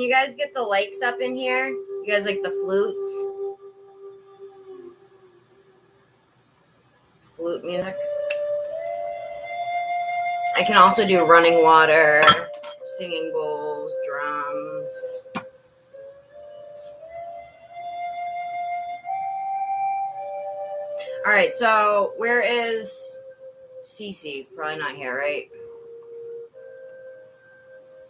you guys get the likes up in here? You guys like the flutes? Flute music. I can also do running water, singing bowls, drums. All right, so where is Cece? Probably not here, right?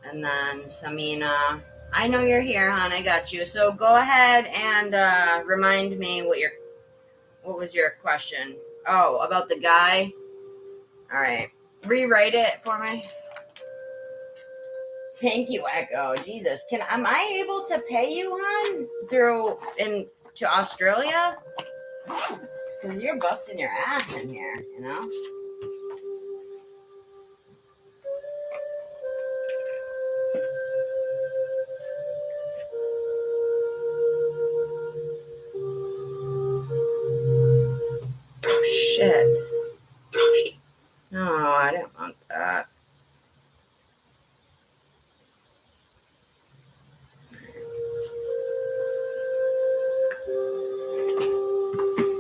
And then Samina. I know you're here, hon. I got you. So go ahead and remind me what was your question? Oh, about the guy? All right. Rewrite it for me. Thank you, Echo. Jesus. Am I able to pay you, hon? To Australia? Because you're busting your ass in here, you know? Oh, shit. No, I didn't want that.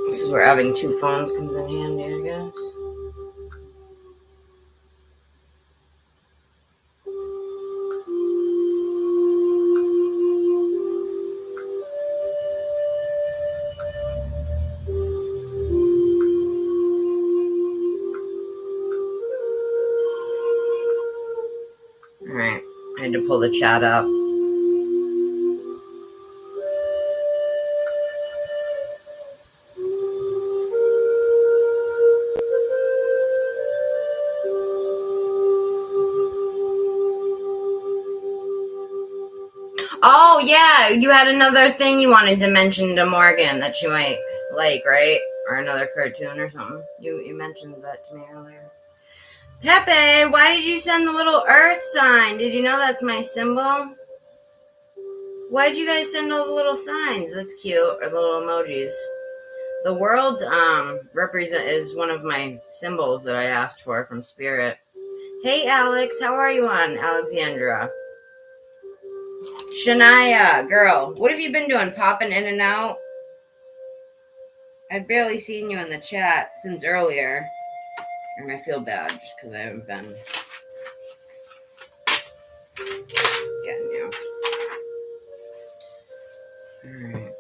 This is where having two phones comes in handy, I guess. Alright, I had to pull the chat up. Oh, yeah, you had another thing you wanted to mention to Morgan that she might like, right? Or another cartoon or something. You mentioned that to me earlier. Pepe, why did you send the little earth sign? Did you know that's my symbol? Why'd you guys send all the little signs? That's cute. Or the little emojis. The world is one of my symbols that I asked for from Spirit. Hey, Alex, how are you, hon? Alexandra. Shania, girl, what have you been doing? Popping in and out? I've barely seen you in the chat since earlier. And I feel bad just because I haven't been getting you. Alright.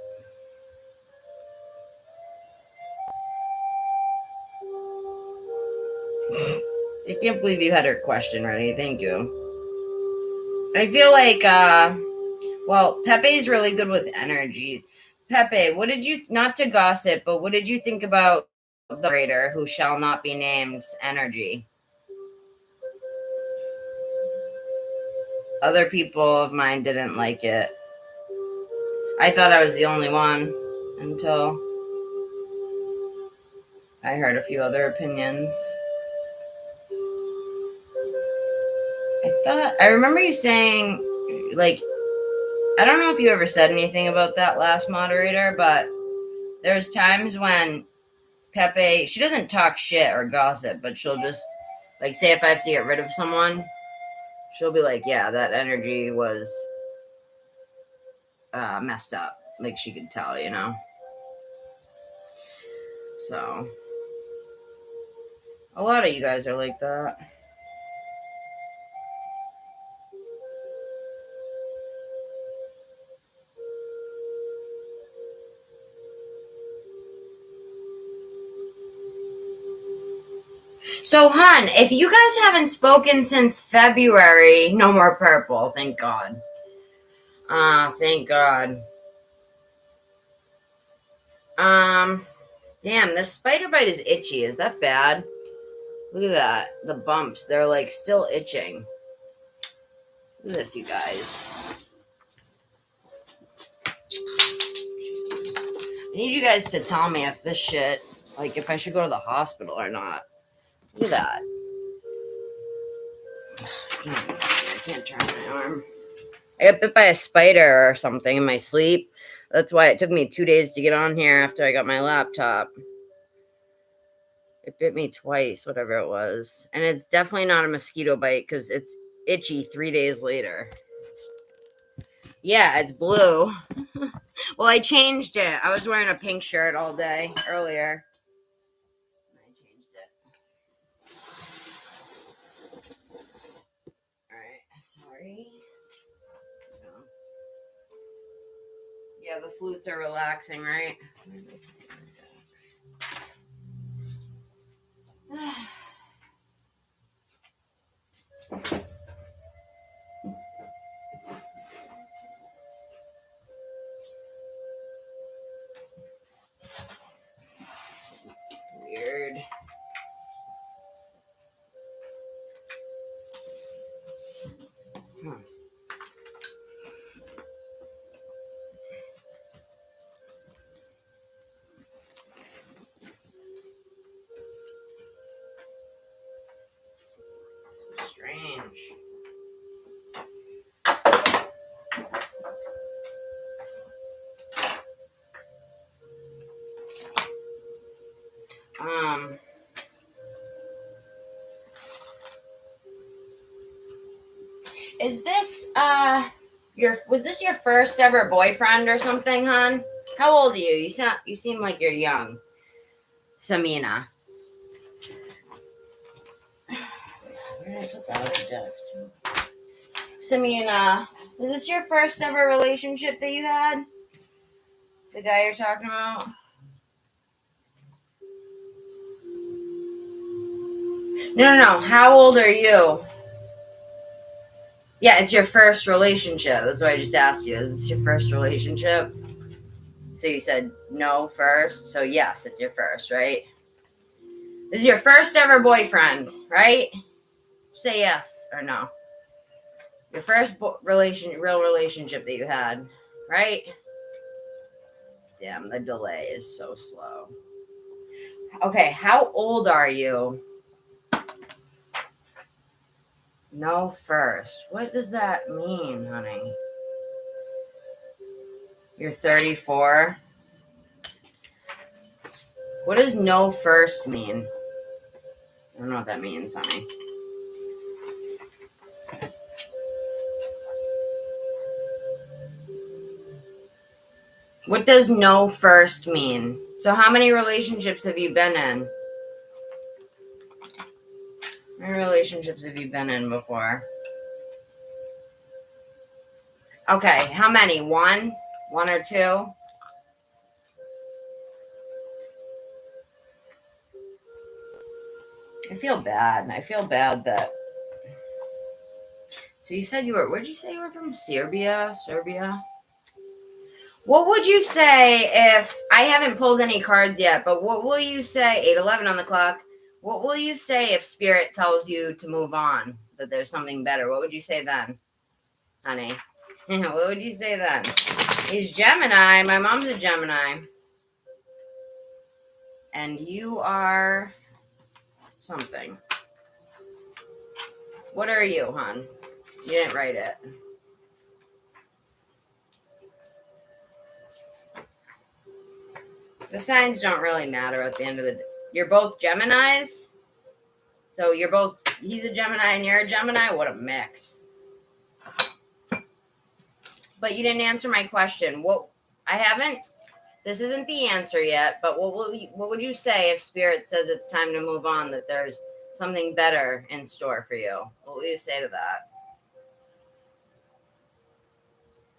I can't believe you had her question ready. Thank you. I feel like, Pepe's really good with energies. Pepe, not to gossip, but what did you think about the writer who shall not be named's energy? Other people of mine didn't like it. I thought I was the only one until I heard a few other opinions. I remember you saying, like, I don't know if you ever said anything about that last moderator, but there's times when Pepe, she doesn't talk shit or gossip, but she'll just, like, say if I have to get rid of someone, she'll be like, yeah, that energy was messed up. Like, she could tell, you know? So, a lot of you guys are like that. So, hon, if you guys haven't spoken since February, no more purple, thank God. Thank God. Damn, this spider bite is itchy. Is that bad? Look at that. The bumps, they're like still itching. Look at this, you guys. I need you guys to tell me if this shit, like, if I should go to the hospital or not. Look at that. I can't turn my arm. I got bit by a spider or something in my sleep. That's why it took me 2 days to get on here after I got my laptop. It bit me twice, whatever it was. And it's definitely not a mosquito bite because it's itchy 3 days later. Yeah, it's blue. Well, I changed it. I was wearing a pink shirt all day earlier. I changed it. All right. Sorry. No. Yeah, the flutes are relaxing, right? Weird. Strange. Is this was this your first ever boyfriend or something, hon? How old are you? You seem like you're young. Samina. Samina, is this your first ever relationship that you had? The guy you're talking about? No. How old are you? Yeah, it's your first relationship. That's what I just asked you. Is this your first relationship? So you said no first. So yes, it's your first, right? This is your first ever boyfriend, right? Say yes or no. Your first real relationship that you had, right? Damn, the delay is so slow. Okay, how old are you? No first. What does that mean, honey? You're 34. What does no first mean? I don't know what that means, honey. What does no first mean? So how many relationships have you been in? How many relationships have you been in before? Okay, how many? One? One or two? I feel bad. I feel bad that... So you said you were... Where'd you say you were from? Serbia? What would you say if... I haven't pulled any cards yet, but what will you say... 8:11 on the clock. What will you say if Spirit tells you to move on? That there's something better? What would you say then, honey? What would you say then? He's Gemini. My mom's a Gemini. And you are... something. What are you, hon? You didn't write it. The signs don't really matter at the end of the day. You're both Geminis? So you're both... He's a Gemini and you're a Gemini? What a mix. But you didn't answer my question. What... I haven't... This isn't the answer yet, but what would you say if Spirit says it's time to move on, that there's something better in store for you? What will you say to that?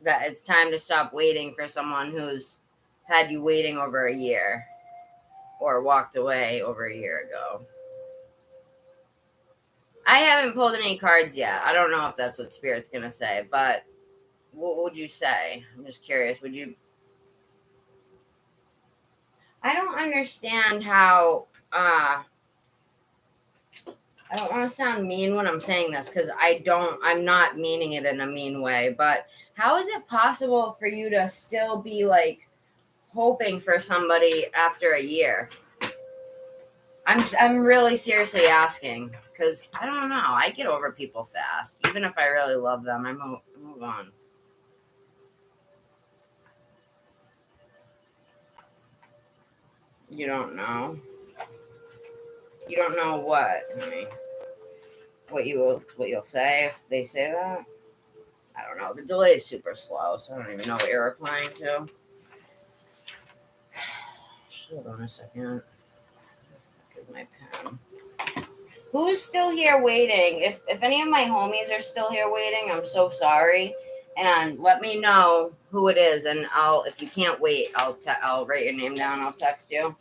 That it's time to stop waiting for someone who's had you waiting over a year or walked away over a year ago. I haven't pulled any cards yet. I don't know if that's what Spirit's going to say, but what would you say? I'm just curious. Would you... I don't understand how... I don't want to sound mean when I'm saying this, because I'm not meaning it in a mean way, but how is it possible for you to still be like hoping for somebody after a year? I'm really seriously asking, because I don't know. I get over people fast. Even if I really love them, I move on. You don't know? You don't know what, honey? What you'll say if they say that? I don't know. The delay is super slow, so I don't even know what you're replying to. Hold on a second. Here's my pen. Who's still here waiting? If any of my homies are still here waiting, I'm so sorry. And let me know who it is, and if you can't wait, I'll write your name down. I'll text you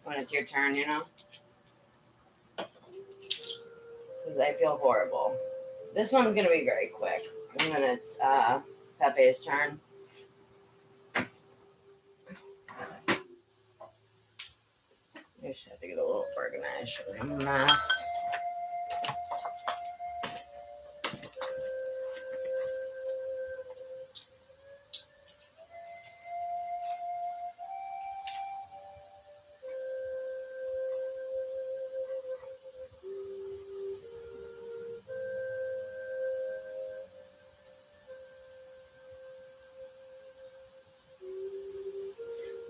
when it's your turn. Because I feel horrible. This one's gonna be very quick. And then it's Pepe's turn. I just have to get a little organized. A mess.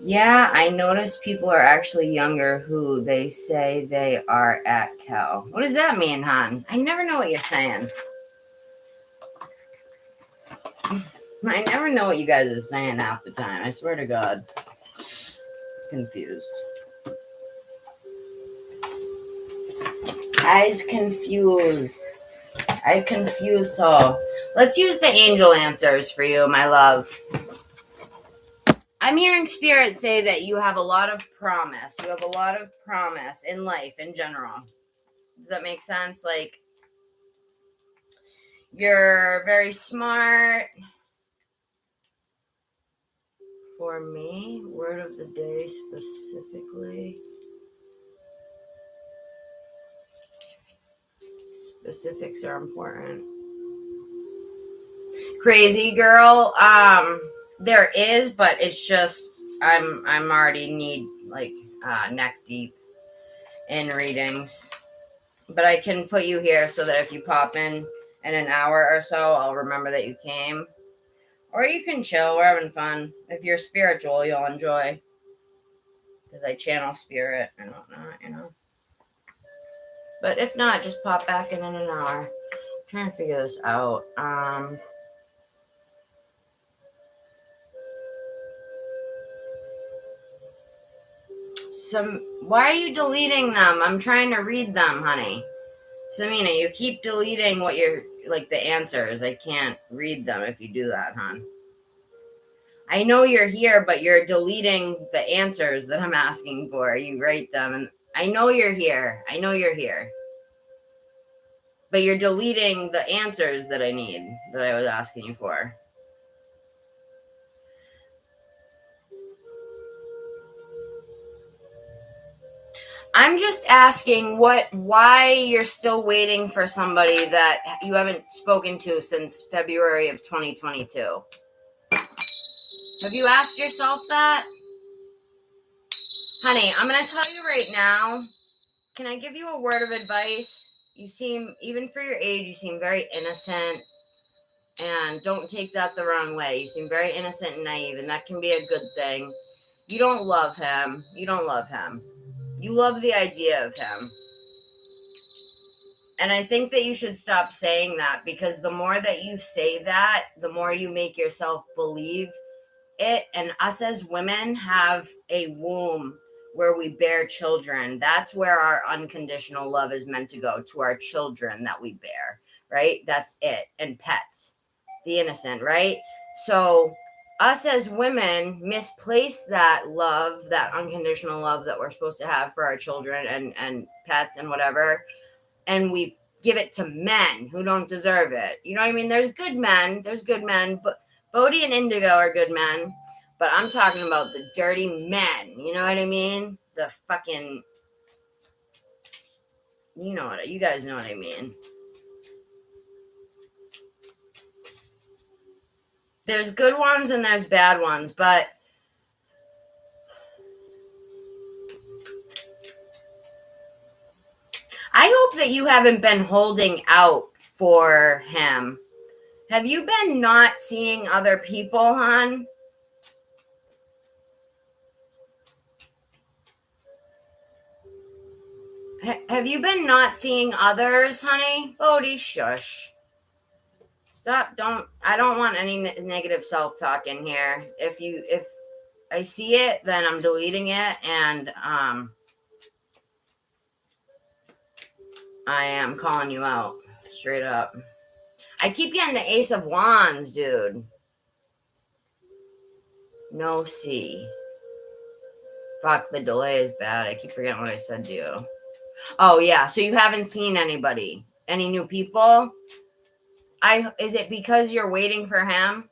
Yeah, I noticed people are actually younger who they say they are at Cal. What does that mean, hon? I never know what you're saying. I never know what you guys are saying half the time. I swear to God. Confused. I's confused. I confused her. Let's use the angel answers for you, my love. I'm hearing Spirit say that you have a lot of promise. You have a lot of promise in life in general. Does that make sense? Like, you're very smart. For me, word of the day specifically. Specifics are important. Crazy girl. There is, but it's just I'm already neck deep in readings. But I can put you here so that if you pop in an hour or so, I'll remember that you came. Or you can chill. We're having fun. If you're spiritual, you'll enjoy. Because I channel spirit and whatnot, But if not, just pop back in an hour. I'm trying to figure this out. Why are you deleting them? I'm trying to read them, honey. Samina, you keep deleting what you're, the answers. I can't read them if you do that, hon. I know you're here, but you're deleting the answers that I'm asking for. You write them, and I know you're here. But you're deleting the answers that I need, that I was asking you for. I'm just asking why you're still waiting for somebody that you haven't spoken to since February of 2022. Have you asked yourself that? Honey, I'm going to tell you right now. Can I give you a word of advice? You seem, even for your age, you seem very innocent. And don't take that the wrong way. You seem very innocent and naive, and that can be a good thing. You don't love him. You love the idea of him. And I think that you should stop saying that, because the more that you say that, the more you make yourself believe it. And us as women have a womb where we bear children. That's where our unconditional love is meant to go, to our children that we bear, right? That's it. And pets, the innocent, right? So us as women misplace that love, that unconditional love that we're supposed to have for our children and pets and whatever. And we give it to men who don't deserve it. You know what I mean? There's good men, but Bodhi and Indigo are good men, but I'm talking about the dirty men. You know what I mean? The fucking, you guys know what I mean. There's good ones and there's bad ones, but I hope that you haven't been holding out for him. Have you been not seeing other people, hon? Have you been not seeing others, honey? Bodhi, shush. Stop. I don't want any negative self-talk in here. If I see it, then I'm deleting it, and I am calling you out straight up. I keep getting the Ace of Wands, dude. No C. Fuck, the delay is bad. I keep forgetting what I said to you. Oh, yeah. So you haven't seen anybody? Any new people? Is it because you're waiting for him?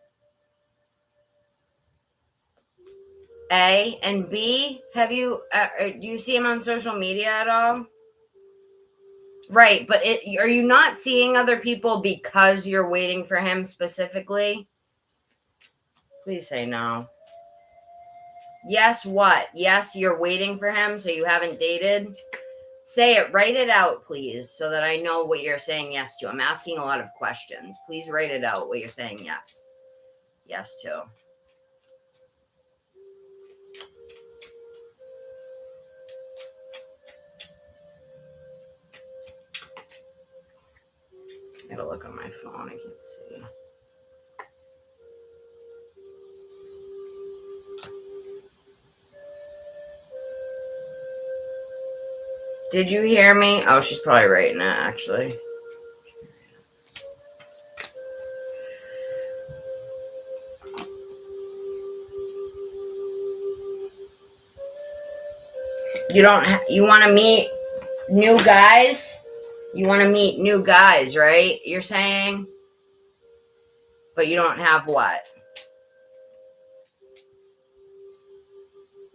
A. And B, have you, do you see him on social media at all? Right, but are you not seeing other people because you're waiting for him specifically? Please say no. Yes, what? Yes, you're waiting for him, so you haven't dated? Say it. Write it out, please, so that I know what you're saying yes to. I'm asking a lot of questions. Please write it out what you're saying yes. Yes to. I gotta look on my phone. I can't see. Did you hear me? Oh, she's probably writing it, actually. You want to meet new guys? You want to meet new guys, right? You're saying? But you don't have what?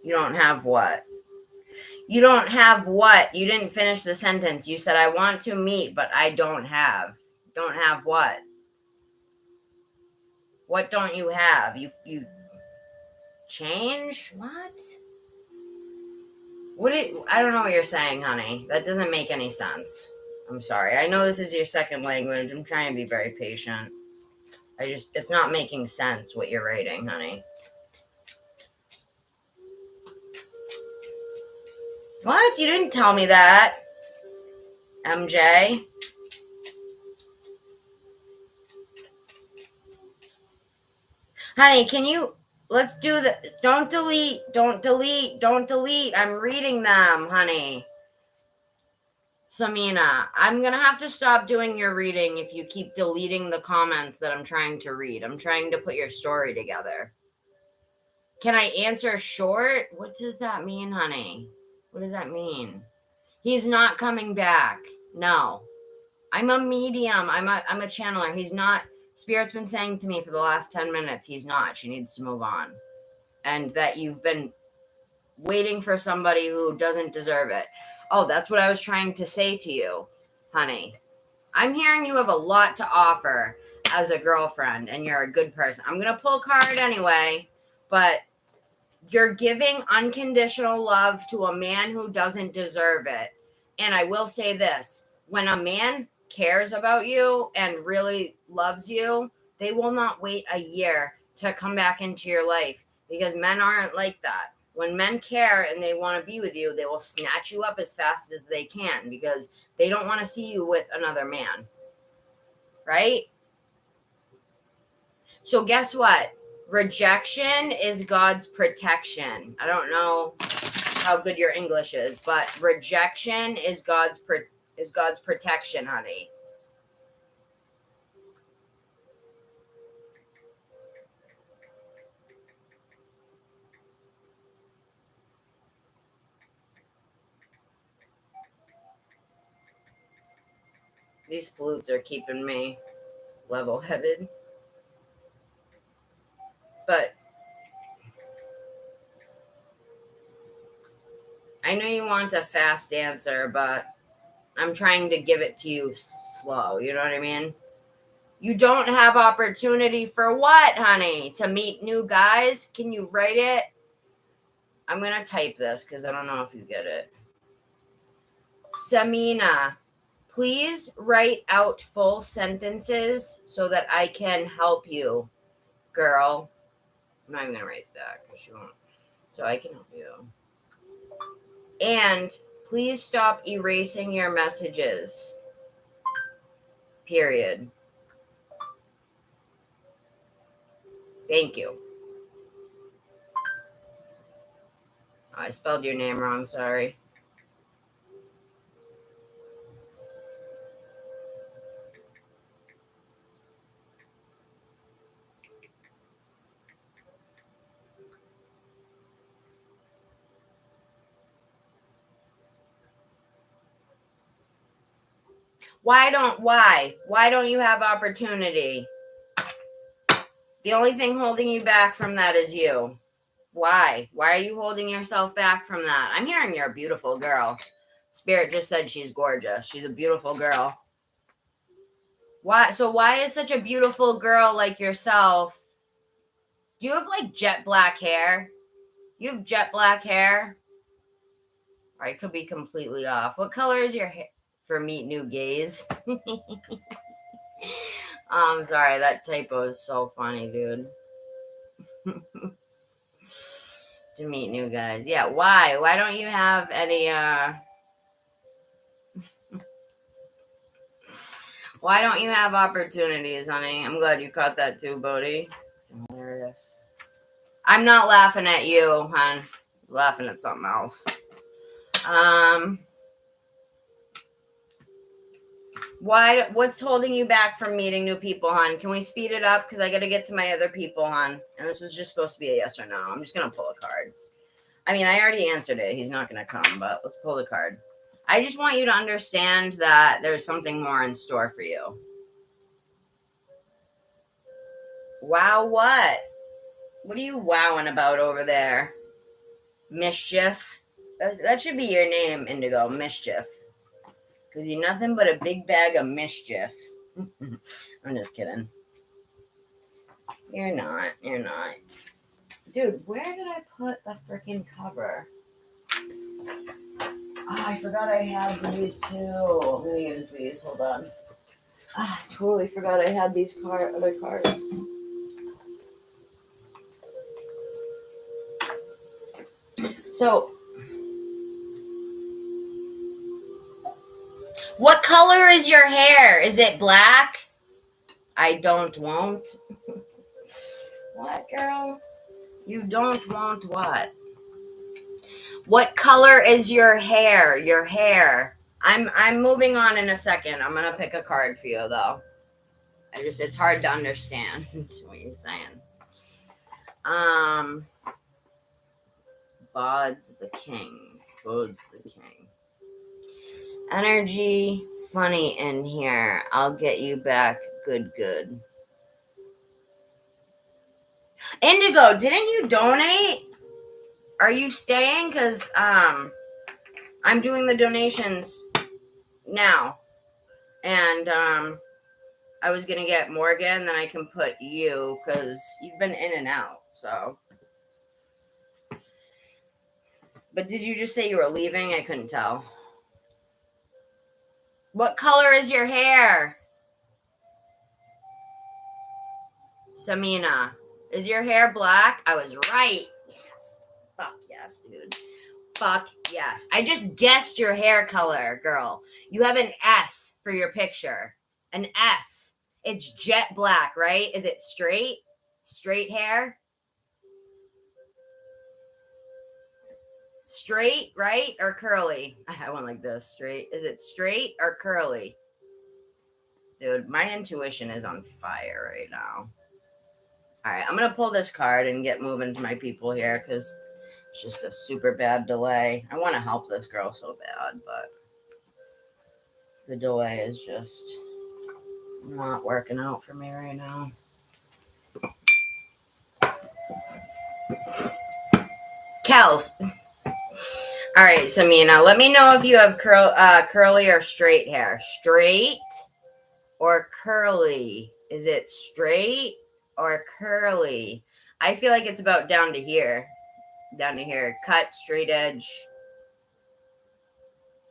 You don't have what? You don't have what? You didn't finish the sentence. You said, I want to meet, but I don't have. Don't have what? What don't you have? You change? What? I don't know what you're saying, honey. That doesn't make any sense. I'm sorry. I know this is your second language. I'm trying to be very patient. It's not making sense what you're writing, honey. What? You didn't tell me that, MJ. Honey, can you... Let's do the... Don't delete. Don't delete. Don't delete. I'm reading them, honey. Samina, I'm going to have to stop doing your reading if you keep deleting the comments that I'm trying to read. I'm trying to put your story together. Can I answer short? What does that mean, honey? What does that mean? He's not coming back. No. I'm a medium. I'm a channeler. He's not... Spirit's been saying to me for the last 10 minutes, he's not. She needs to move on. And that you've been waiting for somebody who doesn't deserve it. Oh, that's what I was trying to say to you, honey. I'm hearing you have a lot to offer as a girlfriend, and you're a good person. I'm going to pull a card anyway, but you're giving unconditional love to a man who doesn't deserve it. And I will say this, when a man cares about you and really loves you, they will not wait a year to come back into your life, because men aren't like that. When men care and they want to be with you, they will snatch you up as fast as they can, because they don't want to see you with another man. Right? So guess what? Rejection is God's protection. I don't know how good your English is, but rejection is God's protection, honey. These flutes are keeping me level-headed. But I know you want a fast answer, but I'm trying to give it to you slow. You know what I mean? You don't have opportunity for what, honey? To meet new guys? Can you write it? I'm going to type this because I don't know if you get it. Samina, please write out full sentences so that I can help you, girl. I'm not even going to write that because she won't. So I can help you. And please stop erasing your messages. Period. Thank you. Oh, I spelled your name wrong, sorry. Why don't you have opportunity? The only thing holding you back from that is you. Why? Why are you holding yourself back from that? I'm hearing you're a beautiful girl. Spirit just said she's gorgeous. She's a beautiful girl. Why? So why is such a beautiful girl like yourself? Do you have like jet black hair? You have jet black hair? Or I could be completely off. What color is your hair? For 𝔻𝕠𝕣𝕘𝕒𝕠𝕒. I'm sorry, that typo is so funny, dude. To meet new guys. Yeah, why? Why don't you have any, why don't you have opportunities, honey? I'm glad you caught that too, Bodhi. Hilarious. I'm not laughing at you, hon. I'm laughing at something else. What's holding you back from meeting new people, hon? Can we speed it up? Because I got to get to my other people, hon. And this was just supposed to be a yes or no. I'm just going to pull a card. I mean, I already answered it. He's not going to come, but let's pull the card. I just want you to understand that there's something more in store for you. Wow, what? What are you wowing about over there? Mischief? That should be your name, Indigo. Mischief. Because you're nothing but a big bag of mischief. I'm just kidding. You're not. You're not. Dude, where did I put the freaking cover? Oh, I forgot I had these too. I'm going to use these. Hold on. I totally forgot I had these other cards. So, what color is your hair? Is it black? I won't. What, girl? You don't want what? What color is your hair? Your hair. I'm moving on in a second. I'm gonna pick a card for you though. It's hard to understand what you're saying. Bod's the king. Energy funny in here. I'll get you back. Good. Indigo, didn't you donate? Are you staying? Because I'm doing the donations now. And I was going to get Morgan, then I can put you, because you've been in and out, so. But did you just say you were leaving? I couldn't tell. What color is your hair? Samina, is your hair black? I was right. Yes. Fuck yes, dude. Fuck yes. I just guessed your hair color, girl. You have an S for your picture. An S. It's jet black, right? Is it straight? Straight hair? Straight, right? Or curly? I went like this. Straight. Is it straight or curly? Dude, my intuition is on fire right now. All right, I'm going to pull this card and get moving to my people here because it's just a super bad delay. I want to help this girl so bad, but the delay is just not working out for me right now. Kels. All right, Samina, let me know if you have curly or straight hair. Straight or curly? Is it straight or curly? I feel like it's about down to here. Down to here. Cut, straight edge.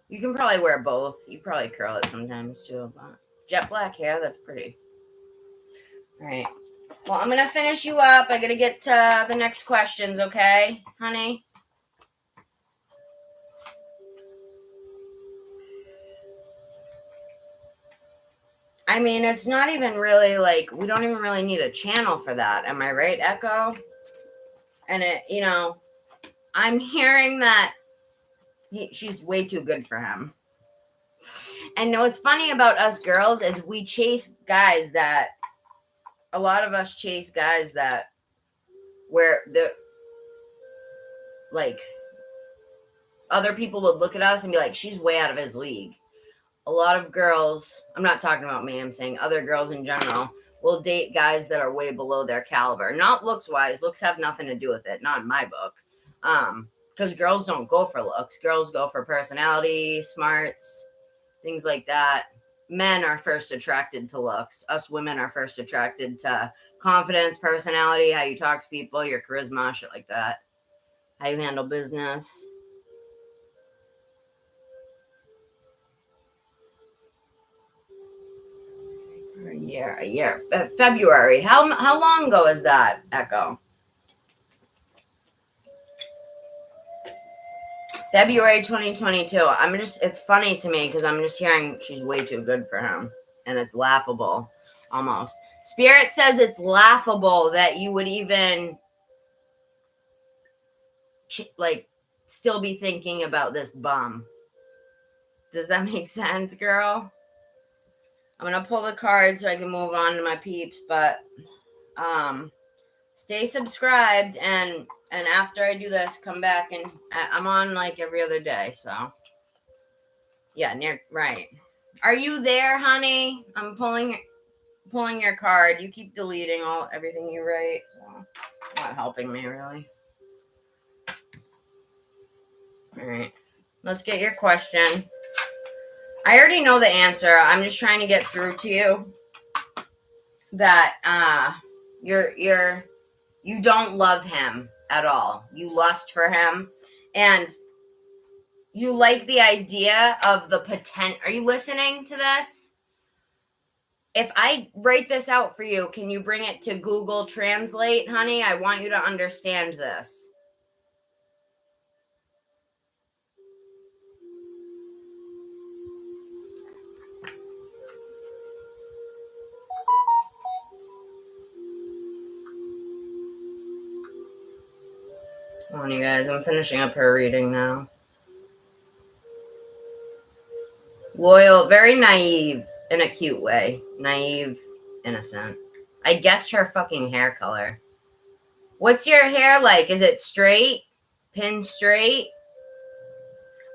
You can probably wear both. You probably curl it sometimes too. But jet black hair, that's pretty. All right. Well, I'm going to finish you up. I got to get to the next questions, okay, honey? I mean, it's not even really like, we don't even really need a channel for that. Am I right, Echo? And I'm hearing that she's way too good for him. And what's funny about us girls is we chase guys that, a lot of us chase guys that, where the, like, other people would look at us and be like, she's way out of his league. A lot of girls, I'm not talking about me, I'm saying other girls in general, will date guys that are way below their caliber. Not looks-wise. Looks have nothing to do with it. Not in my book. Because girls don't go for looks. Girls go for personality, smarts, things like that. Men are first attracted to looks. Us women are first attracted to confidence, personality, how you talk to people, your charisma, shit like that. How you handle business. A year. February. How long ago is that, Echo? February 2022. It's funny to me because I'm just hearing she's way too good for him. And it's laughable, almost. Spirit says it's laughable that you would even, still be thinking about this bum. Does that make sense, girl? I'm going to pull the card so I can move on to my peeps, but stay subscribed, and after I do this, come back, and I'm on like every other day, so yeah, right. Are you there, honey? I'm pulling your card. You keep deleting everything you write, so not helping me really. All right, let's get your question. I already know the answer. I'm just trying to get through to you that you don't love him at all. You lust for him, and you like the idea of the potential. Are you listening to this? If I write this out for you, can you bring it to Google Translate, honey? I want you to understand this. Come on, you guys. I'm finishing up her reading now. Loyal, very naive in a cute way. Naive, innocent. I guessed her fucking hair color. What's your hair like? Is it straight? Pin straight?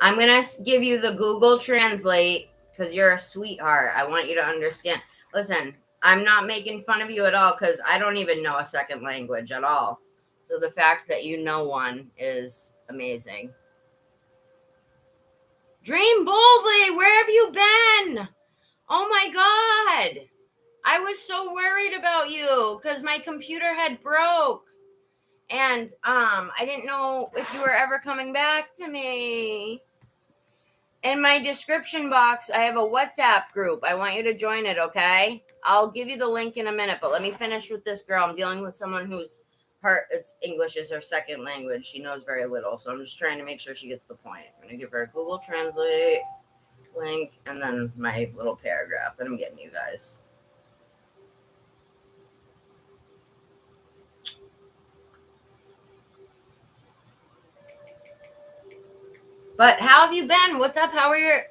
I'm going to give you the Google Translate because you're a sweetheart. I want you to understand. Listen, I'm not making fun of you at all because I don't even know a second language at all. So the fact that you know one is amazing. Dream boldly. Where have you been? Oh my God. I was so worried about you because my computer had broke. And I didn't know if you were ever coming back to me. In my description box, I have a WhatsApp group. I want you to join it, okay? I'll give you the link in a minute, but let me finish with this girl. I'm dealing with someone whose English is her second language. She knows very little, so I'm just trying to make sure she gets the point. I'm going to give her a Google Translate link and then my little paragraph that I'm getting you guys. But how have you been? What's up? How are your...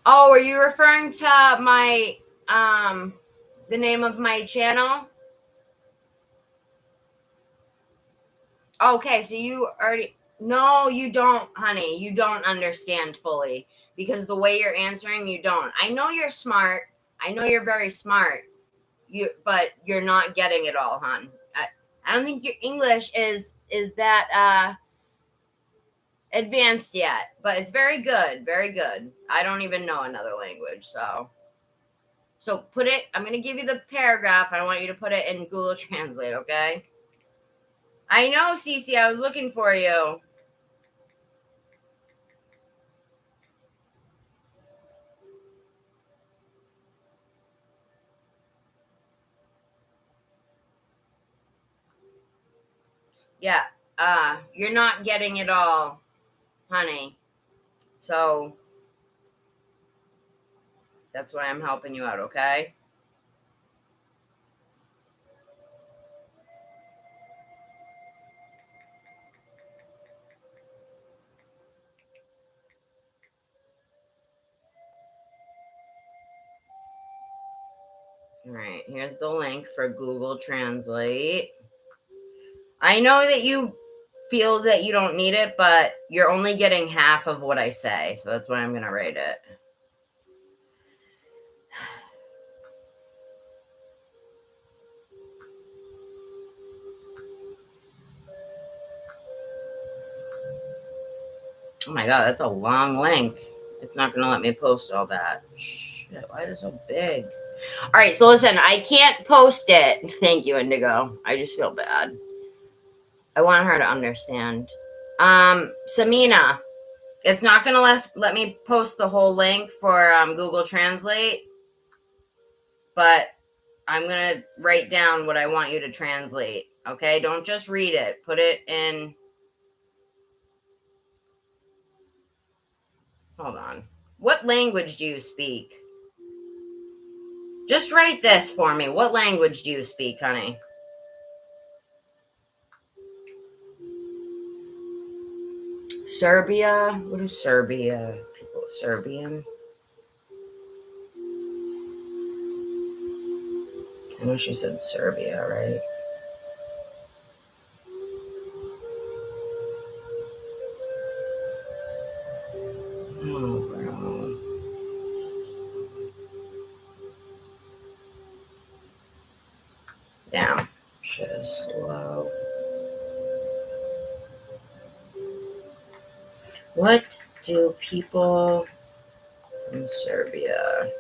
Oh, are you referring to my, the name of my channel? Okay, so you already... No, you don't, honey. You don't understand fully because the way you're answering, you don't. I know you're smart. I know you're very smart. But you're not getting it all, hon. I don't think your English is that advanced yet, but it's very good, very good. I don't even know another language, so put it. I'm gonna give you the paragraph. I want you to put it in Google Translate, okay? I know, Cece. I was looking for you. Yeah, you're not getting it all, honey. So That's why I'm helping you out, okay? All right, here's the link for Google Translate. I know that you feel that you don't need it, but you're only getting half of what I say, so that's why I'm going to write it. Oh my god, that's a long link. It's not going to let me post all that. Shit, why is it so big? All right, so listen, I can't post it. Thank you, Indigo. I just feel bad. I want her to understand. Samina, it's not going to let me post the whole link for Google Translate, but I'm going to write down what I want you to translate, okay? Don't just read it. Put it in... Hold on. What language do you speak? Just write this for me. What language do you speak, honey? Serbia? What is Serbia? People Serbian? I know she said Serbia, right? Oh, bro. Damn. Shit is slow. What do people in Serbia...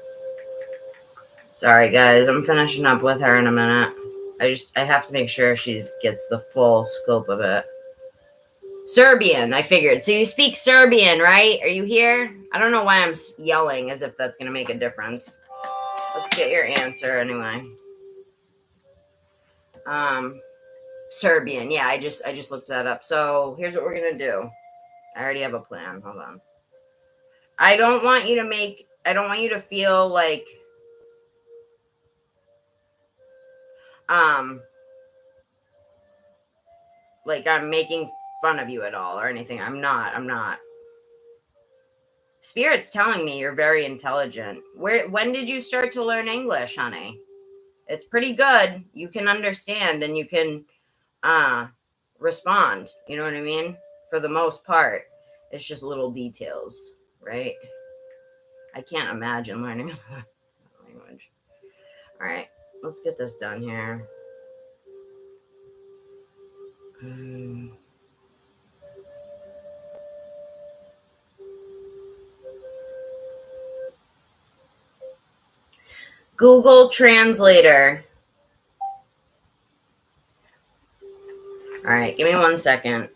Sorry, guys. I'm finishing up with her in a minute. I have to make sure she gets the full scope of it. Serbian, I figured. So you speak Serbian, right? Are you here? I don't know why I'm yelling as if that's going to make a difference. Let's get your answer anyway. Serbian. Yeah, I just looked that up. So here's what we're going to do. I already have a plan. Hold on. I don't want you to feel like I'm making fun of you at all or anything. I'm not. Spirit's telling me you're very intelligent. When did you start to learn English, honey? It's pretty good. You can understand and you can respond. You know what I mean? For the most part. It's just little details, right? I can't imagine learning language. All right, let's get this done here. Google Translator. All right, give me 1 second.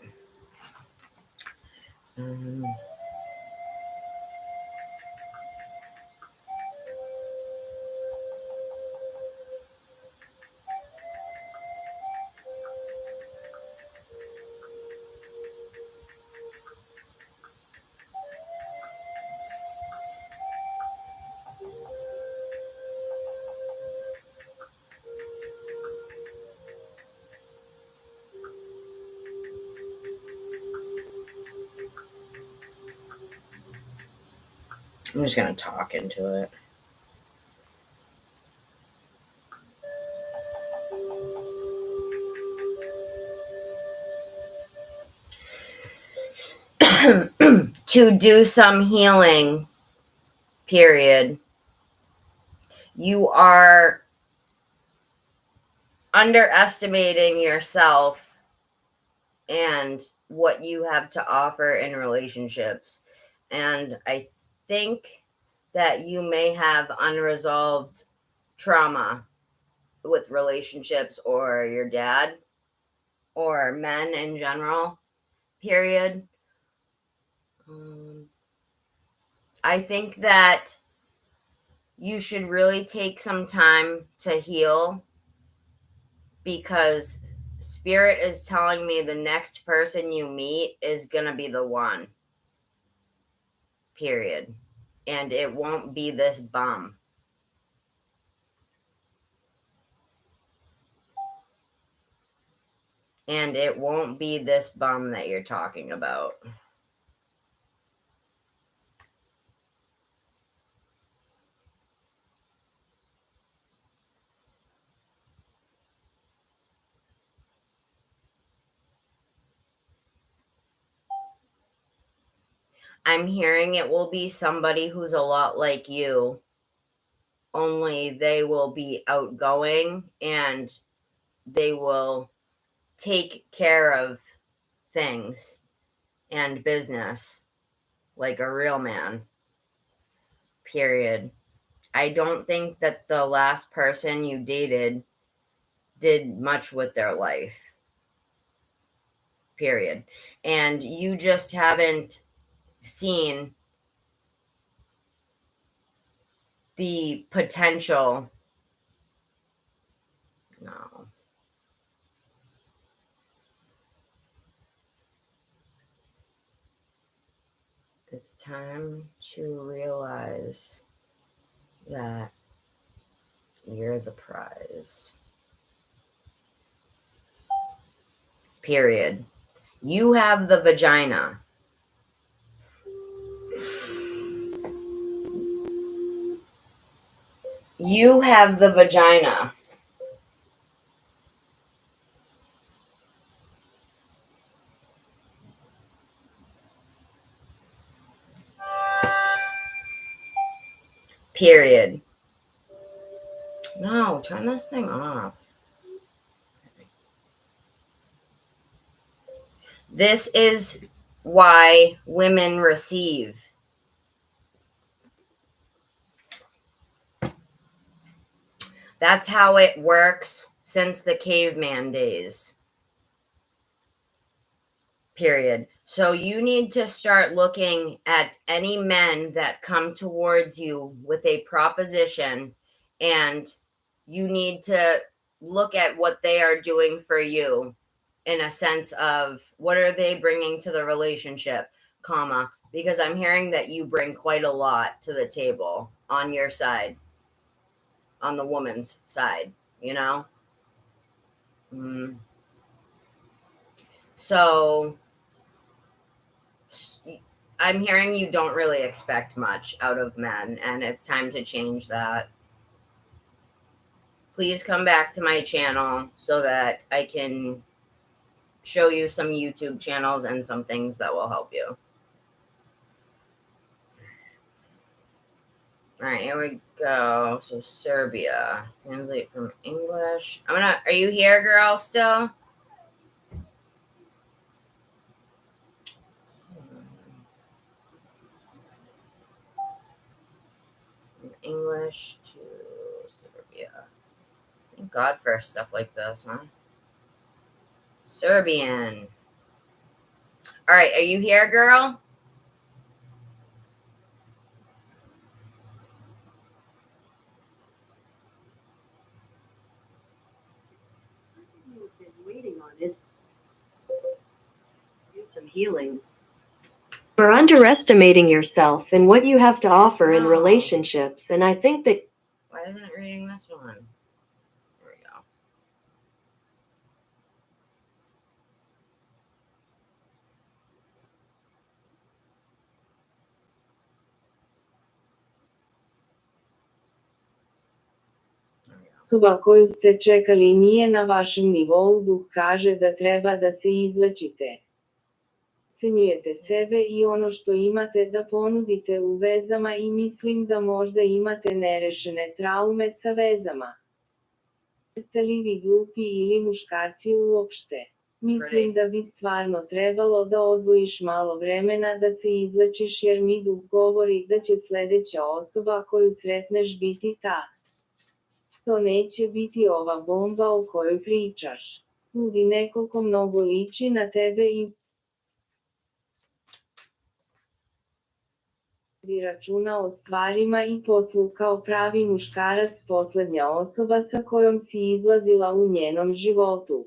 I'm just going to talk into it. To do some healing, period. You are underestimating yourself and what you have to offer in relationships. And I think that you may have unresolved trauma with relationships or your dad or men in general, period. I think that you should really take some time to heal because Spirit is telling me the next person you meet is going to be the one, period. and it won't be this bum. And it won't be this bum that you're talking about. I'm hearing it will be somebody who's a lot like you, only they will be outgoing and they will take care of things and business like a real man, period. I don't think that the last person you dated did much with their life, period. And you just haven't seen the potential. No. It's time to realize that you're the prize. Period. You have the vagina. You have the vagina. Period. No, turn this thing off. This is why women receive. That's how it works since the caveman days. Period. So you need to start looking at any men that come towards you with a proposition, and you need to look at what they are doing for you in a sense of what are they bringing to the relationship, because I'm hearing that you bring quite a lot to the table on your side, on the woman's side, you know? So I'm hearing you don't really expect much out of men, and it's time to change that. Please come back to my channel so that I can show you some YouTube channels and some things that will help you. All right, here we go. So Serbia, translate from English. Are you here, girl, still? From English to Serbia. Thank God for stuff like this, huh? Serbian. All right, are you here, girl? Is do some healing. You're underestimating yourself and what you have to offer in relationships, and I think that... Why isn't it reading this one? There we go. Osoba koju ste čekali nije na vašem nivou, duh kaže da treba da se izlečite. Cenjujete sebe i ono što imate da ponudite u vezama i mislim da možda imate nerešene traume sa vezama. Jeste li vi glupi ili muškarci uopšte? Mislim da bi stvarno trebalo da odvojiš malo vremena da se izlečiš jer mi duh govori da će sledeća osoba koju sretneš biti ta. To neće biti ova bomba o kojoj pričaš. Budi neko ko mnogo liči na tebe i vodi računa o stvarima i poslu kao pravi muškarac, poslednja osoba sa kojom si izlazila u njenom životu.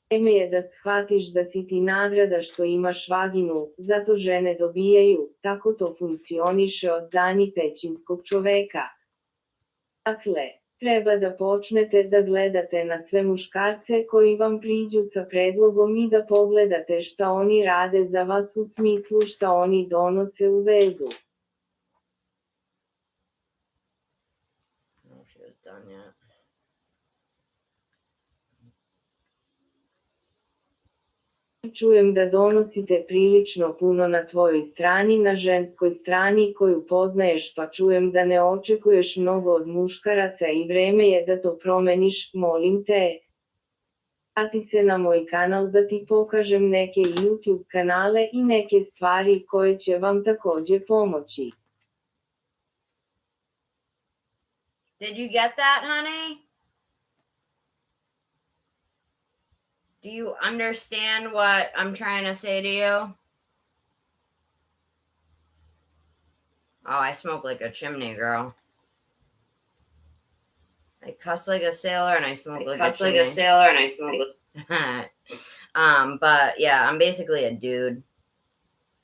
Vreme je da shvatiš da si ti nagrada što imaš vaginu, zato žene dobijaju, tako to funkcioniše od dani pećinskog čoveka. Dakle, treba da počnete da gledate na sve muškarce koji vam priđu sa predlogom i da pogledate šta oni rade za vas u smislu šta oni donose u vezu. Oh, she was done yet. Čujem da donosite prilično puno na tvojoj strani, na ženskoj strani koju poznaješ, pa čujem da ne očekuješ mnogo od muškaraca i vreme je da to promeniš, molim te. Vrati se na moj kanal da ti pokažem neke YouTube kanale i neke stvari koje će vam takođe pomoći. Did you get that, honey? Do you understand what I'm trying to say to you? Oh, I smoke like a chimney, girl. I cuss like a sailor and I smoke like a chimney. But yeah, I'm basically a dude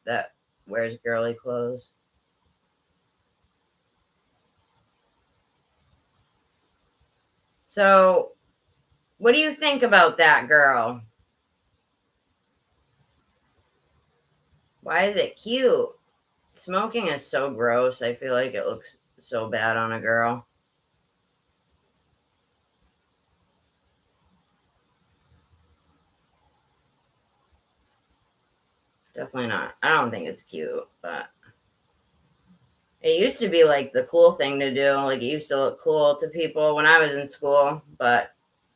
that wears girly clothes. So, what do you think about that, girl? Why is it cute? Smoking is so gross. I feel like it looks so bad on a girl. Definitely not. I don't think it's cute, but it used to be like the cool thing to do. Like it used to look cool to people when I was in school, but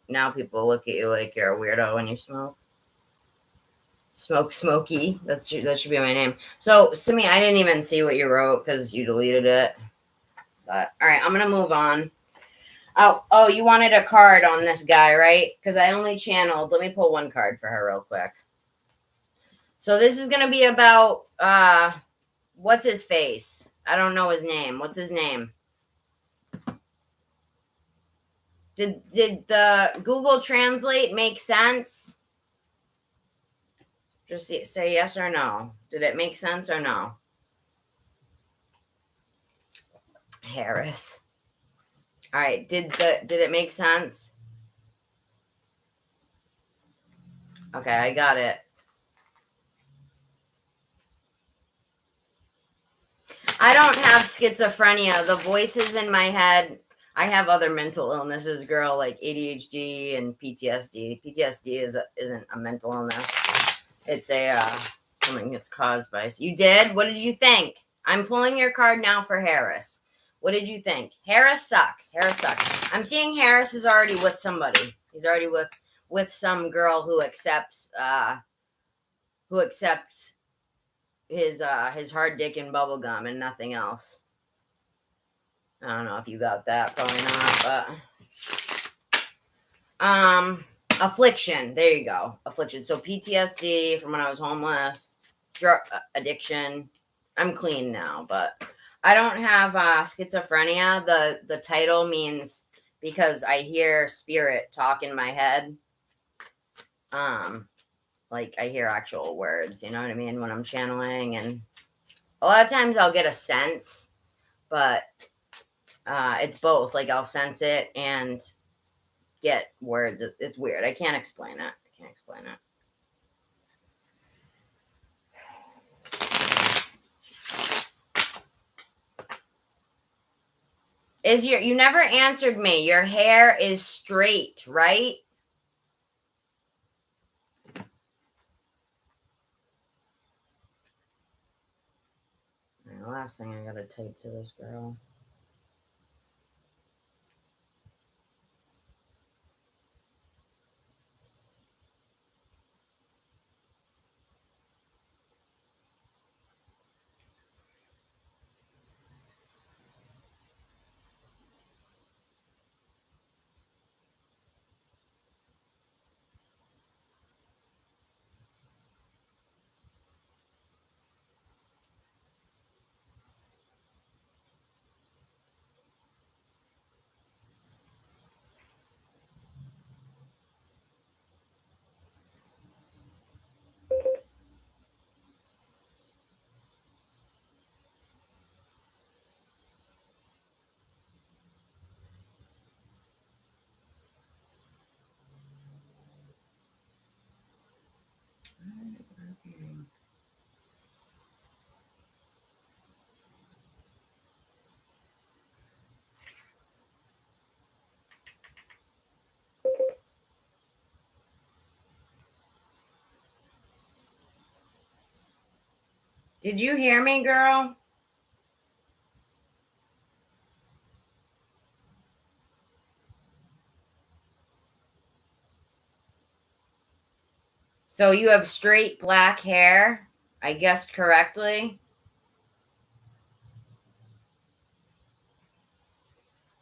now people look at you like you're a weirdo when you smoke. Smoke Smokey. That should be my name. So, Simi, I didn't even see what you wrote because you deleted it. But all right, I'm gonna move on. Oh, you wanted a card on this guy, right? Because I only channeled. Let me pull one card for her real quick. So this is gonna be about what's his face? I don't know his name. What's his name? Did the Google Translate make sense? Just say yes or no. Did it make sense or no? Harris. All right. Did it make sense? Okay, I got it. I don't have schizophrenia. The voices in my head, I have other mental illnesses, girl, like ADHD and PTSD. PTSD isn't a mental illness. It's something that's caused by. You did? What did you think? I'm pulling your card now for Harris. What did you think? Harris sucks. Harris sucks. I'm seeing Harris is already with somebody. He's already with some girl who accepts his hard dick and bubble gum and nothing else. I don't know if you got that, probably not, but affliction. There you go. Affliction. So PTSD from when I was homeless, drug addiction. I'm clean now, but I don't have schizophrenia. The title means because I hear spirit talk in my head. Like I hear actual words, you know what I mean, when I'm channeling, and a lot of times I'll get a sense, but it's both. Like I'll sense it and get words. It's weird. I can't explain it. You never answered me. Your hair is straight, right? The last thing I gotta type to this girl. Did you hear me, girl? So you have straight black hair? I guessed correctly.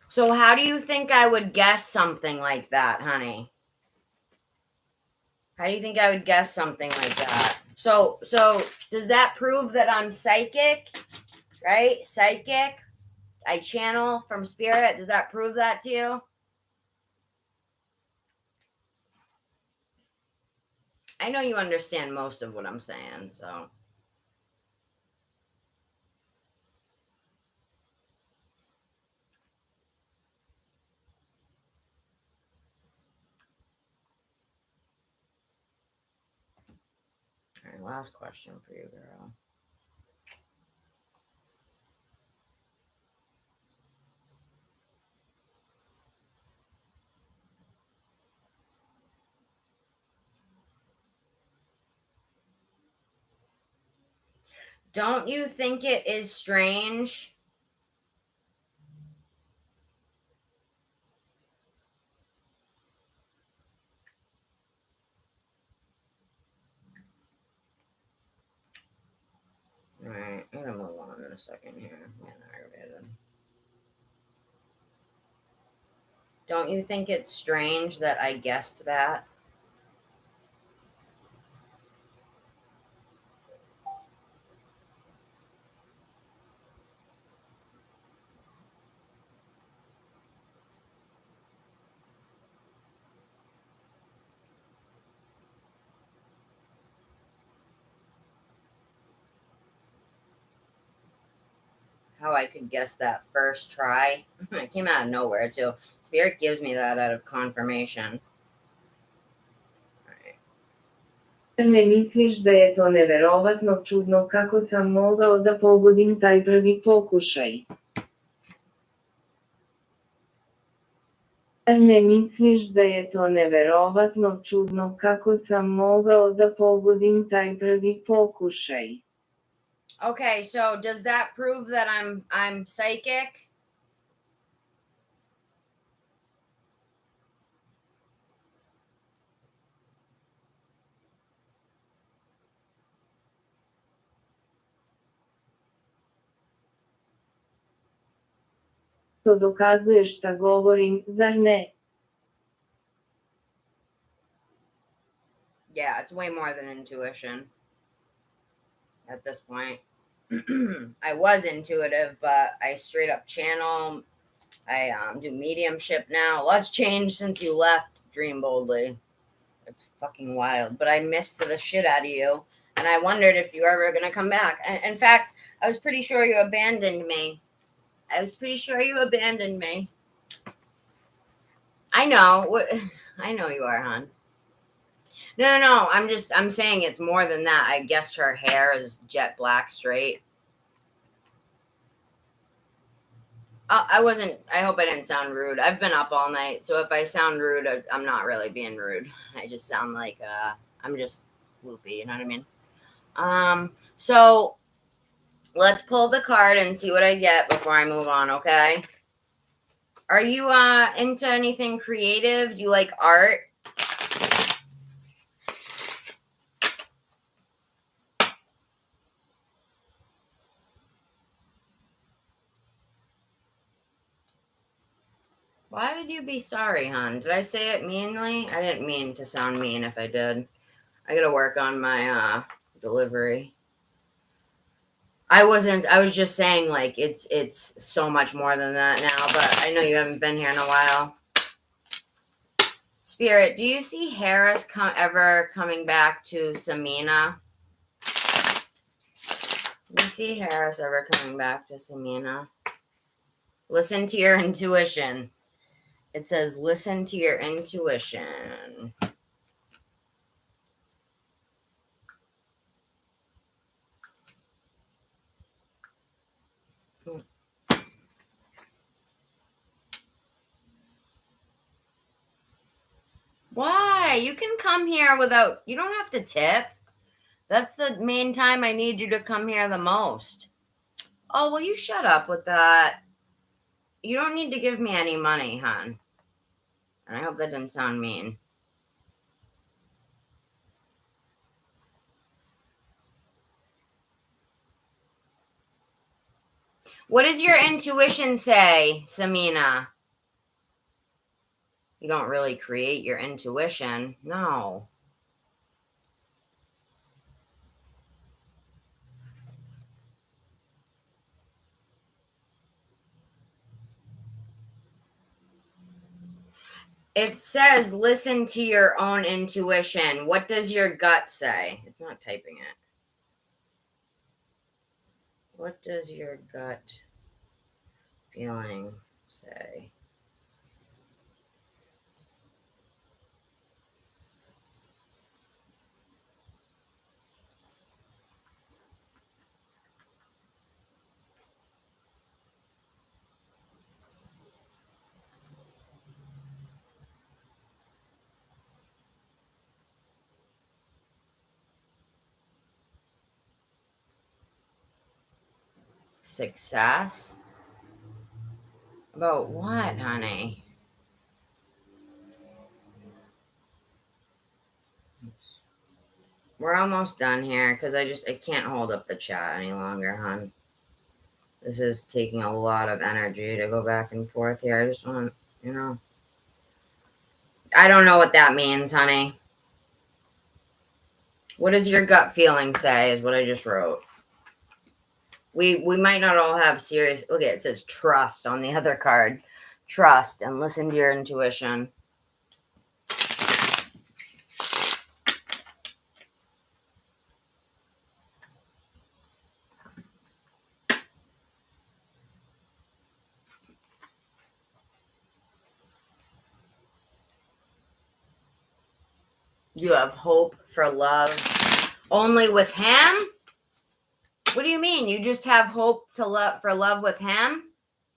So how do you think I would guess something like that, honey? How do you think I would guess something like that? So does that prove that I'm psychic? Right? Psychic? I channel from spirit. Does that prove that to you? I know you understand most of what I'm saying, so. All right, last question for you, girl. Don't you think it is strange? All right, I'm gonna move on in a second here. I'm getting aggravated. Don't you think it's strange that I guessed that? How I could guess that first try? It came out of nowhere, too. Spirit gives me that out of confirmation. Ne misliš da je to neverovatno čudno kako sam mogao da pogodim taj prvi pokušaj? Ne misliš da je to neverovatno čudno kako sam mogao da pogodim taj prvi pokušaj? Okay, so does that prove that I'm psychic? To dokazuje šta govorim, zar ne? Yeah, it's way more than intuition at this point. I was intuitive, but I straight up channel. I do mediumship now. Lots changed since you left Dream Boldly. It's fucking wild. But I missed the shit out of you. And I wondered if you were ever going to come back. In fact, I was pretty sure you abandoned me. I know. I know you are, hon. No. I'm saying it's more than that. I guessed her hair is jet black straight. I hope I didn't sound rude. I've been up all night. So if I sound rude, I'm not really being rude. I just sound like, I'm just loopy. You know what I mean? So let's pull the card and see what I get before I move on. Okay. Are you, into anything creative? Do you like art? Why would you be sorry, hon? Did I say it meanly? I didn't mean to sound mean if I did. I gotta work on my delivery. I was just saying, like, it's so much more than that now, but I know you haven't been here in a while. Spirit, do you see Harris ever coming back to Samina? Do you see Harris ever coming back to Samina? Listen to your intuition. It says, listen to your intuition. Why? You can come here without, you don't have to tip. That's the main time I need you to come here the most. Oh, will you shut up with that? You don't need to give me any money, hon. And I hope that didn't sound mean. What does your intuition say, Samina? You don't really create your intuition. No. It says listen to your own intuition. What does your gut say? It's not typing it. What does your gut feeling say? Success? About what, honey? We're almost done here because I can't hold up the chat any longer, hon. This is taking a lot of energy to go back and forth here. I just want, I don't know what that means, honey. What does your gut feeling say is what I just wrote. We might not all have serious, look, it says trust on the other card. Trust and listen to your intuition. You have hope for love only with him? What do you mean? You just have hope for love with him?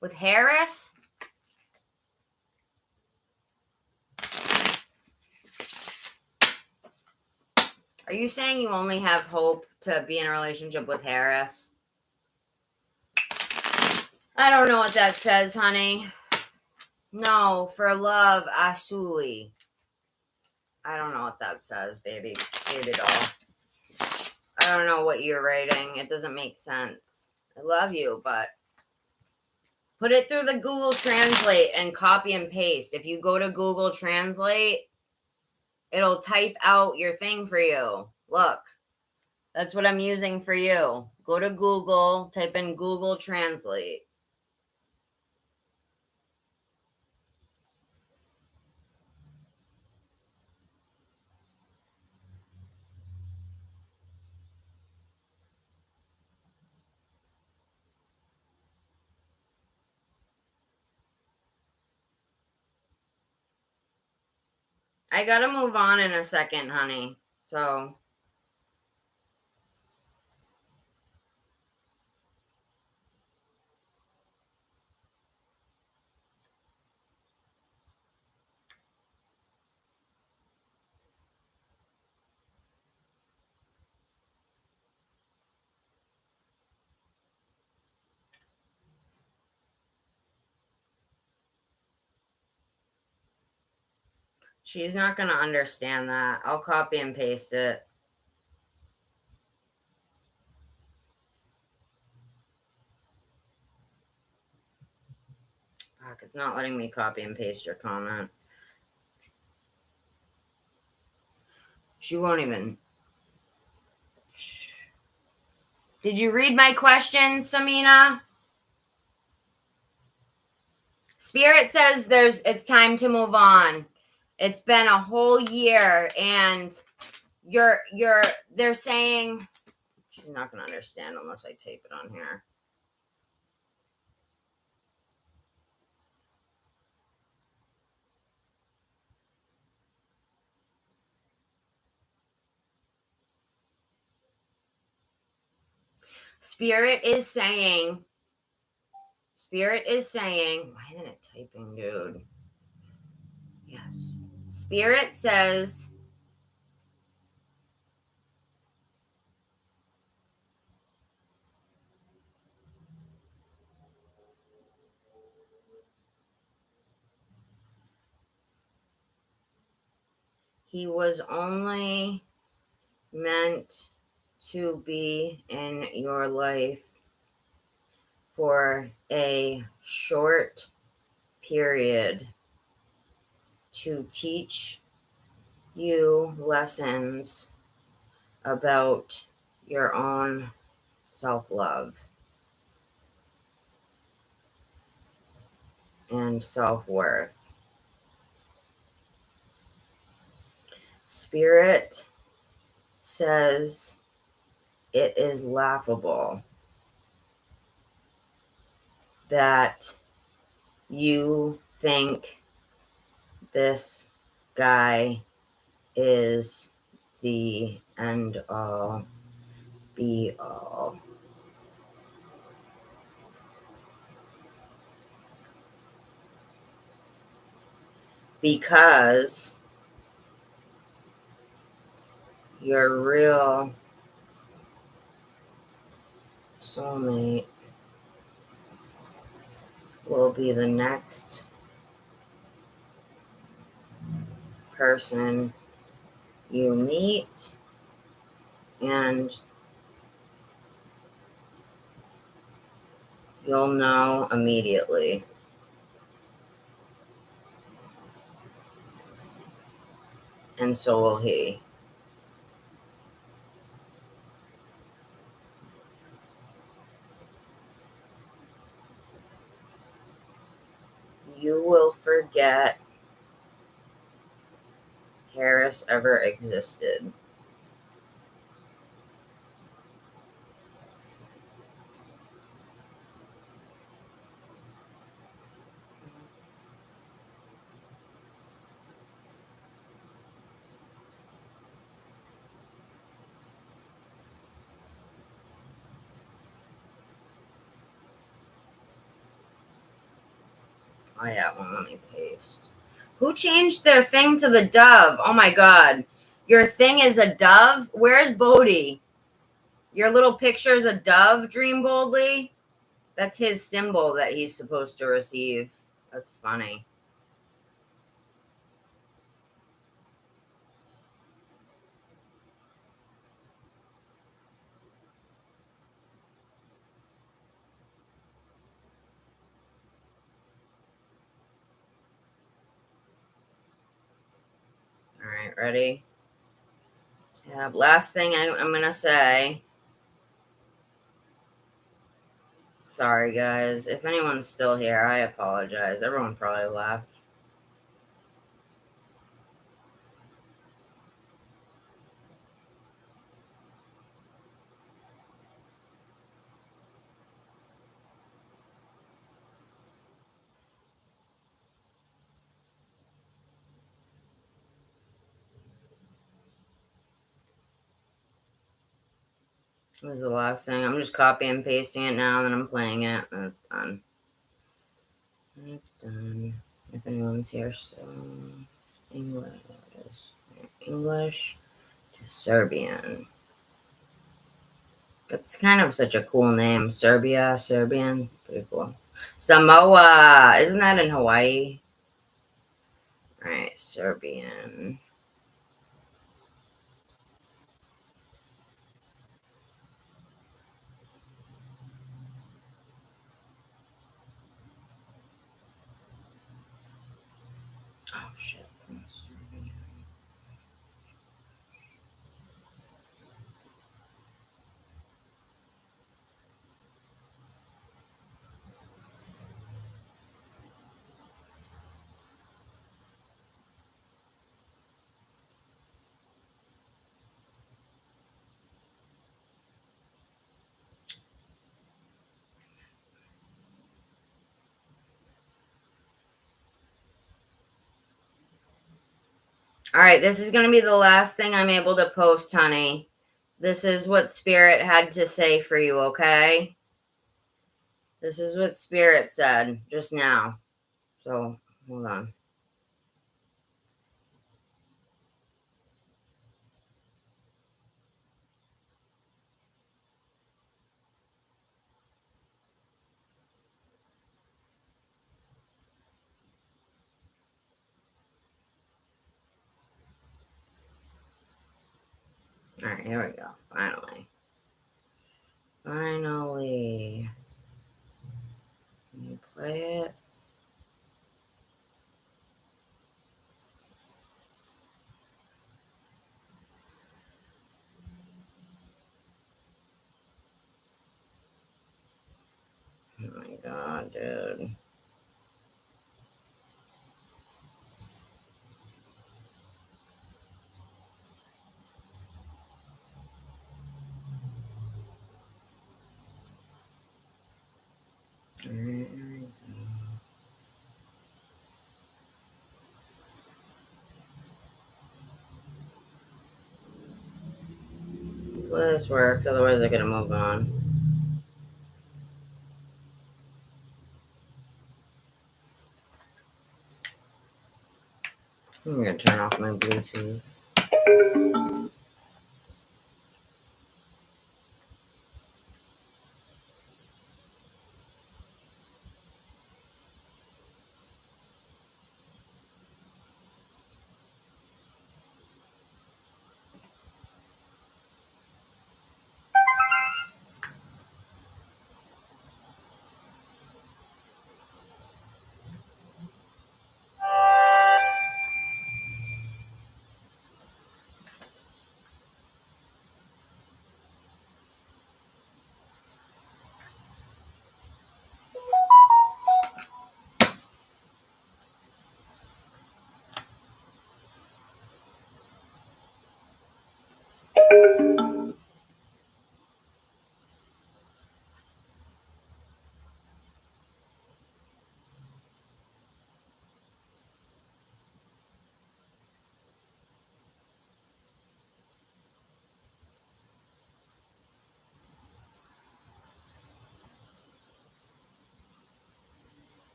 With Harris? Are you saying you only have hope to be in a relationship with Harris? I don't know what that says, honey. No, for love, Asuli. I don't know what that says, baby doll. I don't know what you're writing. It doesn't make sense. I love you, but put it through the Google Translate and copy and paste. If you go to Google Translate, it'll type out your thing for you. Look, that's what I'm using for you. Go to Google, type in Google Translate. I gotta move on in a second, honey. So, she's not gonna understand that. I'll copy and paste it. Fuck, it's not letting me copy and paste your comment. She won't even. Did you read my questions, Samina? Spirit says it's time to move on. It's been a whole year and they're saying she's not going to understand unless I tape it on here. Spirit is saying Spirit is saying, why isn't it typing, dude? Yes. Spirit says, he was only meant to be in your life for a short period to teach you lessons about your own self-love and self-worth. Spirit says it is laughable that you think this guy is the end all be all. Because your real soulmate will be the next person you meet, and you'll know immediately. And so will he. You will forget Harris ever existed. Oh yeah, well, let me paste. Who changed their thing to the dove? Oh my god. Your thing is a dove? Where's Bodhi? Your little picture is a dove, Dream Boldly? That's his symbol that he's supposed to receive. That's funny. All right, ready? Tab. Last thing I'm going to say. Sorry, guys. If anyone's still here, I apologize. Everyone probably left. This is the last thing. I'm just copying and pasting it now, and then I'm playing it, and it's done. It's done. If anyone's here, so English to Serbian. That's kind of such a cool name. Serbian. Pretty cool. Samoa. Isn't that in Hawaii? All right, Serbian. Oh, shit. All right, this is going to be the last thing I'm able to post, honey. This is what Spirit had to say for you, okay? This is what Spirit said just now. So, hold on. All right, here we go. Finally. Finally. Can you play it? Oh my God, dude. Hopefully this works, otherwise I gotta move on. I'm gonna turn off my Bluetooth.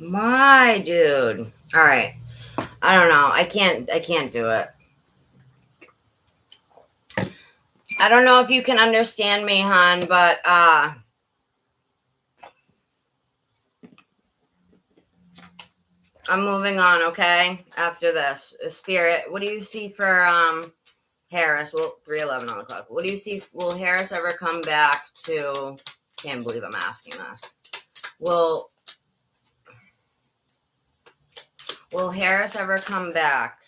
My dude. All right. I don't know. I can't do it. I don't know if you can understand me, hon, but I'm moving on, okay? After this. Spirit, what do you see for Harris? Well, 3:11 on the clock. What do you see? Will Harris ever come back to... Can't believe I'm asking this. Will Harris ever come back?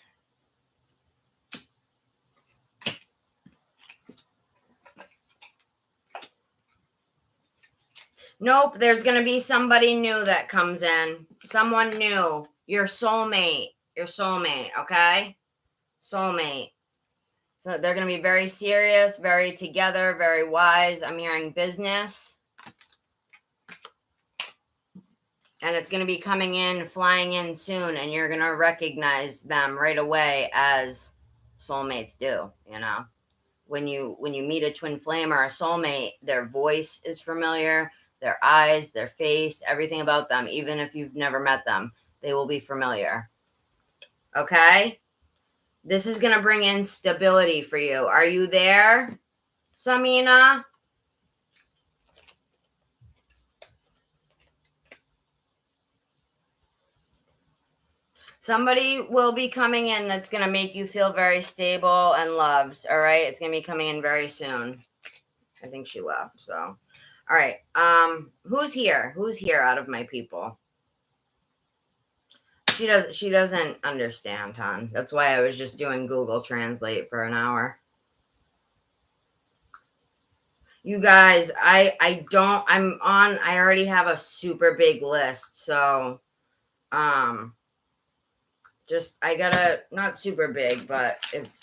Nope, there's going to be somebody new that comes in. Someone new. Your soulmate. Your soulmate, okay? Soulmate. So they're going to be very serious, very together, very wise. I'm hearing business. And it's going to be coming in, flying in soon, and you're going to recognize them right away as soulmates do, you know? When you meet a twin flame or a soulmate, their voice is familiar, their eyes, their face, everything about them, even if you've never met them, they will be familiar. Okay? This is going to bring in stability for you. Are you there, Samina? Somebody will be coming in that's going to make you feel very stable and loved, all right? It's going to be coming in very soon. I think she left, so. All right. Who's here? Who's here out of my people? She doesn't understand, hon. That's why I was just doing Google Translate for an hour. You guys, I already have a super big list, so I gotta, not super big, but it's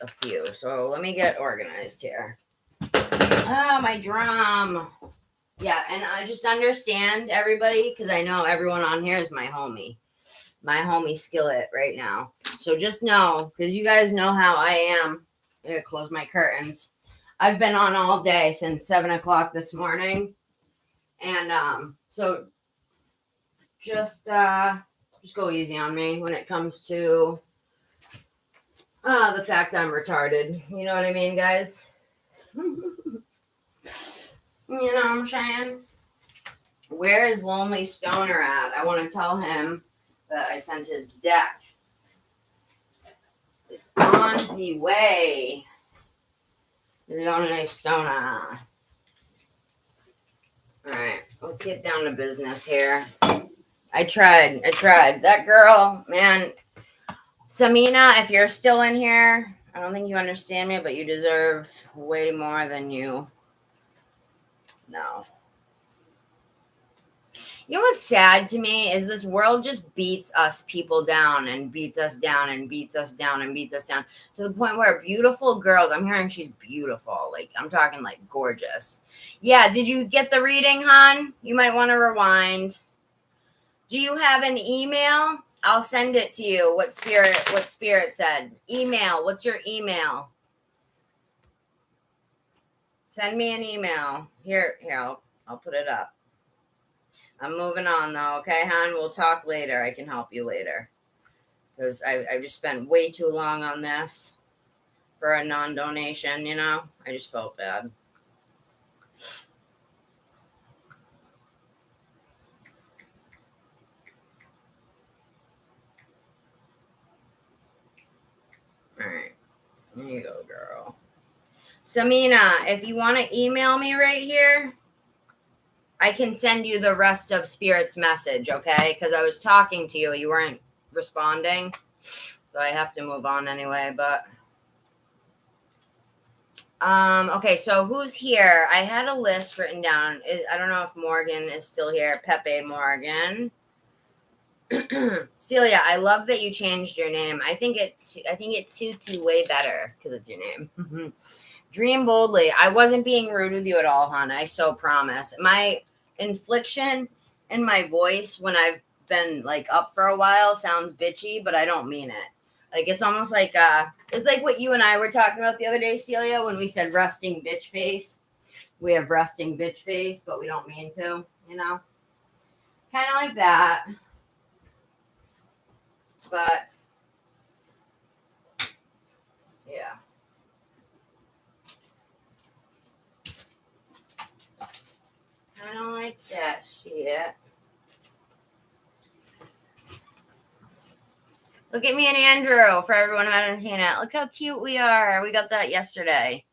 a few. So let me get organized here. Oh, my drum. Yeah, and I just understand everybody, because I know everyone on here is my homie Skillet right now. So just know, because you guys know how I am. I'm gonna close my curtains. I've been on all day since 7 o'clock this morning. And so just go easy on me when it comes to the fact I'm retarded. You know what I mean, guys? You know what I'm saying? Where is Lonely Stoner at? I want to tell him that I sent his deck. It's on the way. Lonely Stoner. Alright, let's get down to business here. I tried. That girl, man. Samina, if you're still in here, I don't think you understand me, but you deserve way more than you know. You know what's sad to me is this world just beats us people down and beats us down and beats us down and beats us down to the point where beautiful girls, I'm hearing she's beautiful. Like, I'm talking like gorgeous. Yeah, did you get the reading, hon? You might want to rewind. Do you have an email? I'll send it to you. What spirit said. Email. What's your email? Send me an email. Here, I'll put it up. I'm moving on, though, okay, hon? We'll talk later. I can help you later. Because I just spent way too long on this for a non-donation, you know? I just felt bad. All right. There you go, girl. Samina, if you want to email me right here, I can send you the rest of Spirit's message, okay? Because I was talking to you. You weren't responding. So I have to move on anyway, but... okay, so who's here? I had a list written down. I don't know if Morgan is still here. Pepe Morgan. Celia, I love that you changed your name. I think it suits you way better because it's your name. Dream boldly. I wasn't being rude with you at all, hon. I so promise. My inflection in my voice when I've been like up for a while sounds bitchy, but I don't mean it. Like, it's almost like it's like what you and I were talking about the other day, Celia, when we said resting bitch face. We have resting bitch face, but we don't mean to, you know? Kind of like that. But yeah. I don't like that shit. Look at me and Andrew, for everyone who hasn't seen it. Look how cute we are. We got that yesterday.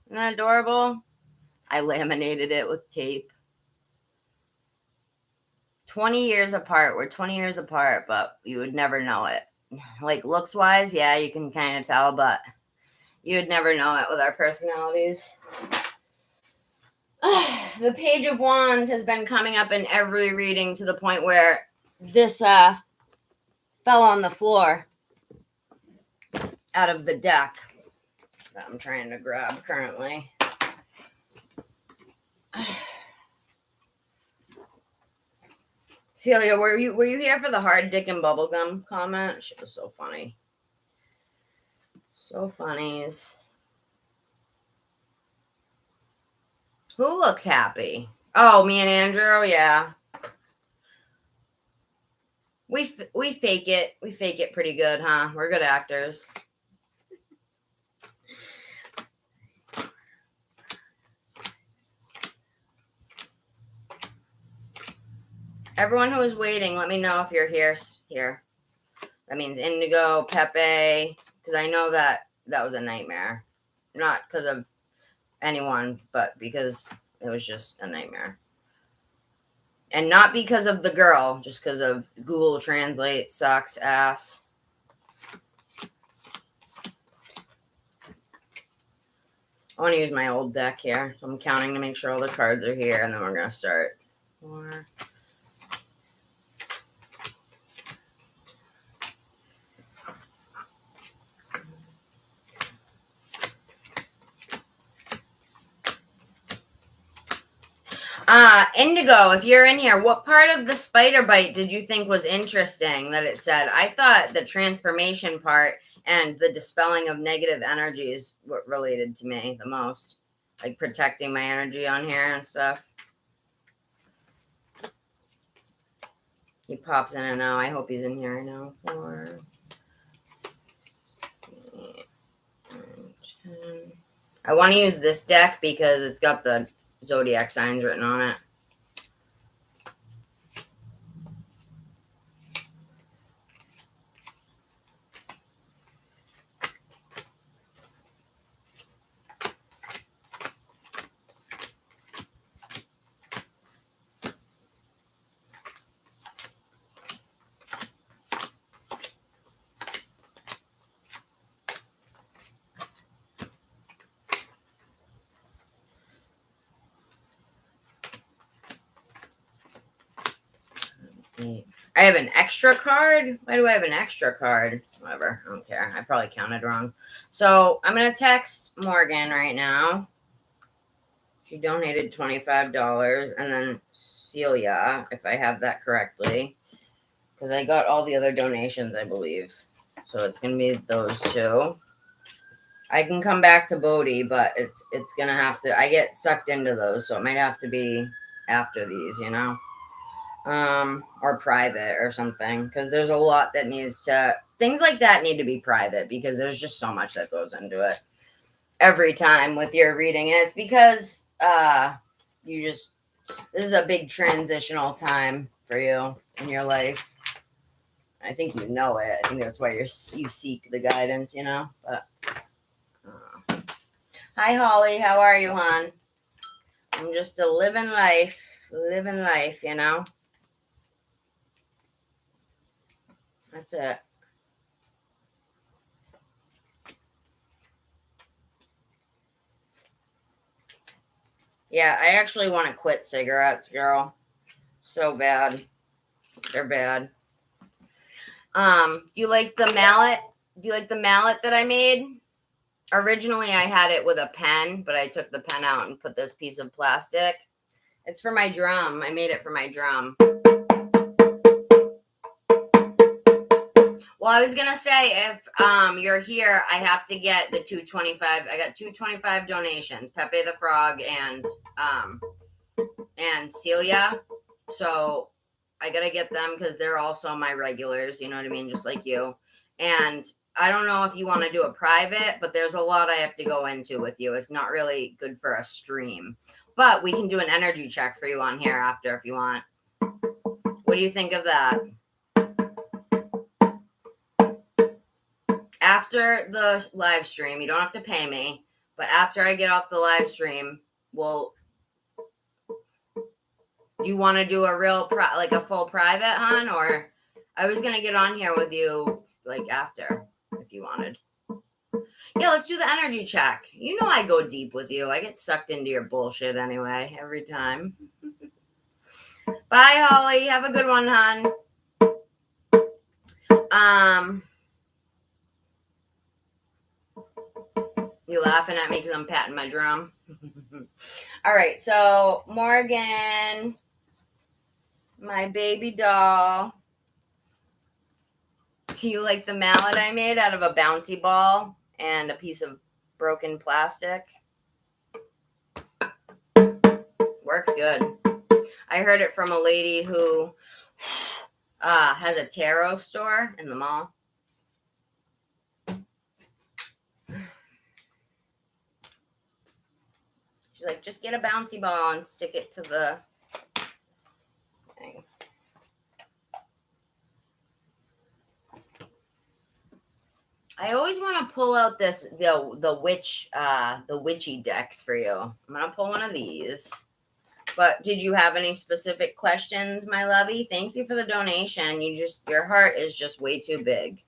Isn't that adorable? I laminated it with tape. 20 years apart. We're 20 years apart, but you would never know it. Like, looks-wise, yeah, you can kind of tell, but you would never know it with our personalities. The Page of Wands has been coming up in every reading to the point where this fell on the floor out of the deck that I'm trying to grab currently. Celia, were you here for the hard dick and bubblegum comment? Shit was so funny. So funnies. Who looks happy? Oh, me and Andrew, yeah. We fake it. We fake it pretty good, huh? We're good actors. Everyone who is waiting, let me know if you're here. That means Indigo, Pepe, because I know that was a nightmare. Not because of anyone, but because it was just a nightmare. And not because of the girl, just because of Google Translate sucks ass. I want to use my old deck here. So I'm counting to make sure all the cards are here, and then we're going to start. 4. Indigo, if you're in here, what part of the spider bite did you think was interesting that it said? I thought the transformation part and the dispelling of negative energies what related to me the most. like protecting my energy on here and stuff. He pops in and out. I hope he's in here right now. 4, 8, 9, 10. I want to use this deck because it's got the zodiac signs written on it. I have an extra card. Why do I have an extra card? Whatever. I don't care. I probably counted wrong. So I'm going to text Morgan right now. She donated $25. And then Celia, if I have that correctly. Because I got all the other donations, I believe. So it's going to be those two. I can come back to Bodhi, but it's going to have to... I get sucked into those, so it might have to be after these, you know? Or private or something, because there's a lot that needs to, things like that need to be private, because there's just so much that goes into it every time with your reading. And it's because this is a big transitional time for you in your life. I think you know it. I think that's why you seek the guidance, you know. But hi Holly, how are you, hon? I'm just living life, you know. That's it. Yeah, I actually want to quit cigarettes, girl. So bad. They're bad. Do you like the mallet? Do you like the mallet that I made? Originally, I had it with a pen, but I took the pen out and put this piece of plastic. It's for my drum. I made it for my drum. Well, I was going to say, if you're here, I have to get the 225. I got 225 donations, Pepe the Frog and Celia. So I got to get them because they're also my regulars, you know what I mean? Just like you. And I don't know if you want to do a private, but there's a lot I have to go into with you. It's not really good for a stream. But we can do an energy check for you on here after if you want. What do you think of that? After the live stream, you don't have to pay me, but after I get off the live stream, do you want to do a real, like a full private, hon? Or I was going to get on here with you, like, after, if you wanted. Yeah, let's do the energy check. You know I go deep with you. I get sucked into your bullshit anyway, every time. Bye, Holly. Have a good one, hon. You laughing at me because I'm patting my drum? All right, so Morgan, my baby doll. Do you like the mallet I made out of a bouncy ball and a piece of broken plastic? Works good. I heard it from a lady who has a tarot store in the mall. She's like, just get a bouncy ball and stick it to the thing. I always want to pull out the witchy decks for you. I'm gonna pull one of these. But did you have any specific questions, my lovey? Thank you for the donation. Your heart is just way too big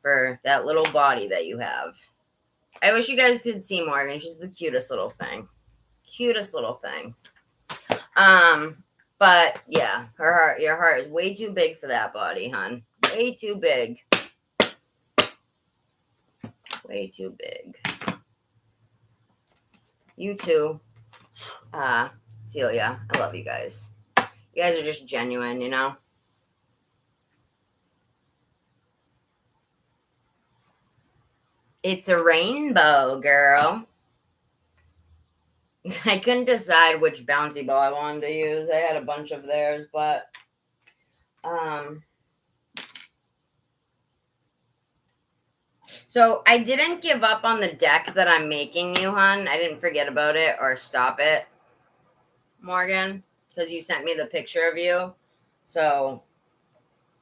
for that little body that you have. I wish you guys could see Morgan. She's the cutest little thing. Cutest little thing. But yeah, your heart is way too big for that body, hon. Way too big. Way too big. You too, Celia. I love you guys. You guys are just genuine, you know? It's a rainbow, girl. I couldn't decide which bouncy ball I wanted to use. I had a bunch of theirs, but so I didn't give up on the deck that I'm making you, hon. I didn't forget about it or stop it, Morgan, because you sent me the picture of you. So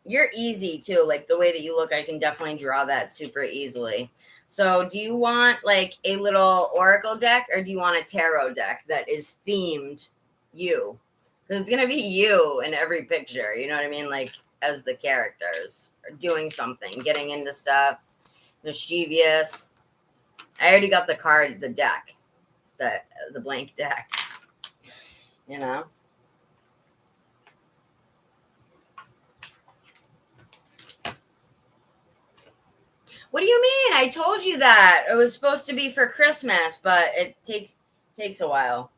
you're easy too. Like the way that you look, I can definitely draw that super easily. So do you want like a little oracle deck, or do you want a tarot deck that is themed you? Because it's going to be you in every picture. You know what I mean? Like as the characters are doing something, getting into stuff, mischievous. I already got the card, the deck, the blank deck, you know? What do you mean? I told you that. It was supposed to be for Christmas, but it takes a while.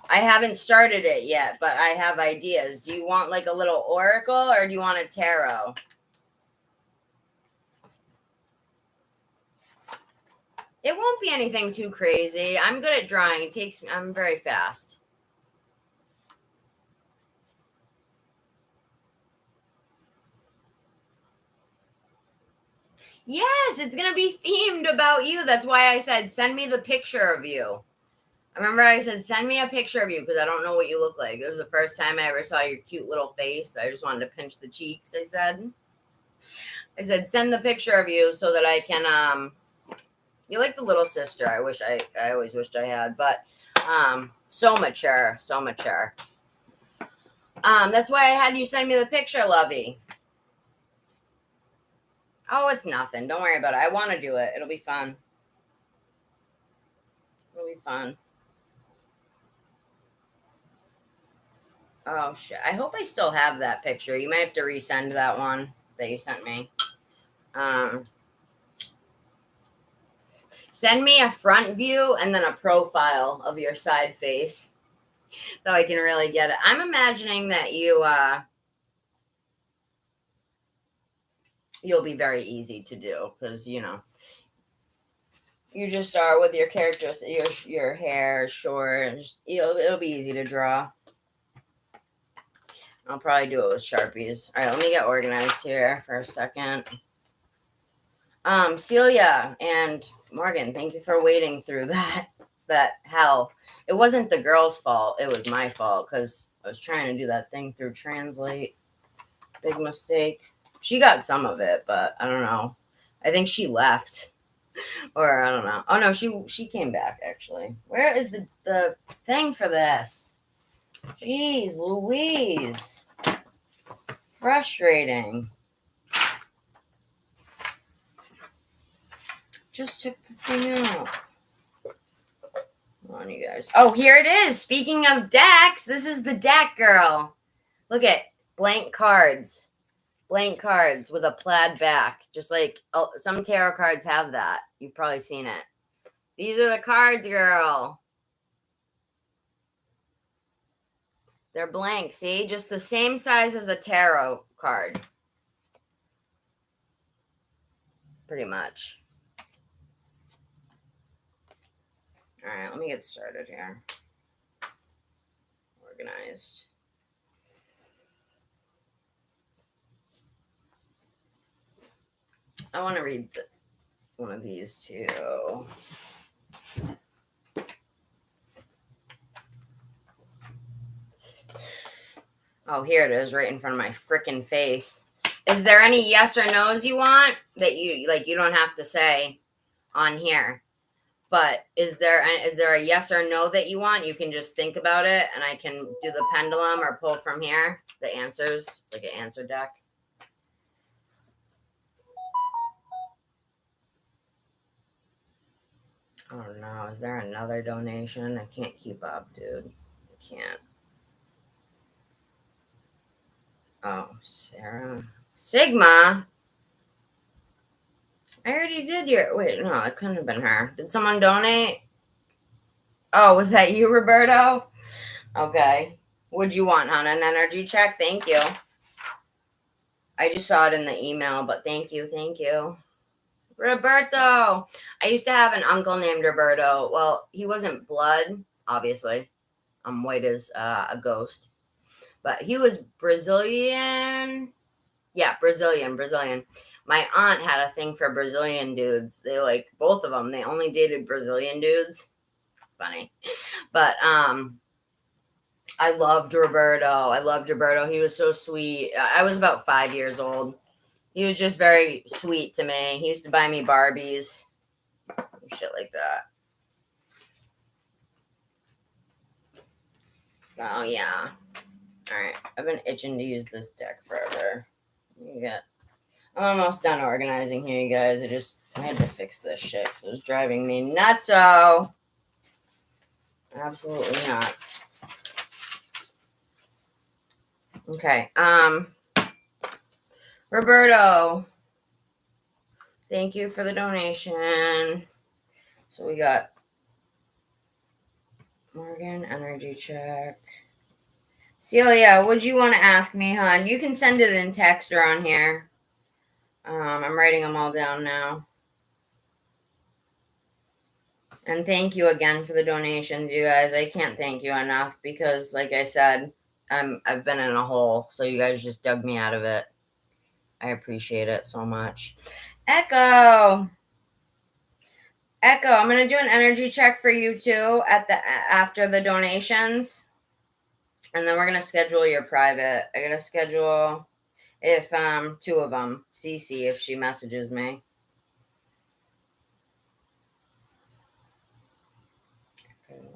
I haven't started it yet, but I have ideas. Do you want like a little oracle, or do you want a tarot? It won't be anything too crazy. I'm good at drawing. I'm very fast. Yes, it's going to be themed about you. That's why I said, send me the picture of you. I remember I said, send me a picture of you because I don't know what you look like. It was the first time I ever saw your cute little face. I just wanted to pinch the cheeks, I said, send the picture of you so that I can, you like the little sister. I always wished I had, but, so mature. That's why I had you send me the picture, Lovey. Oh, it's nothing. Don't worry about it. I want to do it. It'll be fun. Oh, shit. I hope I still have that picture. You might have to resend that one that you sent me. Send me a front view and then a profile of your side face so I can really get it. I'm imagining that you'll be very easy to do because, you know, you just are with your characters. Your hair is short. It'll be easy to draw. I'll probably do it with Sharpies. All right, let me get organized here for a second. Celia and Morgan, thank you for waiting through that hell. It wasn't the girl's fault. It was my fault because I was trying to do that thing through Translate. Big mistake. She got some of it, but I don't know. I think she left. Or I don't know. Oh, no, she came back, actually. Where is the thing for this? Jeez Louise. Frustrating. Just took the thing out. Come on, you guys. Oh, here it is. Speaking of decks, this is the deck, girl. Look at blank cards. Blank cards with a plaid back. Just like some tarot cards have that. You've probably seen it. These are the cards, girl. They're blank, see? Just the same size as a tarot card. Pretty much. All right, let me get started here. Organized. I want to read one of these too. Oh, here it is, right in front of my freaking face. Is there any yes or no's you want that you don't have to say on here? But is there a yes or no that you want? You can just think about it, and I can do the pendulum or pull from here the answers, like an answer deck. Oh no, is there another donation? I can't keep up, dude. I can't. Oh, Sarah. Sigma? I already did wait, no, it couldn't have been her. Did someone donate? Oh, was that you, Roberto? Okay. What'd you want, hon? An energy check? Thank you. I just saw it in the email, but thank you. Roberto. I used to have an uncle named Roberto. Well, he wasn't blood, obviously. I'm white as a ghost. But he was Brazilian. Yeah, Brazilian. My aunt had a thing for Brazilian dudes. They like both of them. They only dated Brazilian dudes. Funny. But I loved Roberto. He was so sweet. I was about 5 years old. He was just very sweet to me. He used to buy me Barbies. Shit like that. So, yeah. Alright. I've been itching to use this deck forever. I'm almost done organizing here, you guys. I had to fix this shit because it was driving me nutso. Absolutely nuts. Okay. Roberto. Thank you for the donation. So we got Morgan, energy check. Celia, what'd you want to ask me, hon? You can send it in text or on here. I'm writing them all down now. And thank you again for the donations, you guys. I can't thank you enough because, like I said, I've been in a hole, so you guys just dug me out of it. I appreciate it so much. Echo, I'm gonna do an energy check for you too after the donations, and then we're gonna schedule your private. I gotta schedule if two of them, Cece, if she messages me.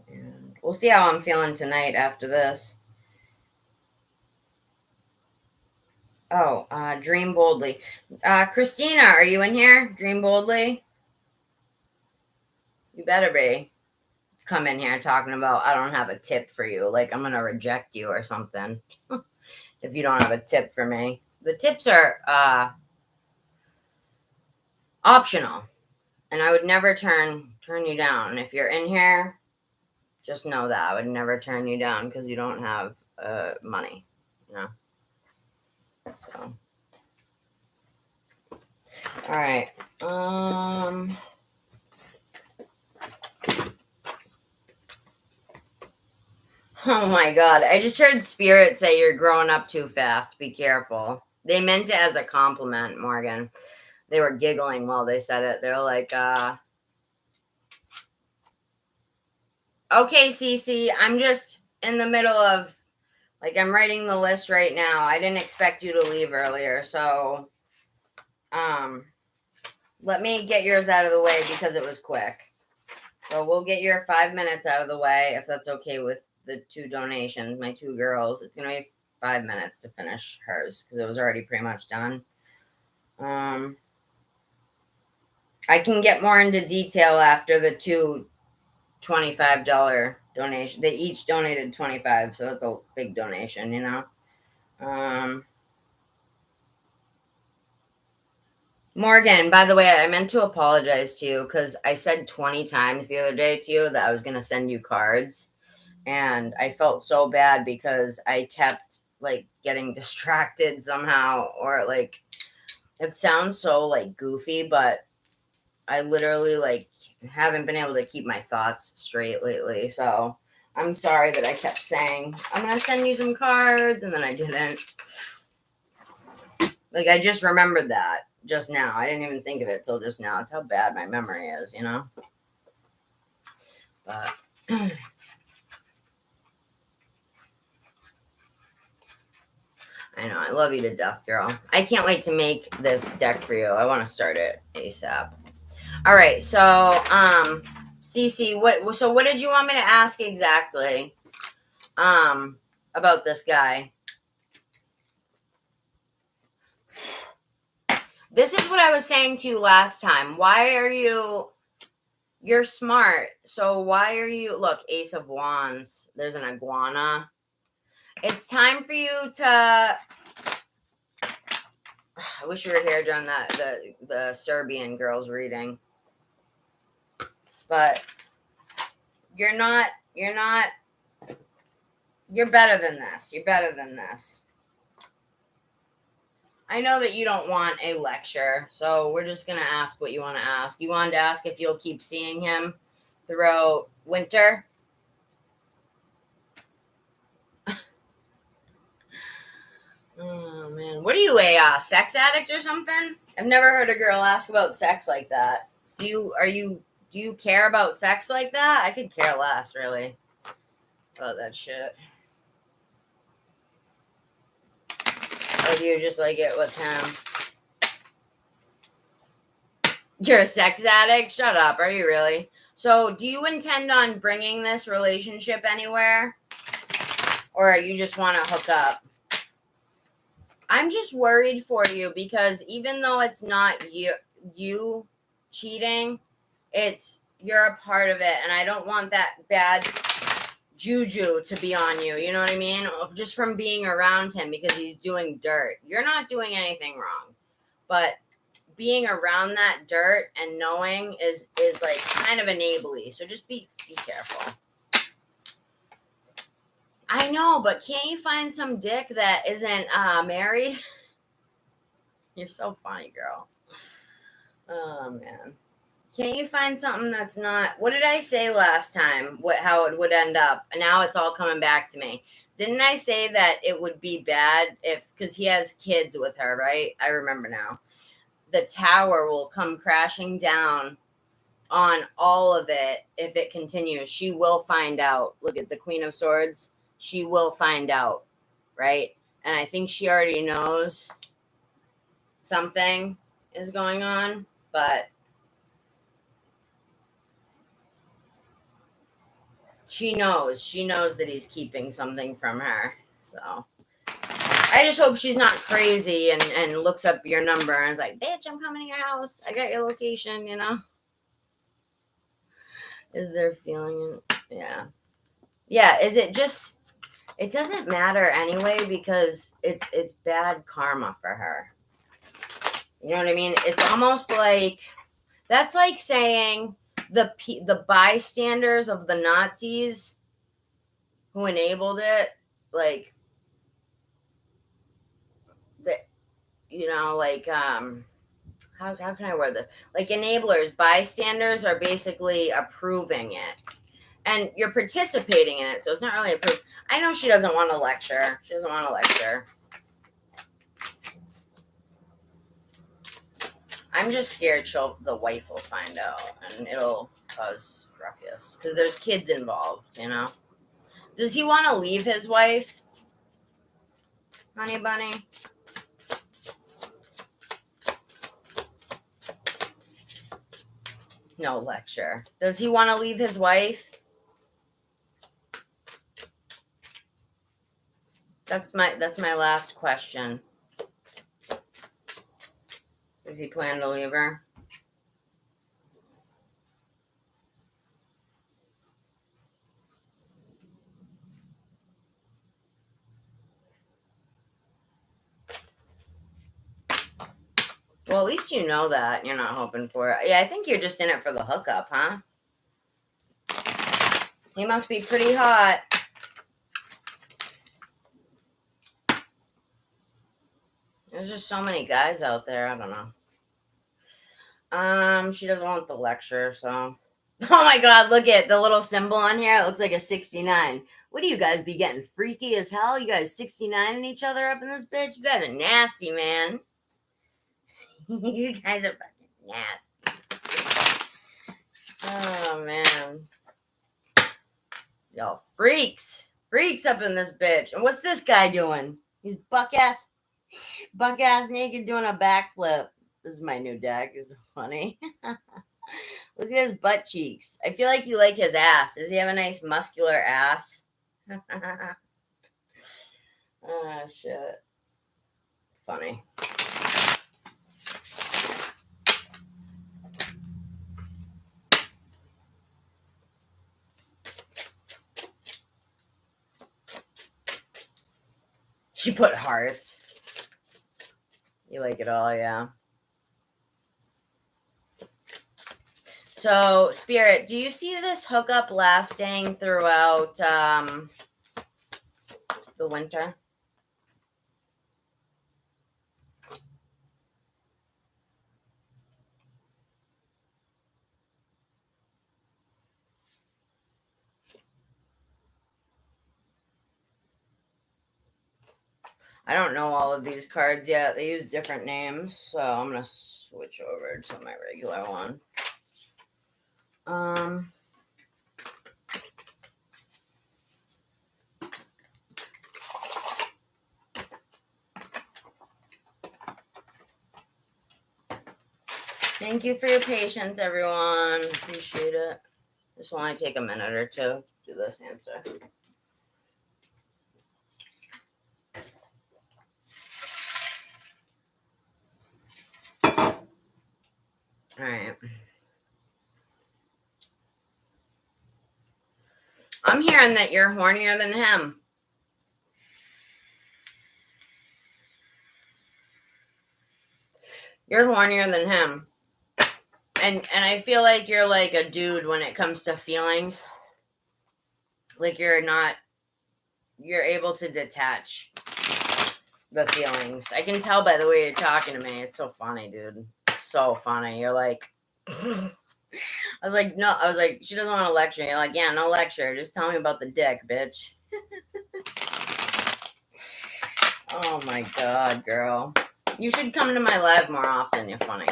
And we'll see how I'm feeling tonight after this. Oh, Dream Boldly. Christina, are you in here? Dream Boldly? You better be. Come in here talking about I don't have a tip for you. Like I'm going to reject you or something. If you don't have a tip for me. The tips are optional. And I would never turn you down. If you're in here, just know that. I would never turn you down because you don't have money. You know? So. All right. Oh my God. I just heard Spirit say you're growing up too fast. Be careful. They meant it as a compliment, Morgan. They were giggling while they said it. They're like, okay, Cece, I'm just in the middle of, like, I'm writing the list right now. I didn't expect you to leave earlier. So, let me get yours out of the way because it was quick. So we'll get your 5 minutes out of the way if that's okay with the two donations, my two girls. It's going to be 5 minutes to finish hers because it was already pretty much done. I can get more into detail after the two $25 donation. They each donated $25, so that's a big donation, you know. Morgan, by the way, I meant to apologize to you because I said 20 times the other day to you that I was going to send you cards. And I felt so bad because I kept, like, getting distracted somehow. Or, like, it sounds so, like, goofy, but I literally, like, haven't been able to keep my thoughts straight lately. So I'm sorry that I kept saying, I'm going to send you some cards. And then I didn't. Like, I just remembered that just now. I didn't even think of it till just now. It's how bad my memory is, you know? But I know. I love you to death, girl. I can't wait to make this deck for you. I want to start it ASAP. All right. So, Cece, what did you want me to ask exactly about this guy? This is what I was saying to you last time. Why are you're smart. So why are you, look, Ace of Wands. There's an iguana. It's time for you to, I wish you were here during the Serbian girls reading. But you're better than this. You're better than this. I know that you don't want a lecture, so we're just going to ask what you want to ask. You wanted to ask if you'll keep seeing him throughout winter? Oh, man. What are you, a sex addict or something? I've never heard a girl ask about sex like that. Do you care about sex like that? I could care less, really, about that shit. Or do you just like it with him? You're a sex addict? Shut up. Are you really? So, do you intend on bringing this relationship anywhere? Or you just want to hook up? I'm just worried for you because even though it's not you cheating, you're a part of it, and I don't want that bad juju to be on you. You know what I mean? Just from being around him because he's doing dirt. You're not doing anything wrong, but being around that dirt and knowing is like kind of enabling. So just be careful. I know, but can't you find some dick that isn't married? You're so funny, girl. Oh, man. Can't you find something that's not... What did I say last time? How it would end up? And now it's all coming back to me. Didn't I say that it would be bad because he has kids with her, right? I remember now. The tower will come crashing down on all of it if it continues. She will find out. Look at the Queen of Swords. She will find out, right? And I think she already knows something is going on, but she knows that he's keeping something from her. So I just hope she's not crazy and looks up your number and is like, bitch, I'm coming to your house. I got your location, you know? Is there feeling? Yeah. Yeah, is it just... It doesn't matter anyway because it's bad karma for her. You know what I mean? It's almost like... That's like saying the bystanders of the Nazis who enabled it, like, how can I word this? Like enablers, bystanders are basically approving it. And you're participating in it, so it's not really approved. I know she doesn't want to lecture. She doesn't want to lecture. I'm just scared the wife will find out and it'll cause ruckus. Because there's kids involved, you know? Does he want to leave his wife? Honey bunny? No lecture. Does he want to leave his wife? That's my last question. Does he plan to leave her? Well, at least you know that. You're not hoping for it. Yeah, I think you're just in it for the hookup, huh? He must be pretty hot. There's just so many guys out there. I don't know. She doesn't want the lecture, so... Oh my god, look at the little symbol on here. It looks like a 69. What do you guys be getting freaky as hell? You guys 69ing each other up in this bitch? You guys are nasty, man. You guys are fucking nasty. Oh, man. Y'all freaks. Freaks up in this bitch. And what's this guy doing? He's buck-ass naked doing a backflip. This is my new deck. It's funny. Look at his butt cheeks. I feel like you like his ass. Does he have a nice muscular ass? Oh, shit. Funny. She put hearts. You like it all, yeah. So, Spirit, do you see this hookup lasting throughout the winter? I don't know all of these cards yet. They use different names, so I'm going to switch over to my regular one. Thank you for your patience, everyone. Appreciate it. This will only take a minute or two to do this answer. All right. I'm hearing that you're hornier than him. You're hornier than him. And I feel like you're like a dude when it comes to feelings. Like you're able to detach the feelings. I can tell by the way you're talking to me. It's so funny, dude. It's so funny. You're like, I was like, no. I was like, she doesn't want to lecture. You're like, yeah, no lecture. Just tell me about the dick, bitch. Oh my God, girl. You should come to my live more often. You're funny.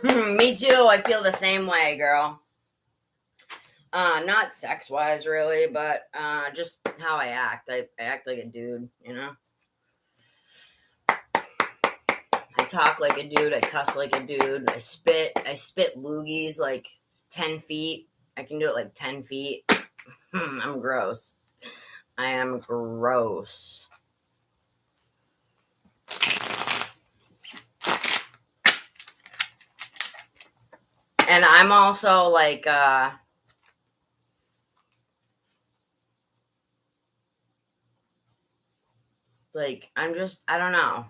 Me too. I feel the same way, girl. Not sex-wise, really, but just how I act. I act like a dude, you know? I talk like a dude. I cuss like a dude. I spit loogies like 10 feet. I can do it like 10 feet. I'm gross. I am gross. And I'm also like, I don't know.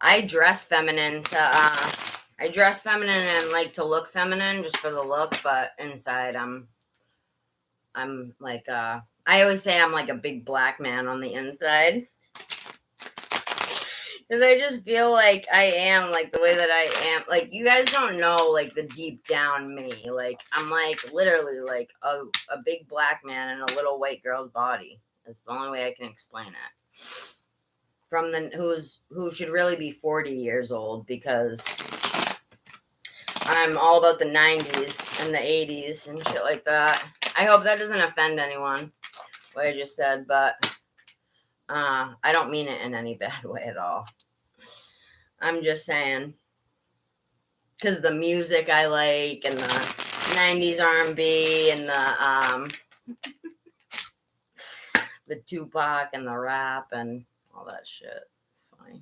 I dress feminine and like to look feminine just for the look, but inside I'm like, I always say I'm like a big black man on the inside. Because I just feel like I am, like, the way that I am. Like, you guys don't know, like, the deep down me. Like, I'm, like, literally, like, a big black man in a little white girl's body. That's the only way I can explain it. From who should really be 40 years old, because I'm all about the 90s and the 80s and shit like that. I hope that doesn't offend anyone, what I just said, but I don't mean it in any bad way at all. I'm just saying, because the music I like, and the 90s R&B, and the Tupac, and the rap, and all that shit. It's funny.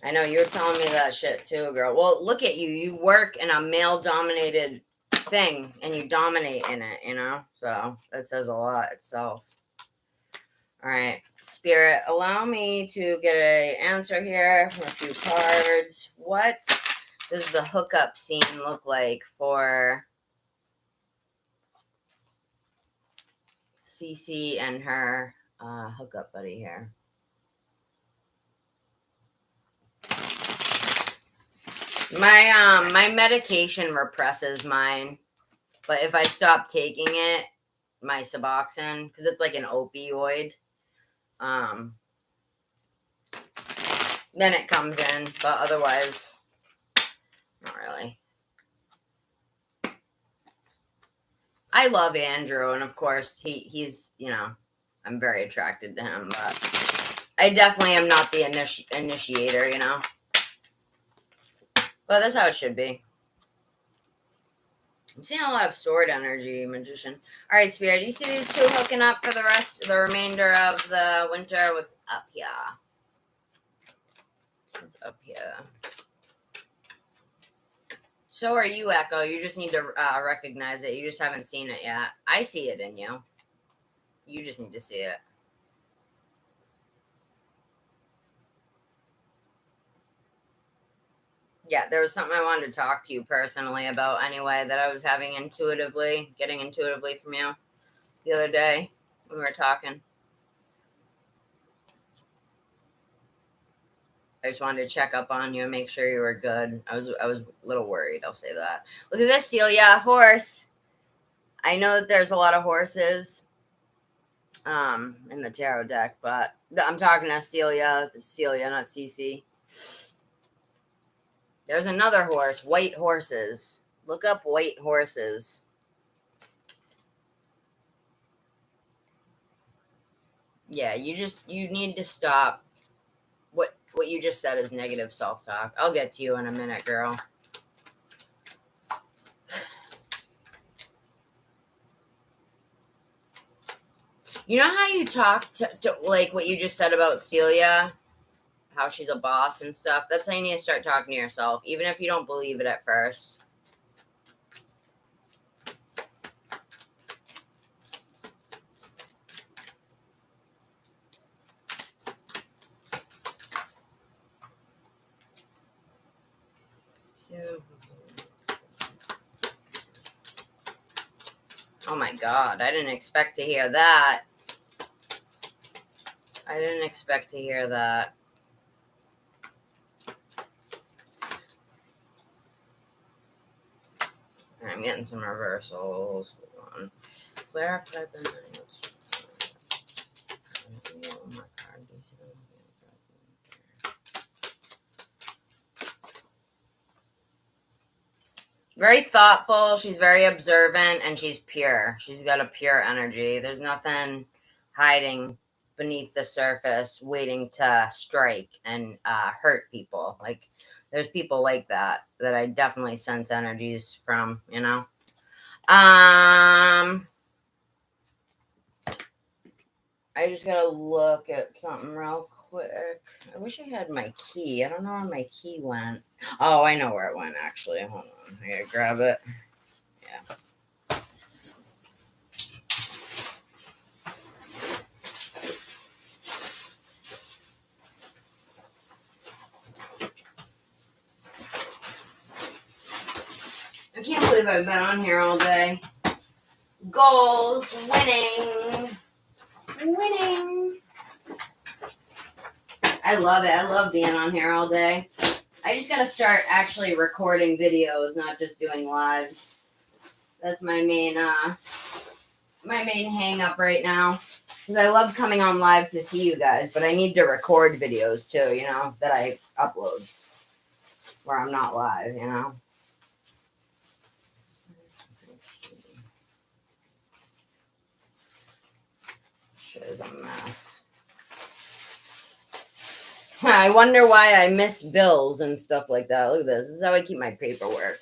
I know, you were telling me that shit too, girl. Well, look at you. You work in a male-dominated thing, and you dominate in it, you know? So, that says a lot itself. All right, Spirit, allow me to get an answer here from a few cards. What does the hookup scene look like for Cece and her hookup buddy here? My medication represses mine, but if I stop taking it, my Suboxone, because it's like an opioid, then it comes in, but otherwise, not really. I love Andrew, and of course, he's, you know, I'm very attracted to him, but I definitely am not the initiator, you know? But that's how it should be. I'm seeing a lot of sword energy, Magician. All right, Spirit, do you see these two hooking up for the remainder of the winter? What's up here? What's up here? So are you, Echo. You just need to recognize it. You just haven't seen it yet. I see it in you. You just need to see it. Yeah, there was something I wanted to talk to you personally about anyway that I was getting intuitively from you the other day when we were talking. I just wanted to check up on you and make sure you were good. I was a little worried, I'll say that. Look at this, Celia, horse. I know that there's a lot of horses in the tarot deck, but I'm talking to Celia, not Cece. There's another horse, white horses. Look up white horses. Yeah, you need to stop. What you just said is negative self-talk. I'll get to you in a minute, girl. You know how you talk to like what you just said about Celia, how she's a boss and stuff? That's how you need to start talking to yourself, even if you don't believe it at first. Oh my God, I didn't expect to hear that. I didn't expect to hear that. I'm getting some reversals. Hold on. Clarify the notes. Very thoughtful. She's very observant, and she's pure. She's got a pure energy. There's nothing hiding beneath the surface, waiting to strike and hurt people. Like, there's people like that I definitely sense energies from, you know. I just gotta look at something real quick. I wish I had my key. I don't know where my key went. Oh, I know where it went, actually. Hold on. I gotta grab it. Yeah. I can't believe I've been on here all day. Goals, winning. I love it. I love being on here all day. I just gotta start actually recording videos, not just doing lives. That's my main hang up right now. Because I love coming on live to see you guys, but I need to record videos too, you know, that I upload where I'm not live, you know. Shit is a mess. I wonder why I miss bills and stuff like that. Look at this. This is how I keep my paperwork.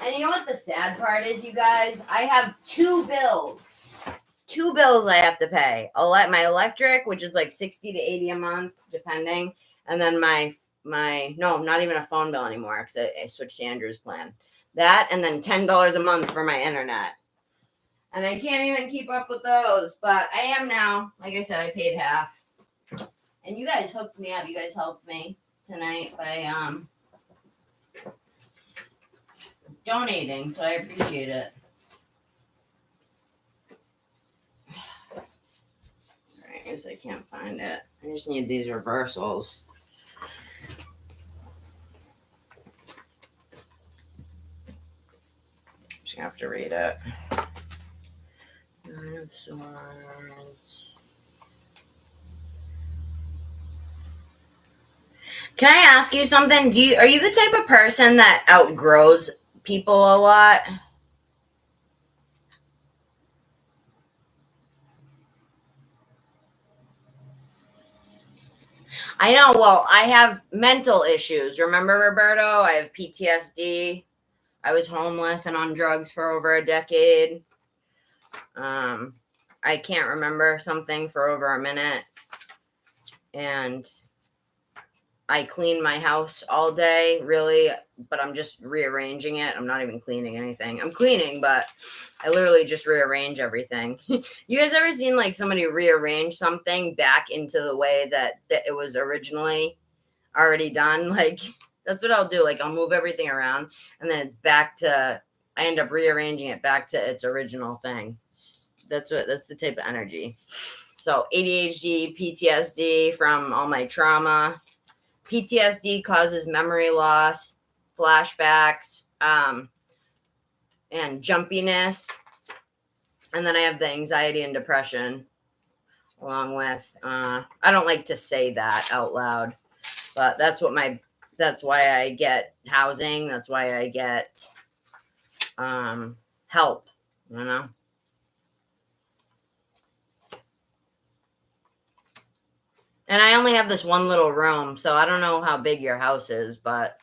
And you know what the sad part is, you guys? I have 2 bills. 2 bills I have to pay. My electric, which is like $60 to $80 a month, depending. And then no, not even a phone bill anymore because I switched to Andrew's plan. That, and then $10 a month for my internet. And I can't even keep up with those, but I am now. Like I said, I paid half. And you guys hooked me up. You guys helped me tonight by donating, so I appreciate it. Alright, I guess I can't find it. I just need these reversals. I'm just gonna have to read it. 9 of Swords. Can I ask you something? Are you the type of person that outgrows people a lot? I know. Well, I have mental issues. Remember, Roberto? I have PTSD. I was homeless and on drugs for over a decade. I can't remember something for over a minute. And I clean my house all day, really, but I'm just rearranging it. I'm not even cleaning anything. I'm cleaning, but I literally just rearrange everything. You guys ever seen like somebody rearrange something back into the way that it was originally already done? Like, that's what I'll do. Like, I'll move everything around and then it's back to, I end up rearranging it back to its original thing. That's the type of energy. So ADHD, PTSD from all my trauma. PTSD causes memory loss, flashbacks. and jumpiness. And then I have the anxiety and depression along with, I don't like to say that out loud, but that's why I get housing. That's why I get help, you know? And I only have this one little room, so I don't know how big your house is, but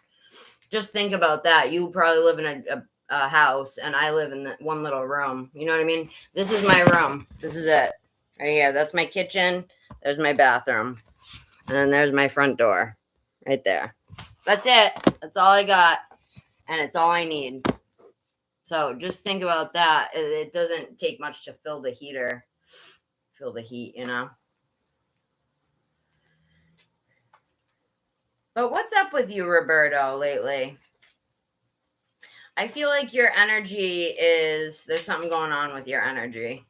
just think about that. You probably live in a house, and I live in the one little room. You know what I mean? This is my room. This is it. Right here. That's my kitchen. There's my bathroom. And then there's my front door. Right there. That's it. That's all I got. And it's all I need. So just think about that. It doesn't take much to fill the heater. Feel the heat, you know? But what's up with you, Roberto, lately? I feel like your energy there's something going on with your energy.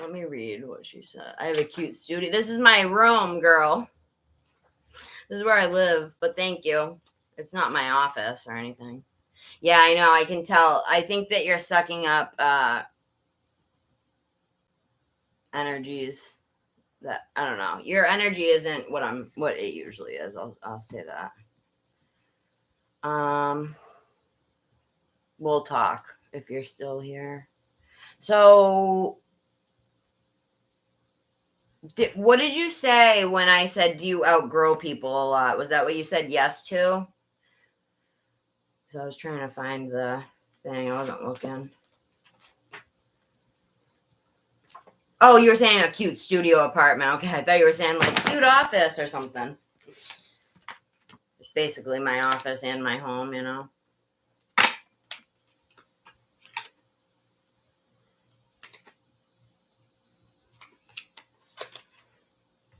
Let me read what she said. I have a cute studio. This is my room, girl. This is where I live, but thank you. It's not my office or anything. Yeah, I know. I can tell. I think that you're sucking up energies that, I don't know. Your energy isn't what it usually is. I'll say that. We'll talk if you're still here. So, what did you say when I said, do you outgrow people a lot? Was that what you said yes to? Because I was trying to find the thing. I wasn't looking. Oh, you were saying a cute studio apartment. Okay, I thought you were saying like cute office or something. It's basically my office and my home, you know.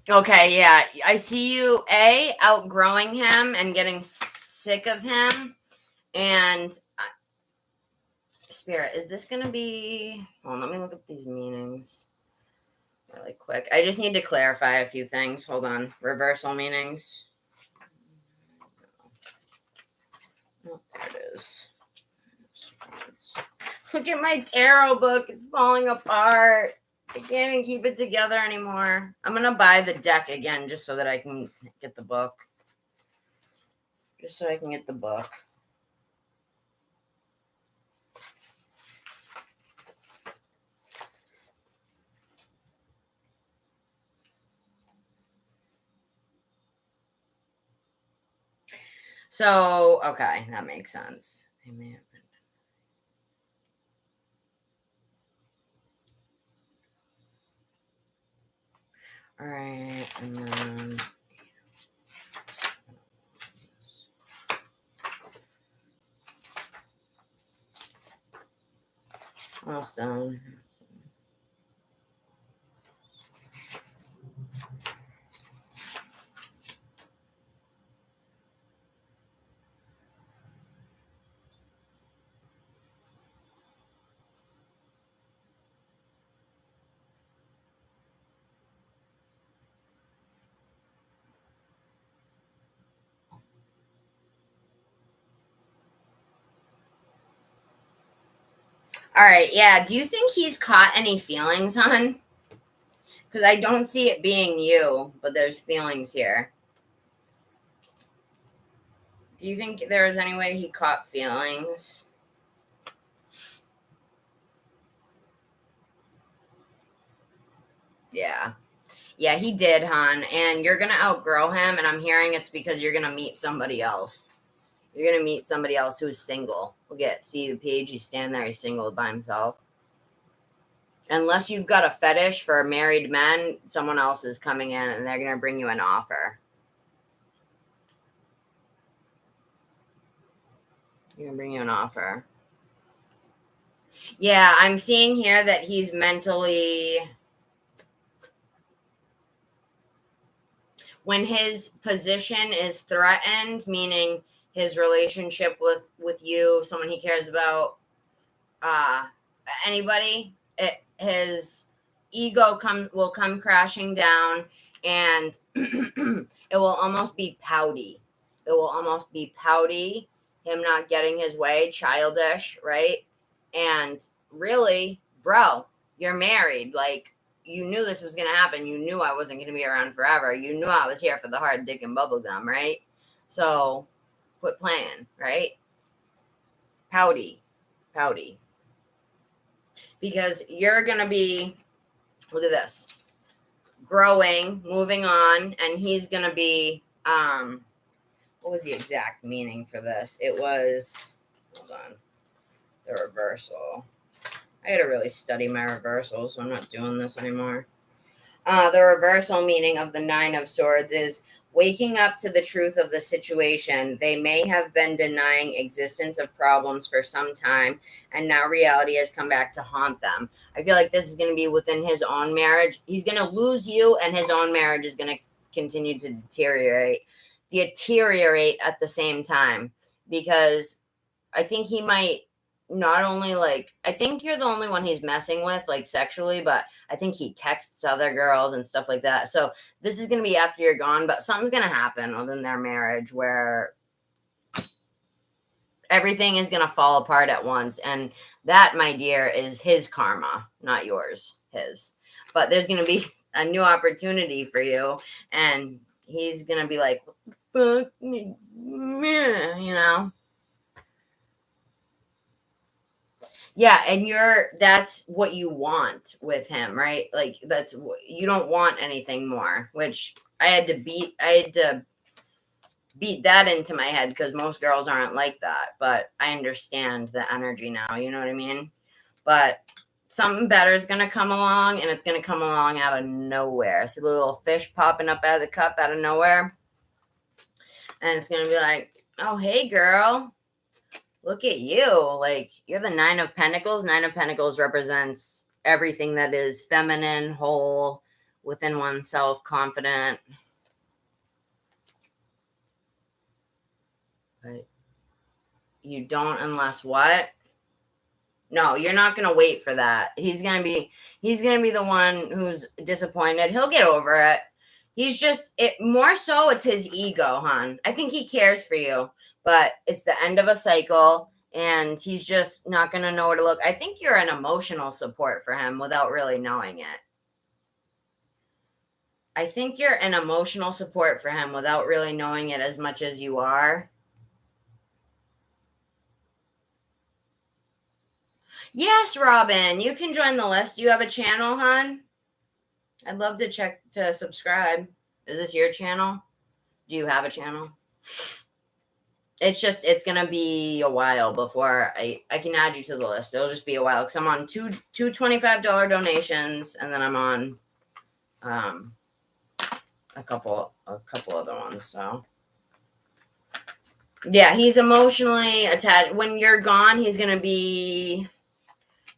Okay, yeah. I see you, outgrowing him and getting sick of him. And Spirit, is this going to be... Hold on, let me look up these meanings really quick. I just need to clarify a few things. Hold on. Reversal meanings. Oh, there it is. Look at my tarot book. It's falling apart. I can't even keep it together anymore. I'm going to buy the deck again just so that I can get the book. Just so I can get the book. So, okay, that makes sense. I may have been. All right, and then almost done. All right, yeah. Do you think he's caught any feelings, hon? Because I don't see it being you, but there's feelings here. Do you think there was any way he caught feelings? Yeah. Yeah, he did, hon. And you're going to outgrow him, and I'm hearing it's because you're going to meet somebody else. You're going to meet somebody else who's single. See the page, he's standing there, he's single by himself. Unless you've got a fetish for married men, someone else is coming in and they're going to bring you an offer. You're going to bring you an offer. Yeah, I'm seeing here that he's mentally... When his position is threatened, meaning his relationship with you, someone he cares about, anybody, his ego will come crashing down, and it will almost be pouty. It will almost be pouty. him not getting his way, childish, right? And really, bro, you're married. Like, you knew this was going to happen. You knew I wasn't going to be around forever. You knew I was here for the hard dick and bubblegum, right? So quit playing, right? Pouty. Because you're going to be, look at this, growing, moving on, and he's going to be, what was the exact meaning for this? It was, hold on, the reversal. I got to really study my reversals, so I'm not doing this anymore. The reversal meaning of the Nine of Swords is waking up to the truth of the situation. They may have been denying existence of problems for some time, and now reality has come back to haunt them. I feel like this is going to be within his own marriage. He's going to lose you, and his own marriage is going to continue to deteriorate at the same time, because I think he might not only, like, I think you're the only one he's messing with, like, sexually, but I think he texts other girls and stuff like that. So this is going to be after you're gone, but something's going to happen within their marriage where everything is going to fall apart at once. And that, my dear, is his karma, not yours, his. But there's going to be a new opportunity for you, and he's going to be like, fuck me, you know? Yeah, and that's what you want with him, right? Like, that's, you don't want anything more, which I had to beat that into my head, because most girls aren't like that, but I understand the energy now, you know what I mean? But something better is going to come along, and it's going to come along out of nowhere. See the little fish popping up out of the cup out of nowhere? And it's going to be like, oh, hey, girl. Look at you. Like, you're the Nine of Pentacles. Nine of Pentacles represents everything that is feminine, whole, within oneself, confident. But you don't unless what? No, you're not going to wait for that. He's going to be the one who's disappointed. He'll get over it. He's just, more so it's his ego, hon. I think he cares for you, but it's the end of a cycle, and he's just not going to know where to look. I think you're an emotional support for him without really knowing it. I think you're an emotional support for him without really knowing it as much as you are. Yes, Robin, you can join the list. Do you have a channel, hon? I'd love to subscribe. Is this your channel? Do you have a channel? It's going to be a while before I can add you to the list. It'll just be a while, because I'm on two $25 donations, and then I'm on a couple other ones. So yeah, he's emotionally attached. When you're gone, he's going to be,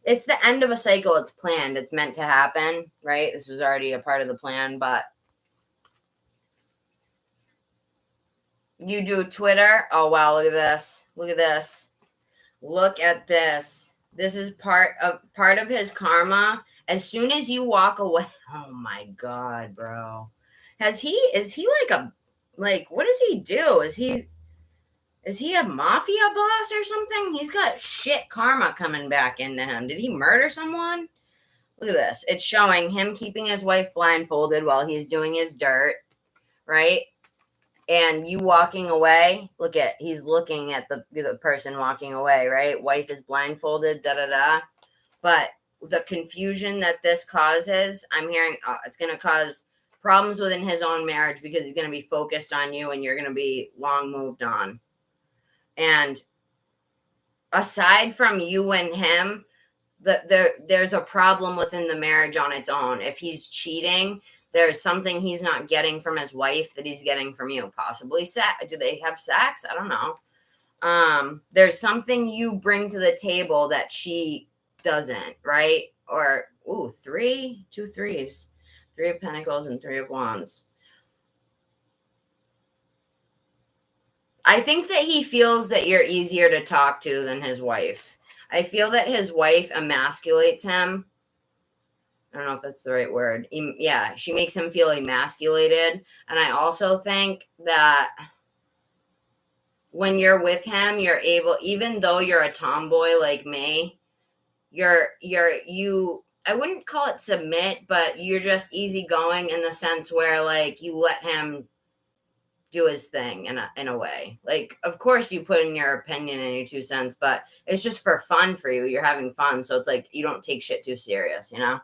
it's the end of a cycle. It's planned. It's meant to happen, right? This was already a part of the plan, but you do Twitter. Oh, wow. Look at this. Look at this. Look at this. This is part of his karma. As soon as you walk away. Oh my God, bro. Is he like, what does he do? Is he a mafia boss or something? He's got shit karma coming back into him. Did he murder someone? Look at this. It's showing him keeping his wife blindfolded while he's doing his dirt, right? And you walking away. Look at, he's looking at the person walking away, right? Wife is blindfolded, da-da-da. But the confusion that this causes, I'm hearing, it's going to cause problems within his own marriage, because he's going to be focused on you, and you're going to be long moved on. And aside from you and him, there's a problem within the marriage on its own. If he's cheating, there's something he's not getting from his wife that he's getting from you. Possibly sex. Do they have sex? I don't know. There's something you bring to the table that she doesn't, right? Or, two threes. 3 of Pentacles and 3 of Wands. I think that he feels that you're easier to talk to than his wife. I feel that his wife emasculates him. I don't know if that's the right word. Yeah, she makes him feel emasculated. And I also think that when you're with him, you're able, even though you're a tomboy like me, I wouldn't call it submit, but you're just easygoing in the sense where, like, you let him do his thing in a way. Like, of course you put in your opinion and your 2 cents, but it's just for fun for you. You're having fun. So it's like, you don't take shit too serious, you know?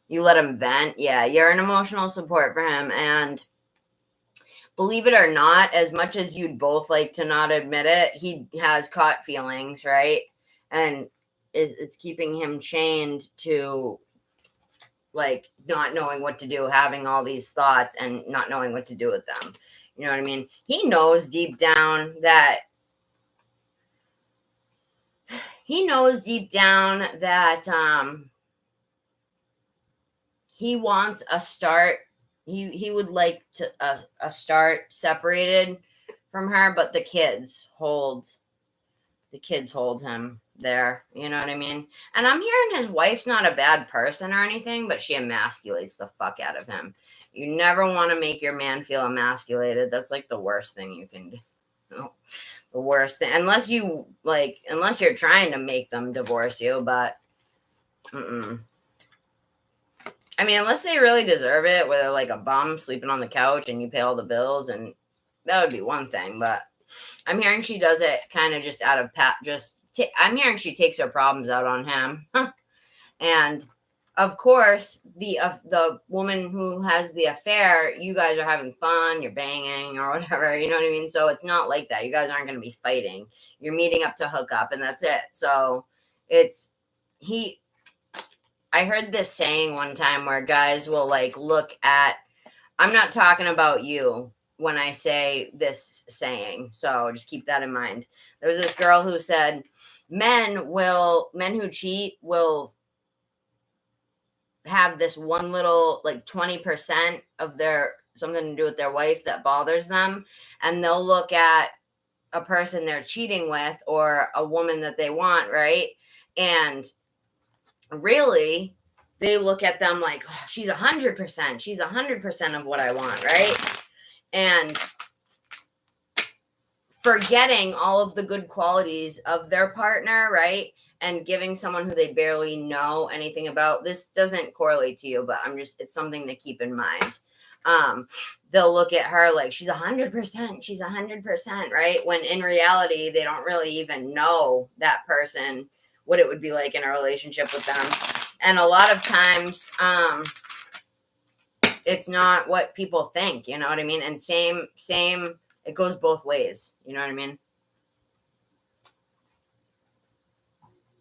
You let him vent. Yeah, you're an emotional support for him. And believe it or not, as much as you'd both like to not admit it, he has caught feelings, right? And it's keeping him chained to, like, not knowing what to do, having all these thoughts and not knowing what to do with them. You know what I mean? He knows deep down that he wants a start. He would like to a start separated from her, but the kids hold him there. You know what I mean? And I'm hearing his wife's not a bad person or anything, but she emasculates the fuck out of him. You never want to make your man feel emasculated. That's like the worst thing you can do. The worst thing, unless you're trying to make them divorce you, but I mean, unless they really deserve it, where they're like a bum sleeping on the couch and you pay all the bills, and that would be one thing. But I'm hearing she does it kind of just out of I'm hearing she takes her problems out on him. And of course, the woman who has the affair, you guys are having fun, you're banging or whatever, you know what I mean? So it's not like that. You guys aren't going to be fighting. You're meeting up to hook up, and that's it. So I heard this saying one time where guys will, like, look at, I'm not talking about you when I say this saying, so just keep that in mind. There was this girl who said, men who cheat will have this one little, like, 20% of their something to do with their wife that bothers them, and they'll look at a person they're cheating with or a woman that they want, right? And really, they look at them like, oh, she's 100%. She's 100% of what I want, right? And forgetting all of the good qualities of their partner, right? And giving someone who they barely know anything about. This doesn't correlate to you, but it's something to keep in mind. They'll look at her like she's 100%, she's 100%, right? When in reality, they don't really even know that person, what it would be like in a relationship with them. And a lot of times, it's not what people think, you know what I mean? And same, it goes both ways, you know what I mean?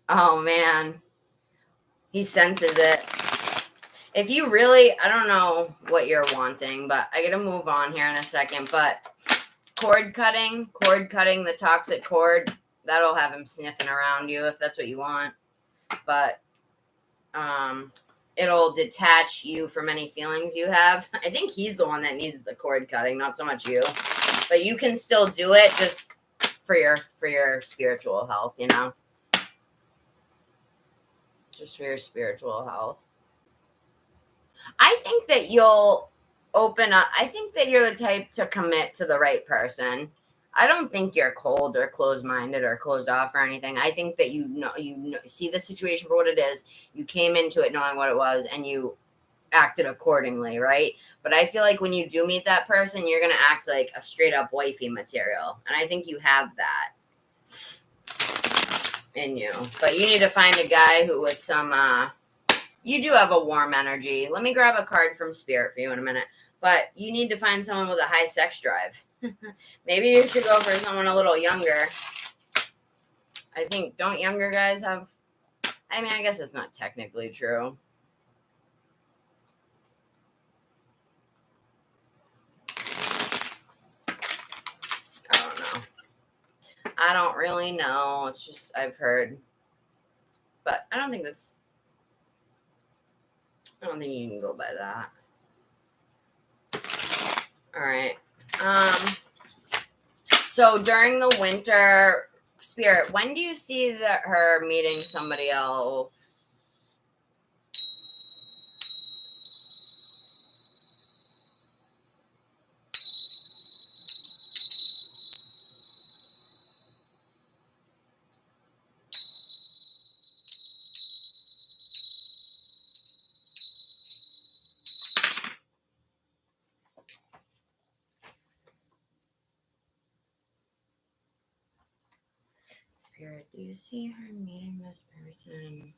Oh man, he senses it. If you really, I don't know what you're wanting, but I gotta move on here in a second, but cord cutting the toxic cord, that'll have him sniffing around you if that's what you want. But it'll detach you from any feelings you have. I think he's the one that needs the cord cutting, not so much you. But you can still do it just for your spiritual health, you know? Just for your spiritual health. I think that you'll open up. I think that you're the type to commit to the right person. I don't think you're cold or closed-minded or closed off or anything. I think that you see the situation for what it is. You came into it knowing what it was, and you acted accordingly, right? But I feel like when you do meet that person, you're going to act like a straight-up wifey material. And I think you have that in you. But you need to find a guy who with some... you do have a warm energy. Let me grab a card from Spirit for you in a minute. But you need to find someone with a high sex drive. Maybe you should go for someone a little younger. I think, don't younger guys have... I mean, I guess it's not technically true. I don't know. I don't really know. It's just, I've heard. But I don't think you can go by that. All right. So during the winter, Spirit, when do you see her meeting somebody else? Spirit, do you see her meeting this person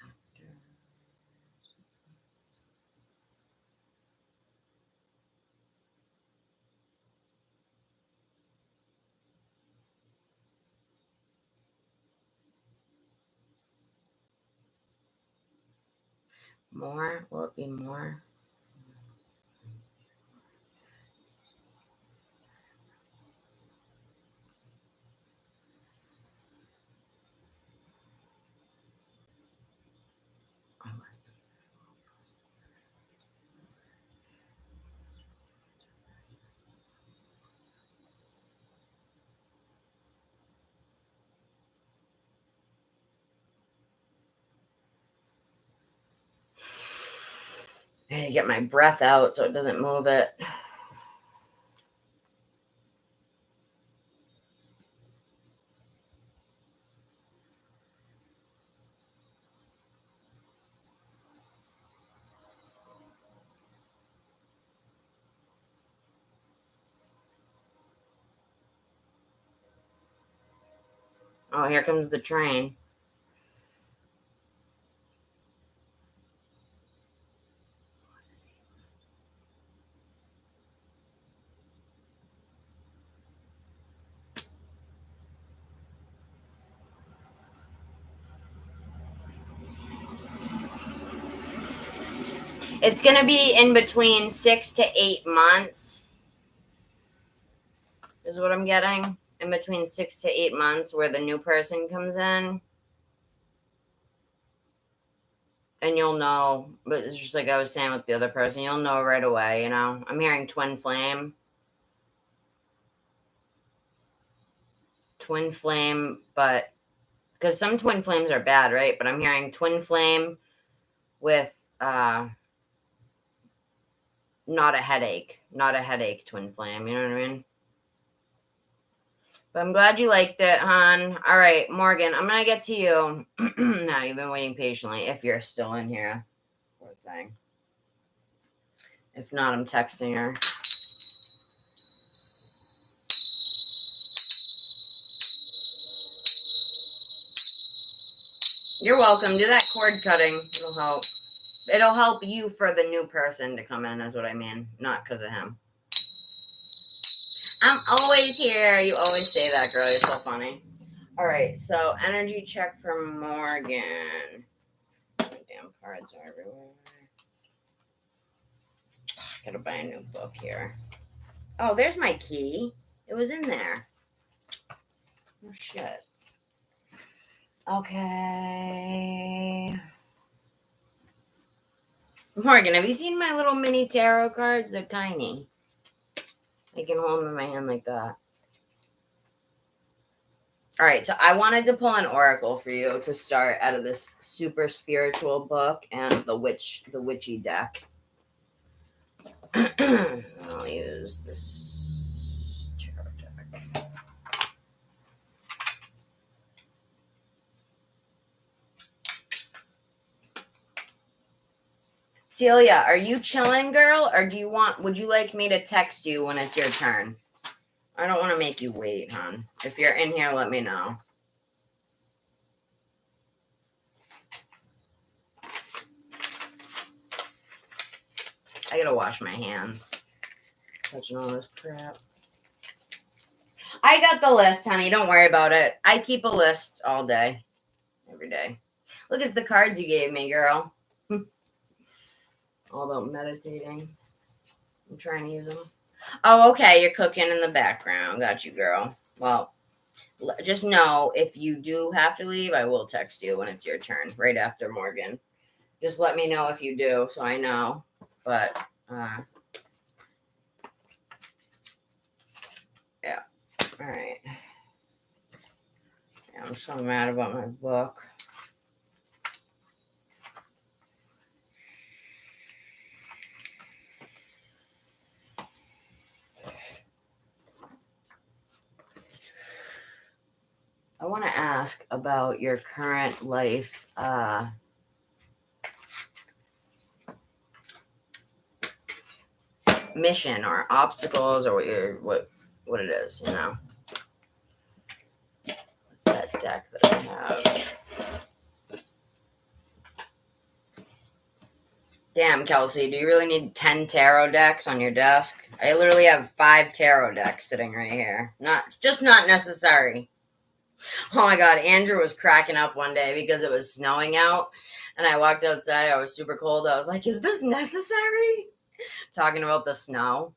after? More? Will it be more? Oh, less than. I had to get my breath out so it doesn't move it. Oh, here comes the train. It's going to be in between 6 to 8 months, is what I'm getting. In between 6 to 8 months where the new person comes in. And you'll know, but it's just like I was saying with the other person, you'll know right away, you know. I'm hearing twin flame. Twin flame, but because some twin flames are bad, right? But I'm hearing twin flame with not a headache twin flame, you know what I mean? But I'm glad you liked it, hon. All right, Morgan, I'm gonna get to you. Now you've been waiting patiently if you're still in here. Poor thing. If not, I'm texting her. You're welcome. Do that cord cutting. It'll help. It'll help you for the new person to come in, is what I mean. Not because of him. I'm always here. You always say that, girl. You're so funny. All right. So, energy check for Morgan. Damn cards are everywhere. I gotta buy a new book here. Oh, there's my key. It was in there. Oh, shit. Okay. Morgan, have you seen my little mini tarot cards? They're tiny. I can hold them in my hand like that. All right, so I wanted to pull an oracle for you to start out of this super spiritual book and the witchy deck. I'll use this tarot deck. Celia, are you chilling, girl? Or would you like me to text you when it's your turn? I don't want to make you wait, hon. If you're in here, let me know. I gotta wash my hands. Touching all this crap. I got the list, honey. Don't worry about it. I keep a list all day. Every day. Look, it's the cards you gave me, girl. All about meditating. I'm trying to use them. Oh, okay. You're cooking in the background. Got you, girl. Well, just know if you do have to leave, I will text you when it's your turn, right after Morgan. Just let me know if you do, so I know. But, yeah. All right. Yeah, I'm so mad about my book. I want to ask about your current life mission or obstacles or what it is, you know. deck that I have. Damn, Kelsey, do you really need 10 tarot decks on your desk? I literally have 5 tarot decks sitting right here. Not necessary. Oh my god, Andrew was cracking up one day because it was snowing out, and I walked outside. I was super cold. I was like, is this necessary? Talking about the snow.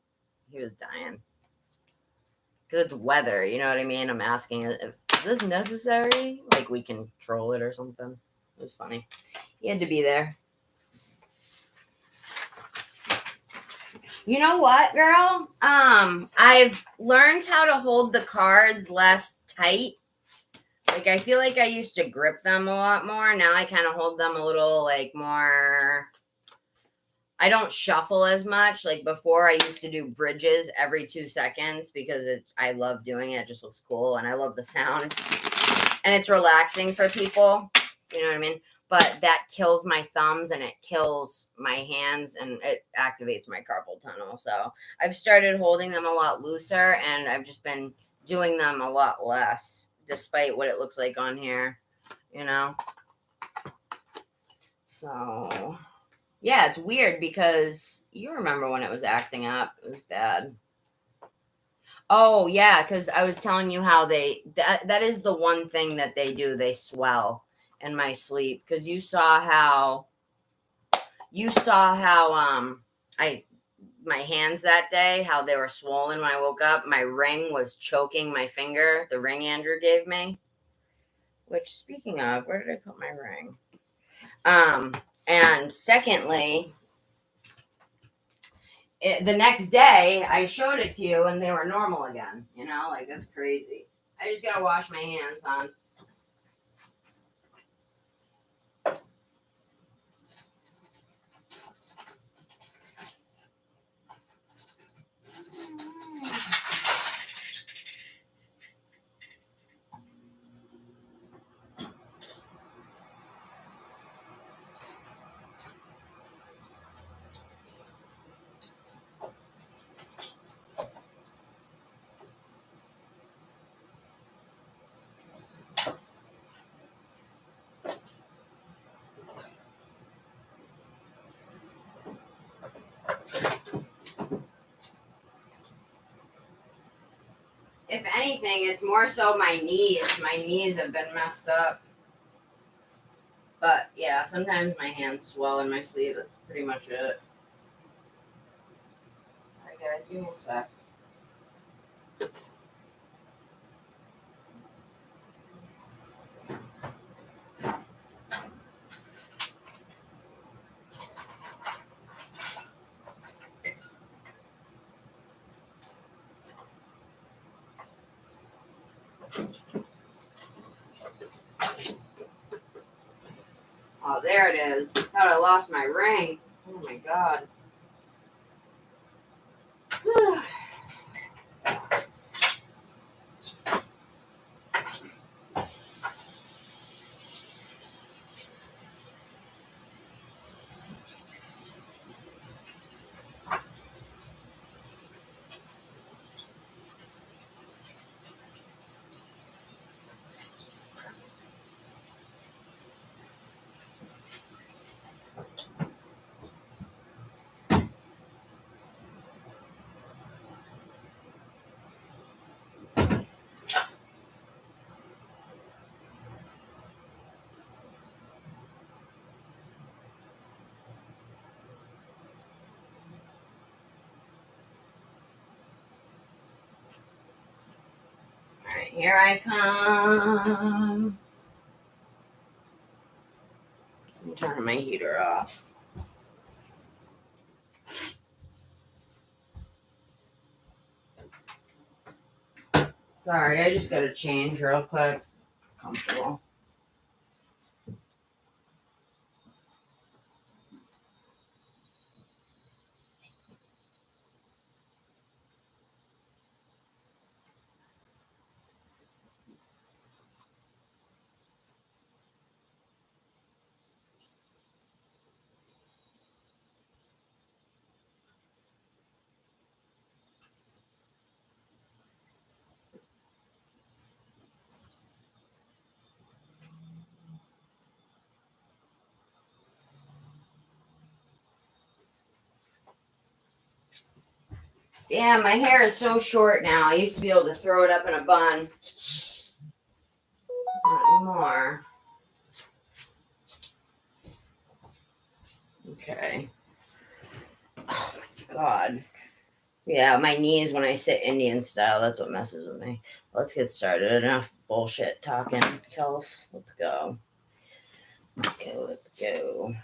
He was dying. Because it's weather, you know what I mean? I'm asking, is this necessary? Like we control it or something. It was funny. He had to be there. You know what, girl? I've learned how to hold the cards less tight. Like, I feel like I used to grip them a lot more. Now I kind of hold them a little, like, more... I don't shuffle as much. Like, before, I used to do bridges every 2 seconds because I love doing it. It just looks cool, and I love the sound. And it's relaxing for people. You know what I mean? But that kills my thumbs and it kills my hands and it activates my carpal tunnel. So I've started holding them a lot looser and I've just been doing them a lot less, despite what it looks like on here, you know? So, yeah, it's weird because you remember when it was acting up. It was bad. Oh, yeah, because I was telling you how that is the one thing that they do. They swell in my sleep because you saw how my hands that day, how they were swollen when I woke up. My ring was choking my finger, the ring Andrew gave me. Which, speaking of, where did I put my ring? And secondly, the next day I showed it to you and they were normal again. You know, like that's crazy. I just gotta wash my hands, hon. If anything, it's more so my knees. My knees have been messed up. But yeah, sometimes my hands swell in my sleeve. That's pretty much it. Alright guys, give me a sec. Oh, there it is. Thought I lost my ring. Oh my god. Alright, here I come. I'm turning my heater off. Sorry, I just gotta change real quick. Comfortable. Yeah, my hair is so short now. I used to be able to throw it up in a bun. Not anymore. Okay. Oh my God. Yeah, my knees when I sit Indian style, that's what messes with me. Let's get started. Enough bullshit talking. Kels, let's go. Okay, let's go.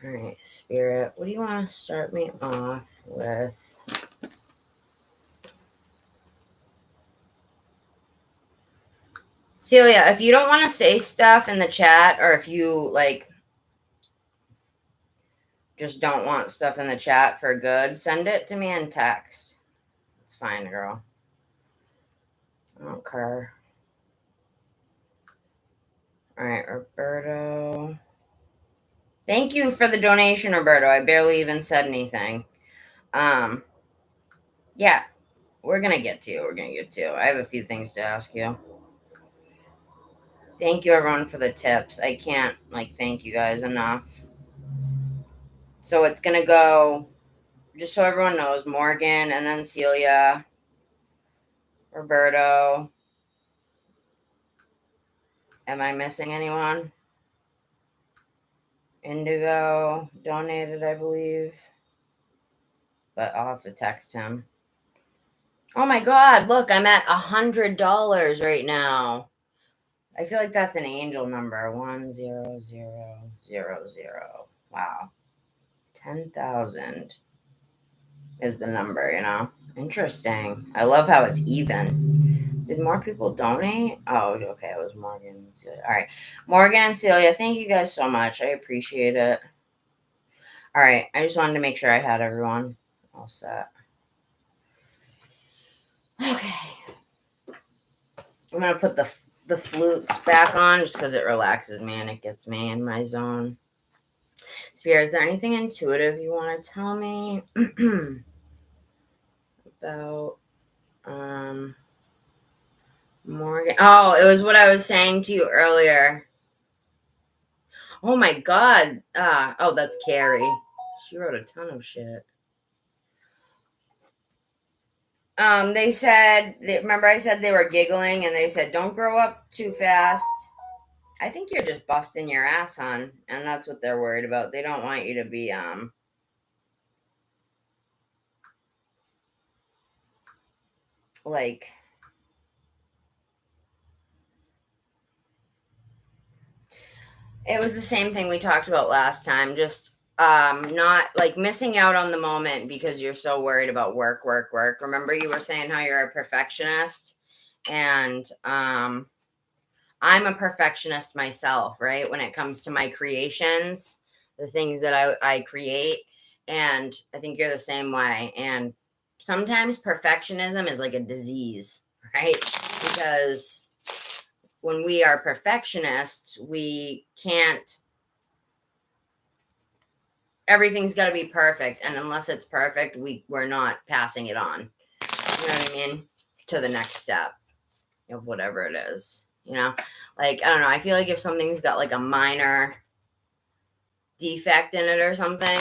All right, Spirit, what do you want to start me off with? Celia, if you don't want to say stuff in the chat, or if you, like, just don't want stuff in the chat for good, send it to me in text. It's fine, girl. I don't care. All right, Roberto. Thank you for the donation, Roberto. I barely even said anything. Yeah, we're going to get to you. We're going to get to you. I have a few things to ask you. Thank you, everyone, for the tips. I can't, like, thank you guys enough. So it's going to go, just so everyone knows, Morgan, and then Celia, Roberto. Am I missing anyone? Indigo donated, I believe. But I'll have to text him. Oh my God, look, I'm at $100 right now. I feel like that's an angel number. 10000. Wow. 10,000 is the number, you know? Interesting. I love how it's even. Did more people donate? Oh, okay. It was Morgan and Celia. All right. Morgan and Celia, thank you guys so much. I appreciate it. All right. I just wanted to make sure I had everyone all set. Okay. I'm going to put the flutes back on just because it relaxes me and it gets me in my zone. Spirit, is there anything intuitive you want to tell me about Morgan? Oh, it was what I was saying to you earlier. Oh my God. Oh, that's Carrie. She wrote a ton of shit. They said, remember I said they were giggling and they said, don't grow up too fast. I think you're just busting your ass, hon. And that's what they're worried about. They don't want you to be, like, it was the same thing we talked about last time. Just, not like missing out on the moment because you're so worried about work. Remember you were saying how you're a perfectionist? And, I'm a perfectionist myself, right? When it comes to my creations, the things that I create. And I think you're the same way. And sometimes perfectionism is like a disease, right? Because when we are perfectionists, we can't, everything's got to be perfect. And unless it's perfect, we're not passing it on. You know what I mean? To the next step of whatever it is. You know, like, I don't know. I feel like if something's got like a minor defect in it or something,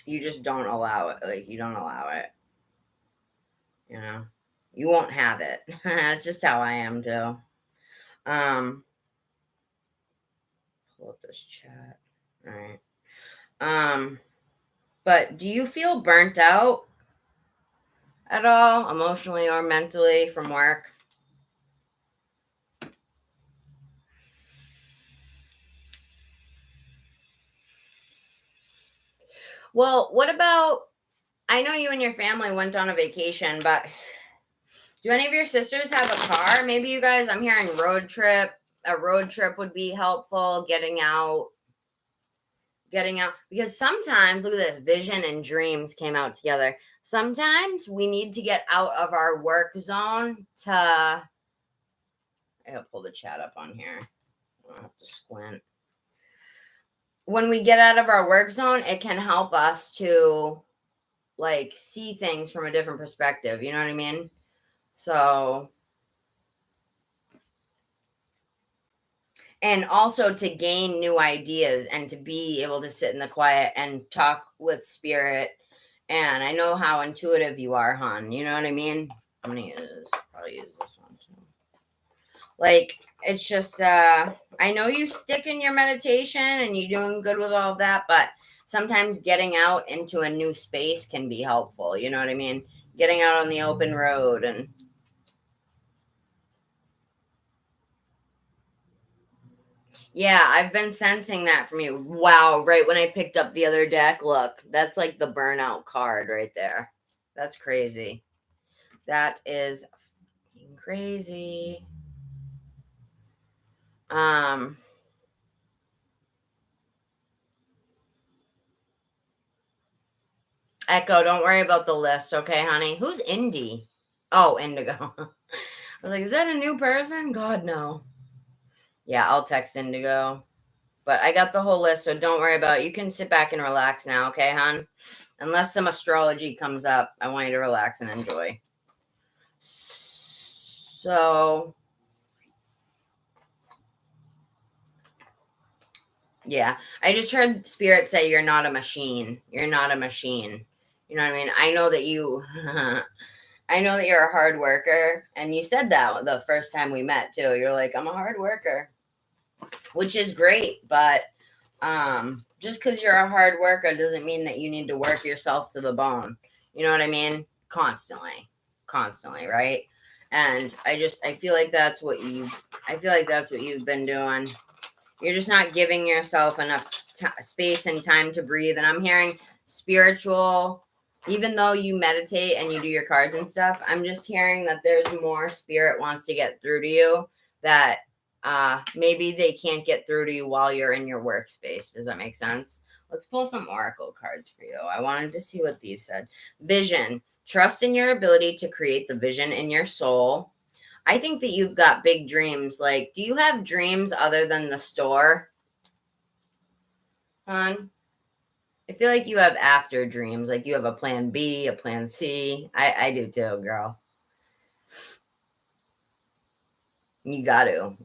you just don't allow it. Like, you don't allow it. You know, you won't have it. That's just how I am too. Pull up this chat. All right. But do you feel burnt out at all, emotionally or mentally, from work? Well, what about, I know you and your family went on a vacation, but do any of your sisters have a car? Maybe you guys, I'm hearing road trip. A road trip would be helpful, getting out. Because sometimes, look at this, vision and dreams came out together. Sometimes we need to get out of our work zone to, I gotta pull the chat up on here. don't have to squint. When we get out of our work zone, it can help us to like see things from a different perspective. You know what I mean? So, and also to gain new ideas and to be able to sit in the quiet and talk with spirit. And I know how intuitive you are, hon. You know what I mean? I'm gonna probably use this one too. Like, it's just, I know you stick in your meditation and you're doing good with all of that, but sometimes getting out into a new space can be helpful. You know what I mean? Getting out on the open road and yeah, I've been sensing that from you. Wow, right when I picked up the other deck, look, that's like the burnout card right there. That's crazy. That is crazy. Echo, don't worry about the list, okay, honey? Who's Indy? Oh, Indigo. I was like, is that a new person? God, no. Yeah, I'll text Indigo. But I got the whole list, so don't worry about it. You can sit back and relax now, okay, hon? Unless some astrology comes up, I want you to relax and enjoy. So, yeah. I just heard Spirit say you're not a machine. You're not a machine. You know what I mean? I know that you... I know that you're a hard worker, and you said that the first time we met, too. You're like, I'm a hard worker, which is great, but just because you're a hard worker doesn't mean that you need to work yourself to the bone. You know what I mean? Constantly, right? And I feel like that's what you've been doing. You're just not giving yourself enough space and time to breathe. And I'm hearing spiritual, even though you meditate and you do your cards and stuff, I'm just hearing that there's more spirit wants to get through to you that maybe they can't get through to you while you're in your workspace. Does that make sense? Let's pull some oracle cards for you. I wanted to see what these said. Vision. Trust in your ability to create the vision in your soul. I think that you've got big dreams. Like, do you have dreams other than the store? Hon? I feel like you have after dreams. Like you have a plan B, a plan C. I do too, girl. You got to.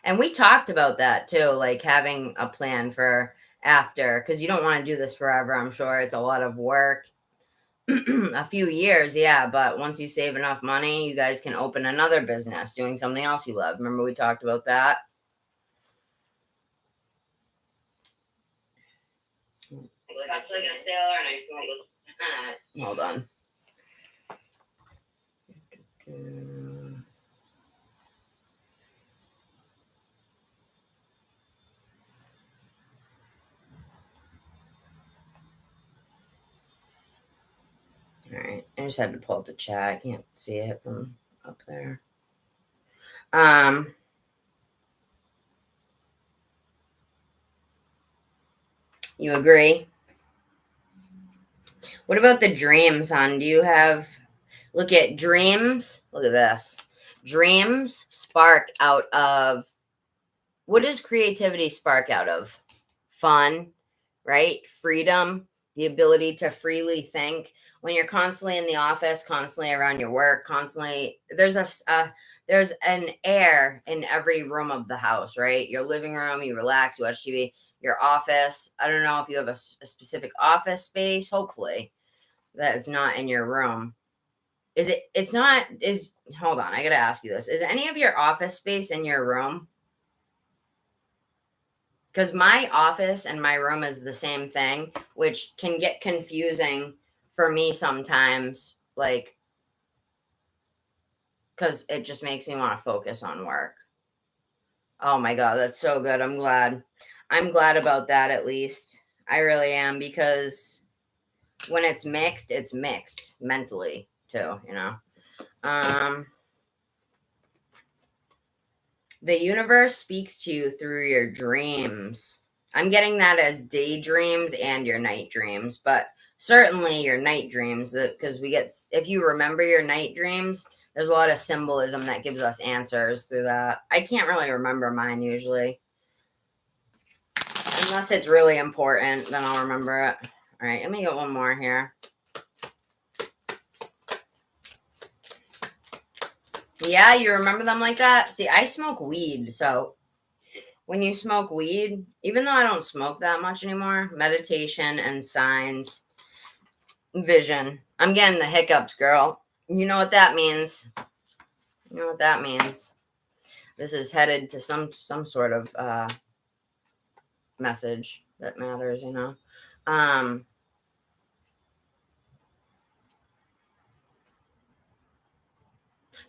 And we talked about that too, like having a plan for after, because you don't want to do this forever, I'm sure. It's a lot of work. A few years, yeah, but once you save enough money, you guys can open another business doing something else you love. Remember we talked about that? Like I saw a sailor and I saw hold on. All right, I just had to pull up the chat. I can't see it from up there. You agree? What about the dreams, hon? Do you have... Look at dreams. Look at this. Dreams spark out of... What does creativity spark out of? Fun, right? Freedom, the ability to freely think. When you're constantly in the office, constantly around your work, constantly... There's an air in every room of the house, right? Your living room, you relax, you watch TV. Your office, I don't know if you have a specific office space, hopefully, that it's not in your room. Hold on, I gotta ask you this. Is any of your office space in your room? Because my office and my room is the same thing, which can get confusing for me sometimes, like, because it just makes me want to focus on work. Oh my God, that's so good. I'm glad about that, at least. I really am, because when it's mixed mentally too, you know. The universe speaks to you through your dreams. I'm getting that as daydreams and your night dreams, but certainly your night dreams, because if you remember your night dreams, There's a lot of symbolism that gives us answers through that. I can't really remember mine usually. Unless it's really important, then I'll remember it. All right, let me get one more here. Yeah, you remember them like that? See, I smoke weed, so when you smoke weed, even though I don't smoke that much anymore, meditation and signs, vision. I'm getting the hiccups, girl. You know what that means. You know what that means. This is headed to some sort of message that matters, you know.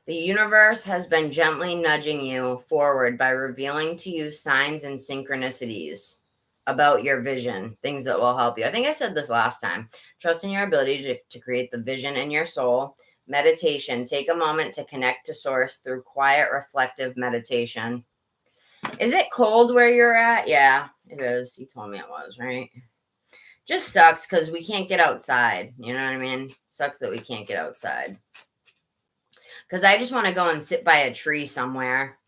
The universe has been gently nudging you forward by revealing to you signs and synchronicities about your vision, things that will help you. I think I said this last time. Trust in your ability to create the vision in your soul. Meditation. Take a moment to connect to source through quiet, reflective meditation. Is it cold where you're at? Yeah, it is. You told me it was, right? Just sucks because we can't get outside. You know what I mean? Sucks that we can't get outside. Because I just want to go and sit by a tree somewhere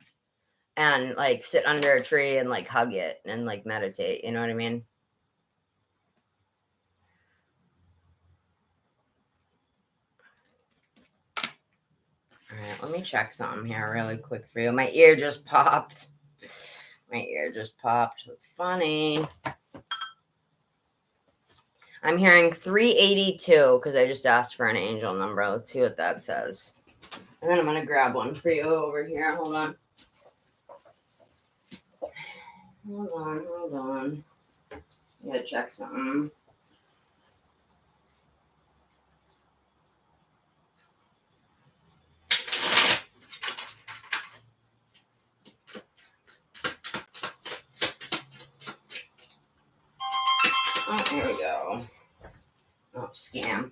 and like sit under a tree and like hug it and like meditate. You know what I mean? All right, let me check something here really quick for you. My ear just popped. My ear just popped. That's funny. I'm hearing 382 because I just asked for an angel number. Let's see what that says. And then I'm going to grab one for you over here. Hold on. Hold on. I gotta check something. Oh, here we go. Oh, scam.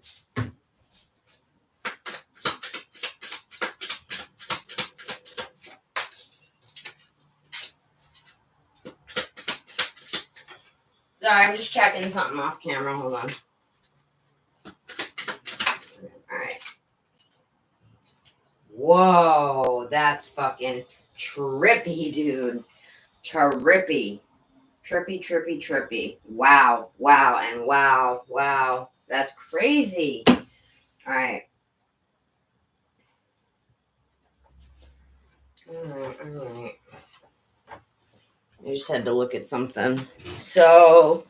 Sorry, I'm just checking something off camera. Hold on. Alright. Whoa, that's fucking trippy, dude. Trippy. Trippy. Wow, and wow. That's crazy. Alright. Alright. I just had to look at something. So,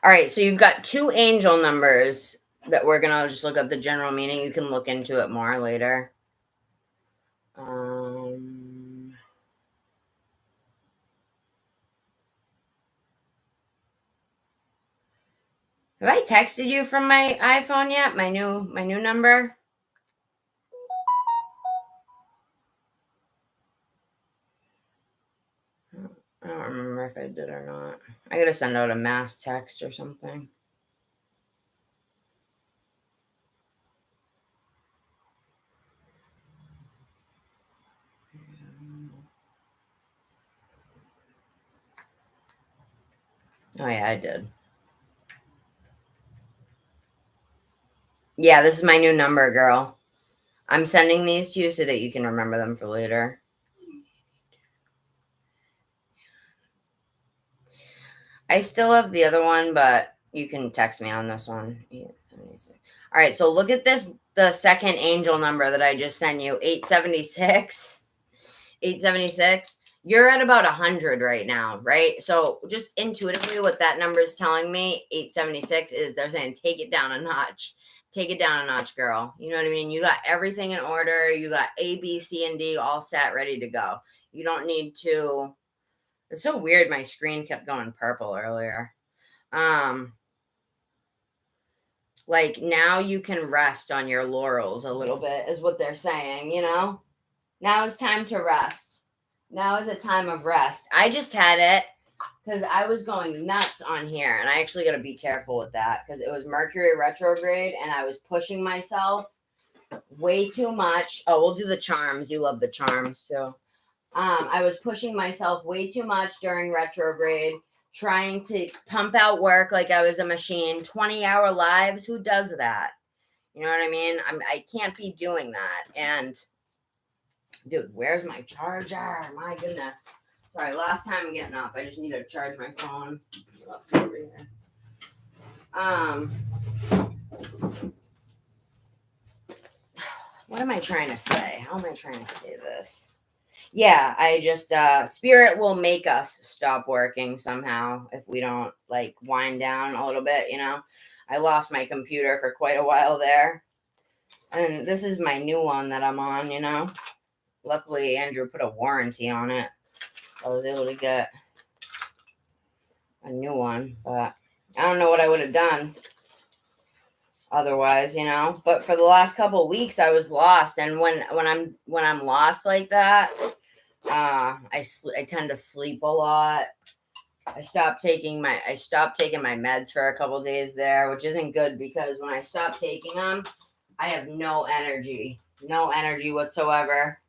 all right, so you've got two angel numbers that we're going to just look up the general meaning. You can look into it more later. Have I texted you from my iPhone yet? My new number? I don't remember if I did or not. I gotta send out a mass text or something. Oh yeah, I did. Yeah, this is my new number, girl. I'm sending these to you so that you can remember them for later. I still have the other one, but you can text me on this one. All right, so look at this, the second angel number that I just sent you, 876. 876. You're at about 100 right now, right? So just intuitively what that number is telling me, 876, is they're saying take it down a notch. Take it down a notch, girl. You know what I mean? You got everything in order. You got A, B, C, and D all set, ready to go. You don't need to. It's so weird. My screen kept going purple earlier. Like now you can rest on your laurels a little bit is what they're saying, you know? Now is time to rest. Now is a time of rest. I just had it because I was going nuts on here, and I actually got to be careful with that because it was Mercury retrograde, and I was pushing myself way too much. Oh, we'll do the charms. You love the charms too. I was pushing myself way too much during retrograde, trying to pump out work like I was a machine. 20-hour lives. Who does that? You know what I mean? I can't be doing that. And dude, where's my charger? My goodness. Sorry, last time I'm getting up. I just need to charge my phone. Over here. What am I trying to say? How am I trying to say this? Yeah, I just spirit will make us stop working somehow if we don't like wind down a little bit, you know. I lost my computer for quite a while there. And this is my new one that I'm on, you know. Luckily Andrew put a warranty on it. I was able to get a new one, but I don't know what I would have done otherwise, you know. But for the last couple of weeks I was lost, and when I'm lost like that, I tend to sleep a lot. I stopped taking my meds for a couple of days there, which isn't good because when I stop taking them, I have no energy whatsoever.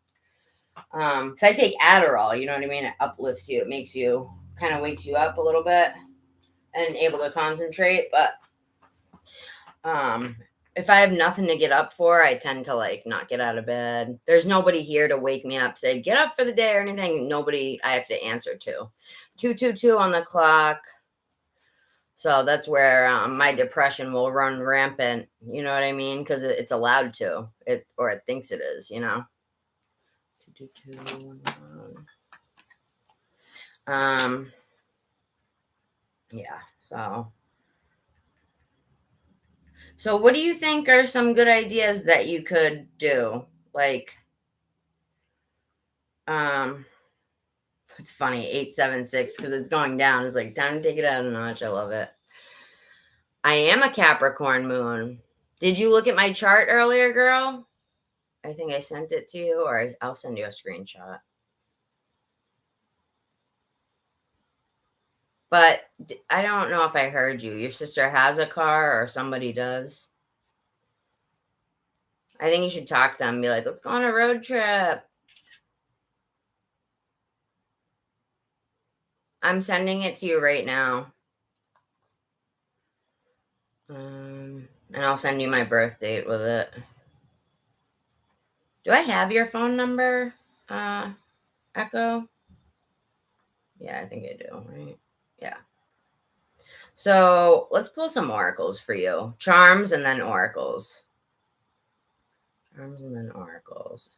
Because I take Adderall, you know what I mean? It uplifts you. It makes you, kind of wakes you up a little bit and able to concentrate. But if I have nothing to get up for, I tend to like not get out of bed. There's nobody here to wake me up, say, get up for the day or anything. Nobody I have to answer to. 222 on the clock. So that's where my depression will run rampant. You know what I mean? Because it's allowed to. It thinks it is, you know. 222. Yeah, so what do you think are some good ideas that you could do? Like, it's funny, 876, because it's going down. It's like, time to take it out a notch. I love it. I am a Capricorn moon. Did you look at my chart earlier, girl? I think I sent it to you, or I'll send you a screenshot. But I don't know if I heard you. Your sister has a car or somebody does. I think you should talk to them and be like, let's go on a road trip. I'm sending it to you right now. And I'll send you my birth date with it. Do I have your phone number, Echo? Yeah, I think I do, right? Yeah. So let's pull some oracles for you. Charms and then oracles. Charms and then oracles.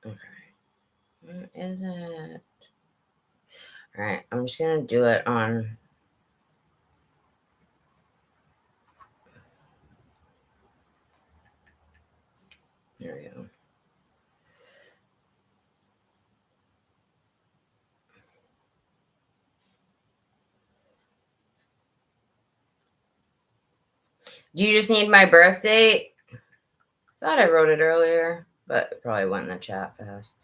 Okay. Where is it? All right. I'm just going to do it on... There we go. Do you just need my birth date? Thought I wrote it earlier, but it probably went in the chat fast.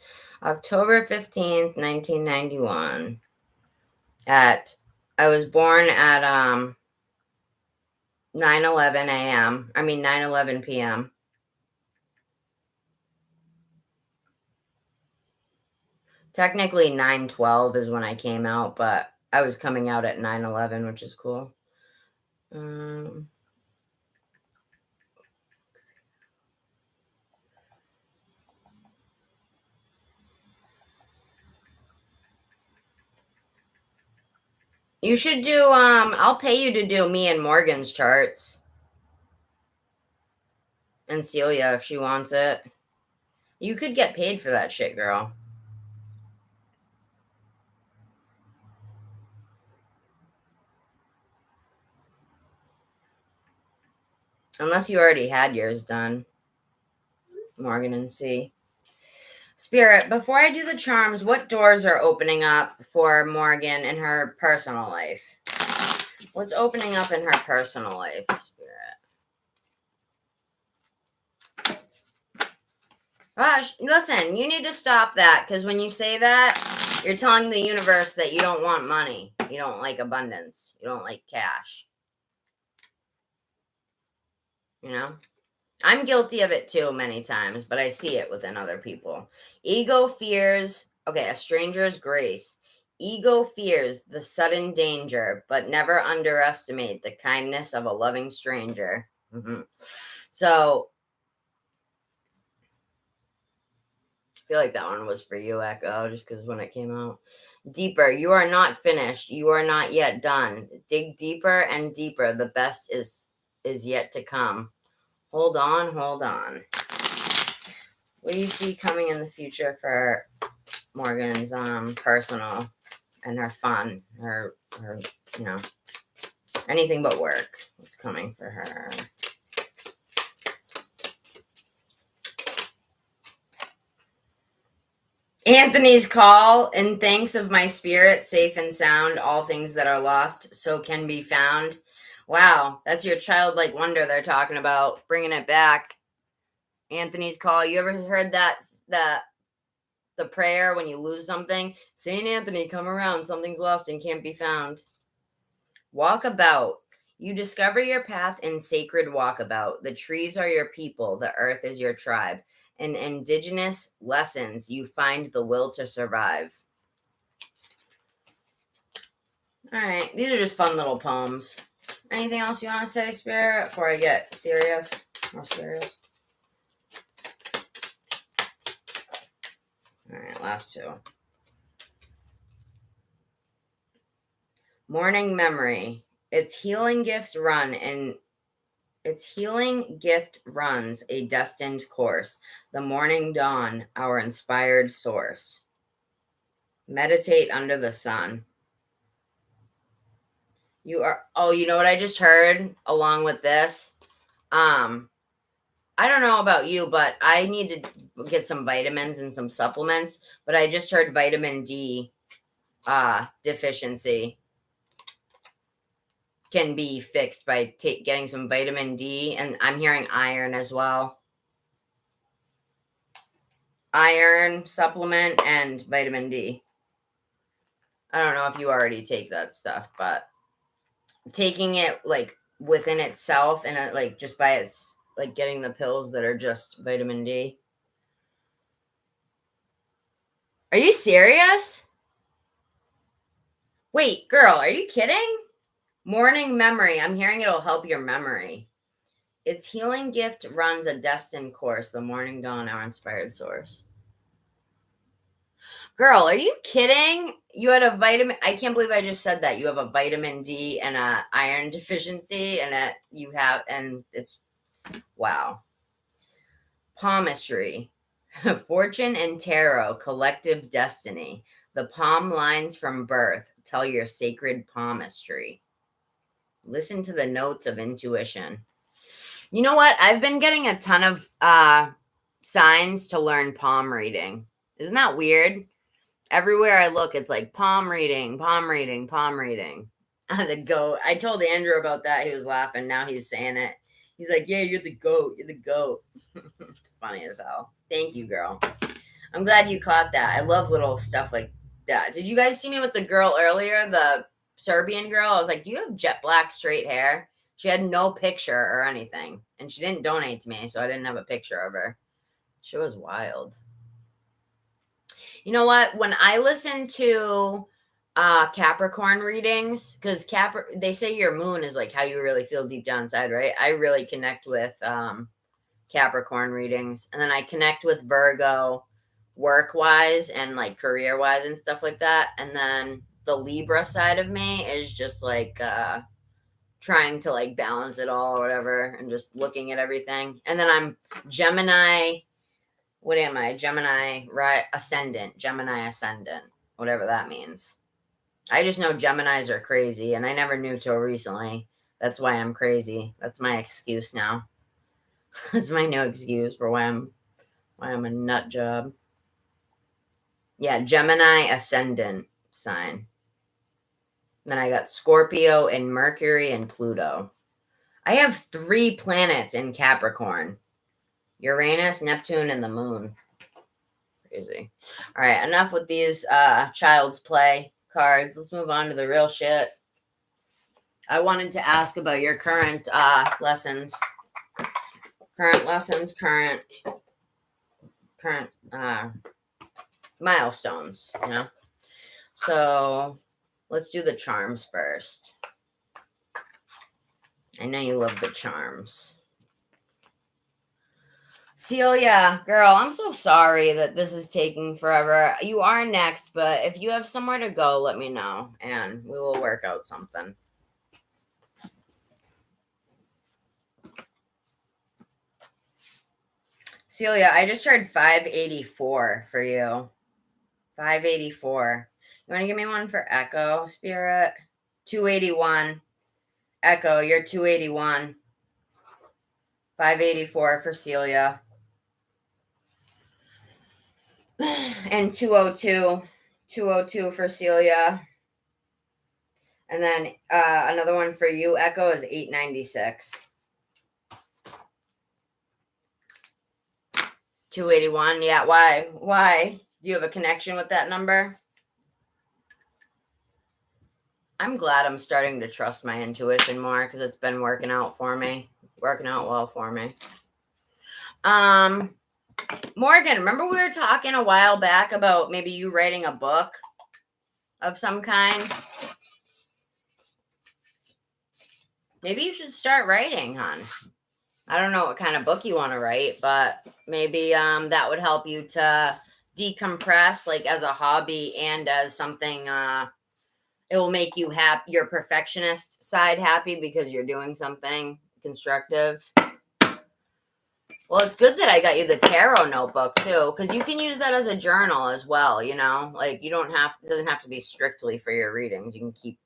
October 15th, 1991. I was born at 9:11 a.m. 9:11 p.m. Technically 9:12 is when I came out, but I was coming out at 9:11, which is cool. You should do, I'll pay you to do me and Morgan's charts. And Celia, if she wants it. You could get paid for that shit, girl. Unless you already had yours done. Morgan and C. Spirit, before I do the charms, what doors are opening up for Morgan in her personal life? What's opening up in her personal life, Spirit? Gosh, listen, you need to stop that, because when you say that, you're telling the universe that you don't want money. You don't like abundance. You don't like cash. You know? I'm guilty of it too many times, but I see it within other people. Ego fears, okay, a stranger's grace. Ego fears the sudden danger, but never underestimate the kindness of a loving stranger. So, I feel like that one was for you, Echo, just because when it came out. Deeper, you are not finished. You are not yet done. Dig deeper and deeper. The best is yet to come. Hold on, hold on. What do you see coming in the future for Morgan's personal and her fun, her anything but work? What's coming for her? Anthony's call, in thanks of my spirit, safe and sound, all things that are lost, so can be found. Wow, that's your childlike wonder they're talking about, bringing it back. Anthony's call. You ever heard the prayer when you lose something? Saint Anthony, come around. Something's lost and can't be found. Walkabout. You discover your path in sacred walkabout. The trees are your people. The earth is your tribe. In indigenous lessons, you find the will to survive. All right. These are just fun little poems. Anything else you want to say, Spirit, before I get serious? More serious? All right, last two. Morning memory. Its healing gift runs a destined course. The morning dawn, our inspired source. Meditate under the sun. You know what I just heard along with this? I don't know about you, but I need to get some vitamins and some supplements, but I just heard vitamin D deficiency can be fixed by getting some vitamin D, and I'm hearing iron as well. Iron supplement and vitamin D. I don't know if you already take that stuff, but taking it like within itself and like just by its like getting the pills that are just vitamin D. Are you serious? Wait, girl, are you kidding? Morning memory. I'm hearing it'll help your memory. Its healing gift runs a destined course. The morning dawn, our inspired source. Girl, are you kidding? You had a vitamin. I can't believe I just said that. You have a vitamin D and a iron deficiency, and it's wow. Palmistry. Fortune and tarot, collective destiny. The palm lines from birth tell your sacred palmistry. Listen to the notes of intuition. You know what? I've been getting a ton of signs to learn palm reading. Isn't that weird? Everywhere I look, it's like palm reading, palm reading, palm reading. The goat. I told Andrew about that. He was laughing. Now he's saying it. He's like, yeah, you're the goat. You're the goat. Funny as hell. Thank you, girl. I'm glad you caught that. I love little stuff like that. Did you guys see me with the girl earlier? The Serbian girl? I was like, do you have jet black straight hair? She had no picture or anything. And she didn't donate to me, so I didn't have a picture of her. She was wild. You know what? When I listen to Capricorn readings, because they say your moon is like how you really feel deep down inside, right? I really connect with Capricorn readings. And then I connect with Virgo work-wise and like career-wise and stuff like that. And then the Libra side of me is just like trying to like balance it all or whatever and just looking at everything. And then I'm Gemini. What am I? Gemini ascendant, whatever that means. I just know Geminis are crazy, and I never knew till recently. That's why I'm crazy. That's my excuse now. That's my new excuse for why I'm a nut job. Yeah, Gemini ascendant sign. Then I got Scorpio and Mercury and Pluto. I have 3 planets in Capricorn. Uranus, Neptune, and the moon. Crazy. All right, enough with these child's play cards. Let's move on to the real shit. I wanted to ask about your current lessons. Current lessons, current milestones, you know? So let's do the charms first. I know you love the charms. Celia, girl, I'm so sorry that this is taking forever. You are next, but if you have somewhere to go, let me know, and we will work out something. Celia, I just heard 584 for you. 584. You want to give me one for Echo, Spirit? 281. Echo, you're 281. 584 for Celia. And 202. 202 for Celia. And then another one for you, Echo, is 896. 281. Yeah, why? Why? Do you have a connection with that number? I'm glad I'm starting to trust my intuition more because it's been working out for me. Working out well for me. Morgan, remember we were talking a while back about maybe you writing a book of some kind? Maybe you should start writing, hon. I don't know what kind of book you want to write, but maybe that would help you to decompress, like as a hobby and as something. It will make you happy, your perfectionist side happy because you're doing something constructive. Well, it's good that I got you the tarot notebook too, because you can use that as a journal as well. You know, like it doesn't have to be strictly for your readings. You can keep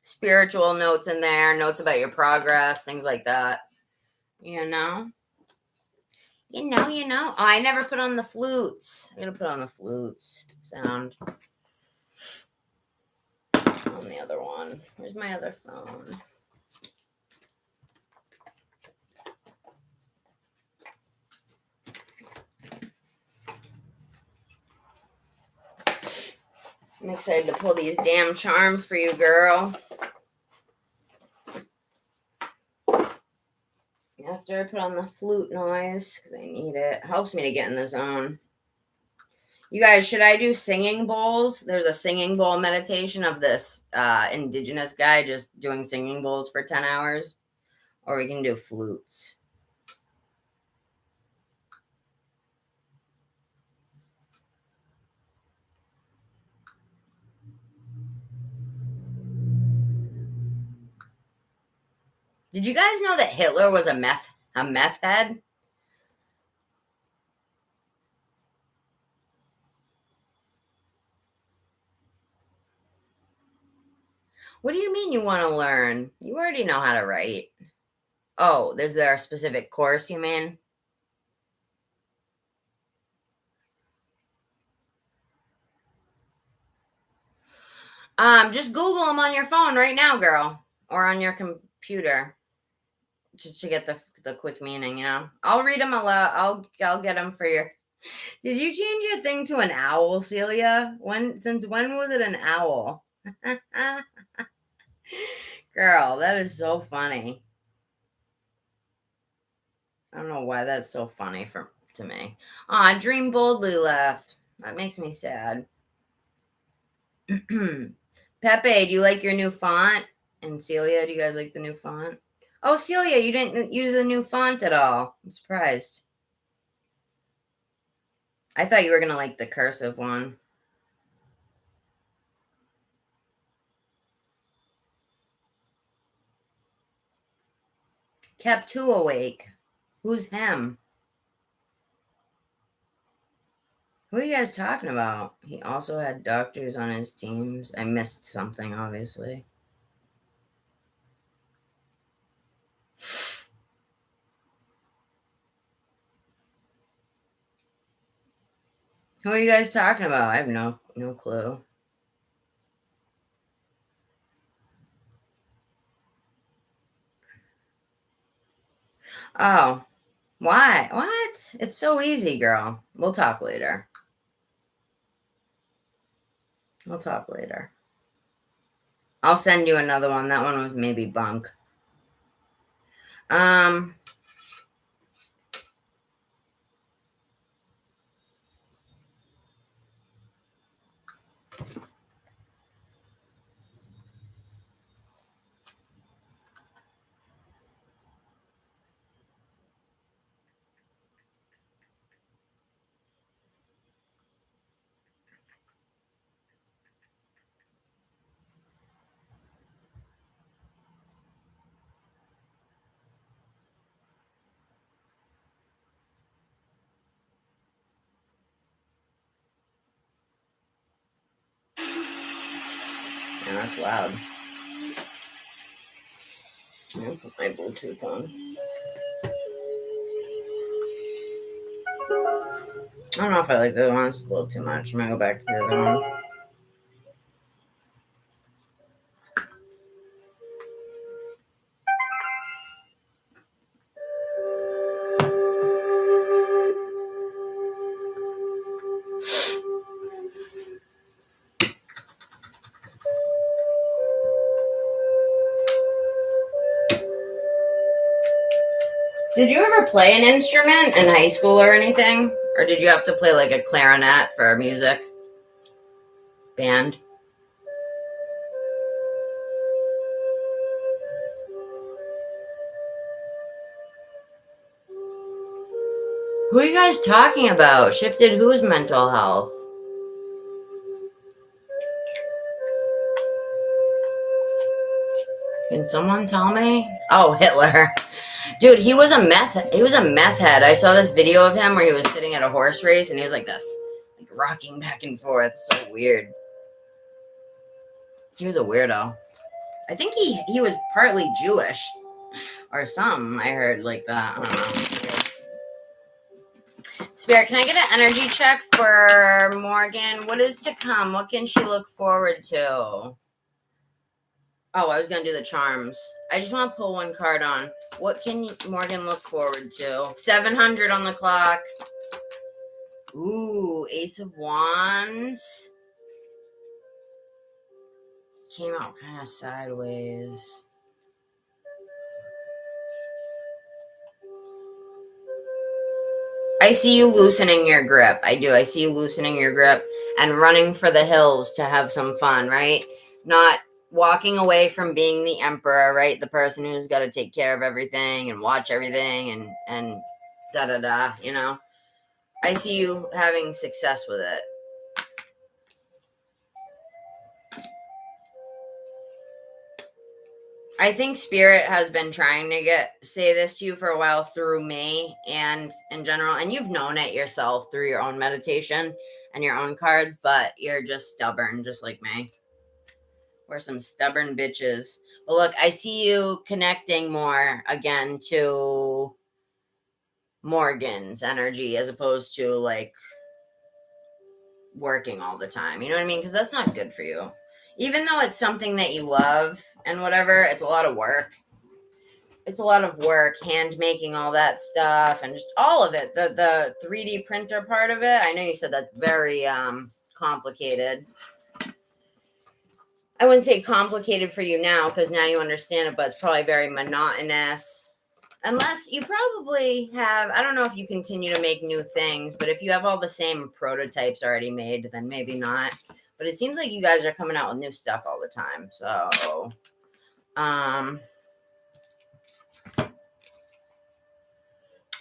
spiritual notes in there, notes about your progress, things like that. You know. Oh, I never put on the flutes. I'm going to put on the flutes sound. On the other one. Where's my other phone? I'm excited to pull these damn charms for you, girl. After I put on the flute noise, because I need it. It helps me to get in the zone. You guys, should I do singing bowls? There's a singing bowl meditation of this indigenous guy just doing singing bowls for 10 hours. Or we can do flutes. Did you guys know that Hitler was a meth head? What do you mean you want to learn? You already know how to write. Oh, is there a specific course you mean? Just Google them on your phone right now, girl. Or on your computer. Just to get the quick meaning, you know? I'll read them aloud. I'll get them for your... Did you change your thing to an owl, Celia? Since when was it an owl? Girl, that is so funny. I don't know why that's so funny to me. Aw, Dream Boldly left. That makes me sad. Pepe, do you like your new font? And Celia, do you guys like the new font? Oh, Celia, you didn't use a new font at all. I'm surprised. I thought you were going to like the cursive one. Kept two awake. Who's him? Who are you guys talking about? He also had doctors on his teams. I missed something, obviously. Who are you guys talking about? I have no clue. Oh, why? What? It's so easy, girl. We'll talk later. We'll talk later. I'll send you another one. That one was maybe bunk. Yeah, that's loud. I'll put my Bluetooth on. I don't know if I like the other one. It's a little too much. I'm gonna go back to the other one. Did you ever play an instrument in high school or anything? Or did you have to play like a clarinet for music? Band? Who are you guys talking about? Shifted whose mental health? Can someone tell me? Oh, Hitler. Dude, he was a meth head. I saw this video of him where he was sitting at a horse race and he was like this, like rocking back and forth. So weird. He was a weirdo. I think he was partly Jewish or something. I heard like that. I don't know. Spirit, can I get an energy check for Morgan? What is to come? What can she look forward to? Oh, I was going to do the charms. I just want to pull one card on. What can Morgan look forward to? 700 on the clock. Ooh, Ace of Wands. Came out kind of sideways. I see you loosening your grip. I do. I see you loosening your grip and running for the hills to have some fun, right? Not walking away from being the emperor, right? The person who's got to take care of everything and watch everything and da-da-da, you know? I see you having success with it. I think Spirit has been trying to say this to you for a while through me and in general, and you've known it yourself through your own meditation and your own cards, but you're just stubborn, just like me. We're some stubborn bitches. But look, I see you connecting more again to Morgan's energy as opposed to like working all the time. You know what I mean? Because that's not good for you. Even though it's something that you love and whatever, it's a lot of work. It's a lot of work, hand making all that stuff and just all of it. The 3D printer part of it. I know you said that's very complicated. I wouldn't say complicated for you now because now you understand it, but it's probably very monotonous. Unless you probably have, I don't know if you continue to make new things, but if you have all the same prototypes already made, then maybe not. But it seems like you guys are coming out with new stuff all the time. So,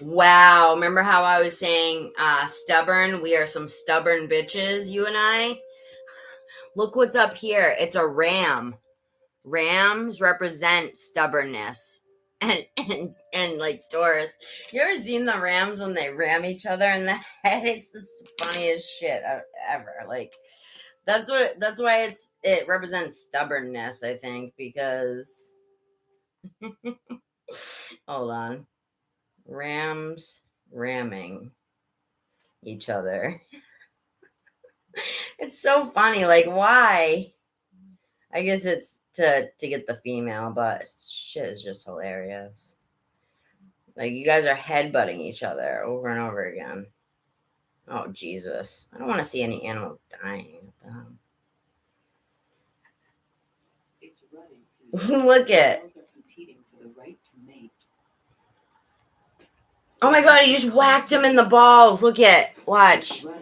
wow. Remember how I was saying stubborn? We are some stubborn bitches, you and I. Look what's up here. It's a ram. Rams represent stubbornness and like Taurus. You ever seen the rams when they ram each other in the head? It's the funniest shit ever. Like that's why it represents stubbornness, I think, because hold on. Rams ramming each other. It's so funny. Like, why? I guess it's to get the female, but shit is just hilarious. Like, you guys are headbutting eeach other over and over again. Oh, Jesus. I don't want to see any animals dying. Look at. Oh my God, he just whacked him in the balls. Look at. Watch. Let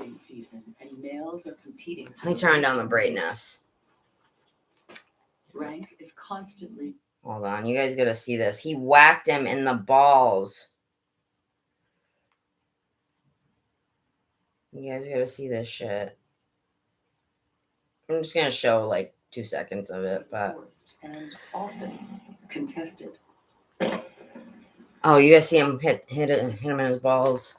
me turn down the brightness. Rank is constantly. Hold on, you guys gotta see this. He whacked him in the balls. You guys gotta see this shit. I'm just gonna show like 2 seconds of it, but. And often contested. Oh, you guys see him hit him in his balls.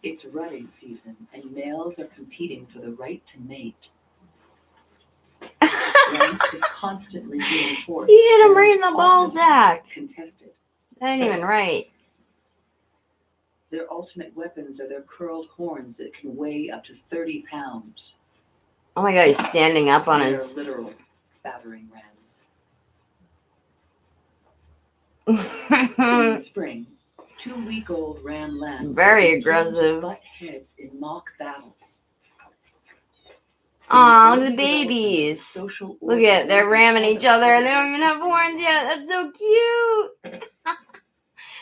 It's rutting season, and males are competing for the right to mate. strength is constantly reinforced. He hit him and right in the ball sack. Contested. That ain't even right. Their ultimate weapons are their curled horns that can weigh up to 30 pounds. Oh my god, he's standing up on They his... are literal battering rams. In the spring, 2-week-old ram lambs Very aggressive. butt heads in mock battles. Aw, look at the babies. Look at, they're ramming each other and they don't even have horns yet. That's so cute.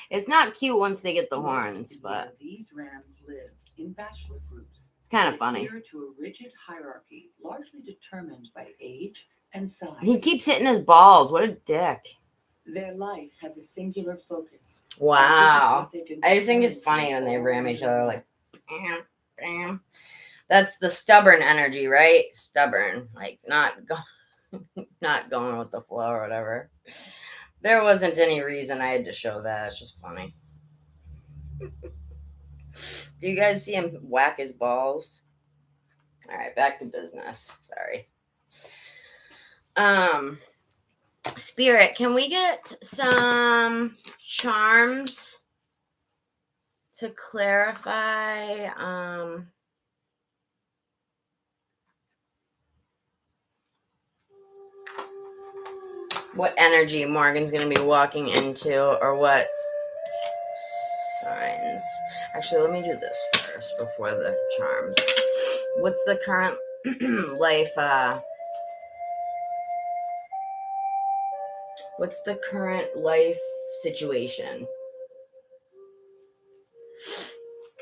It's not cute once they get the horns, but these rams live in bachelor groups. it's kind of funny. Adhere to a rigid hierarchy, largely determined by age and size. He keeps hitting his balls. What a dick. Their life has a singular focus. Wow. I just think it's funny when they ram each other like, bam, bam. That's the stubborn energy, right? Stubborn, like not going with the flow or whatever. There wasn't any reason I had to show that. It's just funny. Do you guys see him whack his balls? All right, back to business. Sorry. Spirit, can we get some charms to clarify what energy Morgan's going to be walking into, or what signs? Actually, let me do this first before the charms. What's the current life, what's the current life situation?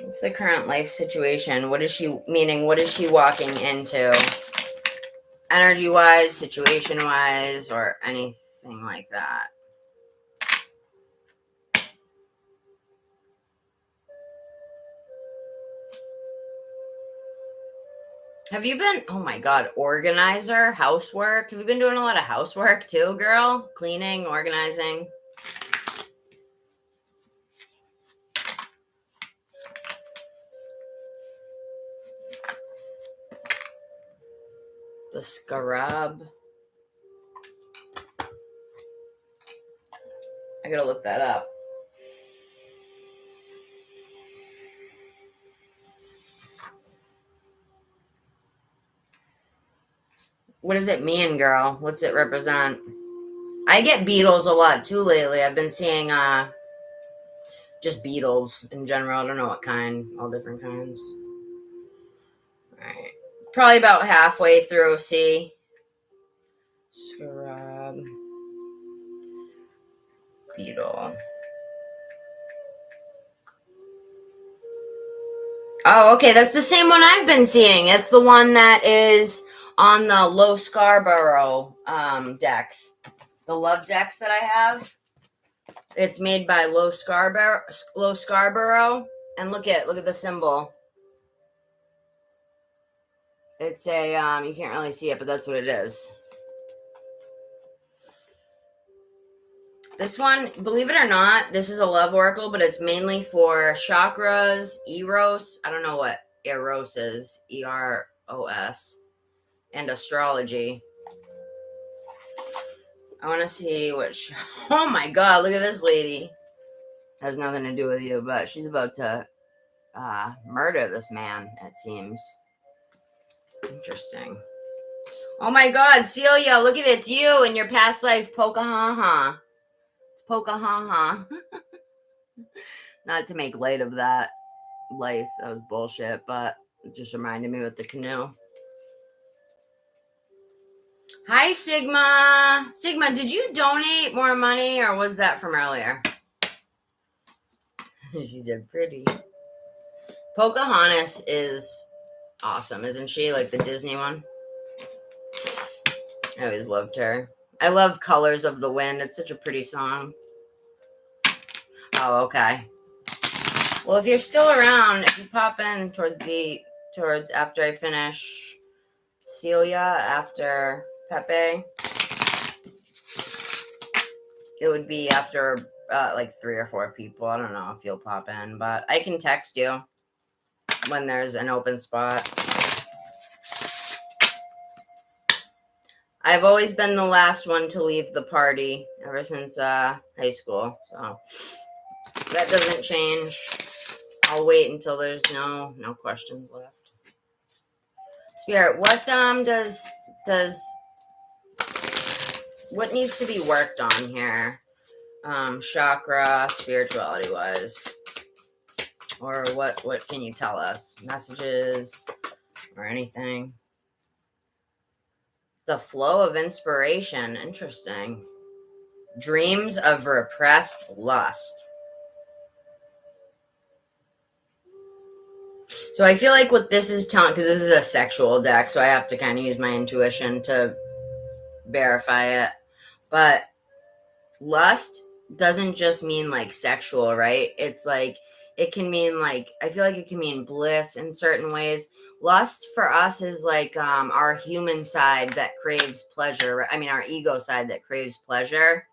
What's the current life situation? What is she walking into? Energy-wise, situation-wise, or anything like that. Have you been, oh my god, organizer, housework? Have you been doing a lot of housework too, girl? Cleaning, organizing? The scarab. I gotta look that up. What does it mean, girl? What's it represent? I get beetles a lot too lately. I've been seeing just beetles in general. I don't know what kind. All different kinds. All right. Probably about halfway through. See? Scarab. Beetle. Oh, okay. That's the same one I've been seeing. It's the one that is on the 𝔼𝓬𝓪𝓻 decks. The love decks that I have. It's made by 𝔼𝓬𝓪𝓻. And look at the symbol. It's a, you can't really see it, but that's what it is. This one, believe it or not, this is a love oracle, but it's mainly for chakras, eros. I don't know what eros is. E-R-O-S. And astrology. I want to see what... oh my god, look at this lady. Has nothing to do with you, but she's about to murder this man, it seems. Interesting. Oh my god, Celia, look at it. It's you in your past life, Pocahontas. It's Pocahontas. Not to make light of that life. That was bullshit, but it just reminded me with the canoe. Hi, Sigma. Sigma, did you donate more money, or was that from earlier? She said pretty. Pocahontas is awesome, isn't she? Like the Disney one. I always loved her. I love Colors of the Wind. It's such a pretty song. Oh, okay. Well, if you're still around, if you pop in towards after I finish Celia, after Pepe, it would be after like 3 or 4 people. I don't know if you'll pop in, but I can text you when there's an open spot. I've always been the last one to leave the party ever since high school. So that doesn't change. I'll wait until there's no questions left. Spirit, what what needs to be worked on here? Chakra, spirituality wise. Or what can you tell us? Messages or anything? The flow of inspiration. Interesting. Dreams of repressed lust. So I feel like what this is telling, because this is a sexual deck, so I have to kind of use my intuition to verify it. But lust doesn't just mean like sexual, right? It's like, it can mean like, I feel like it can mean bliss in certain ways. Lust for us is like our human side that craves pleasure. I mean, our ego side that craves pleasure.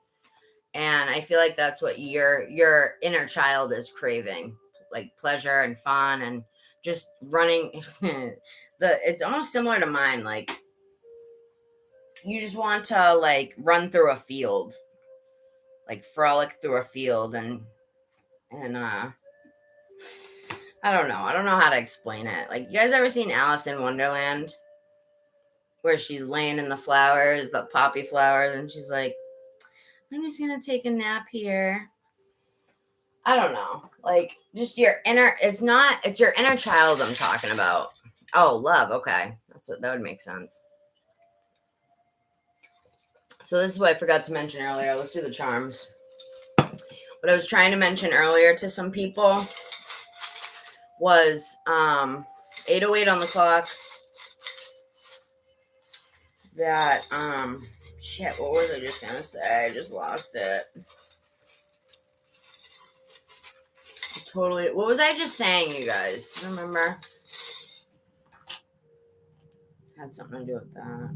And I feel like that's what your inner child is craving, like pleasure and fun and just running. It's almost similar to mine. Like, you just want to like run through a field, like frolic through a field, and I don't know how to explain it. Like, you guys ever seen Alice in Wonderland, where she's laying in the flowers, the poppy flowers, and she's like, I'm just gonna take a nap here. I don't know. Like, just your inner, it's your inner child I'm talking about. Oh, love. Okay. That would make sense. So this is what I forgot to mention earlier. Let's do the charms. What I was trying to mention earlier to some people was 8:08 on the clock. That shit, what was I just gonna say? I just lost it. Totally. What was I just saying, you guys? Remember? Had something to do with that.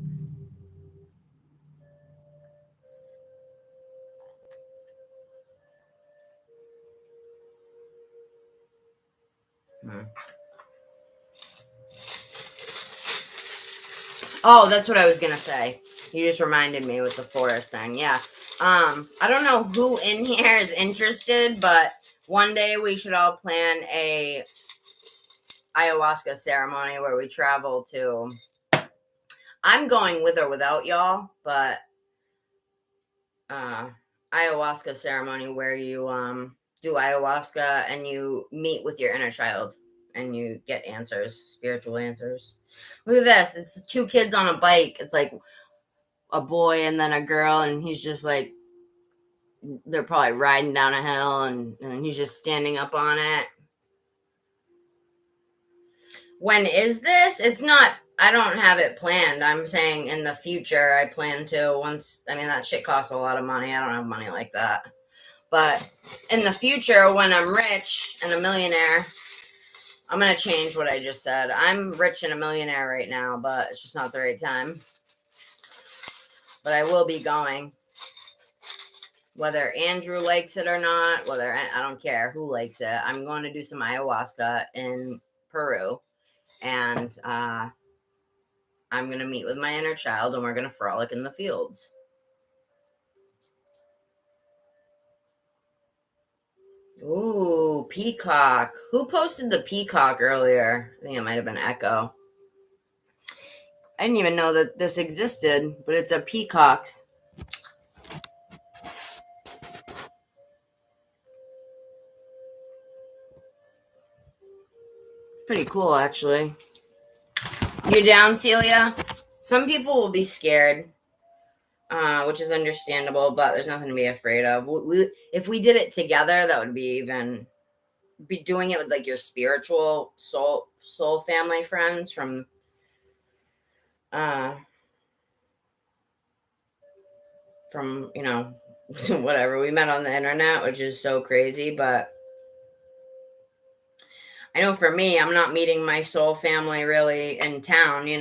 Oh, that's what I was gonna say. You just reminded me with the forest thing. Yeah. I don't know who in here is interested, but one day we should all plan a ayahuasca ceremony where we travel to. I'm going with or without y'all, but ayahuasca ceremony where you do ayahuasca and you meet with your inner child and you get answers, spiritual answers. Look at this. It's 2 kids on a bike. It's like a boy and then a girl, and he's just like, they're probably riding down a hill, and he's just standing up on it. When is this? It's not, I don't have it planned. I'm saying in the future, I plan to once, I mean, that shit costs a lot of money. I don't have money like that. But in the future, when I'm rich and a millionaire, I'm going to change what I just said. I'm rich and a millionaire right now, but it's just not the right time. But I will be going. Whether Andrew likes it or not, I don't care who likes it. I'm going to do some ayahuasca in Peru. And I'm going to meet with my inner child, and we're going to frolic in the fields. Ooh, peacock. Who posted the peacock earlier? I think it might have been Echo. I didn't even know that this existed, but it's a peacock. Pretty cool, actually. You down, Celia? Some people will be scared, which is understandable, but there's nothing to be afraid of. If we did it together, that would be doing it with like your spiritual soul family friends from whatever we met on the internet, which is so crazy. But I know for me, I'm not meeting my soul family really in town. You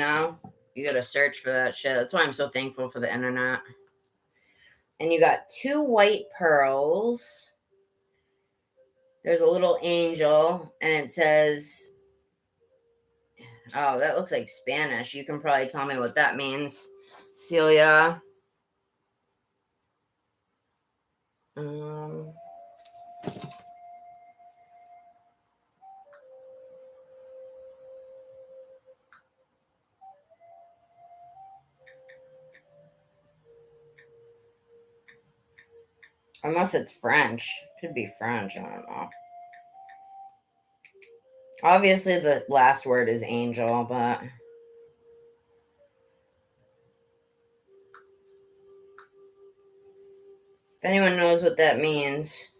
gotta search for that shit. That's why I'm so thankful for the internet. And you got 2 white pearls. There's a little angel, and it says, oh, that looks like Spanish. You can probably tell me what that means. Celia. Unless it's French. Could be French, I don't know. Obviously, the last word is angel, but... if anyone knows what that means.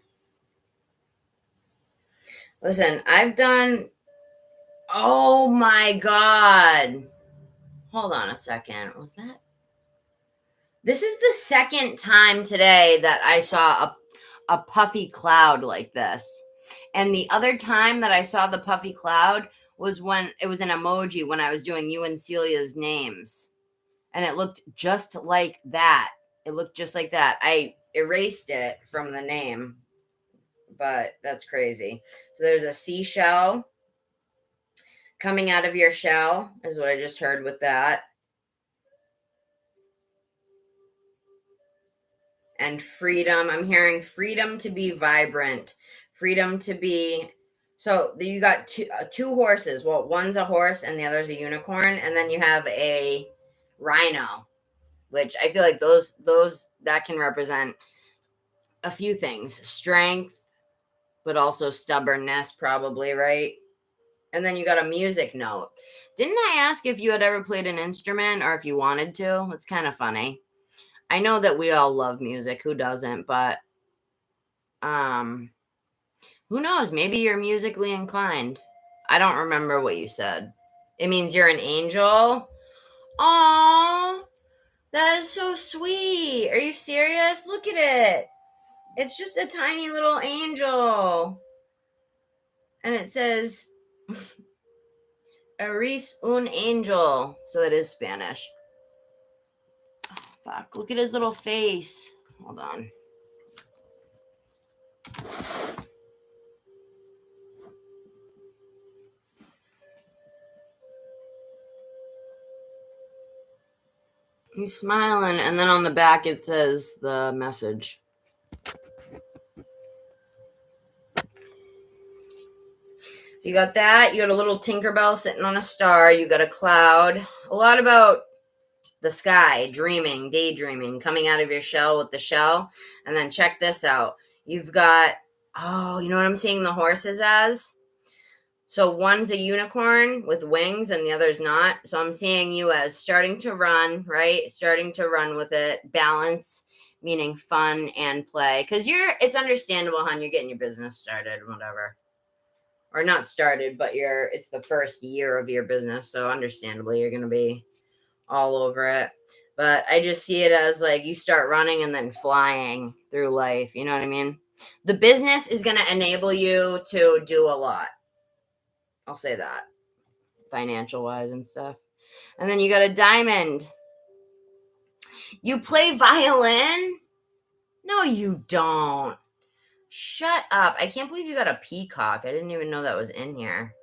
Listen, I've done... oh my God. Hold on a second. Was that... this is the second time today that I saw a puffy cloud like this. And the other time that I saw the puffy cloud was when it was an emoji when I was doing you and Celia's names. And it looked just like that. It looked just like that. I erased it from the name, but that's crazy. So there's a seashell coming out of your shell, is what I just heard with that. And freedom. I'm hearing freedom to be vibrant. Freedom to be... so you got two horses. Well, one's a horse and the other's a unicorn. And then you have a rhino, which I feel like those that can represent a few things. Strength, but also stubbornness, probably, right? And then you got a music note. Didn't I ask if you had ever played an instrument or if you wanted to? It's kind of funny. I know that we all love music. Who doesn't? But who knows? Maybe you're musically inclined. I don't remember what you said. It means you're an angel. Aww, that is so sweet. Are you serious? Look at it. It's just a tiny little angel. And it says, Eres un angel. So that is Spanish. Oh, fuck, look at his little face. Hold on. He's smiling, and then on the back it says the message. So you got that. You got a little Tinkerbell sitting on a star. You got a cloud. A lot about the sky, dreaming, daydreaming, coming out of your shell with the shell. And then check this out. You've got, oh, you know what I'm seeing the horses as? So one's a unicorn with wings and the other's not. So I'm seeing you as starting to run, right? Starting to run with it. Balance, meaning fun and play. Because it's understandable, hon, you're getting your business started, whatever. Or not started, but it's the first year of your business. So understandably, you're going to be all over it. But I just see it as like you start running and then flying through life. You know what I mean? The business is going to enable you to do a lot. I'll say that. Financial wise and stuff. And then you got a diamond. You play violin? No, you don't. Shut up. I can't believe you got a peacock. I didn't even know that was in here.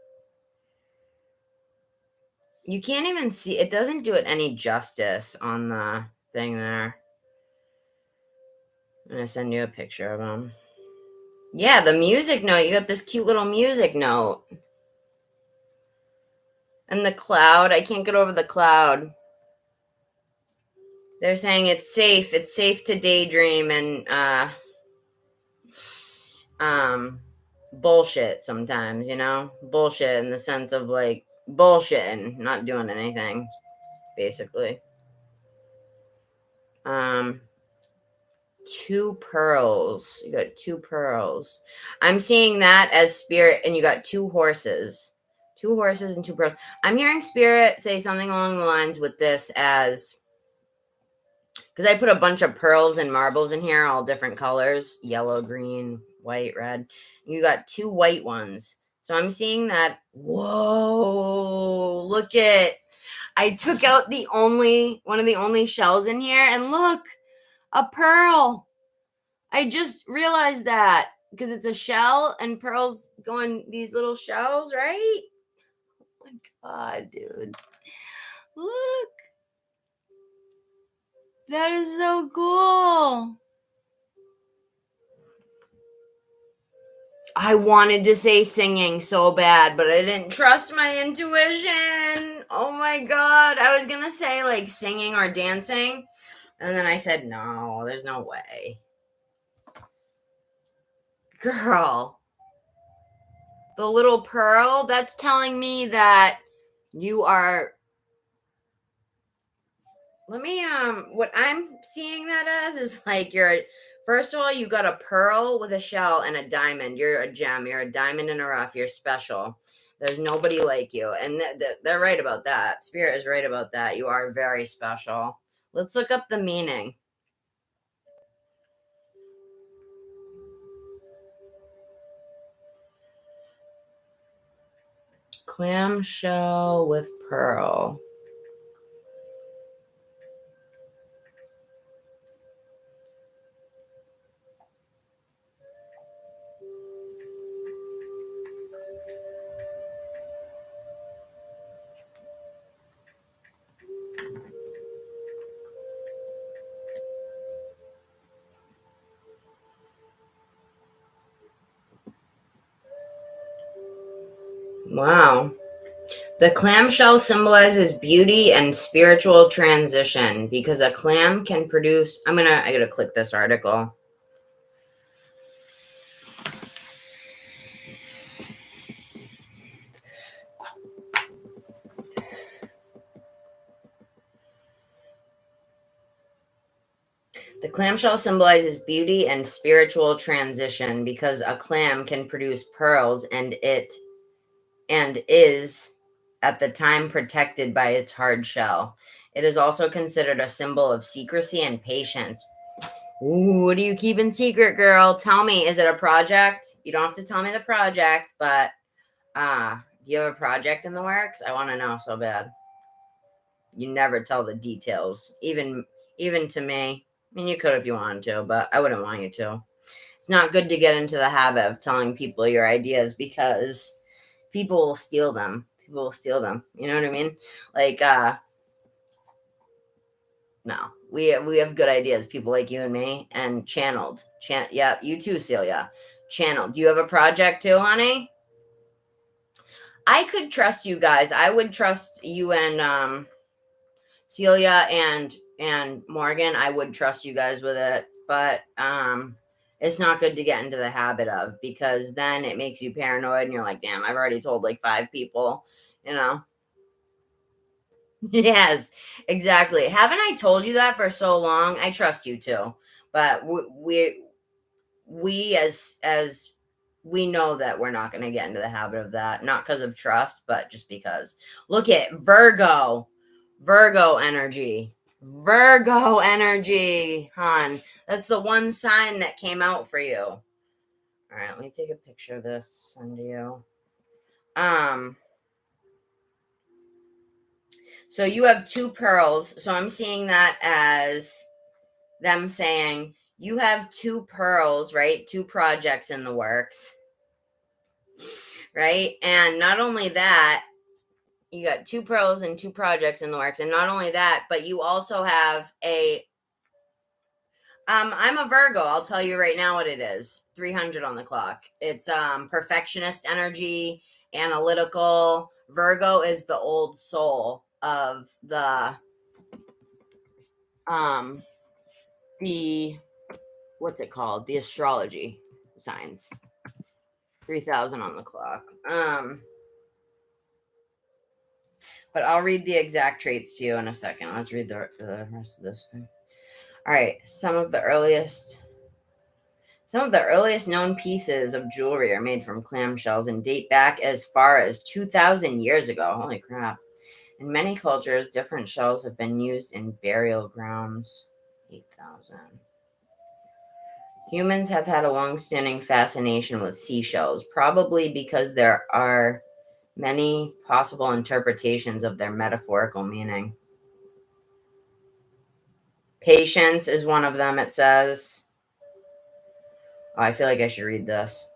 You can't even see. It doesn't do it any justice on the thing there. I'm going to send you a picture of him. Yeah, the music note. You got this cute little music note. And the cloud. I can't get over the cloud. They're saying it's safe. It's safe to daydream and bullshit sometimes, you know? Bullshit in the sense of like bullshitting, not doing anything, basically. 2 pearls. You got 2 pearls. I'm seeing that as spirit, and you got 2 horses. 2 horses and 2 pearls. I'm hearing spirit say something along the lines with this as, because I put a bunch of pearls and marbles in here, all different colors, yellow, green, white, red. You got 2 white ones. So I'm seeing that. Whoa, look at, I took out one of the only shells in here, and look, a pearl. I just realized that because it's a shell and pearls go in these little shells, right? Oh my God, dude. Look. That is so cool. I wanted to say singing so bad, but I didn't trust my intuition. Oh my God. I was going to say like singing or dancing. And then I said, no, there's no way. Girl, the little pearl, that's telling me that you are, what I'm seeing that as is like first of all, you got a pearl with a shell and a diamond. You're a gem. You're a diamond in a rough. You're special. There's nobody like you. And they're right about that. Spirit is right about that. You are very special. Let's look up the meaning. Clamshell with pearl. Wow. The clamshell symbolizes beauty and spiritual transition because a clam can produce. I gotta click this article. The clamshell symbolizes beauty and spiritual transition because a clam can produce pearls and is at the time protected by its hard shell. It is also considered a symbol of secrecy and patience. Ooh, what are you keeping secret, girl? Tell me, is it a project? You don't have to tell me the project, but do you have a project in the works? I want to know so bad. You never tell the details, even to me. I mean, you could if you wanted to, but I wouldn't want you to. It's not good to get into the habit of telling people your ideas because people will steal them. People will steal them. You know what I mean? Like, no. We have good ideas, people like you and me, and channeled. Yeah, you too, Celia. Channeled. Do you have a project too, honey? I could trust you guys. I would trust you and Celia and Morgan. I would trust you guys with it, but it's not good to get into the habit of, because then it makes you paranoid and you're like, damn, I've already told like 5 people, you know. Yes, exactly. Haven't I told you that for so long? I trust you too, but we as we know that we're not going to get into the habit of that, not because of trust, but just because. Look at Virgo energy, hon. That's the one sign that came out for you. All right, let me take a picture of this, send to you. So you have 2 pearls. So I'm seeing that as them saying you have 2 pearls, right? 2 projects in the works, right? And not only that, you got 2 pearls and 2 projects in the works. And not only that, but you also have I'm a Virgo. I'll tell you right now what it is. 300 on the clock. It's perfectionist energy, analytical. Virgo is the old soul of the what's it called? The astrology signs. 3,000 on the clock. But I'll read the exact traits to you in a second. Let's read the rest of this thing. All right, some of the earliest known pieces of jewelry are made from clamshells and date back as far as 2,000 years ago. Holy crap. In many cultures, different shells have been used in burial grounds. 8,000. Humans have had a long-standing fascination with seashells, probably because there are many possible interpretations of their metaphorical meaning. Patience is one of them, it says. Oh, I feel like I should read this.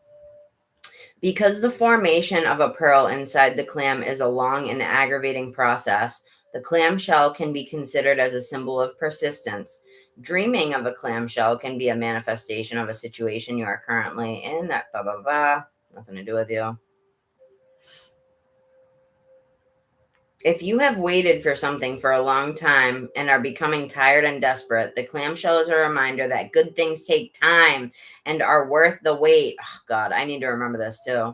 Because the formation of a pearl inside the clam is a long and aggravating process, The clamshell can be considered as a symbol of persistence. Dreaming of a clamshell can be a manifestation of a situation you are currently in. That blah, blah, blah. Nothing to do with you. If you have waited for something for a long time and are becoming tired and desperate, the clamshell is a reminder that good things take time and are worth the wait. Oh, God, I need to remember this too.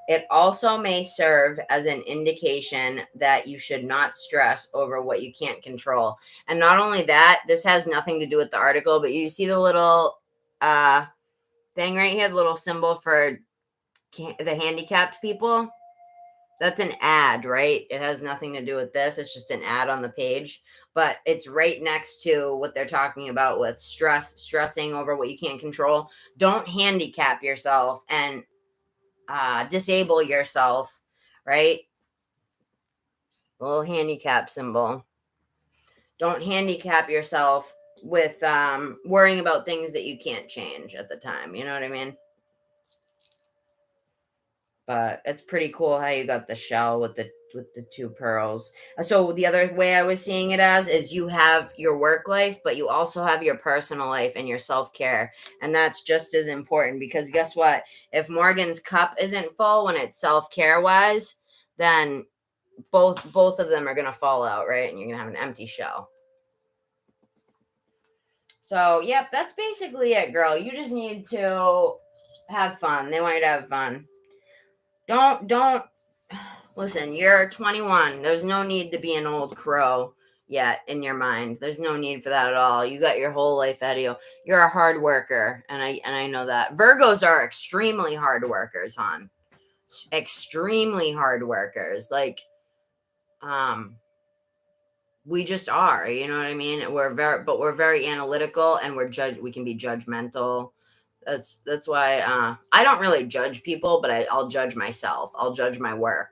It also may serve as an indication that you should not stress over what you can't control. And not only that, this has nothing to do with the article, but you see the little thing right here, the little symbol for the handicapped people? That's an ad, right? It has nothing to do with this. It's just an ad on the page. But it's right next to what they're talking about with stressing over what you can't control. Don't handicap yourself and disable yourself, right? A little handicap symbol. Don't handicap yourself with worrying about things that you can't change at the time. You know what I mean? But it's pretty cool how you got the shell with the two pearls. So the other way I was seeing it as is you have your work life, but you also have your personal life and your self-care. And that's just as important, because guess what? If Morgan's cup isn't full when it's self-care wise, then both of them are going to fall out, right? And you're going to have an empty shell. So, yep, that's basically it, girl. You just need to have fun. They want you to have fun. Don't listen, you're 21. There's no need to be an old crow yet in your mind. There's no need for that at all. You got your whole life ahead of you. You're a hard worker, and I know that. Virgos are extremely hard workers, hon. Extremely hard workers. Like, we just are, you know what I mean? We're very analytical, and we can be judgmental. That's why I don't really judge people, but I'll judge myself. I'll judge my work.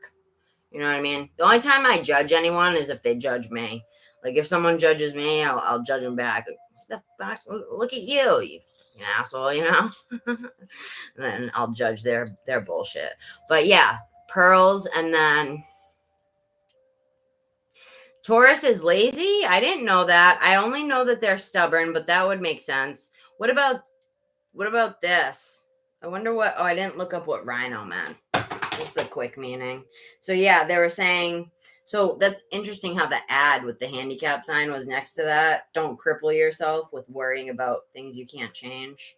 You know what I mean? The only time I judge anyone is if they judge me. Like, if someone judges me, I'll judge them back. Like, look at you, you asshole, you know? And then I'll judge their bullshit. But yeah, pearls, and then Taurus is lazy? I didn't know that. I only know that they're stubborn, but that would make sense. What about this? I wonder what... Oh, I didn't look up what rhino meant. Just the quick meaning. So, yeah, they were saying... So, that's interesting how the ad with the handicap sign was next to that. Don't cripple yourself with worrying about things you can't change.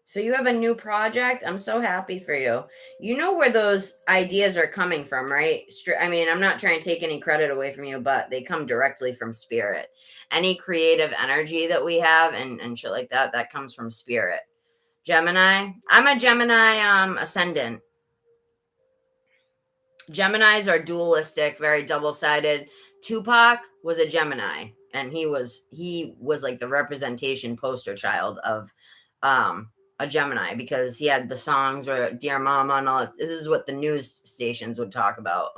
So you have a new project? I'm so happy for you. You know where those ideas are coming from, right? I mean, I'm not trying to take any credit away from you, but they come directly from spirit. Any creative energy that we have and shit like that, that comes from spirit. Gemini. I'm a Gemini ascendant. Geminis are dualistic, very double-sided. Tupac was a Gemini, and he was like the representation poster child of a Gemini, because he had the songs where Dear Mama and all that. This is what the news stations would talk about.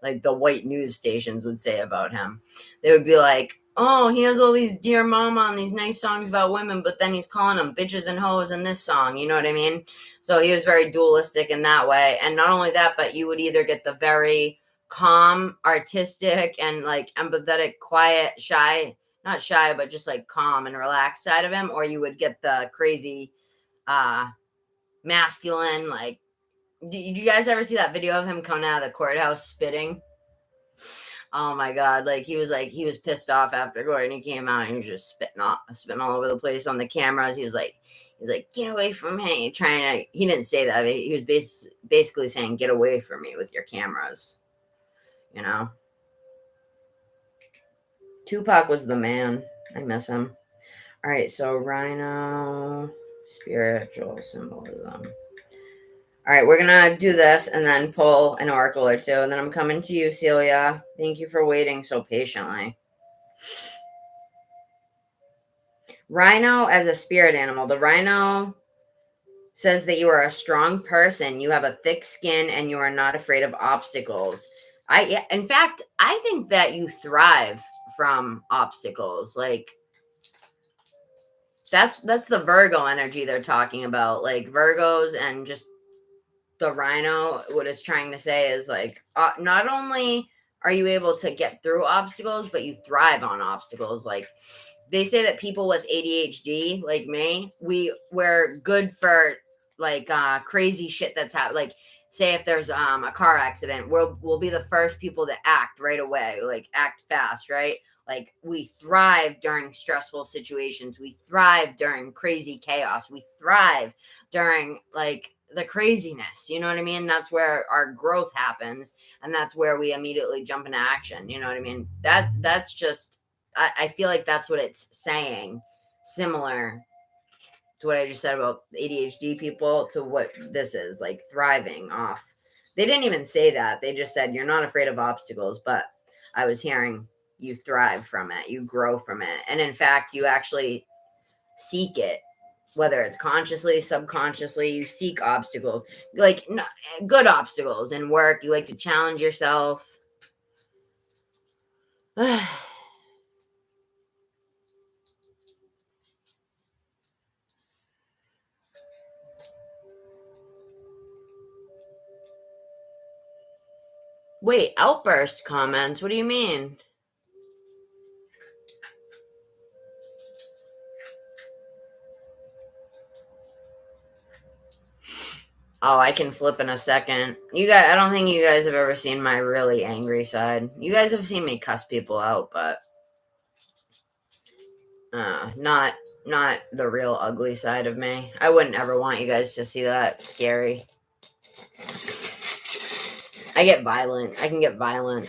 Like the white news stations would say about him. They would be like, oh, he has all these Dear Mama and these nice songs about women, but then he's calling them bitches and hoes in this song. You know what I mean? So he was very dualistic in that way. And not only that, but you would either get the very calm, artistic, and like empathetic, quiet, shy, not shy, but just like calm and relaxed side of him, or you would get the crazy, masculine, like, did you guys ever see that video of him coming out of the courthouse spitting? Oh my God. Like, he was pissed off after court, and he came out and he was just spitting all over the place on the cameras. He was like, get away from me. He didn't say that, but he was basically saying, get away from me with your cameras. You know? Tupac was the man. I miss him. All right. So rhino, spiritual symbolism. All right, we're going to do this and then pull an oracle or two. And then I'm coming to you, Celia. Thank you for waiting so patiently. Rhino as a spirit animal. The rhino says that you are a strong person. You have a thick skin and you are not afraid of obstacles. In fact, I think that you thrive from obstacles. Like, that's the Virgo energy they're talking about. Like, Virgos and just the rhino, what it's trying to say is like, not only are you able to get through obstacles, but you thrive on obstacles. Like, they say that people with ADHD, like me, we're good for like crazy shit that's happened. Like, say if there's a car accident, we'll be the first people to act right away, like act fast, right? Like, we thrive during stressful situations. We thrive during crazy chaos. We thrive during like the craziness. You know what I mean? That's where our growth happens, and that's where we immediately jump into action. You know what I mean? That's just, I feel like that's what it's saying, similar to what I just said about ADHD people, to what this is like, thriving off. They didn't even say that. They just said you're not afraid of obstacles, but I was hearing you thrive from it, you grow from it. And in fact, you actually seek it, whether it's consciously, subconsciously, you seek obstacles, like good obstacles in work. You like to challenge yourself. Wait, outburst comments? What do you mean? Oh, I can flip in a second. You guys, I don't think you guys have ever seen my really angry side. You guys have seen me cuss people out, but not the real ugly side of me. I wouldn't ever want you guys to see that. It's scary. I get violent. I can get violent.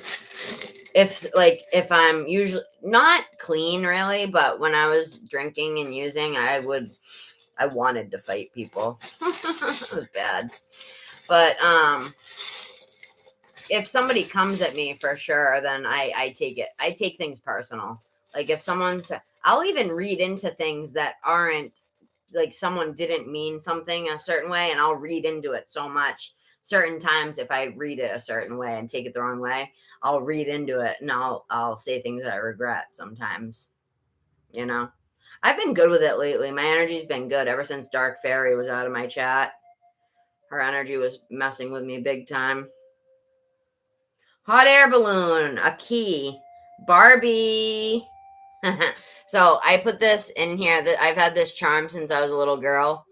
If I'm usually not clean really, but when I was drinking and using, I wanted to fight people. It was bad. But if somebody comes at me, for sure, then I take it. I take things personal. Like, if I'll even read into things that aren't, like, someone didn't mean something a certain way, and I'll read into it so much. Certain times, if I read it a certain way and take it the wrong way, I'll read into it, and I'll say things that I regret sometimes. You know? I've been good with it lately. My energy's been good ever since Dark Fairy was out of my chat. Her energy was messing with me big time. Hot air balloon, a key, Barbie. So I put this in here. That I've had this charm since I was a little girl.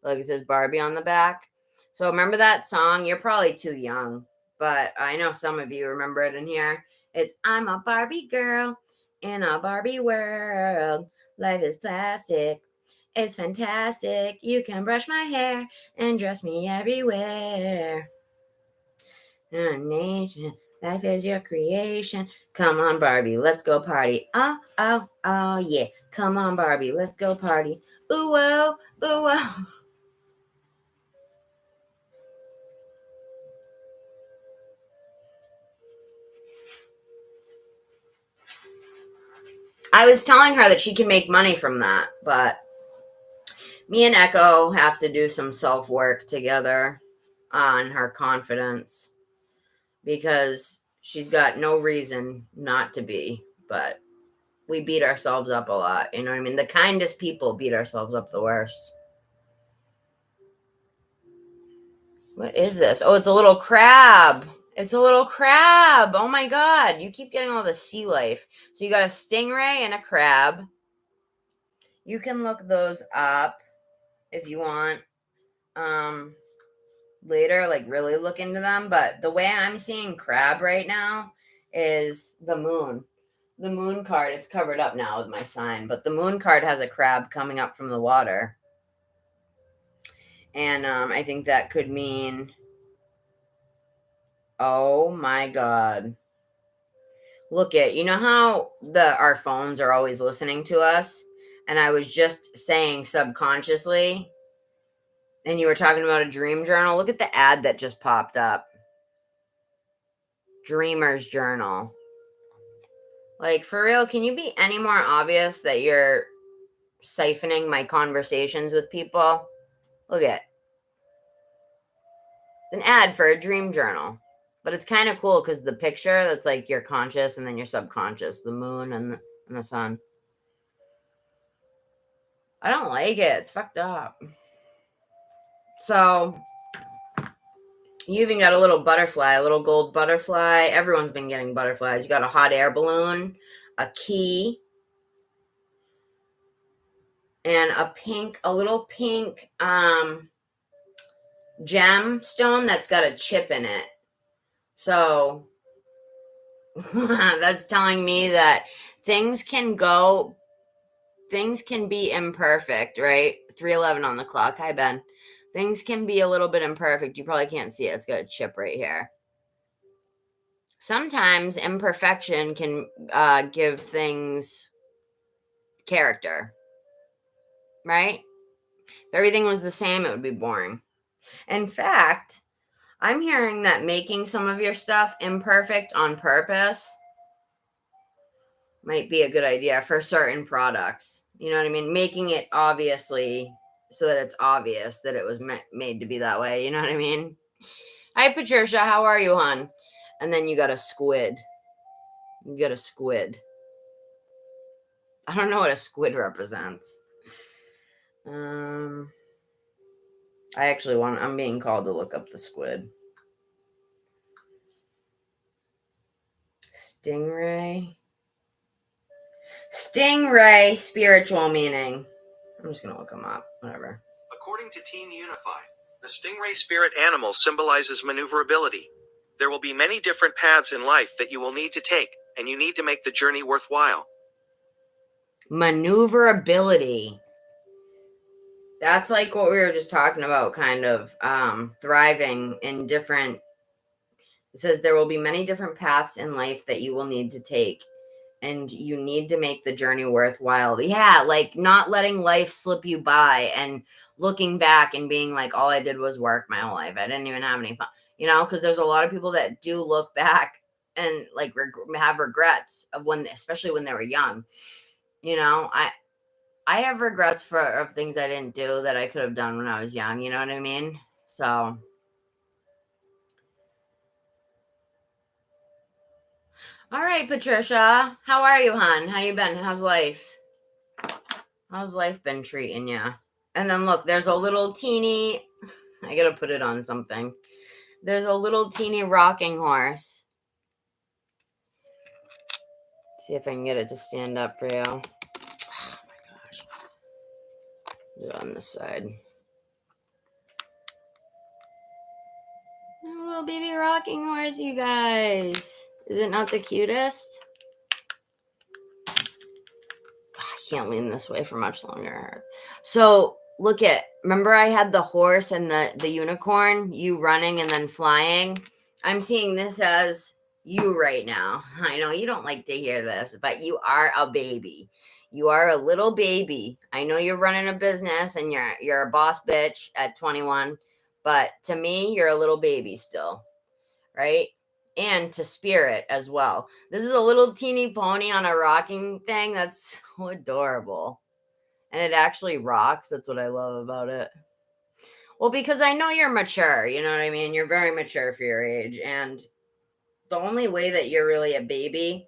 Look, it says Barbie on the back. So remember that song? You're probably too young, but I know some of you remember it in here. It's I'm a Barbie girl in a Barbie world. Life is plastic. It's fantastic. You can brush my hair and dress me everywhere. Nation, life is your creation. Come on, Barbie, let's go party. Oh, oh, oh, yeah. Come on, Barbie, let's go party. Ooh, oh, ooh, oh. I was telling her that she can make money from that, but me and Echo have to do some self-work together on her confidence, because she's got no reason not to be, but we beat ourselves up a lot. You know what I mean? The kindest people beat ourselves up the worst. What is this? Oh, it's a little crab. It's a little crab. Oh my God. You keep getting all the sea life. So you got a stingray and a crab. You can look those up if you want. Later, like really look into them. But the way I'm seeing crab right now is the moon. The moon card, it's covered up now with my sign, but the moon card has a crab coming up from the water. And I think that could mean, oh my God. Look at, you know how our phones are always listening to us? And I was just saying subconsciously, and you were talking about a dream journal. Look at the ad that just popped up. Dreamer's Journal. Like, for real, can you be any more obvious that you're siphoning my conversations with people? Look at an ad for a dream journal. But it's kind of cool because the picture, that's like your conscious and then your subconscious, the moon and the sun. I don't like it. It's fucked up. So You even got a little butterfly, a little gold butterfly. Everyone's been getting butterflies. You got a hot air balloon, a key, and a little pink gemstone that's got a chip in it. So that's telling me that things can be imperfect, right? 3:11 on the clock. Hi, Ben. Things can be a little bit imperfect. You probably can't see it. It's got a chip right here. Sometimes imperfection can give things character, right? If everything was the same, it would be boring. In fact, I'm hearing that making some of your stuff imperfect on purpose might be a good idea for certain products. You know what I mean? Making it obviously so that it's obvious that it was made to be that way. You know what I mean? Hi, Patricia. How are you, hon? And then you got a squid. You got a squid. I don't know what a squid represents. I'm being called to look up the squid. Stingray, spiritual meaning. I'm just going to look them up. Whatever. According to Team Unified, the stingray spirit animal symbolizes maneuverability. There will be many different paths in life that you will need to take, and you need to make the journey worthwhile. Maneuverability. That's like what we were just talking about, kind of thriving in different. It says there will be many different paths in life that you will need to take, and you need to make the journey worthwhile. Yeah, like not letting life slip you by and looking back and being like, all I did was work my whole life. I didn't even have any fun, because there's a lot of people that do look back and like have regrets of especially when they were young. I have regrets of things I didn't do that I could have done when I was young. You know what I mean? So. All right, Patricia. How are you, hon? How you been? How's life? How's life been treating you? And then look, there's a little teeny, I gotta put it on something. There's a little teeny rocking horse. See if I can get it to stand up for you. Oh my gosh. Do it on this side. A little baby rocking horse, you guys. Is it not the cutest? I can't lean this way for much longer. So remember I had the horse and the unicorn, you running and then flying? I'm seeing this as you right now. I know you don't like to hear this, but you are a baby. You are a little baby. I know you're running a business and you're a boss bitch at 21, but to me, you're a little baby still, right? And to spirit as well. This is a little teeny pony on a rocking thing. That's so adorable. And it actually rocks. That's what I love about it. Well, because I know you're mature. You know what I mean? You're very mature for your age. And the only way that you're really a baby,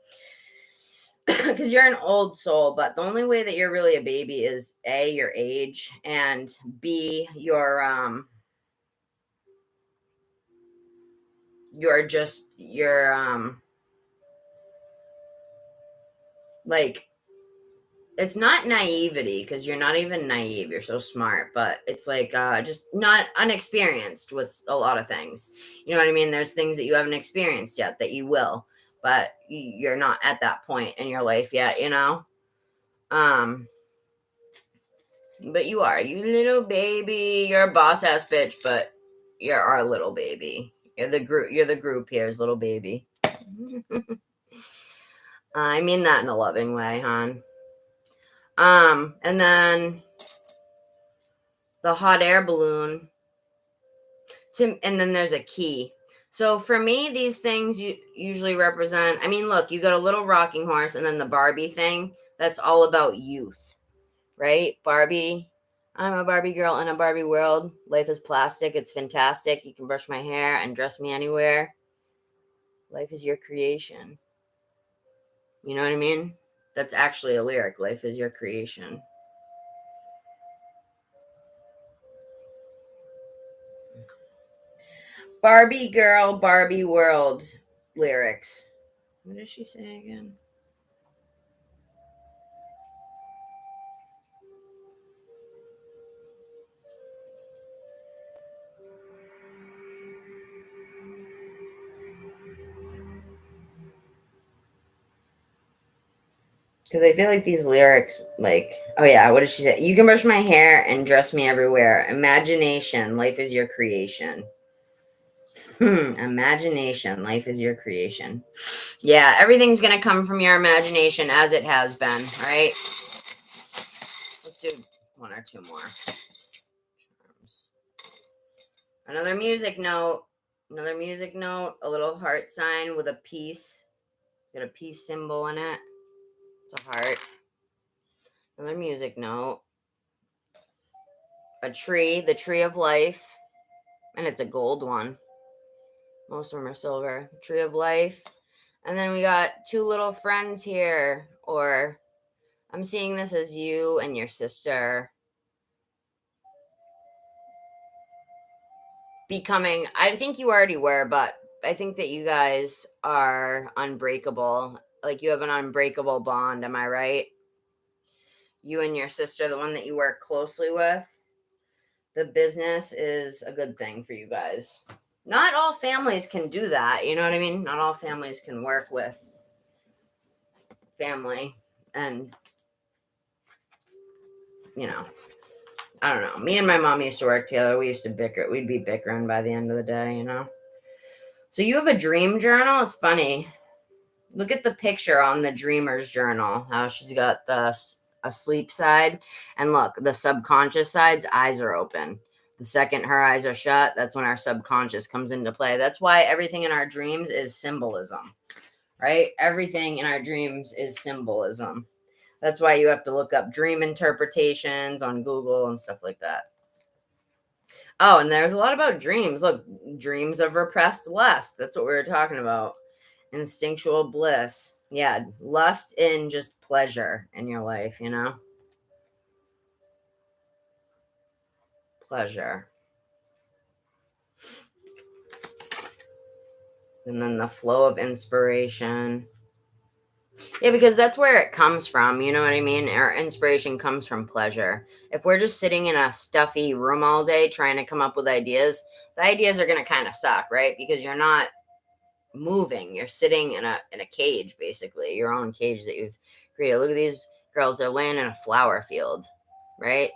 because you're an old soul, but the only way that you're really a baby is A, your age, and B, like, it's not naivety, because you're not even naive. You're so smart, but it's like just not unexperienced with a lot of things. You know what I mean? There's things that you haven't experienced yet that you will, but you're not at that point in your life yet, but you are. You little baby. You're a boss ass bitch, but you're our little baby. You're the group here's little baby. I mean that in a loving way, hon. And then the hot air balloon. And then there's a key. So for me, these things usually represent, look, you got a little rocking horse and then the Barbie thing. That's all about youth, right? Barbie. I'm a Barbie girl in a Barbie world. Life is plastic. It's fantastic. You can brush my hair and dress me anywhere. Life is your creation. You know what I mean? That's actually a lyric. Life is your creation. Barbie girl, Barbie world lyrics. What does she say again? Because I feel like these lyrics, like, oh yeah, what does she say? You can brush my hair and dress me everywhere. Imagination, life is your creation. Imagination, life is your creation. Yeah, everything's going to come from your imagination as it has been, right? Let's do one or two more. Another music note. Another music note. A little heart sign with a peace. Got a peace symbol in it. It's a heart. Another music note. A tree. The tree of life. And it's a gold one. Most of them are silver. Tree of life. And then we got two little friends here. Or I'm seeing this as you and your sister becoming, I think you already were, but I think that you guys are unbreakable. Like you have an unbreakable bond. Am I right? You and your sister, the one that you work closely with. The business is a good thing for you guys. Not all families can do that. You know what I mean? Not all families can work with family. And, you know, I don't know. Me and my mom used to work together. We used to bicker. We'd be bickering by the end of the day, you know? So you have a dream journal? It's funny. Look at the picture on the dreamer's journal. How she's got a sleep side. And look, the subconscious side's eyes are open. The second her eyes are shut, that's when our subconscious comes into play. That's why everything in our dreams is symbolism, right? Everything in our dreams is symbolism. That's why you have to look up dream interpretations on Google and stuff like that. Oh, and there's a lot about dreams. Look, dreams of repressed lust. That's what we were talking about. Instinctual bliss. Yeah, lust in just pleasure in your life, you know? Pleasure. And then the flow of inspiration. Yeah, because that's where it comes from, you know what I mean? Our inspiration comes from pleasure. If we're just sitting in a stuffy room all day trying to come up with ideas, the ideas are going to kind of suck, right? Because you're not moving. You're sitting in a cage, basically, your own cage that you've created. Look at these girls. They're laying in a flower field, right?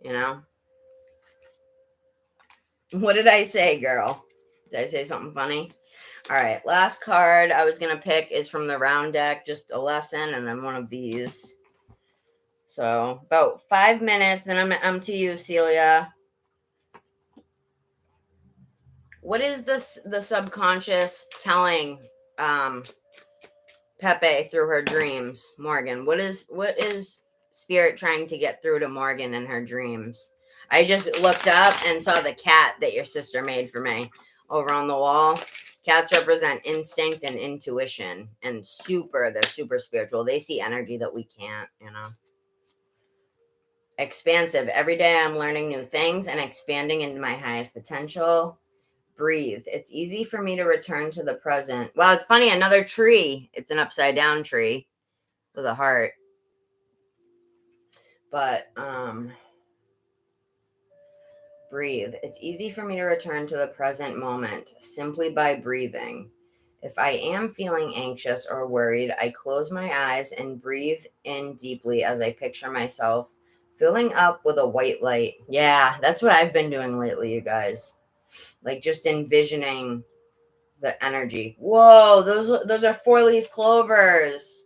You know? What did I say, girl? Did I say something funny? All right, last card I was going to pick is from the round deck, just a lesson, and then one of these. So about 5 minutes, then I'm to you, Celia. What is the subconscious telling Pepe through her dreams, Morgan? What is Spirit trying to get through to Morgan in her dreams? I just looked up and saw the cat that your sister made for me over on the wall. Cats represent instinct and intuition, and they're super spiritual. They see energy that we can't, you know. Expansive. Every day I'm learning new things and expanding into my highest potential. Breathe. It's easy for me to return to the present. Wow, it's funny. Another tree. It's an upside down tree with a heart. But, breathe. It's easy for me to return to the present moment simply by breathing. If I am feeling anxious or worried, I close my eyes and breathe in deeply as I picture myself filling up with a white light. Yeah, that's what I've been doing lately, you guys. Like just envisioning the energy. Whoa, those are 4-leaf clovers.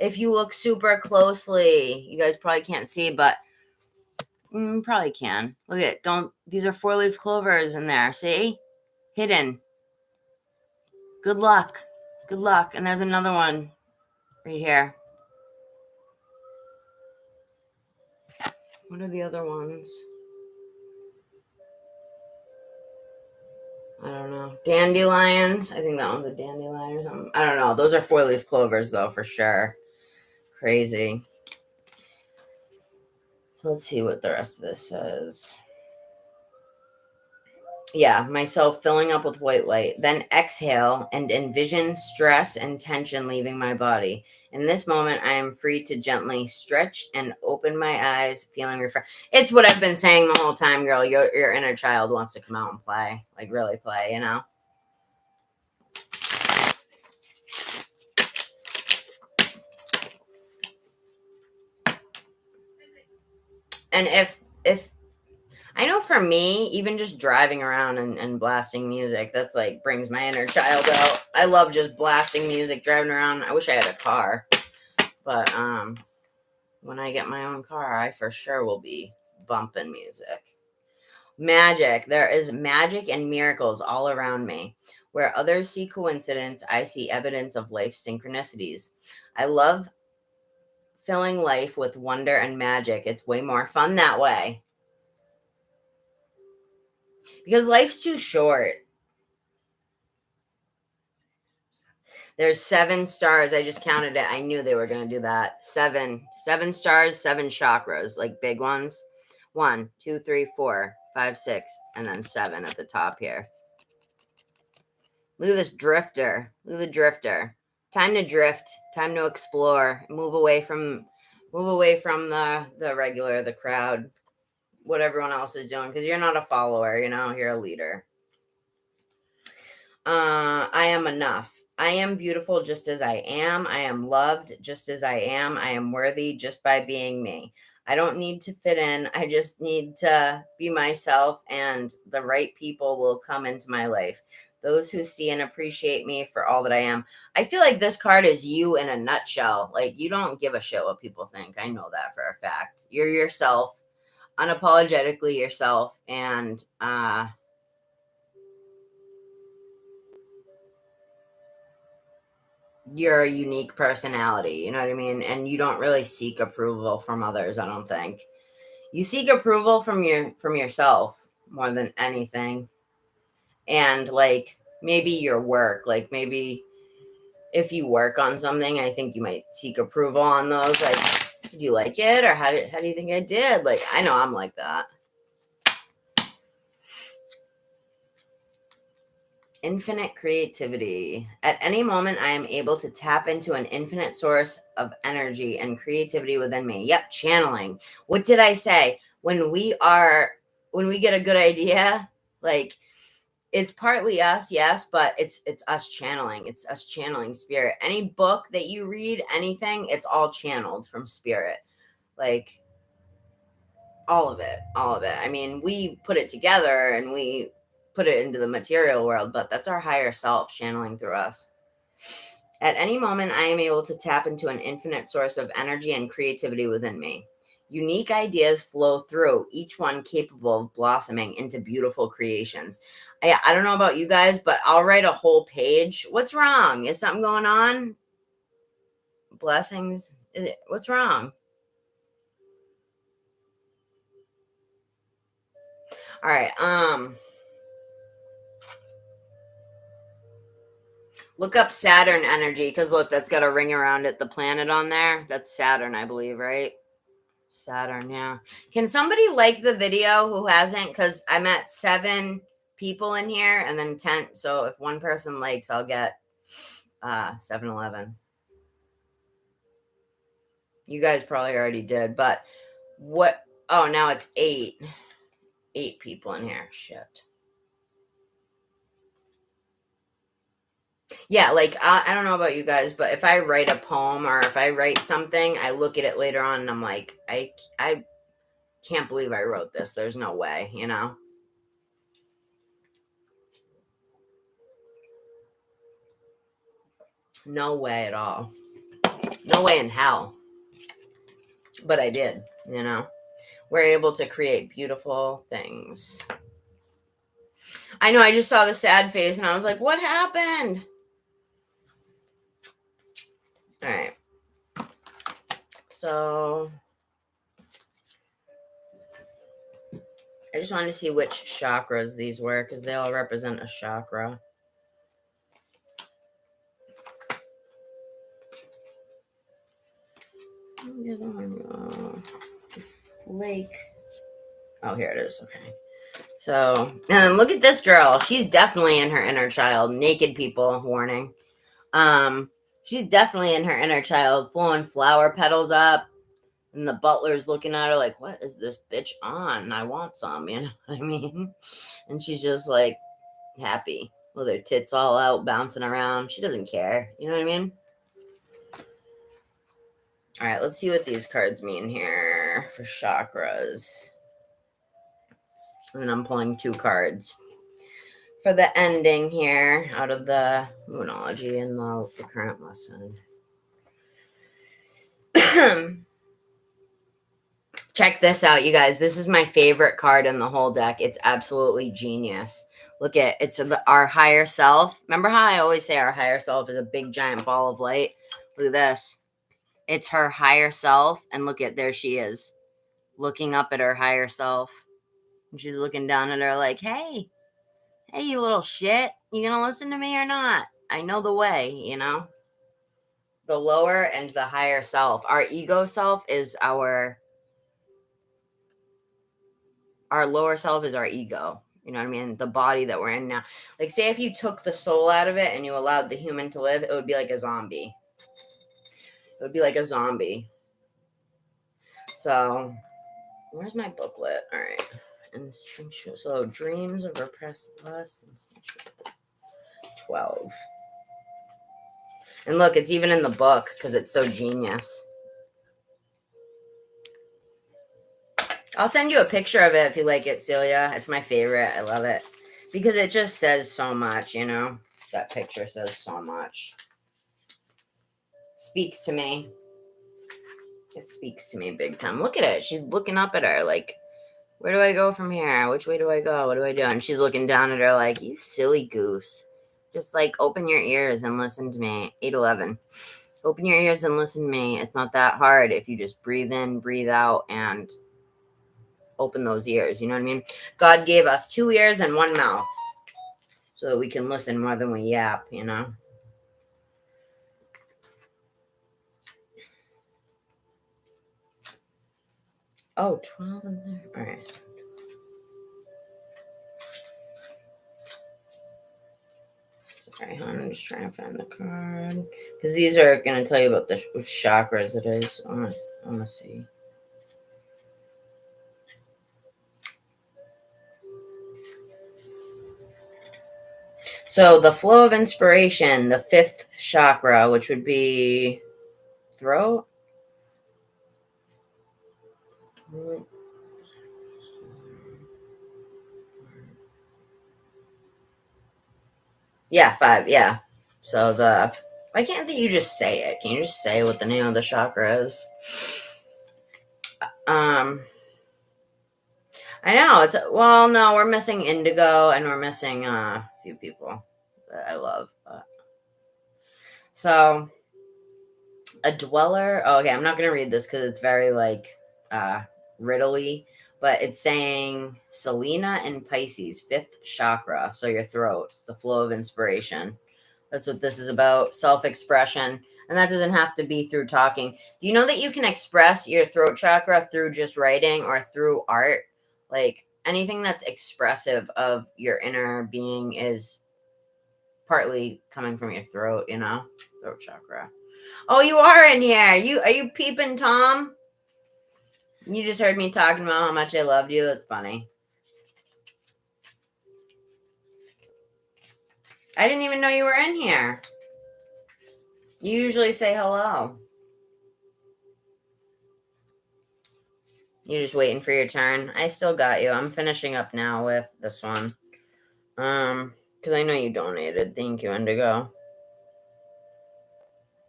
If you look super closely, you guys probably can't see, but probably can. Look at it. These are 4-leaf clovers in there. See? Hidden. Good luck. Good luck. And there's another one right here. What are the other ones? I don't know. Dandelions. I think that one's a dandelion or something. I don't know. Those are 4-leaf clovers, though, for sure. Crazy. So let's see what the rest of this says. Yeah, myself filling up with white light. Then exhale and envision stress and tension leaving my body. In this moment, I am free to gently stretch and open my eyes, feeling refreshed. It's what I've been saying the whole time, girl. Your inner child wants to come out and play, like really play, you know? And if I know for me, even just driving around and blasting music, that's like brings my inner child out. I love just blasting music, driving around. I wish I had a car, but when I get my own car, I for sure will be bumping music. Magic. There is magic and miracles all around me. Where others see coincidence, I see evidence of life's synchronicities. I love filling life with wonder and magic. It's way more fun that way. Because life's too short. There's 7 stars. I just counted it. I knew they were going to do that. 7 stars, 7 chakras, like big ones. 1, 2, 3, 4, 5, 6, and then 7 at the top here. Look at this drifter. Look at the drifter. Time to drift. Time to explore. Move away from the regular, the crowd, what everyone else is doing. Because you're not a follower, you know, you're a leader. I am enough. I am beautiful just as I am. I am loved just as I am. I am worthy just by being me. I don't need to fit in. I just need to be myself, and the right people will come into my life. Those who see and appreciate me for all that I am. I feel like this card is you in a nutshell. Like, you don't give a shit what people think. I know that for a fact. You're yourself, unapologetically yourself, and you're a unique personality, you know what I mean? And you don't really seek approval from others, I don't think. You seek approval from yourself more than anything. And like maybe your work, like maybe if you work on something, I think you might seek approval on those. Like, do you like it, or how do you think I did? Like, I know I'm like that. Infinite creativity. At any moment, I am able to tap into an infinite source of energy and creativity within me. Yep, channeling. What did I say? When we get a good idea, like, it's partly us, yes, but it's us channeling. It's us channeling spirit. Any book that you read, anything, it's all channeled from spirit. Like, all of it. I mean, we put it together and we put it into the material world, but that's our higher self channeling through us. At any moment, I am able to tap into an infinite source of energy and creativity within me. Unique ideas flow through, each one capable of blossoming into beautiful creations. I don't know about you guys, but I'll write a whole page. What's wrong? Is something going on? Blessings? What's wrong? All right. Look up Saturn energy, because look, that's got a ring around it, the planet on there. That's Saturn, I believe, right? Saturn, yeah. Can somebody like the video who hasn't? Because I'm at 7 people in here and then 10. So if one person likes, I'll get 7-Eleven. You guys probably already did, but what? Oh, now it's 8. 8 people in here. Shit. Yeah, like, I don't know about you guys, but if I write a poem or if I write something, I look at it later on and I'm like, I can't believe I wrote this. There's no way, you know? No way at all. No way in hell. But I did, you know? We're able to create beautiful things. I know, I just saw the sad face and I was like, what happened? All right. So I just wanted to see which chakras these were, because they all represent a chakra. Lake. Oh, here it is. Okay. So, and look at this girl. She's definitely in her inner child. Naked people, warning. She's definitely in her inner child, flowing flower petals up. And the butler's looking at her like, what is this bitch on? I want some, you know what I mean? And she's just like happy with her tits all out, bouncing around. She doesn't care. You know what I mean? All right, let's see what these cards mean here for chakras. And I'm pulling 2 cards for the ending here out of the Numerology and the current lesson. Check this out, you guys. This is my favorite card in the whole deck. It's absolutely genius. Look at it's our higher self. Remember how I always say our higher self is a big giant ball of light? Look at this. It's her higher self, and look at there she is, looking up at her higher self. And she's looking down at her like, hey, you little shit. You gonna listen to me or not? I know the way, you know? The lower and the higher self. Our ego self is our lower self is our ego. You know what I mean? The body that we're in now. Like, say if you took the soul out of it and you allowed the human to live, it would be like a zombie. It would be like a zombie. So, where's my booklet? All right. Instinctual. So, dreams of repressed lust. Instinctual. 12. And look, it's even in the book because it's so genius. I'll send you a picture of it if you like it, Celia. It's my favorite. I love it. Because it just says so much, you know? That picture says so much. Speaks to me. It speaks to me big time. Look at it. She's looking up at her like, where do I go from here? Which way do I go? What do I do? And she's looking down at her like, you silly goose. Just like, open your ears and listen to me. 811. Open your ears and listen to me. It's not that hard if you just breathe in, breathe out, and open those ears. You know what I mean? God gave us 2 ears and 1 mouth so that we can listen more than we yap, you know? Oh, 12 in there. All right. Sorry, hon. I'm just trying to find the card. Because these are going to tell you about which chakras it is. I want to see. So the flow of inspiration, the 5th chakra, which would be throat. Yeah, 5. Yeah. So why can't you just say it? Can you just say what the name of the chakra is? I know no, we're missing Indigo and we're missing a few people that I love. So a dweller. Oh, okay, I'm not gonna read this because it's very like riddly, but it's saying Selena and Pisces, 5th chakra. So your throat, the flow of inspiration. That's what this is about. Self-expression. And that doesn't have to be through talking. Do you know that you can express your throat chakra through just writing or through art? Like anything that's expressive of your inner being is partly coming from your throat, you know? Throat chakra. Oh, you are in here. Are you peeping, Tom? You just heard me talking about how much I loved you. That's funny. I didn't even know you were in here. You usually say hello. You're just waiting for your turn. I still got you. I'm finishing up now with this one. Because I know you donated. Thank you, Indigo.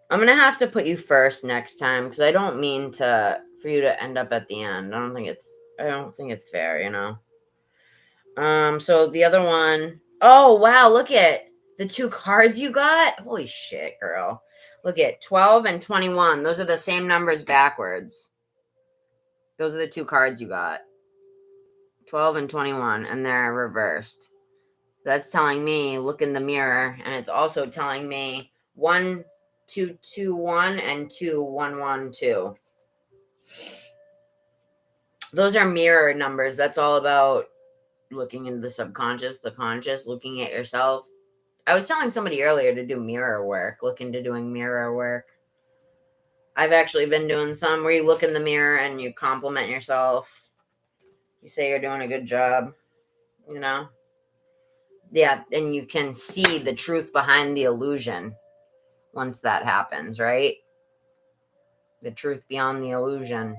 I'm going to have to put you first next time because I don't mean for you to end up at the end. I don't think it's fair, you know. So the other one. Oh, wow, look at the 2 cards you got. Holy shit, girl. Look at 12 and 21. Those are the same numbers backwards. Those are the 2 cards you got. 12 and 21, and they're reversed. So that's telling me, look in the mirror, and it's also telling me 1, 2, 2, 1, and 2, 1, 1, 2. Those are mirror numbers. That's all about looking into the subconscious, the conscious, looking at yourself. I was telling somebody earlier to do mirror work, look into doing mirror work. I've actually been doing some where you look in the mirror and you compliment yourself. You say you're doing a good job, you know? Yeah, and you can see the truth behind the illusion once that happens, right? The truth beyond the illusion.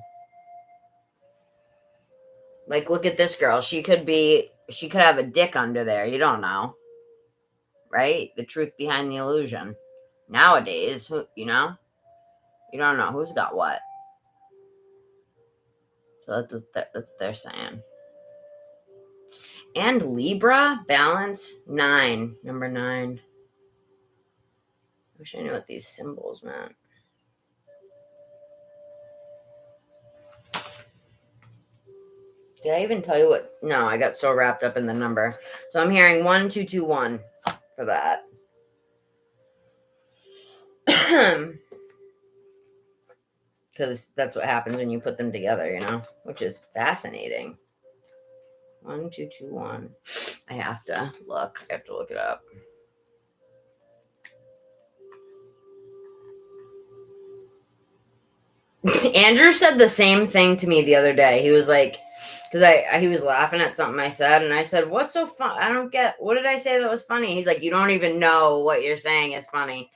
Like, look at this girl. She could have a dick under there. You don't know. Right? The truth behind the illusion. Nowadays, you know? You don't know who's got what. So that's what they're saying. And Libra, balance 9. Number 9. Wish I knew what these symbols meant. Did I even tell you what? No, I got so wrapped up in the number. So I'm hearing 1221 for that. Because that's what happens when you put them together, you know, which is fascinating. 1221. I have to look it up. Andrew said the same thing to me the other day. He was like, because he was laughing at something I said, and I said, "What's so fun? I don't get. What did I say that was funny?" He's like, "You don't even know what you're saying is funny."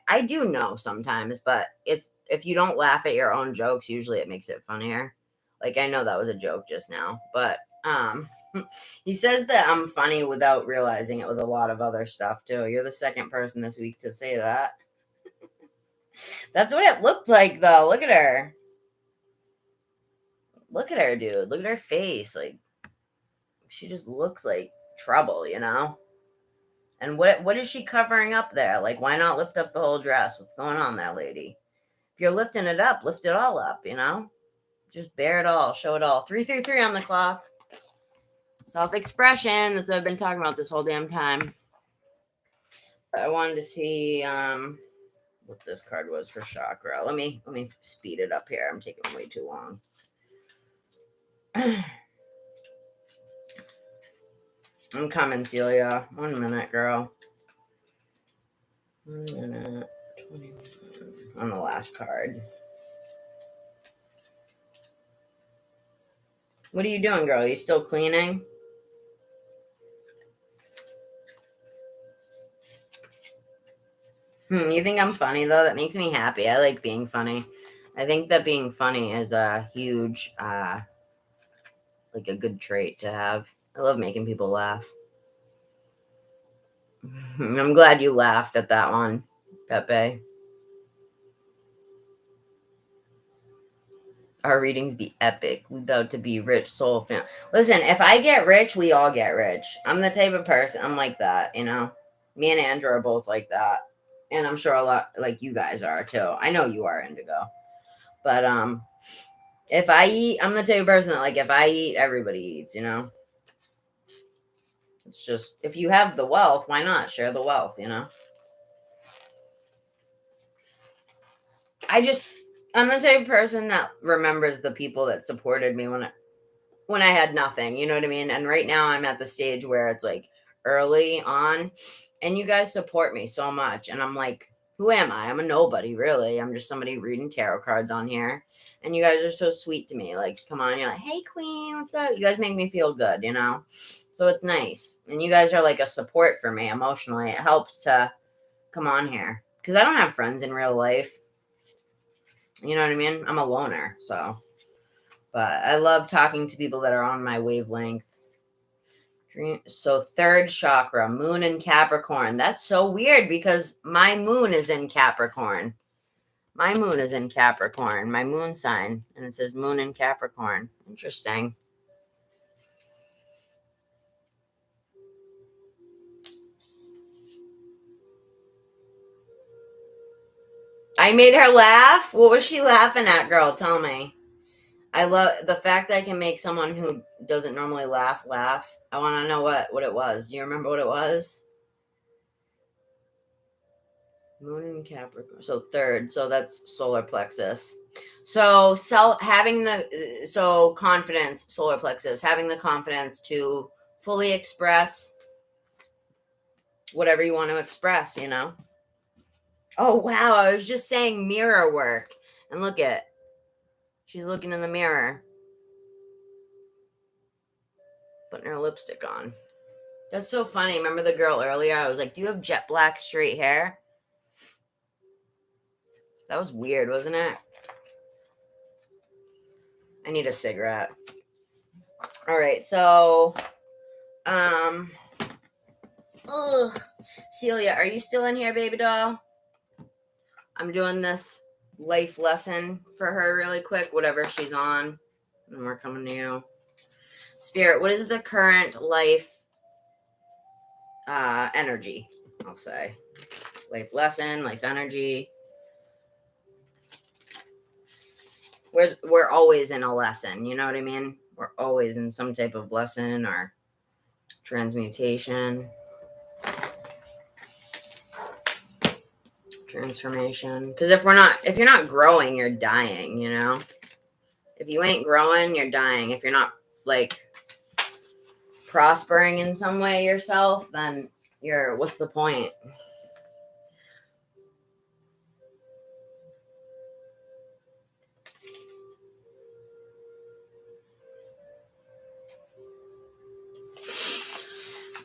I do know sometimes, but it's if you don't laugh at your own jokes, usually it makes it funnier. Like, I know that was a joke just now, but he says that I'm funny without realizing it with a lot of other stuff too. You're the second person this week to say that. That's what it looked like, though. Look at her. Look at her, dude. Look at her face. Like, she just looks like trouble, you know? And what is she covering up there? Like, why not lift up the whole dress? What's going on there, lady? If you're lifting it up, lift it all up, you know? Just bear it all. Show it all. 333 on the clock. Self-expression. That's what I've been talking about this whole damn time. I wanted to see what this card was for chakra. Let me speed it up here. I'm taking way too long. I'm coming, Celia. 1 minute, girl. 1 minute. 21 on the last card. What are you doing, girl? Are you still cleaning? You think I'm funny, though? That makes me happy. I like being funny. I think that being funny is a huge, like a good trait to have. I love making people laugh. I'm glad you laughed at that one, Pepe. Our readings be epic. We about to be rich soul fam. Listen, if I get rich, we all get rich. I'm the type of person. I'm like that, you know. Me and Andrew are both like that, and I'm sure a lot like you guys are too. I know you are, Indigo. But if I eat, I'm the type of person that, like, if I eat, everybody eats, you know? It's just, if you have the wealth, why not share the wealth, you know? I'm the type of person that remembers the people that supported me when I had nothing, you know what I mean? And right now I'm at the stage where it's like early on, and you guys support me so much. And I'm like, who am I? I'm a nobody, really. I'm just somebody reading tarot cards on here. And you guys are so sweet to me. Like, come on, you're like, hey, queen, what's up? You guys make me feel good, you know? So it's nice. And you guys are like a support for me emotionally. It helps to come on here. Because I don't have friends in real life. You know what I mean? I'm a loner, so. But I love talking to people that are on my wavelength. So 3rd chakra, moon in Capricorn. That's so weird because my moon is in Capricorn. My moon is in Capricorn, my moon sign. And it says moon in Capricorn. Interesting. I made her laugh? What was she laughing at, girl? Tell me. I love the fact that I can make someone who doesn't normally laugh. I want to know what it was. Do you remember what it was? Moon in Capricorn. So 3rd. So that's solar plexus. So confidence, solar plexus, having the confidence to fully express whatever you want to express, you know? Oh, wow. I was just saying mirror work. And look at, she's looking in the mirror, putting her lipstick on. That's so funny. Remember the girl earlier? I was like, do you have jet black straight hair? That was weird, wasn't it? I need a cigarette. All right, so, Celia, are you still in here, baby doll? I'm doing this life lesson for her really quick, whatever she's on. And we're coming to you. Spirit, what is the current life energy? I'll say. Life lesson, life energy. We're always in a lesson, you know what I mean? We're always in some type of lesson or transmutation. Transformation. Because if you're not growing, you're dying, you know? If you ain't growing, you're dying. If you're not like prospering in some way yourself, then what's the point?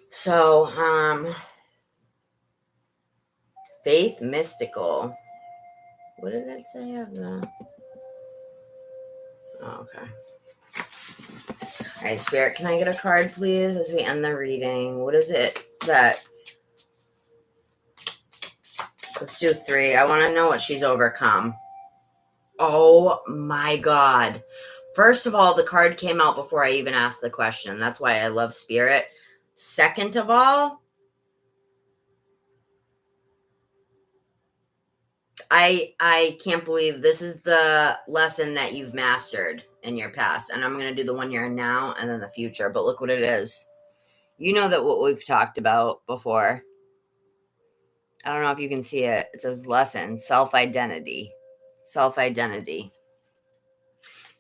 So, faith mystical. What did it say of the? Oh, okay. All right, Spirit, can I get a card, please, as we end the reading? What is it that? Let's do 3. I want to know what she's overcome. Oh my God. First of all, the card came out before I even asked the question. That's why I love Spirit. Second of all, I can't believe this is the lesson that you've mastered in your past. And I'm going to do the one you're in now and then the future. But look what it is. You know that what we've talked about before. I don't know if you can see it. It says lesson, self-identity. Self-identity.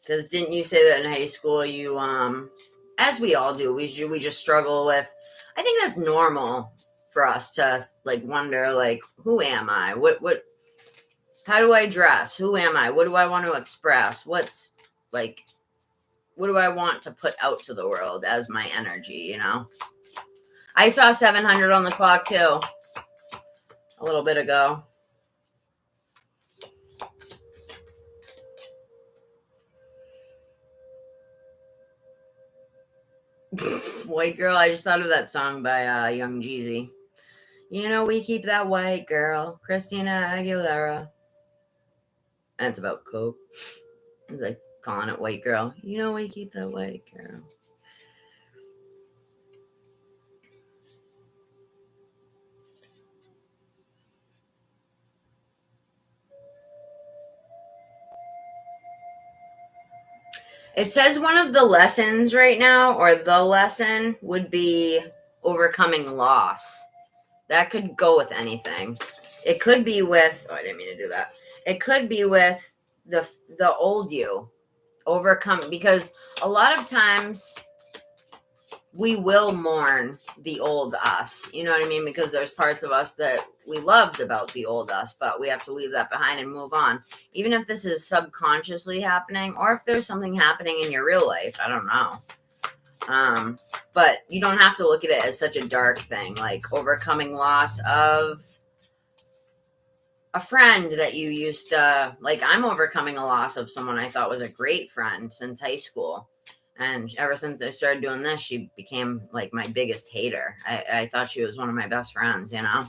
Because didn't you say that in high school you, as we all do, we just struggle with, I think that's normal for us to, like, wonder, like, who am I? How do I dress? Who am I? What do I want to express? What do I want to put out to the world as my energy, you know? I saw 700 on the clock, too, a little bit ago. White Girl, I just thought of that song by Young Jeezy. You know, we keep that white girl, Christina Aguilera. And it's about coke. It's like calling it white girl. You know, we keep that white girl. It says one of the lessons right now, or the lesson, would be overcoming loss. That could go with anything. It could be with, I didn't mean to do that. It could be with the old you. Overcome, because a lot of times we will mourn the old us. You know what I mean? Because there's parts of us that we loved about the old us, but we have to leave that behind and move on. Even if this is subconsciously happening, or if there's something happening in your real life, I don't know. But you don't have to look at it as such a dark thing, like overcoming loss of a friend that you used to, like, I'm overcoming a loss of someone I thought was a great friend since high school. And ever since I started doing this, she became like my biggest hater. I thought she was one of my best friends, you know?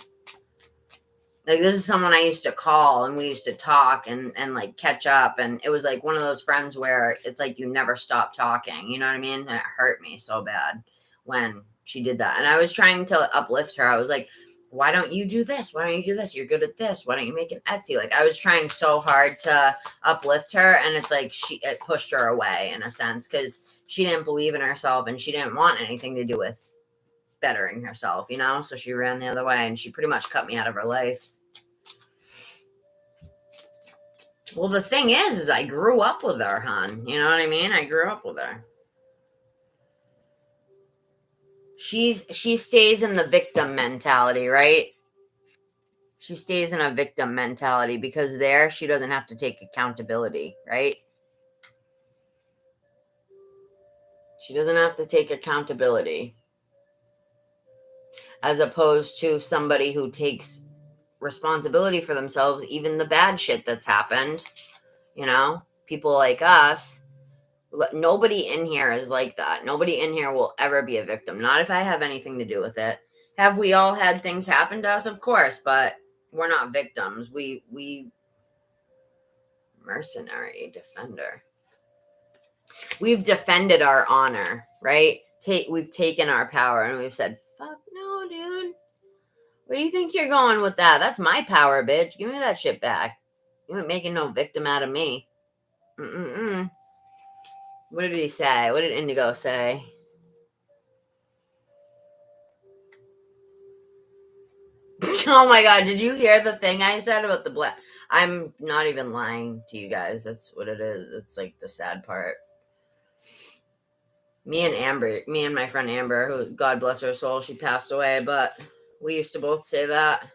Like, this is someone I used to call and we used to talk and like catch up. And it was like one of those friends where it's like you never stop talking. You know what I mean? And it hurt me so bad when she did that. And I was trying to uplift her. I was like, why don't you do this? Why don't you do this? You're good at this. Why don't you make an Etsy? Like, I was trying so hard to uplift her, and it's like it pushed her away in a sense, because she didn't believe in herself and she didn't want anything to do with bettering herself, you know? So she ran the other way, and she pretty much cut me out of her life. Well, the thing is I grew up with her, hon. You know what I mean? I grew up with her. She stays in the victim mentality, right? She stays in a victim mentality because there she doesn't have to take accountability, right? She doesn't have to take accountability. As opposed to somebody who takes responsibility for themselves, even the bad shit that's happened. You know, people like us, nobody in here is like that. Nobody in here will ever be a victim. Not if I have anything to do with it. Have we all had things happen to us? Of course, but we're not victims. We mercenary defender. We've defended our honor, right? We've taken our power and we've said, fuck no, dude. Where do you think you're going with that? That's my power, bitch. Give me that shit back. You ain't making no victim out of me. Mm-mm-mm. What did he say? What did Indigo say? Oh my God, did you hear the thing I said about the black? I'm not even lying to you guys. That's what it is. It's like the sad part. Me and my friend Amber, who, God bless her soul, she passed away, but we used to both say that.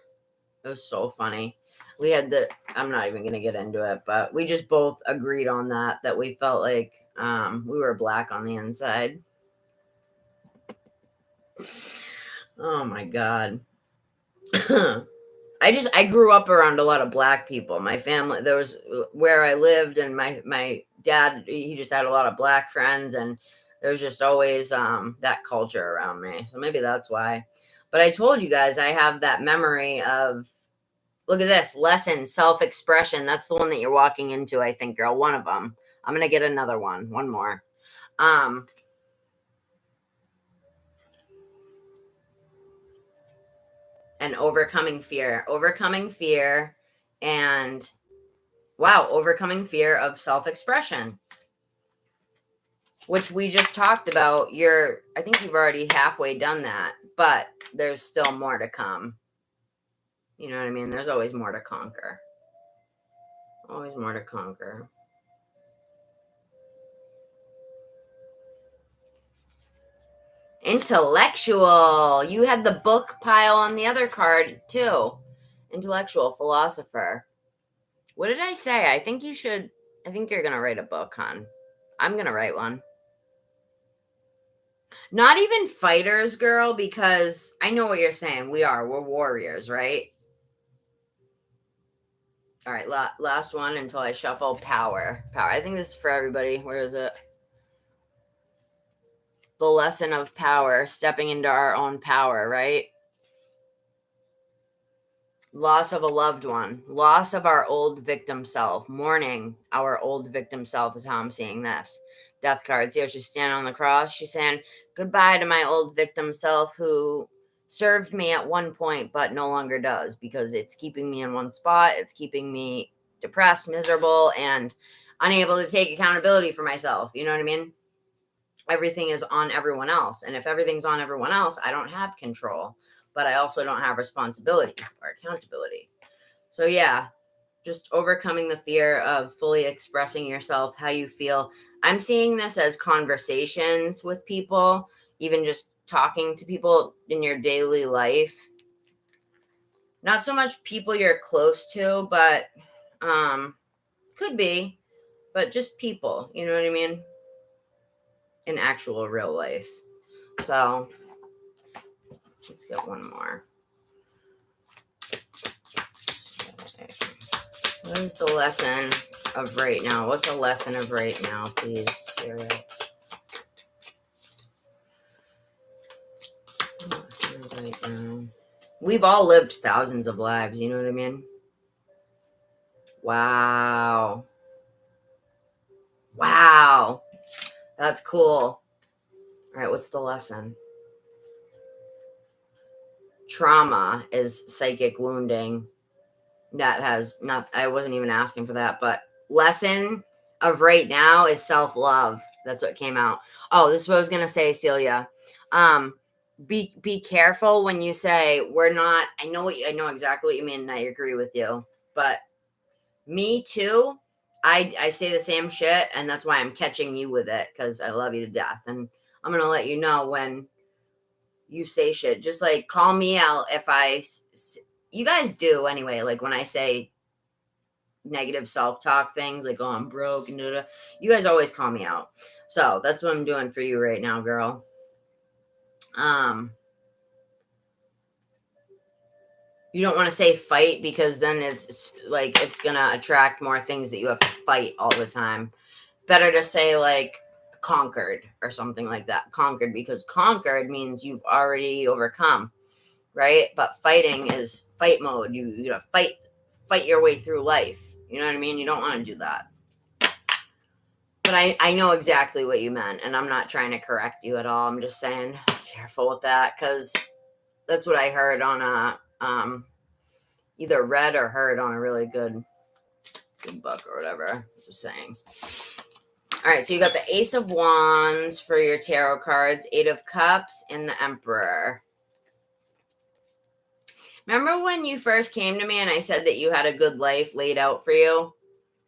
It was so funny. We had I'm not even going to get into it, but we just both agreed on that we felt like we were black on the inside. Oh my God. I grew up around a lot of black people. My family, there was where I lived, and my dad, he just had a lot of black friends, and there's just always that culture around me. So maybe that's why. But I told you guys I have that memory of, look at this, lesson, self-expression. That's the one that you're walking into, I think, girl. One of them. I'm going to get another one. One more. And overcoming fear. Overcoming fear and, wow, overcoming fear of self-expression. Which we just talked about. I think you've already halfway done that, but there's still more to come. You know what I mean? There's always more to conquer. Always more to conquer. Intellectual. You had the book pile on the other card too. Intellectual, philosopher. What did I say? I think you're going to write a book, hon. I'm going to write one. Not even fighters, girl, because I know what you're saying. We're warriors, right? All right, last one until I shuffle. Power. I think this is for everybody. Where is it? The lesson of power, stepping into our own power, right? Loss of a loved one, loss of our old victim self, mourning our old victim self is how I'm seeing this. Death card. See how she's standing on the cross? She's saying goodbye to my old victim self who served me at one point but no longer does, because it's keeping me in one spot. It's keeping me depressed, miserable, and unable to take accountability for myself. You know what I mean? Everything is on everyone else. And if everything's on everyone else, I don't have control. But I also don't have responsibility or accountability. So yeah, just overcoming the fear of fully expressing yourself, how you feel. I'm seeing this as conversations with people, even just talking to people in your daily life. Not so much people you're close to, but could be, but just people, you know what I mean? In actual real life. So let's get one more. What is the lesson of right now? What's a lesson of right now, please, Spirit? Lesson of right now. We've all lived thousands of lives, you know what I mean? Wow. That's cool. All right, what's the lesson? Trauma is psychic wounding. That has not, I wasn't even asking for that, but lesson of right now is self-love. That's what came out. Oh, this is what I was going to say, Celia. Be careful when you say we're not, I know exactly what you mean, and I agree with you, but me too. I say the same shit, and that's why I'm catching you with it, because I love you to death. And I'm going to let you know when you say shit. Just like call me out if you guys do anyway. Like when I say negative self-talk things, like, oh, I'm broke and da-da, you guys always call me out. So that's what I'm doing for you right now, girl. You don't want to say fight because then it's like it's gonna attract more things that you have to fight all the time. Better to say like conquered or something like that. Conquered, because conquered means you've already overcome, right? But fighting is fight mode. You gotta fight your way through life. You know what I mean? You don't want to do that. But I know exactly what you meant, and I'm not trying to correct you at all. I'm just saying, be careful with that, because that's what I heard on a either read or heard on a really good book or whatever. Just saying. All right, so you got the Ace of Wands for your tarot cards, Eight of Cups, and the Emperor. Remember when you first came to me and I said that you had a good life laid out for you?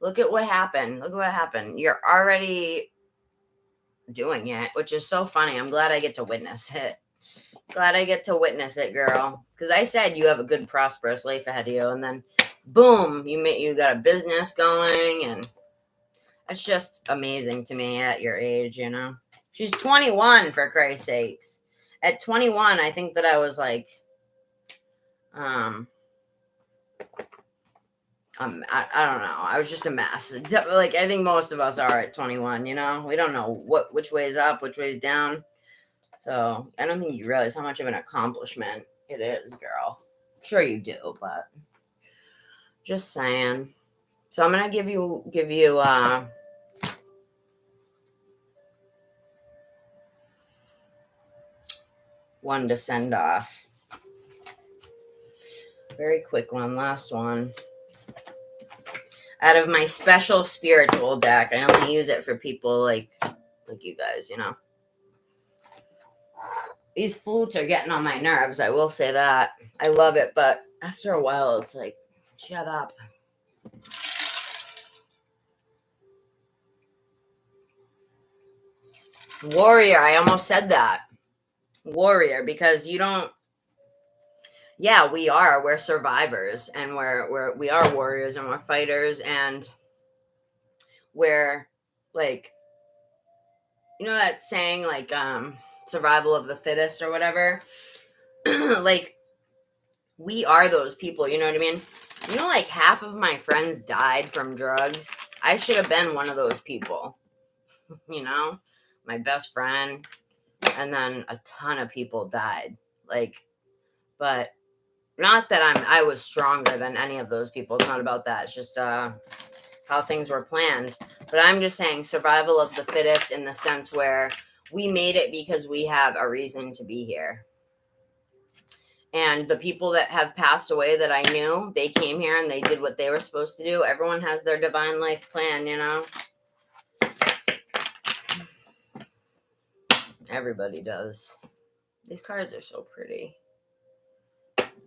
Look at what happened. Look at what happened. You're already doing it, which is so funny. I'm glad I get to witness it. Glad I get to witness it, girl. Because I said you have a good, prosperous life ahead of you, and then boom, you got a business going, and it's just amazing to me at your age, you know. She's 21, for Christ's sakes. At 21, I think that I was like, I don't know. I was just a mess. Except, like, I think most of us are at 21, you know? We don't know which way is up, which way is down. So, I don't think you realize how much of an accomplishment it is, girl. I'm sure you do, but just saying. So, I'm going to give you one to send off. Very quick one, last one. Out of my special spiritual deck. I only use it for people like you guys, you know. These flutes are getting on my nerves, I will say that. I love it, but after a while, it's like, shut up. Warrior, I almost said that. Warrior, because you don't... Yeah, we are. We're survivors, and we are warriors, and we're fighters, and we're, like... You know that saying, like, survival of the fittest or whatever? Like, we are those people, you know what I mean? You know, like, half of my friends died from drugs. I should have been one of those people. You know? My best friend. And then a ton of people died. Like, but not that I was stronger than any of those people. It's not about that. It's just how things were planned. But I'm just saying survival of the fittest in the sense where we made it because we have a reason to be here. And the people that have passed away that I knew, they came here and they did what they were supposed to do. Everyone has their divine life plan, you know? Everybody does. These cards are so pretty.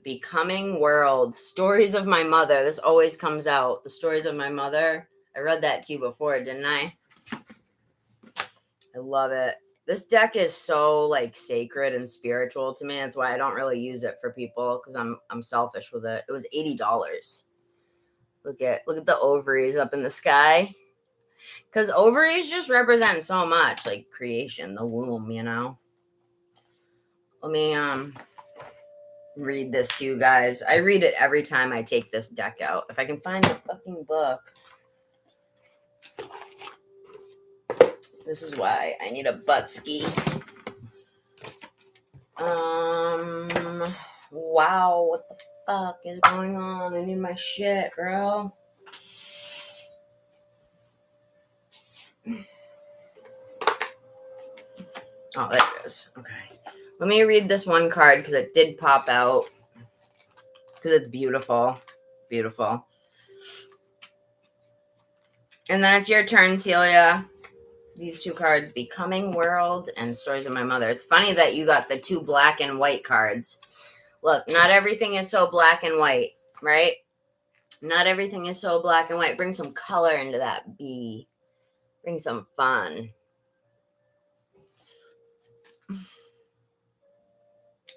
Becoming World. Stories of my mother. This always comes out. The stories of my mother. I read that to you before, didn't I? I love it. This deck is so, like, sacred and spiritual to me. That's why I don't really use it for people, because I'm selfish with it. It was $80. Look at the ovaries up in the sky. Because ovaries just represent so much, like creation, the womb, you know. Let me read this to you guys. I read it every time I take this deck out. If I can find the fucking book. This is why I need a butt ski. Wow, what the fuck is going on? I need my shit, bro. Oh, there it is. Okay. Let me read this one card because it did pop out. Because it's beautiful. Beautiful. And then it's your turn, Celia. These two cards, Becoming World and Stories of My Mother. It's funny that you got the two black and white cards. Look, not everything is so black and white, right? Not everything is so black and white. Bring some color into that B. Bring some fun.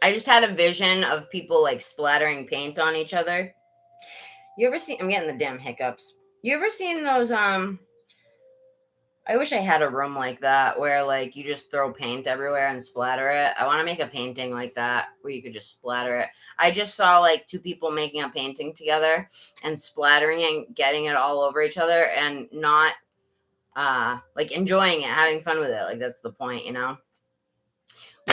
I just had a vision of people like splattering paint on each other. You ever seen, I'm getting the damn hiccups. You ever seen those, I wish I had a room like that where like you just throw paint everywhere and splatter it. I want to make a painting like that where you could just splatter it. I just saw like two people making a painting together and splattering and getting it all over each other and not like enjoying it, having fun with it. Like that's the point, you know?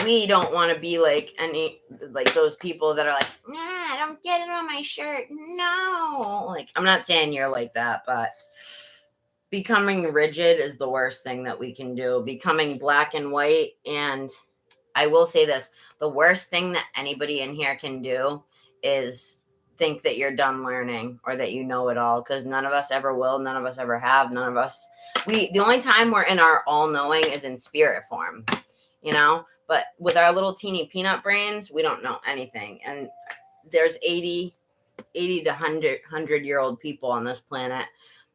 We don't want to be like any like those people that are like, nah, don't get it on my shirt. No. Like I'm not saying you're like that, but becoming rigid is the worst thing that we can do. Becoming black and white. And I will say this, the worst thing that anybody in here can do is think that you're done learning or that you know it all, because none of us ever will. None of us ever have. None of us. The only time we're in our all-knowing is in spirit form, you know? But with our little teeny peanut brains, we don't know anything. And there's 80 to 100-year-old people on this planet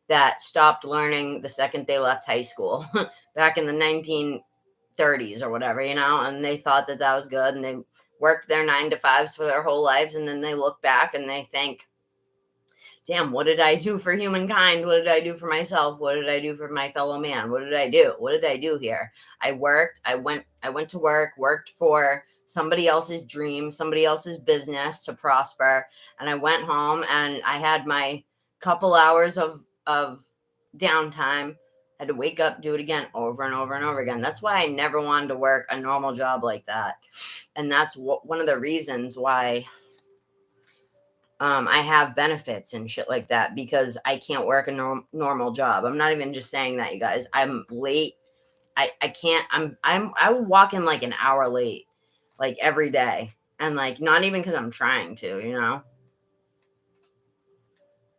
that stopped learning the second they left high school back in the 1930s or whatever, you know, and they thought that that was good, and they worked their 9-to-5s for their whole lives, and then they look back and they think, damn, what did I do for humankind? What did I do for myself? What did I do for my fellow man? What did I do? What did I do here? I worked. I went to work, worked for somebody else's dream, somebody else's business to prosper. And I went home and I had my couple hours of downtime, had to wake up, do it again over and over and over again. That's why I never wanted to work a normal job like that. And that's one of the reasons why I have benefits and shit like that, because I can't work a normal job. I'm not even just saying that, you guys. I'm late. I can't, I walk in like an hour late, like every day. And like, not even because I'm trying to, you know,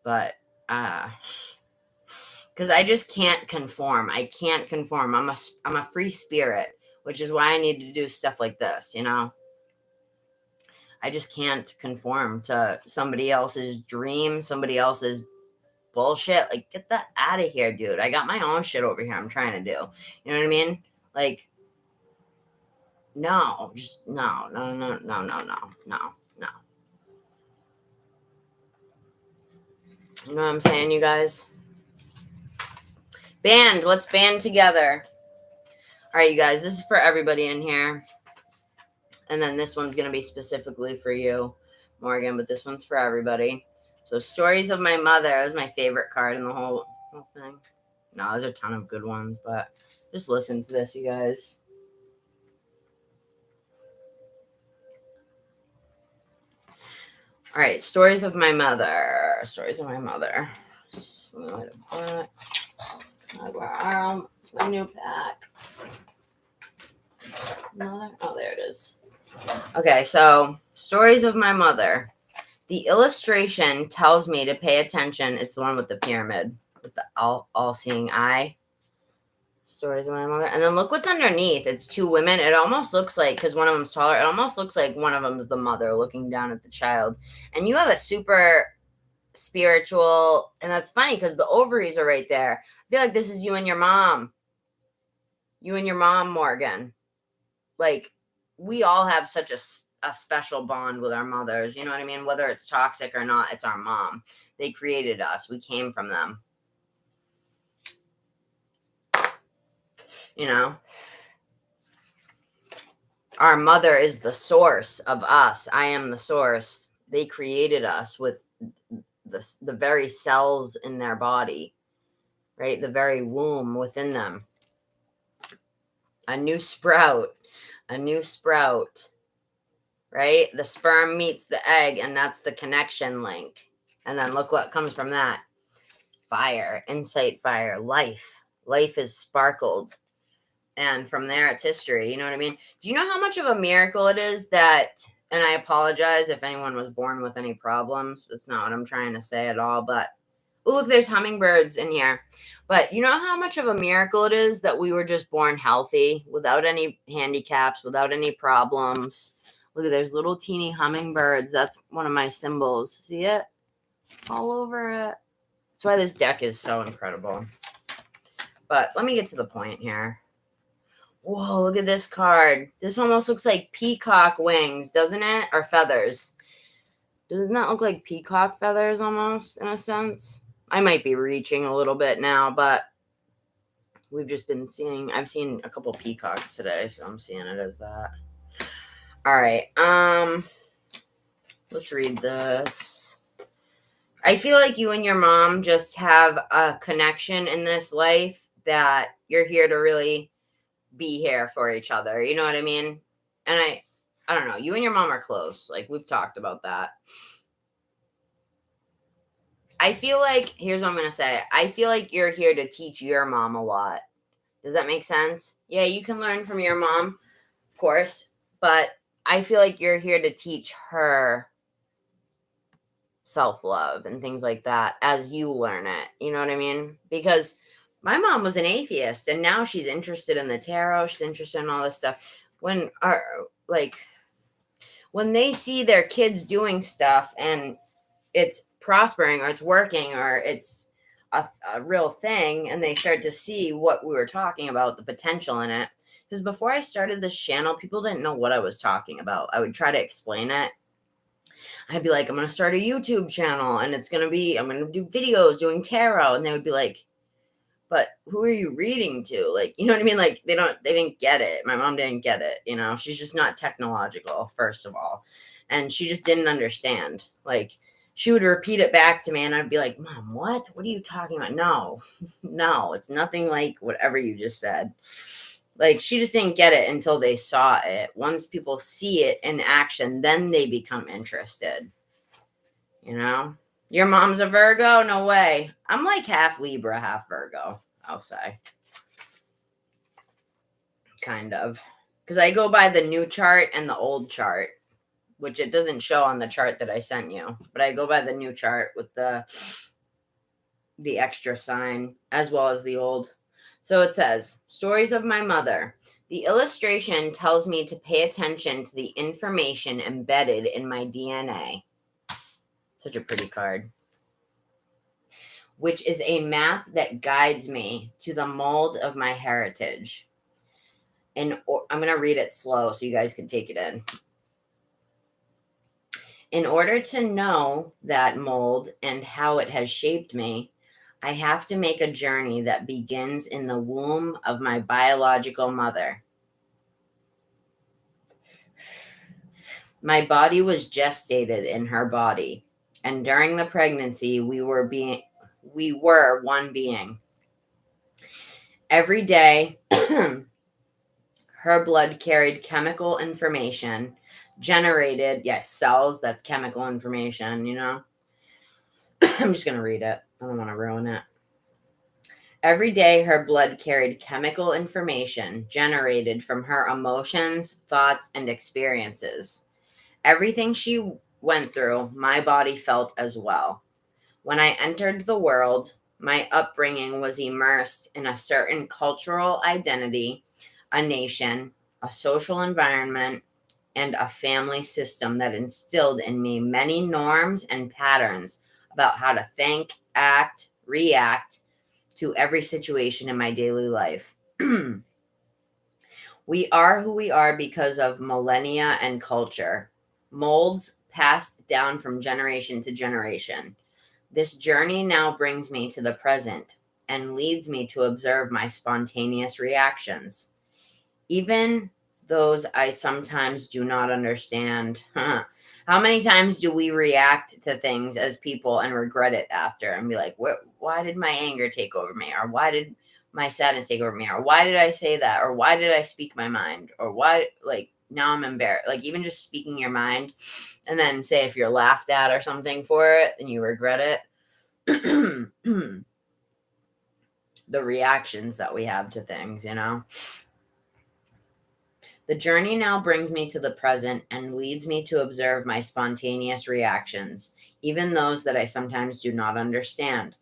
but, because I just can't conform. I can't conform. I'm a free spirit, which is why I need to do stuff like this, you know. I just can't conform to somebody else's dream, somebody else's bullshit. Like, get that out of here, dude. I got my own shit over here I'm trying to do. You know what I mean? Like, no, just no. You know what I'm saying, you guys? Band, let's band together. All right, you guys, this is for everybody in here. And then this one's going to be specifically for you, Morgan, but this one's for everybody. So Stories of My Mother is my favorite card in the whole thing. No, there's a ton of good ones, but just listen to this, you guys. All right, Stories of My Mother. Stories of My Mother. My new pack. Mother. Oh, there it is. Okay, so Stories of My Mother. The illustration tells me to pay attention. It's the one with the pyramid, with the all-seeing eye. Stories of My Mother. And then look what's underneath. It's two women. It almost looks like, because one of them's taller, it almost looks like one of them's the mother looking down at the child. And you have a super spiritual, and that's funny because the ovaries are right there. I feel like this is you and your mom. You and your mom, Morgan. Like, we all have such a special bond with our mothers. You know what I mean? Whether it's toxic or not, it's our mom. They created us. We came from them. You know? Our mother is the source of us. I am the source. They created us with the very cells in their body, right? The very womb within them. A new sprout, right? The sperm meets the egg, and that's the connection link. And then look what comes from that. Fire, insight fire, life. Life is sparkled. And from there, it's history. You know what I mean? Do you know how much of a miracle it is that, and I apologize if anyone was born with any problems. That's not what I'm trying to say at all. But, oh, look, there's hummingbirds in here. But you know how much of a miracle it is that we were just born healthy, without any handicaps, without any problems. Look, there's little teeny hummingbirds. That's one of my symbols. See it? All over it. That's why this deck is so incredible. But let me get to the point here. Whoa, look at this card. This almost looks like peacock wings, doesn't it? Or feathers. Doesn't that look like peacock feathers almost, in a sense? I might be reaching a little bit now, but we've just been seeing, I've seen a couple peacocks today, so I'm seeing it as that. All right, let's read this. I feel like you and your mom just have a connection in this life that you're here to really be here for each other. You know what I mean? And I don't know. You and your mom are close. Like, we've talked about that. I feel like, here's what I'm going to say. I feel like you're here to teach your mom a lot. Does that make sense? Yeah, you can learn from your mom, of course, but I feel like you're here to teach her self-love and things like that as you learn it. You know what I mean? Because my mom was an atheist, and now she's interested in the tarot. She's interested in all this stuff. When they see their kids doing stuff and it's prospering or it's working or it's a real thing, and they start to see what we were talking about, the potential in it. Because before I started this channel, people didn't know what I was talking about. I would try to explain it. I'd be like, I'm going to start a YouTube channel, and I'm going to do videos doing tarot. And they would be like, but who are you reading to? Like, you know what I mean? Like, they didn't get it. My mom didn't get it. You know, she's just not technological, first of all. And she just didn't understand. Like, she would repeat it back to me, and I'd be like, Mom, what? What are you talking about? No, it's nothing like whatever you just said. Like, she just didn't get it until they saw it. Once people see it in action, then they become interested. You know? Your mom's a Virgo? No way. I'm like half Libra, half Virgo, I'll say. Kind of. Because I go by the new chart and the old chart, which it doesn't show on the chart that I sent you. But I go by the new chart with the extra sign as well as the old. So it says, Stories of my mother. The illustration tells me to pay attention to the information embedded in my DNA. Such a pretty card. Which is a map that guides me to the mold of my heritage. And I'm going to read it slow so you guys can take it in. In order to know that mold and how it has shaped me, I have to make a journey that begins in the womb of my biological mother. My body was gestated in her body, and during the pregnancy, we were one being. Every day, her blood carried chemical information generated, cells, that's chemical information, you know. I'm just going to read it. I don't want to ruin it. Every day, her blood carried chemical information generated from her emotions, thoughts, and experiences. Everything she went through, my body felt as well. When I entered the world, my upbringing was immersed in a certain cultural identity, a nation, a social environment, and a family system that instilled in me many norms and patterns about how to think, act, react to every situation in my daily life. We are who we are because of millennia and culture, molds passed down from generation to generation. This journey now brings me to the present and leads me to observe my spontaneous reactions, even those I sometimes do not understand. How many times do we react to things as people and regret it after and be like, why did my anger take over me? Or why did my sadness take over me? Or why did I say that? Or why did I speak my mind? Or why, like, now I'm embarrassed. Like, even just speaking your mind, and then say if you're laughed at or something for it, then you regret it. The reactions that we have to things, you know? The journey now brings me to the present and leads me to observe my spontaneous reactions, even those that I sometimes do not understand.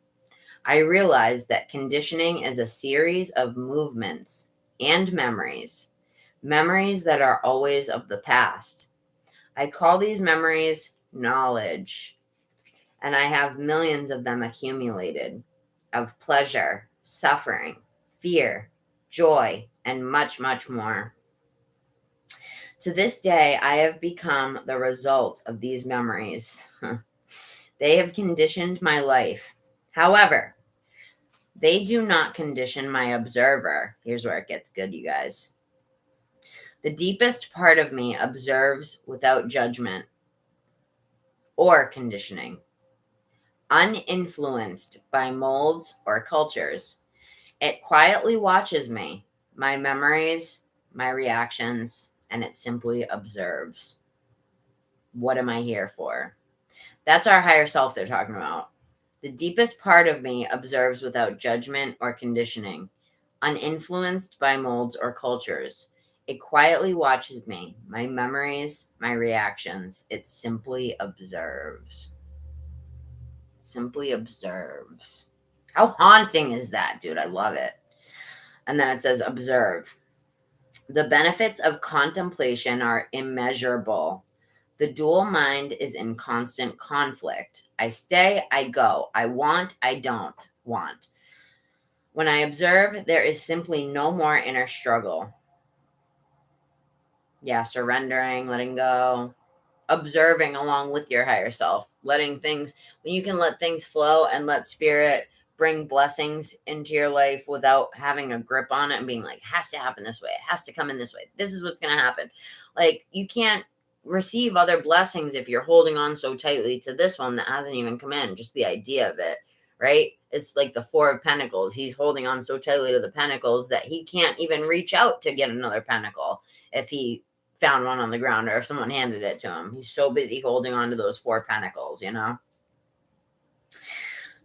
I realize that conditioning is a series of movements and memories that are always of the past. I call these memories knowledge, and I have millions of them accumulated, of pleasure, suffering, fear, joy, and much, much more. To this day, I have become the result of these memories. They have conditioned my life. However, they do not condition my observer. Here's where it gets good, you guys. The deepest part of me observes without judgment or conditioning, uninfluenced by molds or cultures. It quietly watches me, my memories, my reactions, and it simply observes. What am I here for? That's our higher self they're talking about. The deepest part of me observes without judgment or conditioning, uninfluenced by molds or cultures. It quietly watches me, my memories, my reactions. It simply observes. Simply observes. How haunting is that, dude? I love it. And then it says, observe. The benefits of contemplation are immeasurable. The dual mind is in constant conflict. I stay, I go. I want, I don't want. When I observe, there is simply no more inner struggle. Yeah, surrendering, letting go, observing along with your higher self, letting things, when you can let things flow and let spirit bring blessings into your life without having a grip on it and being like, it has to happen this way. It has to come in this way. This is what's going to happen. Like, you can't receive other blessings if you're holding on so tightly to this one that hasn't even come in. Just the idea of it, right? It's like the Four of Pentacles. He's holding on so tightly to the Pentacles that he can't even reach out to get another Pentacle if he found one on the ground or if someone handed it to him. He's so busy holding on to those Four Pentacles, you know?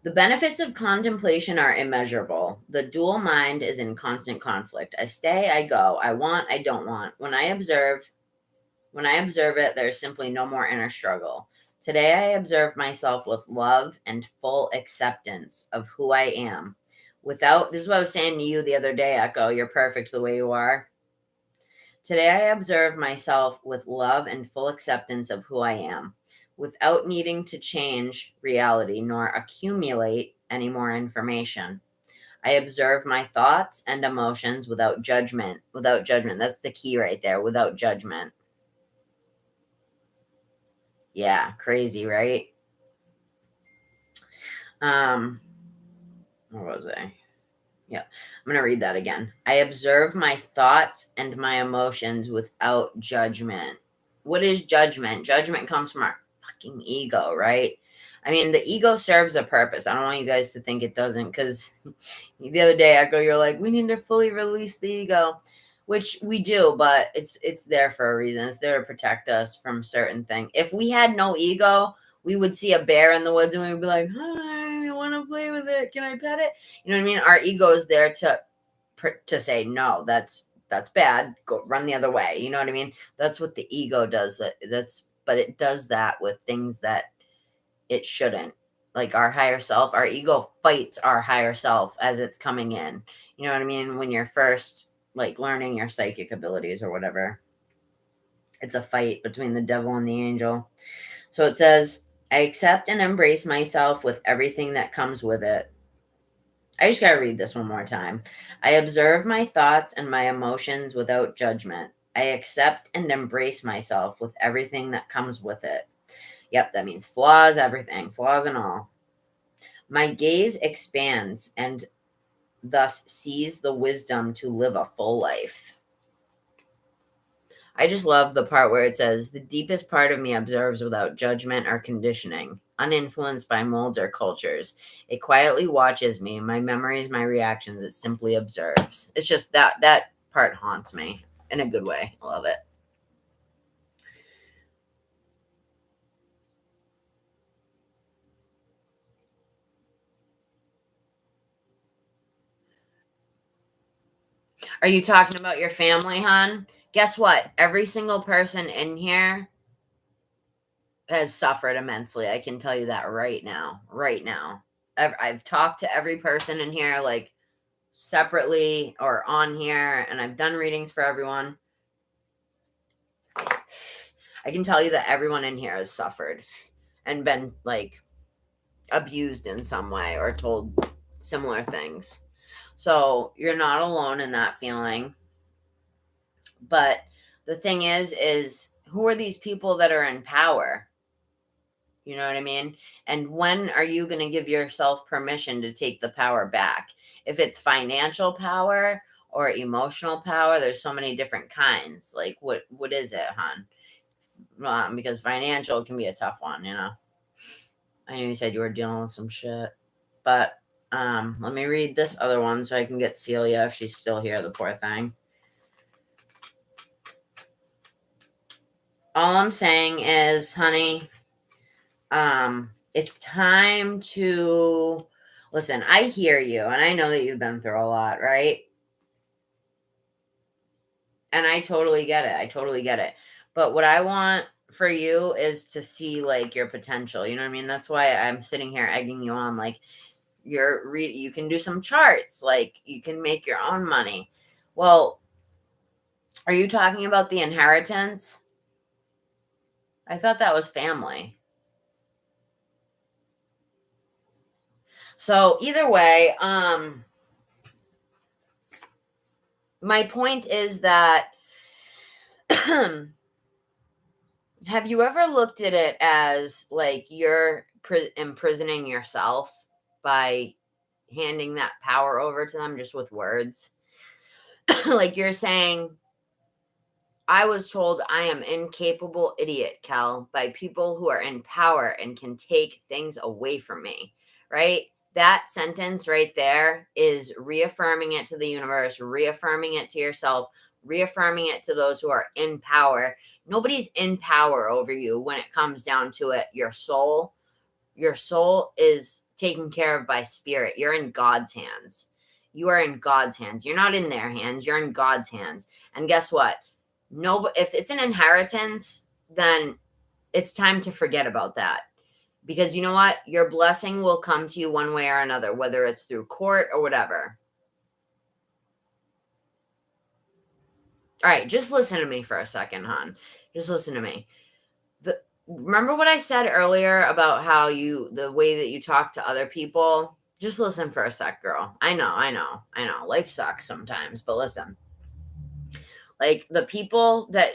The benefits of contemplation are immeasurable. The dual mind is in constant conflict. I stay, I go. I want, I don't want. When I observe it, there's simply no more inner struggle. Today, I observe myself with love and full acceptance of who I am. This is what I was saying to you the other day, Echo. You're perfect the way you are. Today, I observe myself with love and full acceptance of who I am, without needing to change reality nor accumulate any more information. I observe my thoughts and emotions without judgment. Without judgment. That's the key right there. Without judgment. Yeah, crazy, right? Where was I? Yeah, I'm going to read that again. I observe my thoughts and my emotions without judgment. What is judgment? Judgment comes from our fucking ego, right? I mean, the ego serves a purpose. I don't want you guys to think it doesn't, because the other day, Echo, you're like, we need to fully release the ego, which we do, but it's there for a reason. It's there to protect us from certain things. If we had no ego, we would see a bear in the woods and we would be like, hi, I want to play with it. Can I pet it? You know what I mean? Our ego is there to say, no, that's bad. Go run the other way. You know what I mean? That's what the ego does. But it does that with things that it shouldn't. Like our higher self, our ego fights our higher self as it's coming in. You know what I mean? When you're first like learning your psychic abilities or whatever, it's a fight between the devil and the angel. So it says, I accept and embrace myself with everything that comes with it. I just got to read this one more time. I observe my thoughts and my emotions without judgment. I accept and embrace myself with everything that comes with it. Yep, that means flaws, everything, flaws and all. My gaze expands and thus sees the wisdom to live a full life. I just love the part where it says, the deepest part of me observes without judgment or conditioning, uninfluenced by molds or cultures. It quietly watches me, my memories, my reactions. It simply observes. It's just that part haunts me in a good way. I love it. Are you talking about your family, hon? Guess what? Every single person in here has suffered immensely. I can tell you that right now. Right now. I've talked to every person in here, like, separately or on here, and I've done readings for everyone. I can tell you that everyone in here has suffered and been, like, abused in some way or told similar things. So you're not alone in that feeling. But the thing is who are these people that are in power? You know what I mean? And when are you going to give yourself permission to take the power back? If it's financial power or emotional power, there's so many different kinds. Like, what is it, hon? Because financial can be a tough one, you know? I know you said you were dealing with some shit. But let me read this other one so I can get Celia if she's still here, the poor thing. All I'm saying is, honey, it's time to listen. I hear you, and I know that you've been through a lot, right? And I totally get it. But what I want for you is to see like your potential. You know what I mean? That's why I'm sitting here egging you on. Like, you can do some charts. Like, you can make your own money. Well, are you talking about the inheritance? I thought that was family. So either way, my point is that have you ever looked at it as like you're imprisoning yourself by handing that power over to them just with words? Like, you're saying, I was told I am incapable idiot, Kel, by people who are in power and can take things away from me, right? That sentence right there is reaffirming it to the universe, reaffirming it to yourself, reaffirming it to those who are in power. Nobody's in power over you when it comes down to it. Your soul is taken care of by spirit. You're in God's hands. You are in God's hands. You're not in their hands. You're in God's hands. And guess what? If it's an inheritance, then it's time to forget about that. Because you know what? Your blessing will come to you one way or another, whether it's through court or whatever. All right, just listen to me for a second, hon. Just listen to me. Remember what I said earlier about how the way that you talk to other people? Just listen for a sec, girl. I know. Life sucks sometimes, but listen. Like, the people that,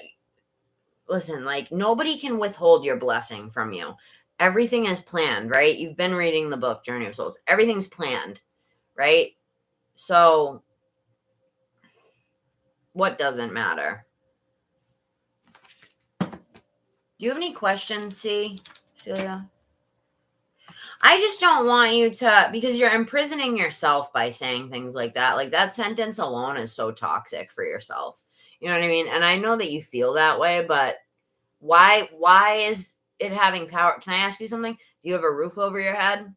listen, like, nobody can withhold your blessing from you. Everything is planned, right? You've been reading the book, Journey of Souls. Everything's planned, right? So, what doesn't matter? Do you have any questions, Celia? I just don't want you to, because you're imprisoning yourself by saying things like that. Like, that sentence alone is so toxic for yourself. You know what I mean? And I know that you feel that way, but why is it having power? Can I ask you something? Do you have a roof over your head?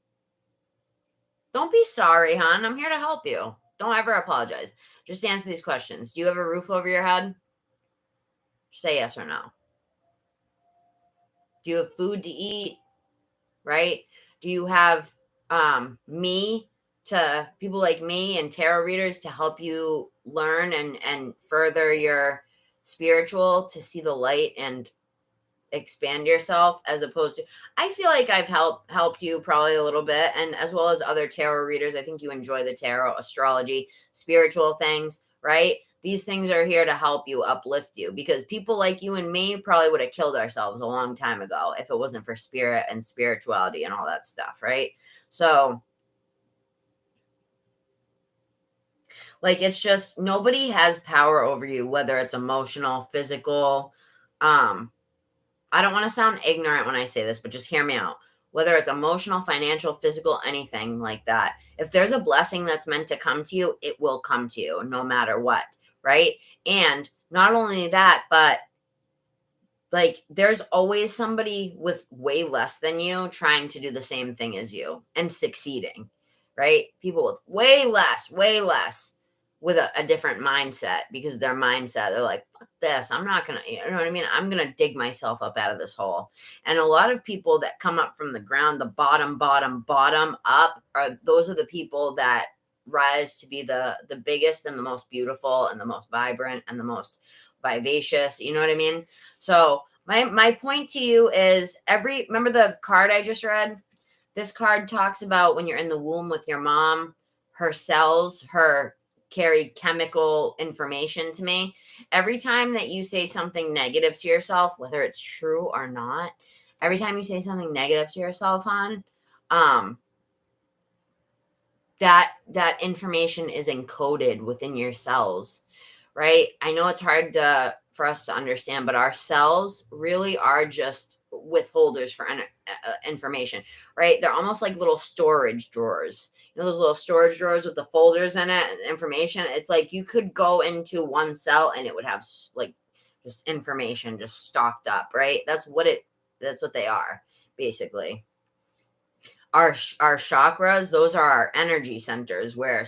Don't be sorry, hon. I'm here to help you. Don't ever apologize. Just answer these questions. Do you have a roof over your head? Say yes or no. Do you have food to eat? Right? Do you have people like me and tarot readers to help you learn and further your spiritual, to see the light and expand yourself, as opposed to, I feel like I've helped you probably a little bit, and as well as other tarot readers. I think you enjoy the tarot, astrology, spiritual things, right? These things are here to help you, uplift you, because people like you and me probably would have killed ourselves a long time ago if it wasn't for spirit and spirituality and all that stuff, right? So, like, it's just, nobody has power over you, whether it's emotional, physical. I don't want to sound ignorant when I say this, but just hear me out. Whether it's emotional, financial, physical, anything like that. If there's a blessing that's meant to come to you, it will come to you no matter what, right? And not only that, but like, there's always somebody with way less than you trying to do the same thing as you and succeeding, right? People with way less with a different mindset, because their mindset, they're like, fuck this, I'm not gonna, you know what I mean? I'm gonna dig myself up out of this hole. And a lot of people that come up from the ground, the bottom up, those are the people that rise to be the biggest and the most beautiful and the most vibrant and the most vivacious. You know what I mean? So my point to you is, remember the card I just read? This card talks about when you're in the womb with your mom, her cells, her carry chemical information to me. Every time that you say something negative to yourself, whether it's true or not, every time you say something negative to yourself, hon, that information is encoded within your cells, right? I know it's hard for us to understand, but our cells really are just withholders for information, right? They're almost like little storage drawers. You know those little storage drawers with the folders in it and information? It's like you could go into one cell and it would have like just information just stocked up, right? That's what they are, basically. Our chakras, those are our energy centers where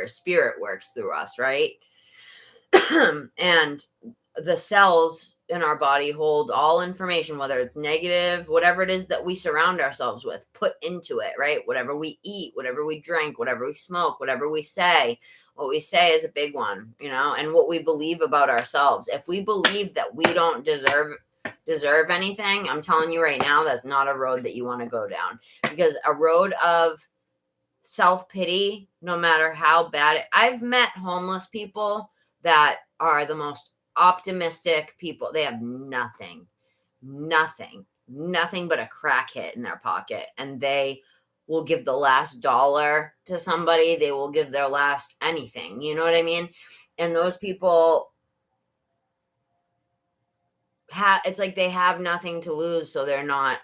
spirit works through us, right? And the cells in our body hold all information, whether it's negative, whatever it is that we surround ourselves with, put into it, right? Whatever we eat, whatever we drink, whatever we smoke, whatever we say. What we say is a big one, you know, and what we believe about ourselves. If we believe that we don't deserve anything, I'm telling you right now, that's not a road that you want to go down, because a road of self-pity, no matter how bad I've met homeless people that are the most optimistic people. They have nothing but a crack hit in their pocket, and they will give the last dollar to somebody. They will give their last anything, you know what I mean? And those people it's like they have nothing to lose, so they're not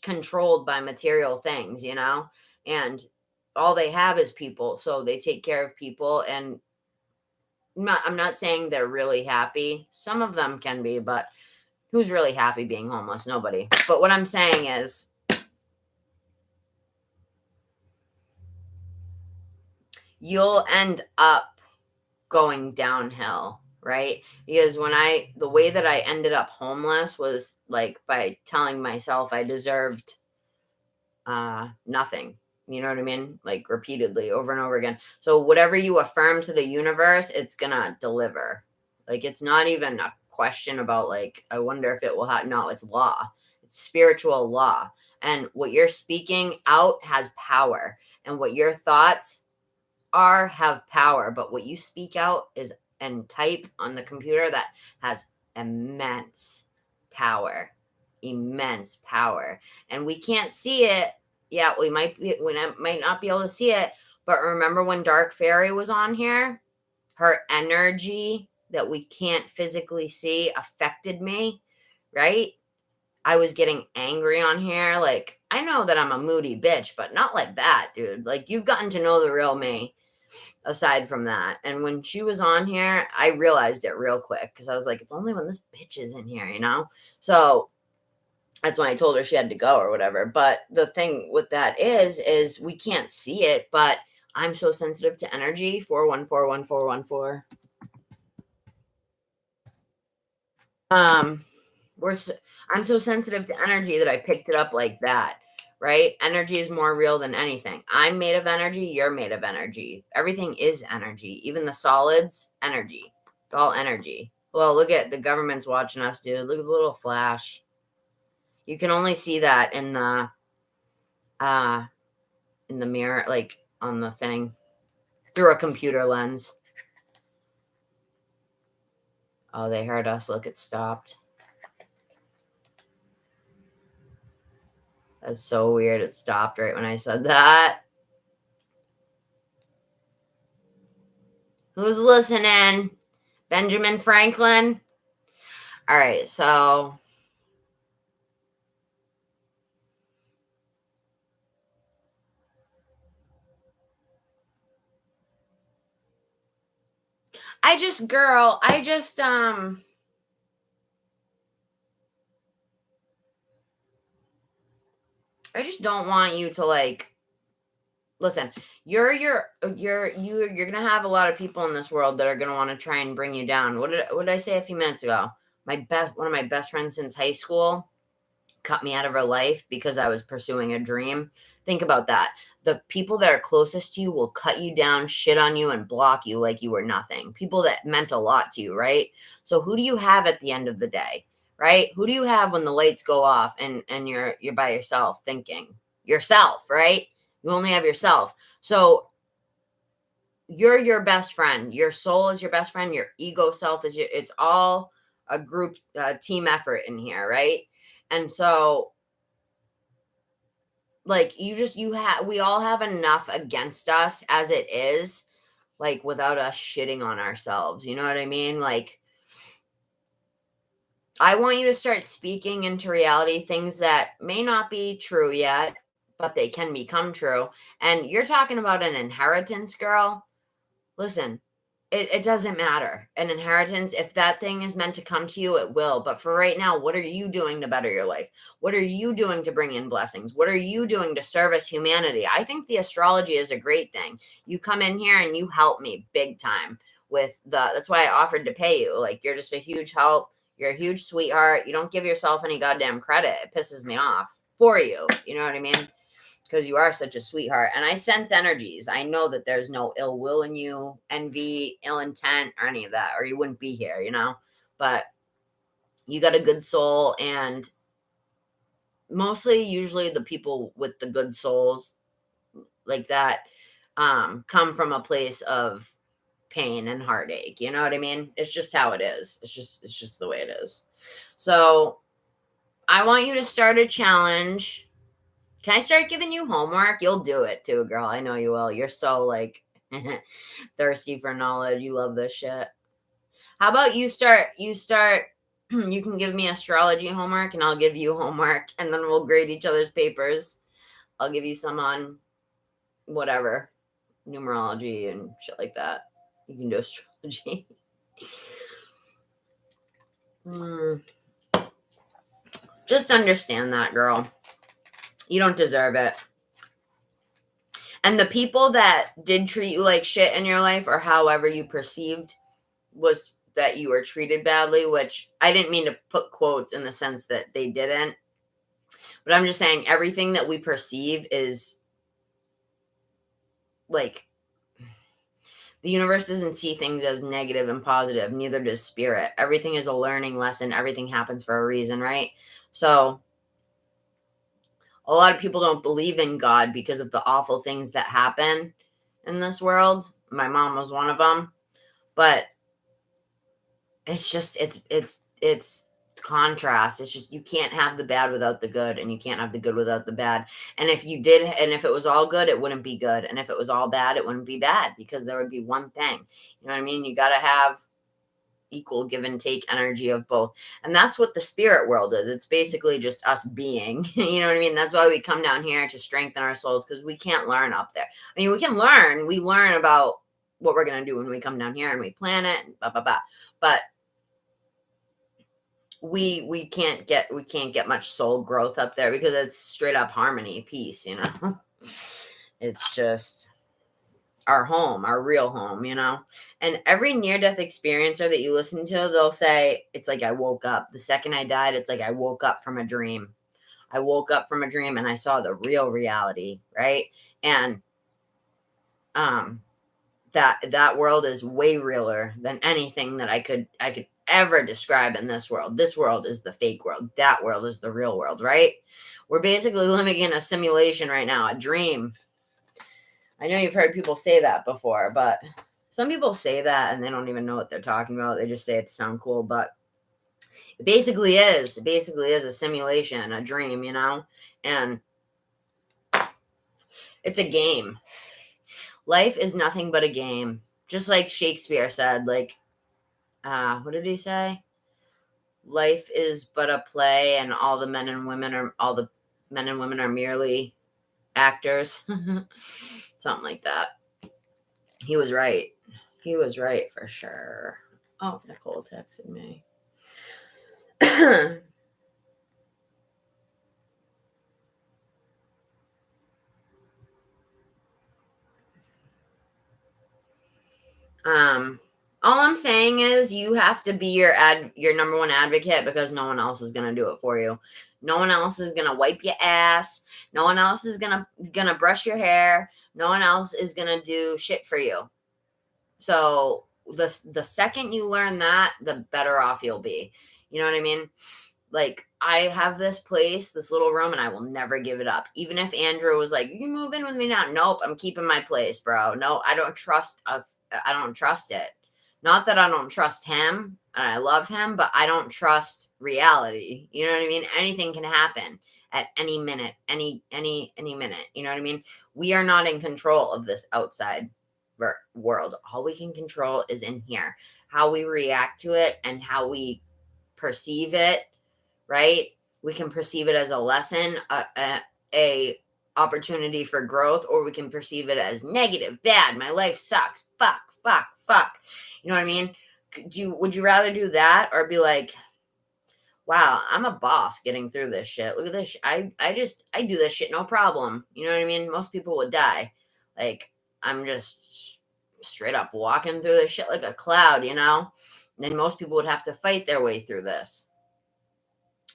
controlled by material things, you know, and all they have is people, so they take care of people. And I'm not saying they're really happy. Some of them can be, but who's really happy being homeless? Nobody. But what I'm saying is, you'll end up going downhill, right? Because the way that I ended up homeless was like by telling myself I deserved nothing. You know what I mean? Like repeatedly over and over again. So whatever you affirm to the universe, it's gonna deliver. Like it's not even a question about like, I wonder if it will happen. No, it's law. It's spiritual law. And what you're speaking out has power. And what your thoughts have power. But what you speak out is and type on the computer, that has immense power. Immense power. And we can't see it. Yeah, we might not be able to see it, but remember when Dark Fairy was on here? Her energy that we can't physically see affected me, right? I was getting angry on here. Like, I know that I'm a moody bitch, but not like that, dude. Like, you've gotten to know the real me aside from that. And when she was on here, I realized it real quick, because I was like, it's only when this bitch is in here, you know? So that's when I told her she had to go or whatever. But the thing with that is we can't see it, but I'm so sensitive to energy. 4141414. I'm so sensitive to energy that I picked it up like that, right? Energy is more real than anything. I'm made of energy. You're made of energy. Everything is energy. Even the solids, energy. It's all energy. Well, look at the government's watching us, dude. Look at the little flash. You can only see that in the mirror, like on the thing, through a computer lens. Oh, they heard us. Look, it stopped. That's so weird. It stopped right when I said that. Who's listening? Benjamin Franklin? All right, so I just don't want you to like listen. You're gonna have a lot of people in this world that are gonna want to try and bring you down. What did I say a few minutes ago? One of my best friends since high school cut me out of her life because I was pursuing a dream. Think about that. The people that are closest to you will cut you down, shit on you, and block you like you were nothing. People that meant a lot to you, right? So who do you have at the end of the day, right? Who do you have when the lights go off and you're by yourself thinking? Yourself, right? You only have yourself. So you're your best friend. Your soul is your best friend. Your ego self is it's all a group team effort in here, right? And so like we all have enough against us as it is, like without us shitting on ourselves. You know what I mean? Like, I want you to start speaking into reality things that may not be true yet, but they can become true. And you're talking about an inheritance, girl. Listen, it doesn't matter. An inheritance, if that thing is meant to come to you, it will. But for right now, what are you doing to better your life? What are you doing to bring in blessings? What are you doing to service humanity? I think the astrology is a great thing. You come in here and you help me big time with that's why I offered to pay you. Like, you're just a huge help. You're a huge sweetheart. You don't give yourself any goddamn credit. It pisses me off for you. You know what I mean? Because you are such a sweetheart. And I sense energies. I know that there's no ill will in you, envy, ill intent, or any of that, or you wouldn't be here, you know? But you got a good soul, and usually the people with the good souls like that come from a place of pain and heartache. You know what I mean? It's just how it is. It's just the way it is. So I want you to start a challenge. Can I start giving you homework? You'll do it too, girl. I know you will. You're so like thirsty for knowledge. You love this shit. How about you start you can give me astrology homework and I'll give you homework, and then we'll grade each other's papers. I'll give you some on whatever, numerology and shit like that. You can do astrology. Just understand that, girl. You don't deserve it. And the people that did treat you like shit in your life, or however you perceived was that you were treated badly, which I didn't mean to put quotes in the sense that they didn't. But I'm just saying everything that we perceive is like, the universe doesn't see things as negative and positive. Neither does spirit. Everything is a learning lesson. Everything happens for a reason, right? So a lot of people don't believe in God because of the awful things that happen in this world. My mom was one of them. But it's just, it's contrast. It's just, you can't have the bad without the good, and you can't have the good without the bad. And if you did, and if it was all good, it wouldn't be good. And if it was all bad, it wouldn't be bad, because there would be one thing. You know what I mean? You got to have equal give and take energy of both. And that's what the spirit world is. It's basically just us being, you know what I mean? That's why we come down here to strengthen our souls, because we can't learn up there. I mean, we learn about what we're going to do when we come down here, and we plan it and blah, blah, blah. But we can't get much soul growth up there, because it's straight up harmony, peace, you know? It's just our home, our real home, you know? And every near-death experiencer that you listen to, they'll say, it's like I woke up. The second I died, it's like I woke up from a dream. I woke up from a dream and I saw the real reality, right? And that world is way realer than anything that I could ever describe in this world. This world is the fake world. That world is the real world, right? We're basically living in a simulation right now, a dream. I know you've heard people say that before, but some people say that and they don't even know what they're talking about. They just say it to sound cool, but it basically is. It basically is a simulation, a dream, you know? And it's a game. Life is nothing but a game. Just like Shakespeare said, like, what did he say? Life is but a play, and all the men and women are merely actors. Something like that. He was right. He was right for sure. Oh, Nicole texted me. All I'm saying is you have to be your number one advocate, because no one else is going to do it for you. No one else is going to wipe your ass. No one else is going to brush your hair. No one else is going to do shit for you. So the second you learn that, the better off you'll be. You know what I mean? Like, I have this place, this little room, and I will never give it up. Even if Andrew was like, you can move in with me now. Nope, I'm keeping my place, bro. No, I don't trust it. Not that I don't trust him, and I love him, but I don't trust reality. You know what I mean? Anything can happen at any minute, any minute. You know what I mean? We are not in control of this outside world. All we can control is in here. How we react to it and how we perceive it, right? We can perceive it as a lesson, a opportunity for growth, or we can perceive it as negative, bad, my life sucks, fuck. You know what I mean? Would you rather do that or be like, wow, I'm a boss getting through this shit. Look at this. I do this shit no problem. You know what I mean? Most people would die. Like, I'm just straight up walking through this shit like a cloud, you know? And then most people would have to fight their way through this.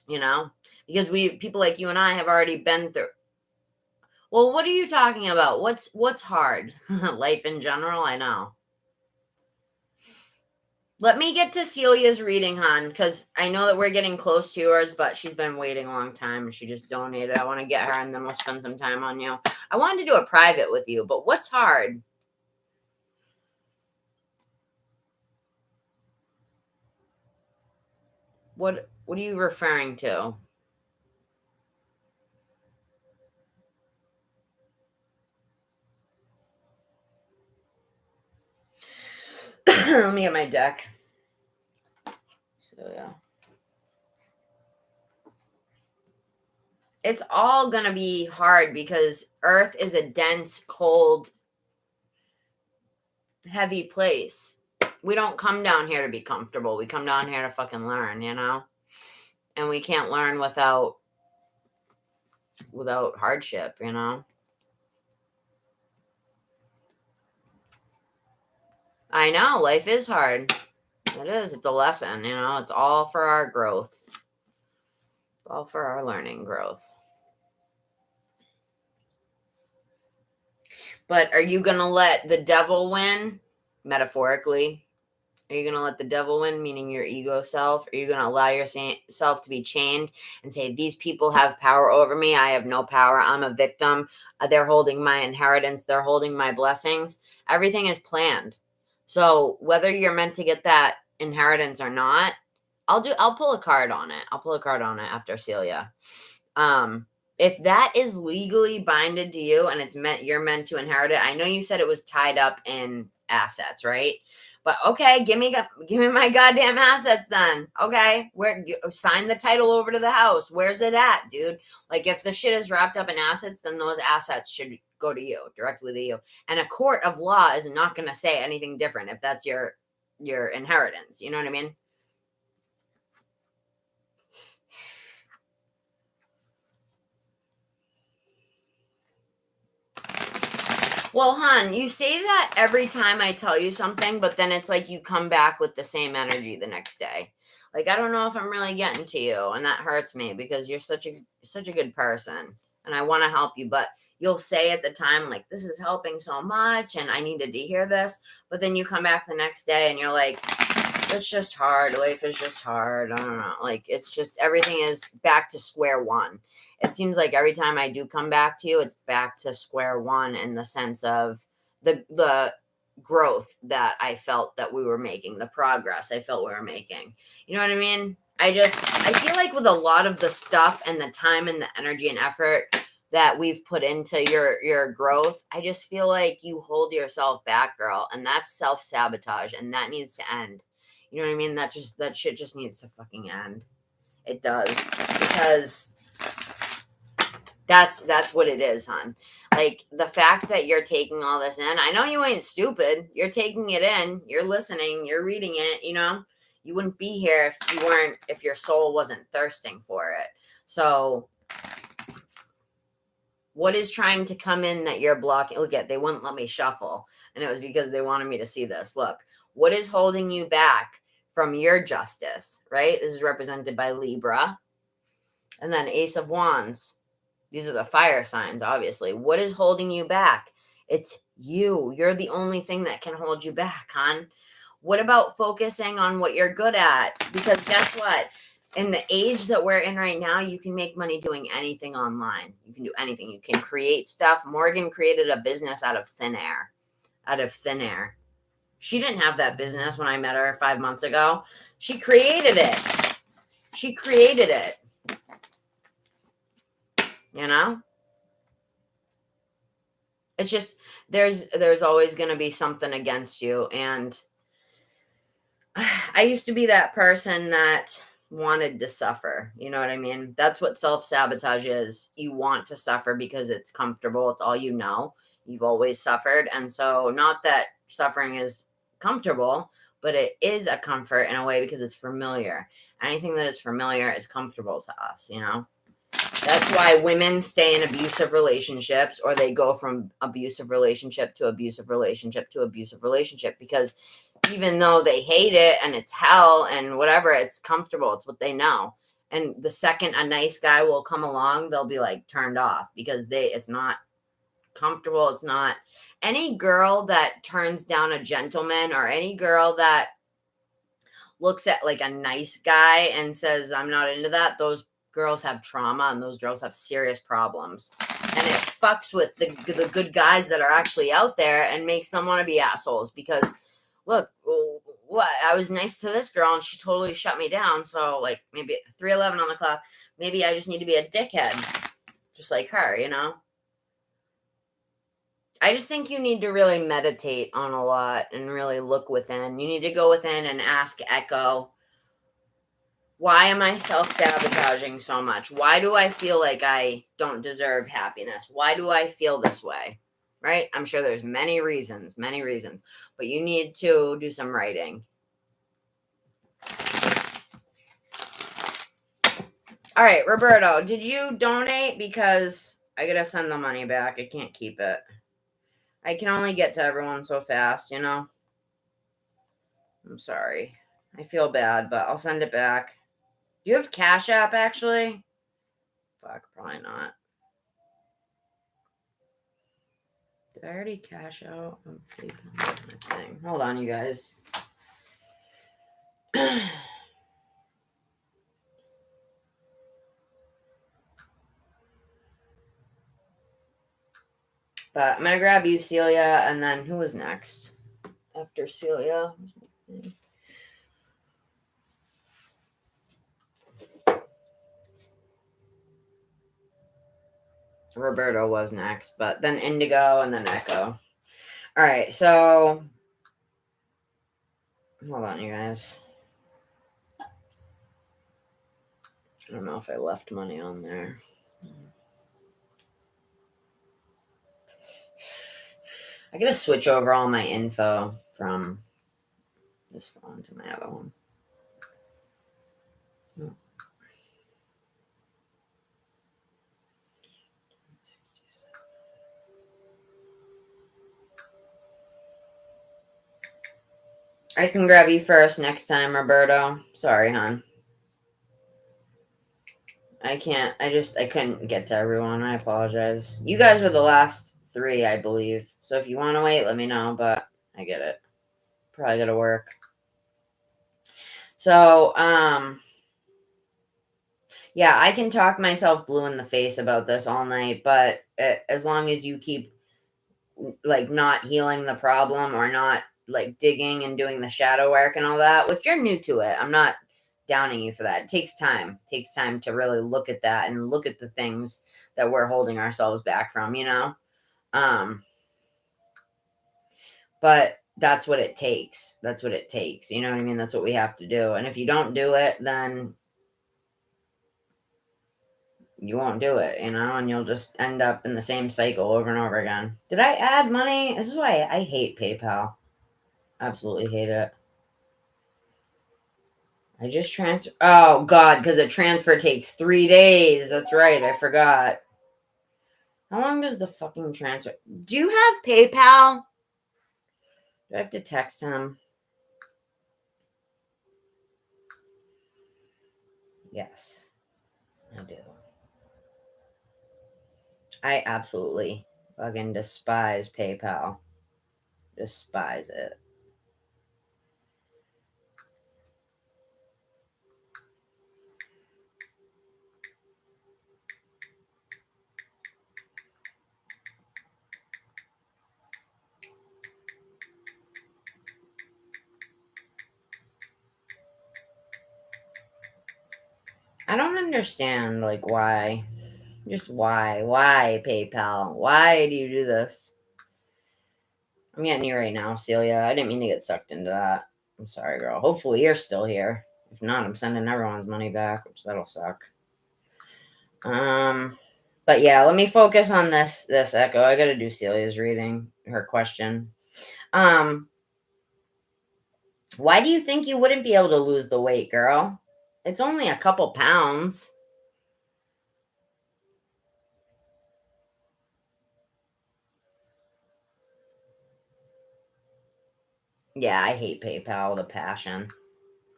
You know? Because people like you and I have already been through. Well, what are you talking about? What's hard? Life in general, I know. Let me get to Celia's reading, hon, because I know that we're getting close to yours, but she's been waiting a long time and she just donated. I want to get her and then we'll spend some time on you. I wanted to do a private with you, but what's hard? What are you referring to? Let me get my deck. So, yeah. It's all going to be hard because Earth is a dense, cold, heavy place. We don't come down here to be comfortable. We come down here to fucking learn, you know? And we can't learn without hardship, you know? I know, life is hard. It is. It's a lesson, you know? It's all for our growth. All for our learning growth. But are you going to let the devil win? Metaphorically. Are you going to let the devil win, meaning your ego self? Are you going to allow yourself to be chained and say, these people have power over me. I have no power. I'm a victim. They're holding my inheritance. They're holding my blessings. Everything is planned. So whether you're meant to get that inheritance or not, I'll pull a card on it. I'll pull a card on it after Celia. If that is legally binded to you and you're meant to inherit it, I know you said it was tied up in assets, right? But okay, give me my goddamn assets then. Okay, sign the title over to the house. Where's it at, dude? Like, if the shit is wrapped up in assets, then those assets should go to you, directly to you. And a court of law is not going to say anything different if that's your inheritance. You know what I mean? Well, hon, you say that every time I tell you something, but then it's like you come back with the same energy the next day. Like, I don't know if I'm really getting to you, and that hurts me because you're such a good person, and I want to help you, but you'll say at the time, like, this is helping so much, and I needed to hear this, but then you come back the next day, and you're like, it's just hard. Life is just hard. I don't know. Like, it's just, everything is back to square one. It seems like every time I do come back to you, it's back to square one in the sense of the growth that I felt that we were making, the progress I felt we were making. You know what I mean? I feel like with a lot of the stuff and the time and the energy and effort that we've put into your growth, I just feel like you hold yourself back, girl. And that's self-sabotage, and that needs to end. You know what I mean? That shit just needs to fucking end. It does. Because that's what it is, hon. Like, the fact that you're taking all this in, I know you ain't stupid. You're taking it in. You're listening. You're reading it, you know? You wouldn't be here if your soul wasn't thirsting for it. So what is trying to come in that you're blocking? Look they wouldn't let me shuffle. And it was because they wanted me to see this. Look, what is holding you back from your justice, right? This is represented by Libra. And then Ace of Wands. These are the fire signs, obviously. What is holding you back? It's you. You're the only thing that can hold you back, hon. What about focusing on what you're good at? Because guess what? in the age that we're in right now, you can make money doing anything online. You can do anything. You can create stuff. Morgan created a business out of thin air. She didn't have that business when I met her 5 months ago. She created it. You know? It's just there's always going to be something against you, and I used to be that person that wanted to suffer. You know what I mean? That's what self-sabotage is. You want to suffer because it's comfortable. It's all you know. You've always suffered. And so not that suffering is comfortable, but it is a comfort in a way because it's familiar. Anything that is familiar is comfortable to us, you know? That's why women stay in abusive relationships, or they go from abusive relationship to abusive relationship to abusive relationship, because even though they hate it and it's hell and whatever, it's comfortable. It's what they know. And the second a nice guy will come along, they'll be like turned off because it's not comfortable. It's not. Any girl that turns down a gentleman, or any girl that looks at like a nice guy and says, I'm not into that, those girls have trauma, and those girls have serious problems. And it fucks with the good guys that are actually out there and makes them want to be assholes because, look, what? I was nice to this girl and she totally shut me down. So, like, maybe 3:11 on the clock. Maybe I just need to be a dickhead, just like her, you know? I just think you need to really meditate on a lot and really look within. You need to go within and ask Echo, why am I self-sabotaging so much? Why do I feel like I don't deserve happiness? Why do I feel this way? Right? I'm sure there's many reasons, but you need to do some writing. All right, Roberto, did you donate? Because I gotta send the money back. I can't keep it. I can only get to everyone so fast, you know? I'm sorry. I feel bad, but I'll send it back. Do you have Cash App, actually? Fuck, probably not. Did I already cash out? Thing. Hold on, you guys. But I'm going to grab you, Celia, and then who was next? After Celia. Roberto was next, but then Indigo and then Echo. All right, so hold on, you guys. I don't know if I left money on there. I gotta switch over all my info from this phone to my other one. I can grab you first next time, Roberto. Sorry, hon. I couldn't get to everyone. I apologize. You guys were the last 3, I believe. So if you want to wait, let me know, but I get it. Probably gotta work. So, yeah, I can talk myself blue in the face about this all night, but as long as you keep, like, not healing the problem or not, like, digging and doing the shadow work and all that, which you're new to it. I'm not downing you for that. It takes time. It takes time to really look at that and look at the things that we're holding ourselves back from, you know? But that's what it takes. That's what it takes. You know what I mean? That's what we have to do. And if you don't do it, then you won't do it, you know, and you'll just end up in the same cycle over and over again. Did I add money? This is why I hate PayPal. Absolutely hate it. I just transfer. Oh, God, because a transfer takes 3 days. That's right. I forgot. How long does the fucking transfer? Do you have PayPal? Do I have to text him? Yes, I do. I absolutely fucking despise PayPal. Despise it. I don't understand, like, why. Just why? Why, PayPal? Why do you do this? I'm getting you right now, Celia. I didn't mean to get sucked into that. I'm sorry, girl. Hopefully you're still here. If not, I'm sending everyone's money back, which that'll suck. But yeah, let me focus on this Echo. I gotta do Celia's reading, her question. Why do you think you wouldn't be able to lose the weight, girl? It's only a couple pounds. Yeah, I hate PayPal with a passion.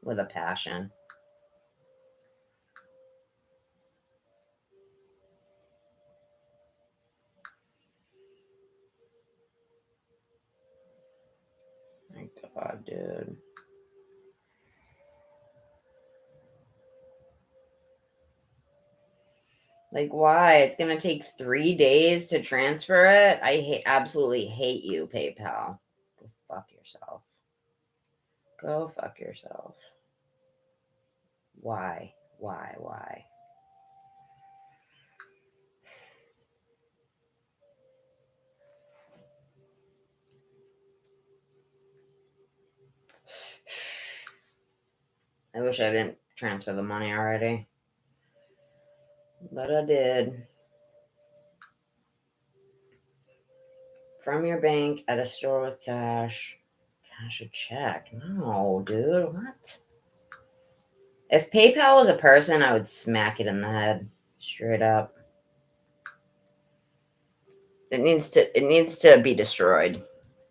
With a passion. My God, dude. Like, why? It's gonna take 3 days to transfer it? I absolutely hate you, PayPal. Go fuck yourself. Go fuck yourself. Why? Why? I wish I didn't transfer the money already. But I did. From your bank at a store with cash. Cash a check. No, dude. What? If PayPal was a person, I would smack it in the head. Straight up. It needs to be destroyed.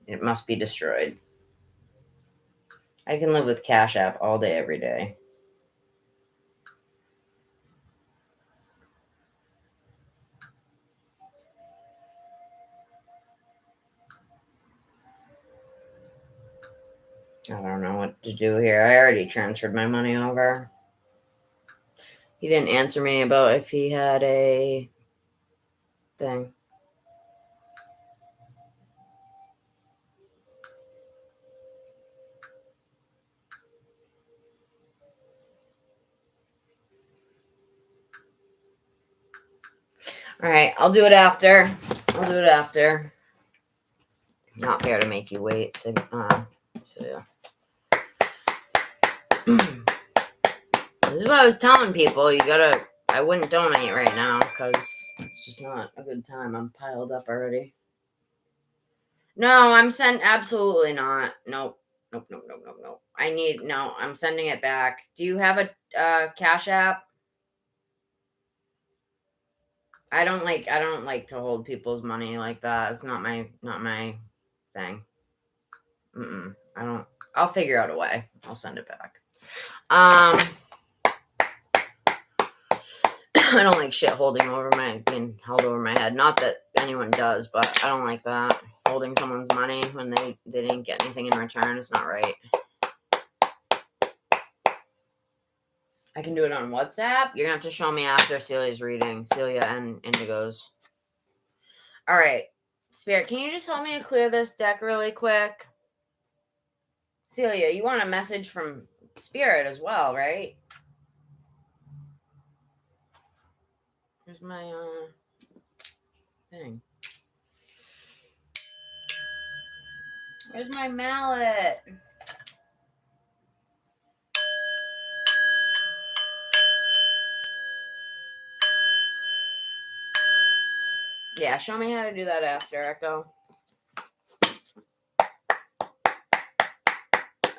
It must be destroyed. I can live with Cash App all day, every day. I don't know what to do here. I already transferred my money over. He didn't answer me about if he had a thing. All right, I'll do it after. Not fair to make you wait. So yeah. This is what I was telling people. I wouldn't donate right now because it's just not a good time. I'm piled up already. No, absolutely not. Nope. I'm sending it back. Do you have a Cash App? I don't like to hold people's money like that. It's not my thing. I'll figure out a way. I'll send it back. I don't like shit being held over my head. Not that anyone does, but I don't like that. Holding someone's money when they didn't get anything in return. It's not right. I can do it on WhatsApp. You're gonna have to show me after Celia's reading. Celia and Indigo's. All right. Spirit, can you just help me to clear this deck really quick? Celia, you want a message from Spirit as well, right? Here's my thing. Where's my mallet? Yeah, show me how to do that after, Echo.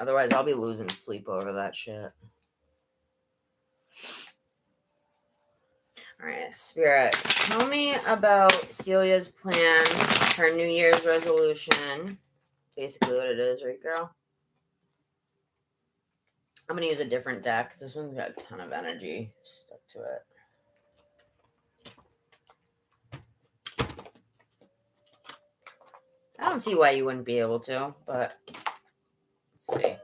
Otherwise, I'll be losing sleep over that shit. All right, Spirit, tell me about Celia's plan, her New Year's resolution. Basically what it is, right, girl? I'm going to use a different deck because this one's got a ton of energy stuck to it. I don't see why you wouldn't be able to, but let's see.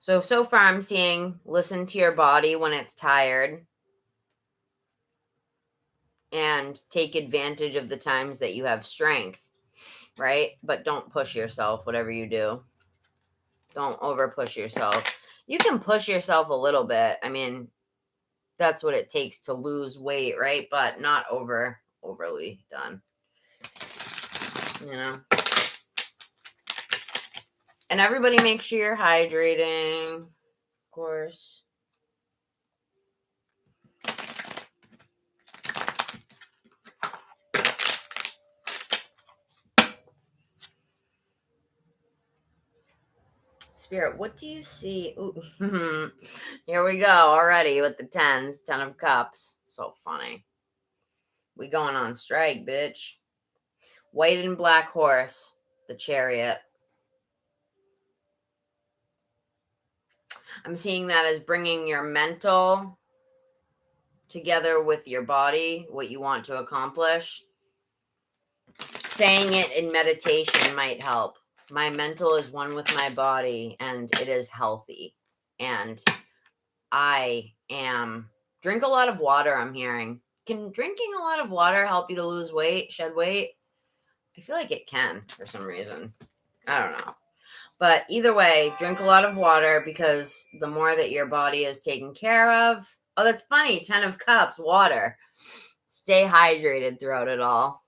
So far I'm seeing listen to your body when it's tired and take advantage of the times that you have strength, right? But don't push yourself, whatever you do. Don't over push yourself. You can push yourself a little bit. I mean, that's what it takes to lose weight, right? But not overly done. You know? And everybody make sure you're hydrating, of course. Spirit, what do you see? Ooh. Here we go already with the 10s. 10 of Cups. So funny. We going on strike, bitch. White and black horse. The Chariot. I'm seeing that as bringing your mental together with your body, what you want to accomplish. Saying it in meditation might help. My mental is one with my body, and it is healthy. And I am... Drink a lot of water, I'm hearing. Can drinking a lot of water help you to lose weight, shed weight? I feel like it can for some reason. I don't know. But either way, drink a lot of water, because the more that your body is taken care of... Oh, that's funny. 10 of Cups, water. Stay hydrated throughout it all.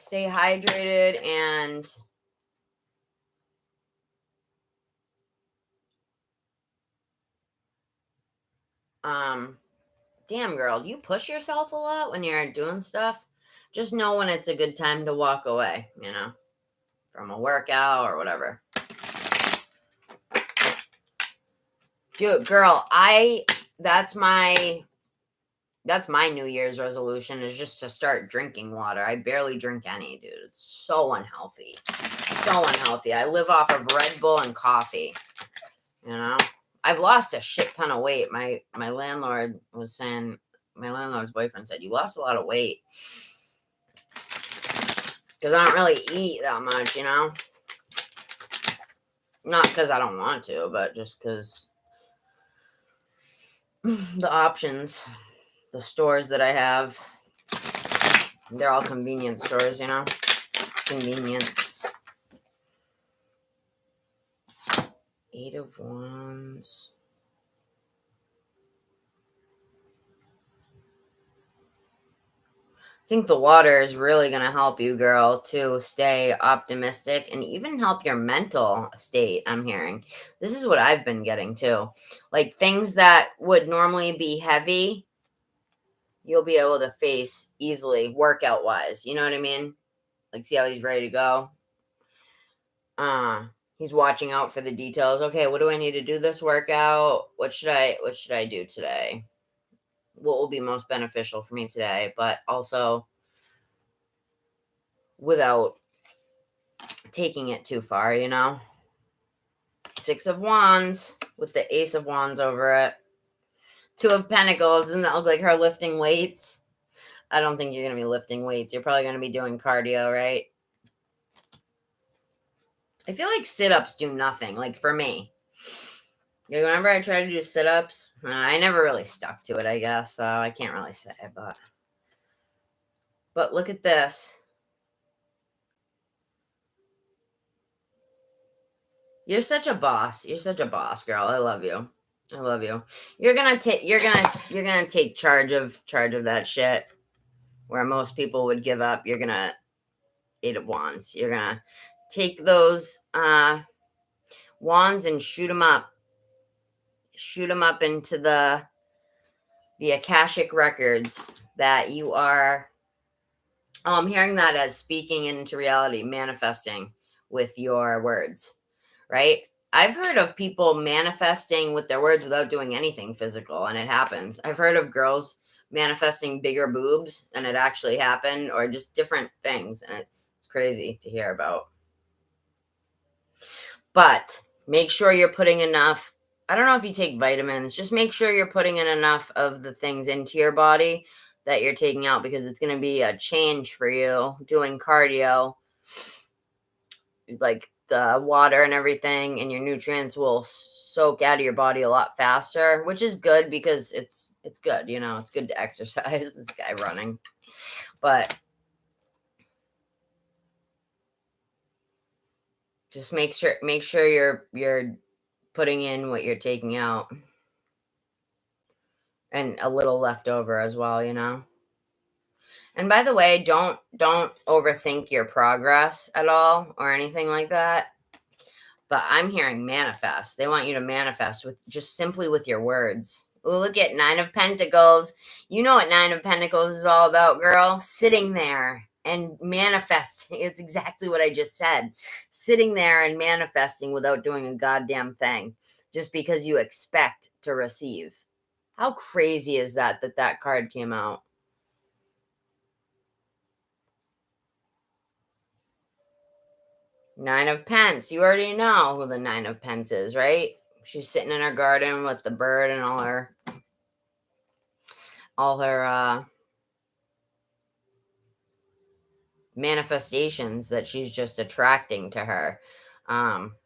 Stay hydrated and damn girl, do you push yourself a lot when you're doing stuff? Just know when it's a good time to walk away, you know, from a workout or whatever. Dude, girl, that's my New Year's resolution, is just to start drinking water. I barely drink any, dude. It's so unhealthy. So unhealthy. I live off of Red Bull and coffee. You know? I've lost a shit ton of weight. My landlord was saying, my landlord's boyfriend said, you lost a lot of weight. Because I don't really eat that much, you know? Not because I don't want to, but just because the options, the stores that I have, they're all convenience stores, you know? Convenience. 8 of Wands. I think the water is really going to help you, girl, to stay optimistic and even help your mental state, I'm hearing. This is what I've been getting, too. Like, things that would normally be heavy, you'll be able to face easily, workout-wise. You know what I mean? Like, see how he's ready to go? He's watching out for the details. Okay, what do I need to do this workout? What should I do today? What will be most beneficial for me today, but also without taking it too far, you know? 6 of Wands with the Ace of Wands over it. 2 of Pentacles. Doesn't that look like her lifting weights? I don't think you're going to be lifting weights. You're probably going to be doing cardio, right? I feel like sit-ups do nothing, like for me. You remember I tried to do sit-ups? I never really stuck to it, I guess, so I can't really say, but look at this. You're such a boss. You're such a boss, girl. I love you. I love you. You're gonna take charge of that shit. Where most people would give up, you're gonna 8 of Wands. You're gonna take those wands and shoot them up. Shoot them up into the Akashic records that you are. Oh, I'm hearing that as speaking into reality, manifesting with your words, right? I've heard of people manifesting with their words without doing anything physical, and it happens. I've heard of girls manifesting bigger boobs, and it actually happened, or just different things, and it's crazy to hear about. But make sure you're putting enough. I don't know if you take vitamins. Just make sure you're putting in enough of the things into your body that you're taking out, because it's going to be a change for you doing cardio. Like, the water and everything, and your nutrients will soak out of your body a lot faster, which is good because it's good, you know, it's good to exercise. This guy running. But just make sure you're putting in what you're taking out. And a little left over as well, you know. And by the way, don't overthink your progress at all or anything like that. But I'm hearing manifest. They want you to manifest with just simply with your words. Ooh, look at 9 of Pentacles. You know what 9 of Pentacles is all about, girl. Sitting there and manifesting. It's exactly what I just said. Sitting there and manifesting without doing a goddamn thing. Just because you expect to receive. How crazy is that card came out? Nine of Pence. You already know who the 9 of Pence is, right? She's sitting in her garden with the bird and all her manifestations that she's just attracting to her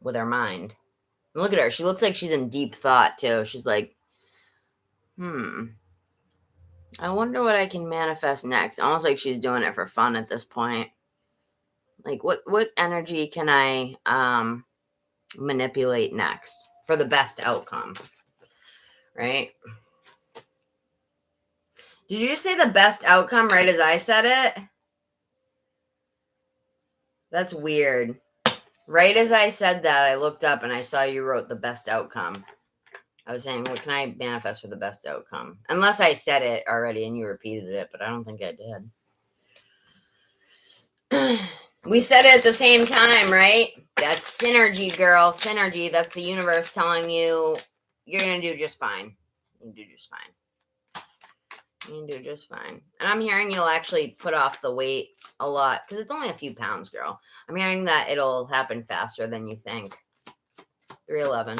with her mind. And look at her. She looks like she's in deep thought, too. She's like, I wonder what I can manifest next. Almost like she's doing it for fun at this point. Like, what energy can I manipulate next for the best outcome? Right? Did you just say the best outcome right as I said it? That's weird. Right as I said that, I looked up and I saw you wrote the best outcome. I was saying, what can I manifest for the best outcome? Unless I said it already and you repeated it, but I don't think I did. We said it at the same time, right? That's synergy, girl. Synergy. That's the universe telling you you're going to do just fine. You can do just fine. You can do just fine. And I'm hearing you'll actually put off the weight a lot because it's only a few pounds, girl. I'm hearing that it'll happen faster than you think. 311.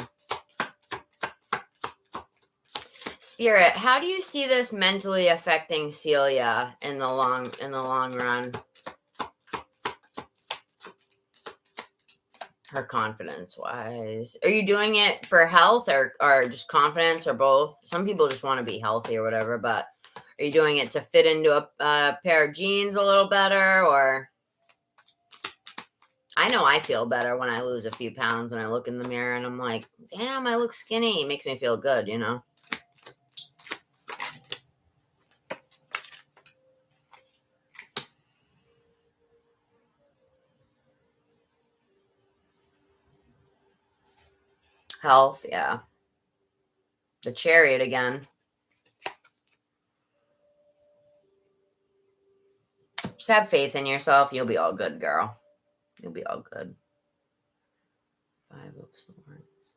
Spirit, how do you see this mentally affecting Celia in the long run? Her confidence wise. Are you doing it for health or just confidence or both? Some people just want to be healthy or whatever, but are you doing it to fit into a pair of jeans a little better? Or I know I feel better when I lose a few pounds and I look in the mirror and I'm like, damn, I look skinny. It makes me feel good, you know? Health, yeah. The Chariot again. Just have faith in yourself. You'll be all good, girl. You'll be all good. 5 of Swords.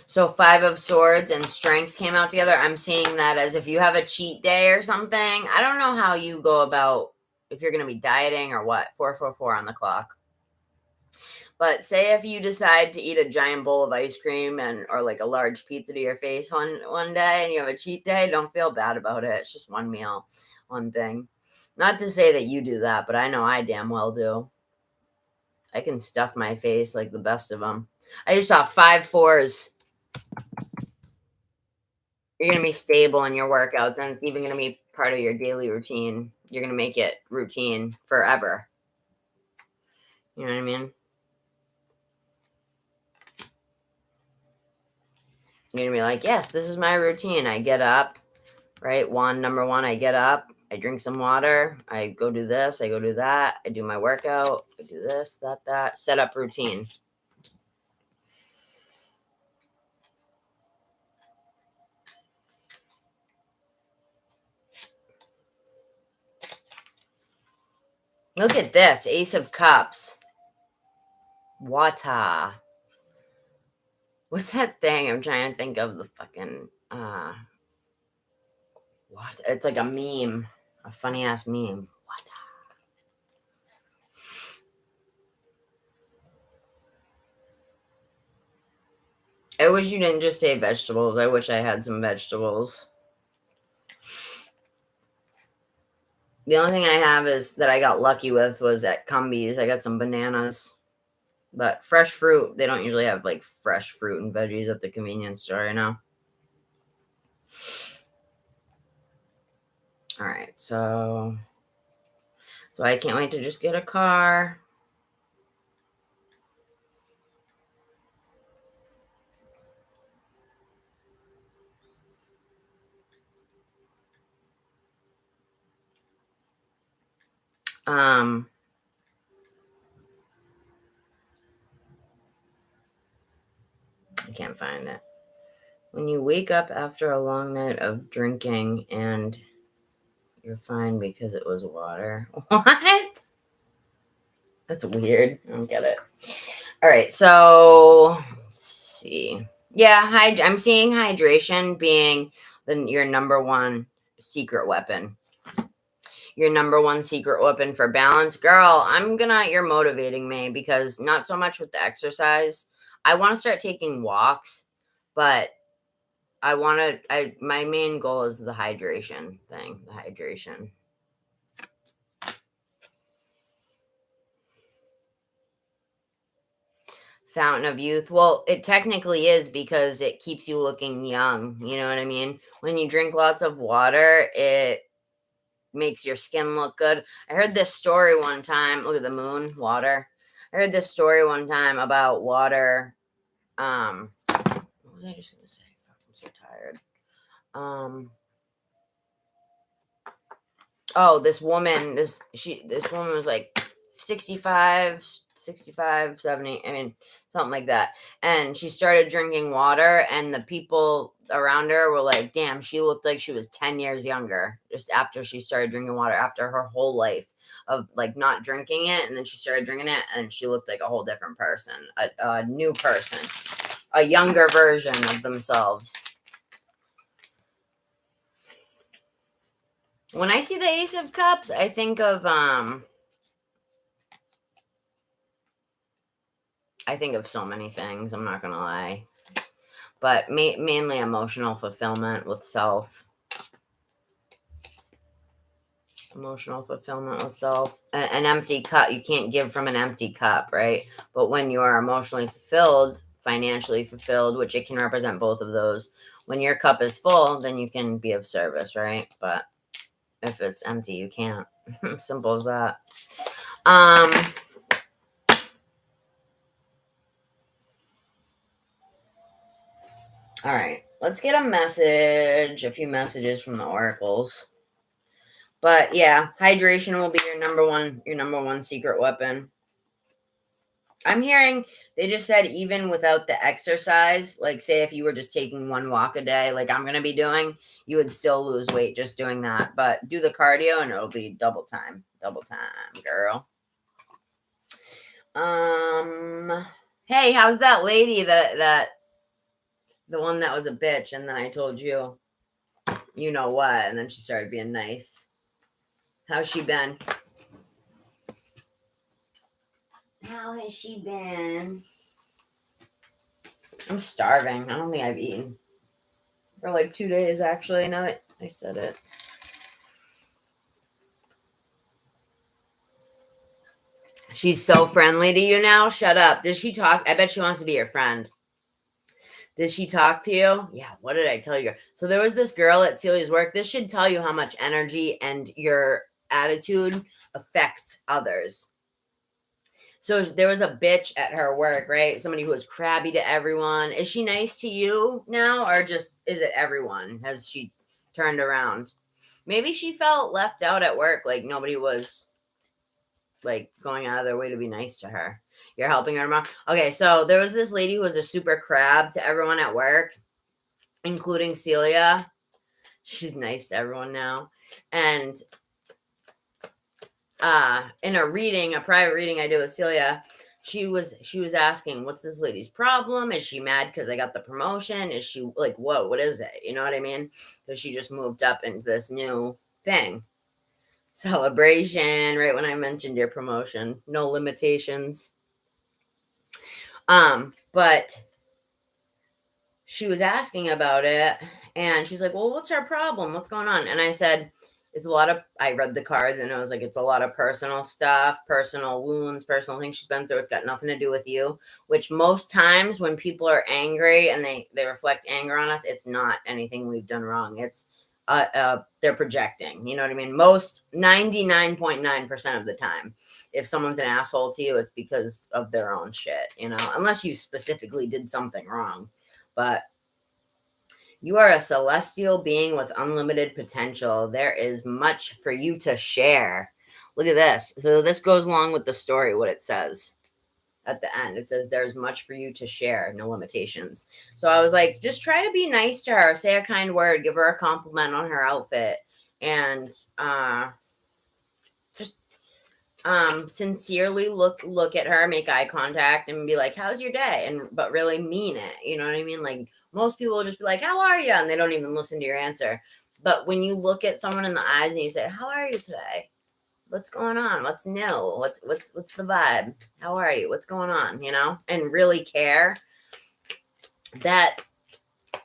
So 5 of Swords and Strength came out together. I'm seeing that as if you have a cheat day or something. I don't know how you go about if you're going to be dieting or what. 444 on the clock. But say if you decide to eat a giant bowl of ice cream or like a large pizza to your face one day and you have a cheat day, don't feel bad about it. It's just one meal, one thing. Not to say that you do that, but I know I damn well do. I can stuff my face like the best of them. I just saw 5 4s. You're going to be stable in your workouts, and it's even going to be part of your daily routine. You're going to make it routine forever. You know what I mean? You're going to be like, yes, this is my routine. I get up, right? Number one, I get up. I drink some water. I go do this. I go do that. I do my workout. I do this, that. Set up routine. Look at this. Ace of Cups. Water. What's that thing? I'm trying to think of the fucking... what? It's like a meme. A funny-ass meme. Water. I wish you didn't just say vegetables. I wish I had some vegetables. The only thing I have is that I got lucky with was at Cumbies. I got some bananas. But fresh fruit, they don't usually have like fresh fruit and veggies at the convenience store, you know? All right, so I can't wait to just get a car. I can't find it. When you wake up after a long night of drinking and you're fine because it was water. What? That's weird. I don't get it. All right, so let's see. Yeah, I'm seeing hydration being your number one secret weapon. Your number one secret weapon for balance. Girl, you're motivating me because not so much with the exercise. I want to start taking walks, but my main goal is the hydration thing, the hydration. Fountain of youth. Well, it technically is because it keeps you looking young. You know what I mean? When you drink lots of water, it makes your skin look good. I heard this story one time. Look at the moon, water. I heard this story one time about water. What was I just gonna say? I'm so tired. This woman was like 65, 70, I mean, something like that. And she started drinking water, and the people around her were like, damn, she looked like she was 10 years younger just after she started drinking water, after her whole life of like not drinking it. And then she started drinking it, and she looked like a whole different person, a new person, a younger version of themselves. When I see the Ace of Cups, I think of so many things, I'm not gonna lie. But mainly emotional fulfillment with self. Emotional fulfillment with self. An empty cup, you can't give from an empty cup, right? But when you are emotionally fulfilled, financially fulfilled, which it can represent both of those, when your cup is full, then you can be of service, right? But if it's empty, you can't. Simple as that. All right, let's get a few messages from the oracles. But yeah, hydration will be your number one secret weapon. I'm hearing they just said even without the exercise, like say if you were just taking one walk a day, like I'm going to be doing, you would still lose weight just doing that. But do the cardio and it'll be double time, girl. Hey, how's that lady that the one that was a bitch and then I told you, you know what, and then she started being nice. How's she been? How has she been? I'm starving. I don't think I've eaten for like 2 days, actually, now that I said it. She's so friendly to you now? Shut up. Does she talk? I bet she wants to be your friend. Did she talk to you? Yeah, what did I tell you? So there was this girl at Celia's work. This should tell you how much energy and your attitude affects others. So there was a bitch at her work, right? Somebody who was crabby to everyone. Is she nice to you now, or just is it everyone? Has she turned around? Maybe she felt left out at work, like nobody was like going out of their way to be nice to her. You're helping her tomorrow? Okay, so there was this lady who was a super crab to everyone at work, including Celia. She's nice to everyone now. And in a private reading I did with Celia, she was asking, what's this lady's problem? Is she mad because I got the promotion? Is she like, whoa, what is it? You know what I mean? Because she just moved up into this new thing. Celebration, right when I mentioned your promotion. No limitations. But she was asking about it, and she's like, well, what's her problem? What's going on? And I said, it's a lot of, I read the cards and I was like, it's a lot of personal stuff, personal wounds, personal things she's been through. It's got nothing to do with you, which most times when people are angry and they reflect anger on us, it's not anything we've done wrong. It's they're projecting, you know what I mean? Most 99.9% of the time, if someone's an asshole to you, it's because of their own shit, you know, unless you specifically did something wrong. But you are a celestial being with unlimited potential. There is much for you to share. Look at this. So this goes along with the story, what it says at the end. It says there's much for you to share, no limitations. So I was like, just try to be nice to her, say a kind word, give her a compliment on her outfit, and just sincerely look at her, make eye contact, and be like, how's your day? And but really mean it. You know what I mean? Like, most people will just be like, how are you? And they don't even listen to your answer. But when you look at someone in the eyes and you say, how are you today? What's going on? What's new? What's the vibe? How are you? What's going on? You know, and really care, that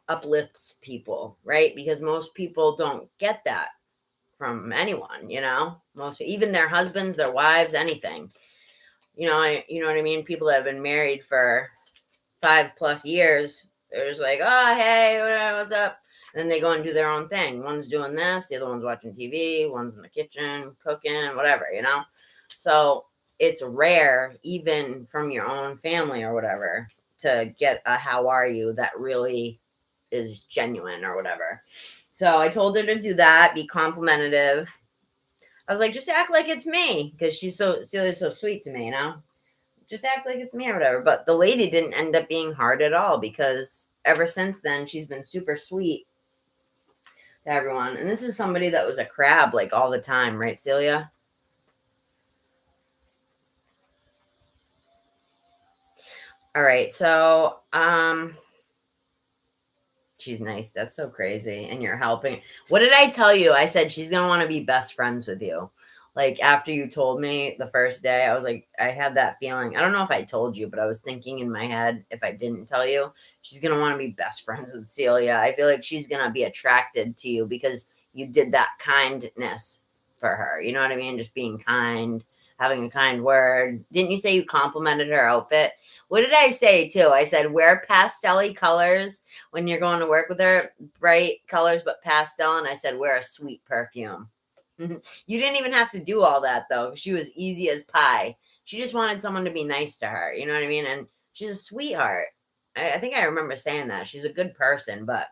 uplifts people, right? Because most people don't get that from anyone, you know, most, even their husbands, their wives, anything, you know what I mean? People that have been married for 5+ years, they're just like, oh, hey, what's up? And then they go and do their own thing. One's doing this, the other one's watching TV, one's in the kitchen, cooking, whatever, you know? So it's rare, even from your own family or whatever, to get a how are you that really is genuine or whatever. So I told her to do that, be complimentative. I was like, just act like it's me, because Celia's so sweet to me, you know? Just act like it's me or whatever. But the lady didn't end up being hard at all, because ever since then, she's been super sweet to everyone. And this is somebody that was a crab, like, all the time, right, Celia? All right, so, she's nice. That's so crazy. And you're helping. What did I tell you? I said she's going to want to be best friends with you. Like, after you told me the first day, I was like, I had that feeling. I don't know if I told you, but I was thinking in my head, if I didn't tell you, she's going to want to be best friends with Celia. I feel like she's going to be attracted to you because you did that kindness for her. You know what I mean? Just being kind, having a kind word. Didn't you say you complimented her outfit? What did I say, too? I said, wear pastel-y colors when you're going to work with her. Bright colors, but pastel. And I said, wear a sweet perfume. You didn't even have to do all that, though. She was easy as pie. She just wanted someone to be nice to her. You know what I mean? And she's a sweetheart. I think I remember saying that. She's a good person, but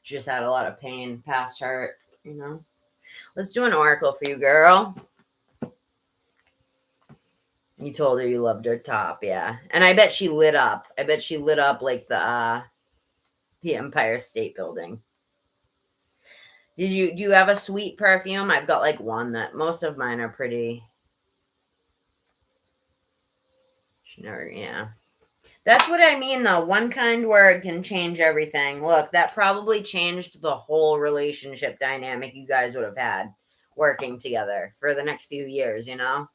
she just had a lot of pain, past hurt, you know? Let's do an oracle for you, girl. You told her you loved her top, yeah. And I bet she lit up. I bet she lit up like the Empire State Building. Do you have a sweet perfume? I've got like one that most of mine are pretty. Yeah. That's what I mean, though. One kind word can change everything. Look, that probably changed the whole relationship dynamic you guys would have had working together for the next few years, you know?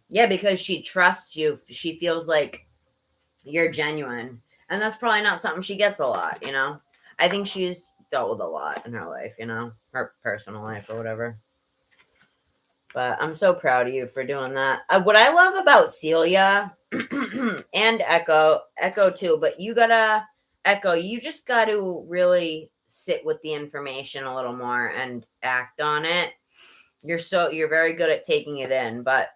Yeah, because she trusts you. She feels like you're genuine. And that's probably not something she gets a lot, you know? I think she's dealt with a lot in her life, you know? Her personal life or whatever. But I'm so proud of you for doing that. What I love about Celia and Echo too, but you gotta, Echo, you just got to really sit with the information a little more and act on it. You're very good at taking it in, but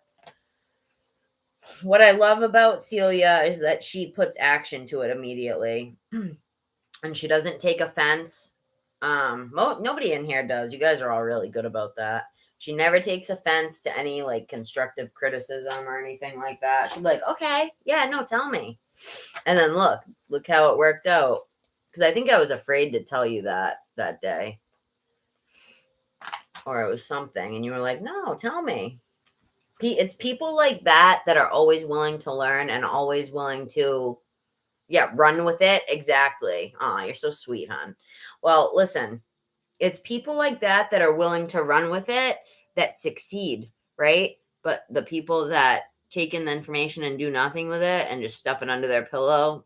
what I love about Celia is that she puts action to it immediately. And she doesn't take offense. Nobody in here does. You guys are all really good about that. She never takes offense to any like constructive criticism or anything like that. She'd be like, okay, yeah, no, tell me. And then look how it worked out. Because I think I was afraid to tell you that day. Or it was something. And you were like, no, tell me. It's people like that are always willing to learn and always willing to, run with it. Exactly. Oh, you're so sweet, hon. Well, listen, it's people like that are willing to run with it that succeed, right? But the people that take in the information and do nothing with it and just stuff it under their pillow,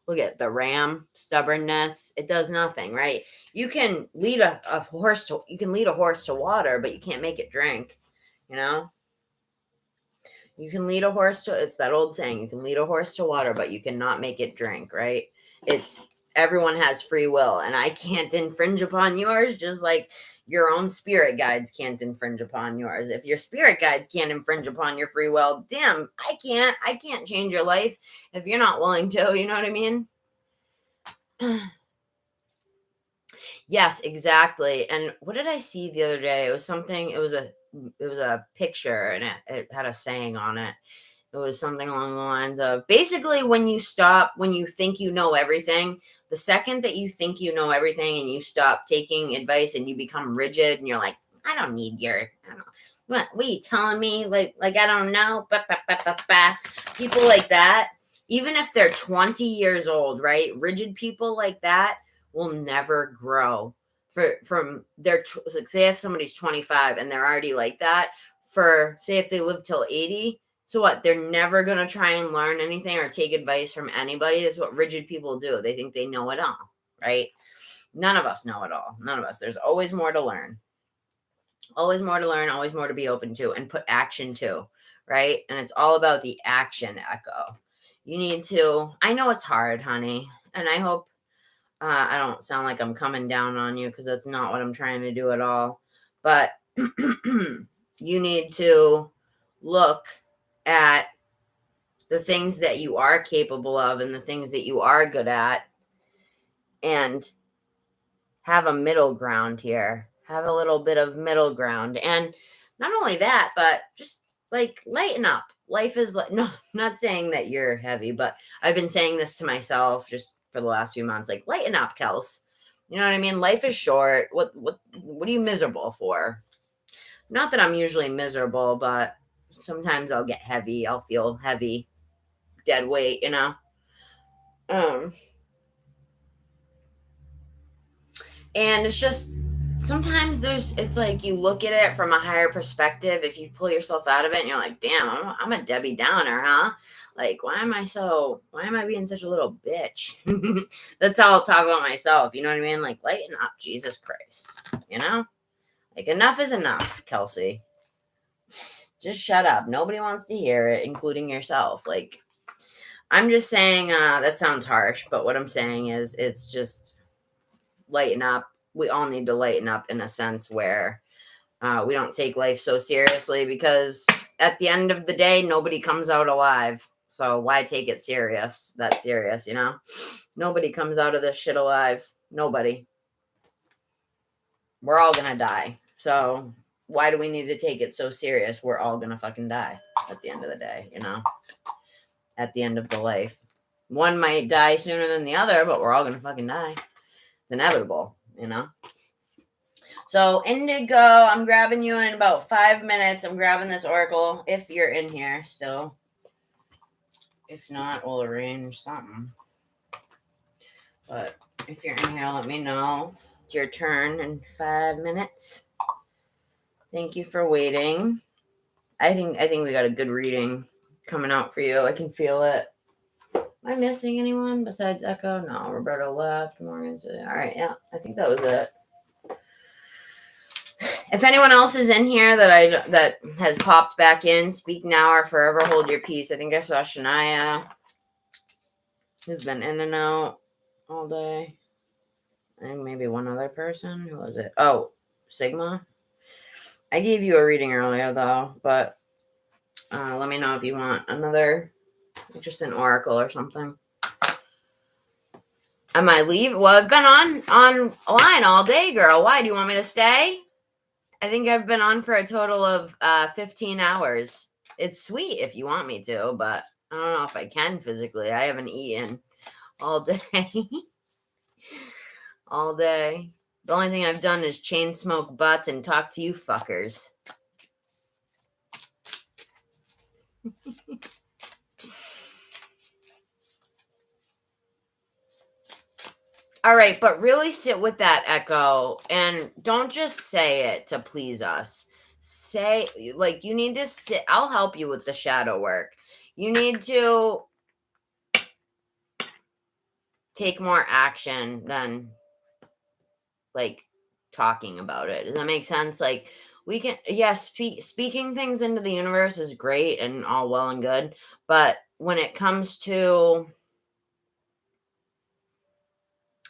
Look at the ram, stubbornness. It does nothing, right? You can lead a horse to water, but you can't make it drink, you know? You can lead a horse to, it's that old saying, you can lead a horse to water, but you cannot make it drink, right? Everyone has free will, and I can't infringe upon yours, just like your own spirit guides can't infringe upon yours. If your spirit guides can't infringe upon your free will, damn, I can't change your life if you're not willing to, you know what I mean? Yes, exactly. And what did I see the other day? It was a picture, and it had a saying on it. It was something along the lines of, basically, when you think you know everything, the second that you think you know everything and you stop taking advice and you become rigid and you're like, I don't need what are you telling me? Like I don't know. People like that, even if they're 20 years old, right? Rigid people like that will never grow from their, say if somebody's 25 and they're already like that, say if they live till 80, so what? They're never going to try and learn anything or take advice from anybody. That's what rigid people do. They think they know it all, right? None of us know it all. None of us. There's always more to learn. Always more to learn, always more to be open to and put action to, right? And it's all about the action, Echo. You need to, I know it's hard, honey, and I hope I don't sound like I'm coming down on you, because that's not what I'm trying to do at all. But you need to look at the things that you are capable of and the things that you are good at, and have a middle ground here. Have a little bit of middle ground. And not only that, but just like lighten up. Life is like, no, I'm not saying that you're heavy, but I've been saying this to myself just for the last few months, like, lighten up, Kels. You know what I mean? Life is short. What are you miserable for? Not that I'm usually miserable, but sometimes I'll get heavy. I'll feel heavy, dead weight, you know? And it's just, sometimes it's like you look at it from a higher perspective. If you pull yourself out of it and you're like, damn, I'm a Debbie Downer, huh? Like, why am I being such a little bitch? That's how I'll talk about myself. You know what I mean? Like, lighten up, Jesus Christ. You know? Like, enough is enough, Kelsey. Just shut up. Nobody wants to hear it, including yourself. Like, I'm just saying, that sounds harsh, but what I'm saying is, it's just lighten up. We all need to lighten up in a sense where we don't take life so seriously, because at the end of the day, nobody comes out alive. So why take it that serious, you know? Nobody comes out of this shit alive. Nobody. We're all gonna die. So why do we need to take it so serious? We're all gonna fucking die at the end of the day, you know? At the end of the life. One might die sooner than the other, but we're all gonna fucking die. It's inevitable, you know? So, Indigo, I'm grabbing you in about 5 minutes. I'm grabbing this oracle, if you're in here still. If not, we'll arrange something. But if you're in here, let me know. It's your turn in 5 minutes. Thank you for waiting. I think we got a good reading coming out for you. I can feel it. Am I missing anyone besides Echo? No, Roberto left. Morgan's all right. Yeah, I think that was it. If anyone else is in here that has popped back in, speak now or forever hold your peace. I think I saw Shania, who's been in and out all day. I think maybe one other person. Who was it? Oh, Sigma. I gave you a reading earlier, though, but let me know if you want another, just an oracle or something. Am I leaving? Well, I've been on line all day, girl. Why? Do you want me to stay? I think I've been on for a total of 15 hours. It's sweet if you want me to, but I don't know if I can physically. I haven't eaten all day. All day. The only thing I've done is chain smoke butts and talk to you fuckers. All right, but really sit with that, Echo, and don't just say it to please us. Say, like, you need to sit. I'll help you with the shadow work. You need to take more action than like talking about it. Does that make sense? Like we can, yes, speaking things into the universe is great and all well and good, but when it comes to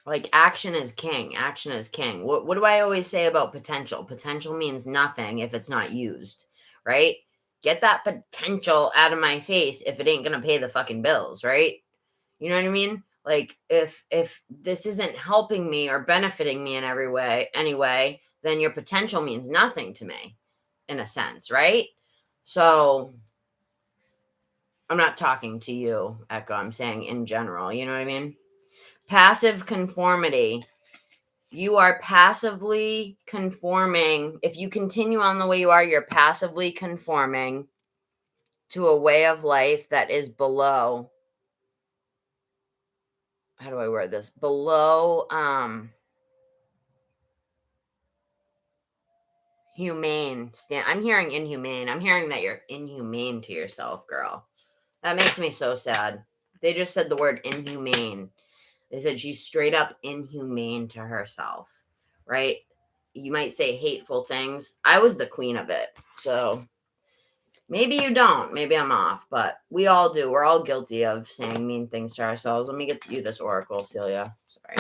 like action is king, action is king. What do I always say about potential? Potential means nothing if it's not used, right? Get that potential out of my face if it ain't gonna pay the fucking bills, right? You know what I mean? Like if this isn't helping me or benefiting me in every way anyway, then your potential means nothing to me in a sense, right? So I'm not talking to you, Echo. I'm saying in general, you know what I mean? Passive conformity. You are passively conforming. If you continue on the way you are, you're passively conforming to a way of life that is below, how do I word this? Below humane. I'm hearing inhumane. I'm hearing that you're inhumane to yourself, girl. That makes me so sad. They just said the word inhumane. They said she's straight up inhumane to herself, right? You might say hateful things. I was the queen of it. So maybe you don't. Maybe I'm off, but we all do. We're all guilty of saying mean things to ourselves. Let me get you this oracle, Celia. Sorry.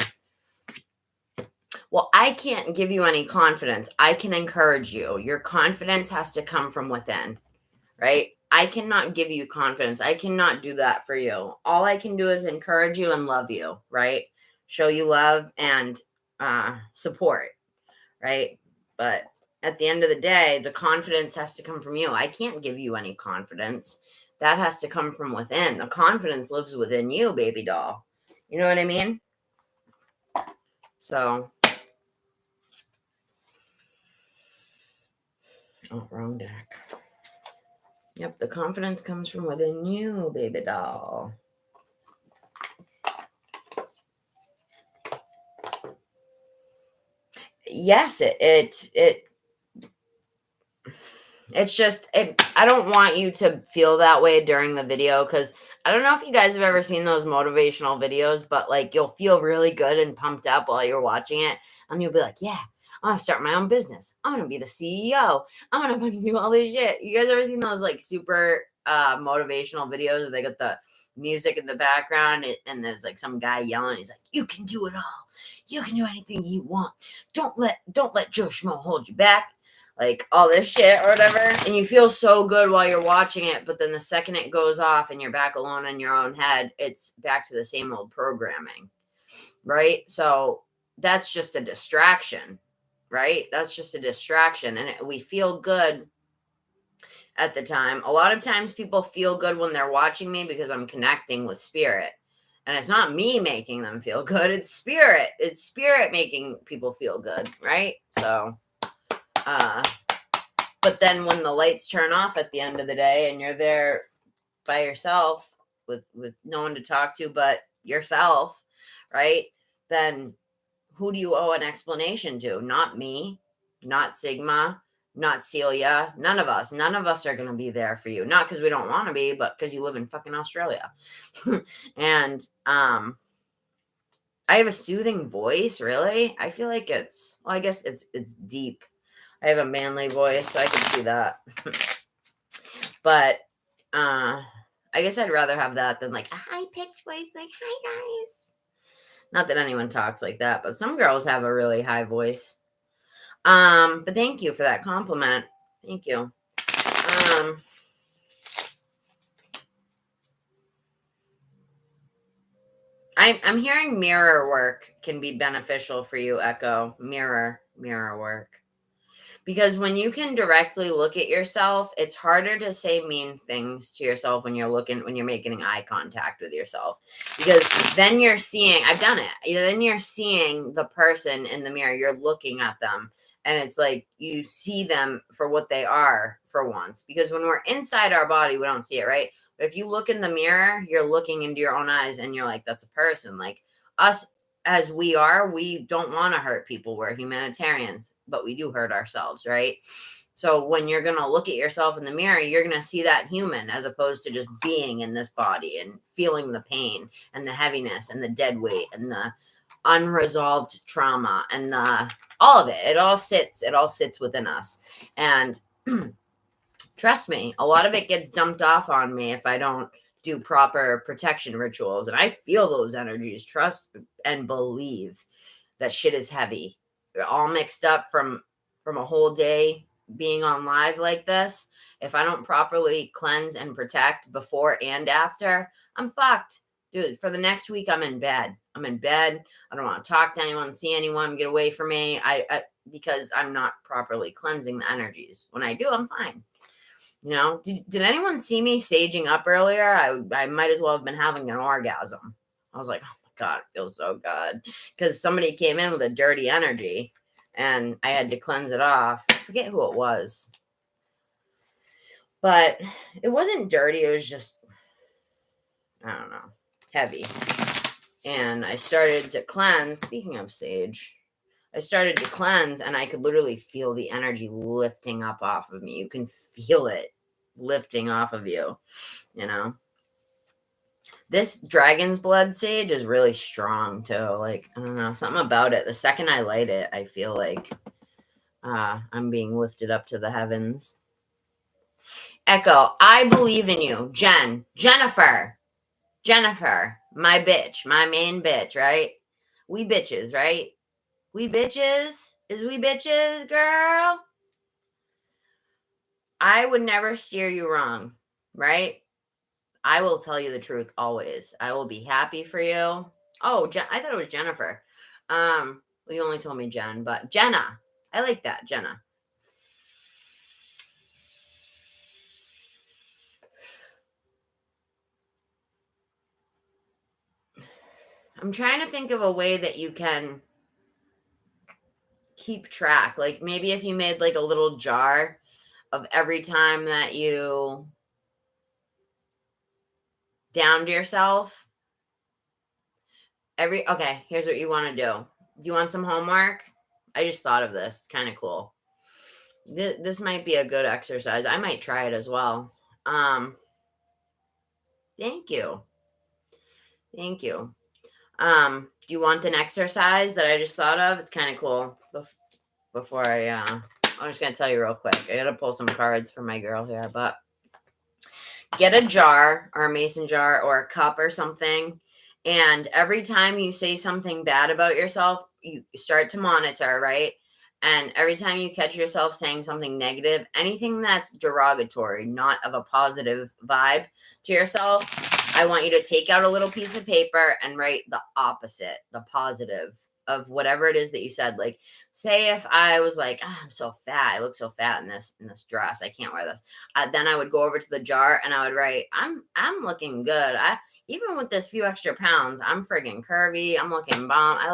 Well, I can't give you any confidence. I can encourage you. Your confidence has to come from within, right? I cannot give you confidence. I cannot do that for you. All I can do is encourage you and love you, right? Show you love and support, right? But at the end of the day, the confidence has to come from you. I can't give you any confidence. That has to come from within. The confidence lives within you, baby doll. You know what I mean? So, oh, wrong deck. Yep, the confidence comes from within you, baby doll. Yes, it's just, I don't want you to feel that way during the video, because I don't know if you guys have ever seen those motivational videos, but like you'll feel really good and pumped up while you're watching it, and you'll be like, yeah, I'm gonna start my own business. I'm gonna be the CEO. I'm gonna fucking do all this shit. You guys ever seen those like super motivational videos where they got the music in the background and there's like some guy yelling, he's like, you can do it all. You can do anything you want. Don't let Joe Schmo hold you back. Like all this shit or whatever. And you feel so good while you're watching it, but then the second it goes off and you're back alone in your own head, it's back to the same old programming, right? So that's just a distraction, right? That's just a distraction. And we feel good at the time. A lot of times people feel good when they're watching me because I'm connecting with spirit. And it's not me making them feel good. It's spirit. It's spirit making people feel good, right? So but then when the lights turn off at the end of the day and you're there by yourself with no one to talk to but yourself, right? Then who do you owe an explanation to? Not me, not Sigma, not Celia, none of us. None of us are going to be there for you. Not because we don't want to be, but because you live in fucking Australia. And I have a soothing voice, really. I feel like I guess it's deep. I have a manly voice, so I can see that. But I guess I'd rather have that than like a high-pitched voice, like, hi, guys. Not that anyone talks like that, but some girls have a really high voice. But thank you for that compliment. Thank you. I'm hearing mirror work can be beneficial for you, Echo. Mirror work. Because when you can directly look at yourself, it's harder to say mean things to yourself when you're making eye contact with yourself. Because then you're seeing, I've done it. Then you're seeing the person in the mirror. You're looking at them. And it's like you see them for what they are for once. Because when we're inside our body, we don't see it, right? But if you look in the mirror, you're looking into your own eyes and you're like, that's a person. Like us as we don't want to hurt people. We're humanitarians, but we do hurt ourselves, right? So when you're going to look at yourself in the mirror, you're going to see that human as opposed to just being in this body and feeling the pain and the heaviness and the dead weight and the unresolved trauma and all of it. It all sits within us. And trust me, a lot of it gets dumped off on me if I don't do proper protection rituals. And I feel those energies. Trust and believe that shit is heavy. They're all mixed up from a whole day being on live like this. If I don't properly cleanse and protect before and after, I'm fucked. Dude, for the next week, I'm in bed. I don't want to talk to anyone, see anyone, get away from me. Because I'm not properly cleansing the energies. When I do, I'm fine. You know, did anyone see me saging up earlier? I might as well have been having an orgasm. I was like, oh my God, it feels so good. Because somebody came in with a dirty energy and I had to cleanse it off. I forget who it was. But it wasn't dirty. It was just, I don't know, heavy. And I started to cleanse. Speaking of sage, I started to cleanse and I could literally feel the energy lifting up off of me. You can feel it lifting off of you, you know. This dragon's blood sage is really strong too. Like, I don't know, something about it. The second I light it, I feel like I'm being lifted up to the heavens. Echo, I believe in you. Jennifer, my bitch, my main bitch, right? We bitches, right? We bitches? Is we bitches, girl? I would never steer you wrong, right? I will tell you the truth always. I will be happy for you. Oh, I thought it was Jennifer. Well, you only told me Jen, but Jenna. I like that, Jenna. I'm trying to think of a way that you can keep track. Like maybe if you made like a little jar of every time that you downed yourself. Okay, here's what you want to do. Do you want some homework? I just thought of this. It's kind of cool. This might be a good exercise. I might try it as well. Thank you. Do you want an exercise that I just thought of? It's kind of cool. Before I'm just going to tell you real quick. I got to pull some cards for my girl here, but get a jar or a mason jar or a cup or something. And every time you say something bad about yourself, you start to monitor, right? And every time you catch yourself saying something negative, anything that's derogatory, not of a positive vibe to yourself, I want you to take out a little piece of paper and write the opposite, the positive of whatever it is that you said. Like, say if I was like, I'm so fat, I look so fat in this dress, I can't wear this. Then I would go over to the jar and I would write, I'm looking good. Even with this few extra pounds, I'm friggin' curvy. I'm looking bomb. I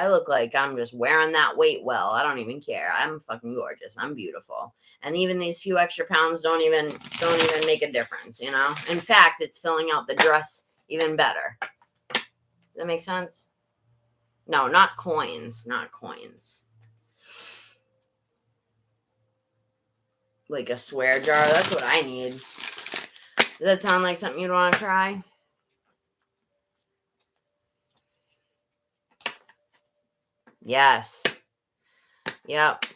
look like I'm just wearing that weight well. I don't even care. I'm fucking gorgeous. I'm beautiful. And even these few extra pounds don't even make a difference, you know? In fact, it's filling out the dress even better. Does that make sense? No, not coins. Like a swear jar. That's what I need. Does that sound like something you'd want to try? Yes. Yep.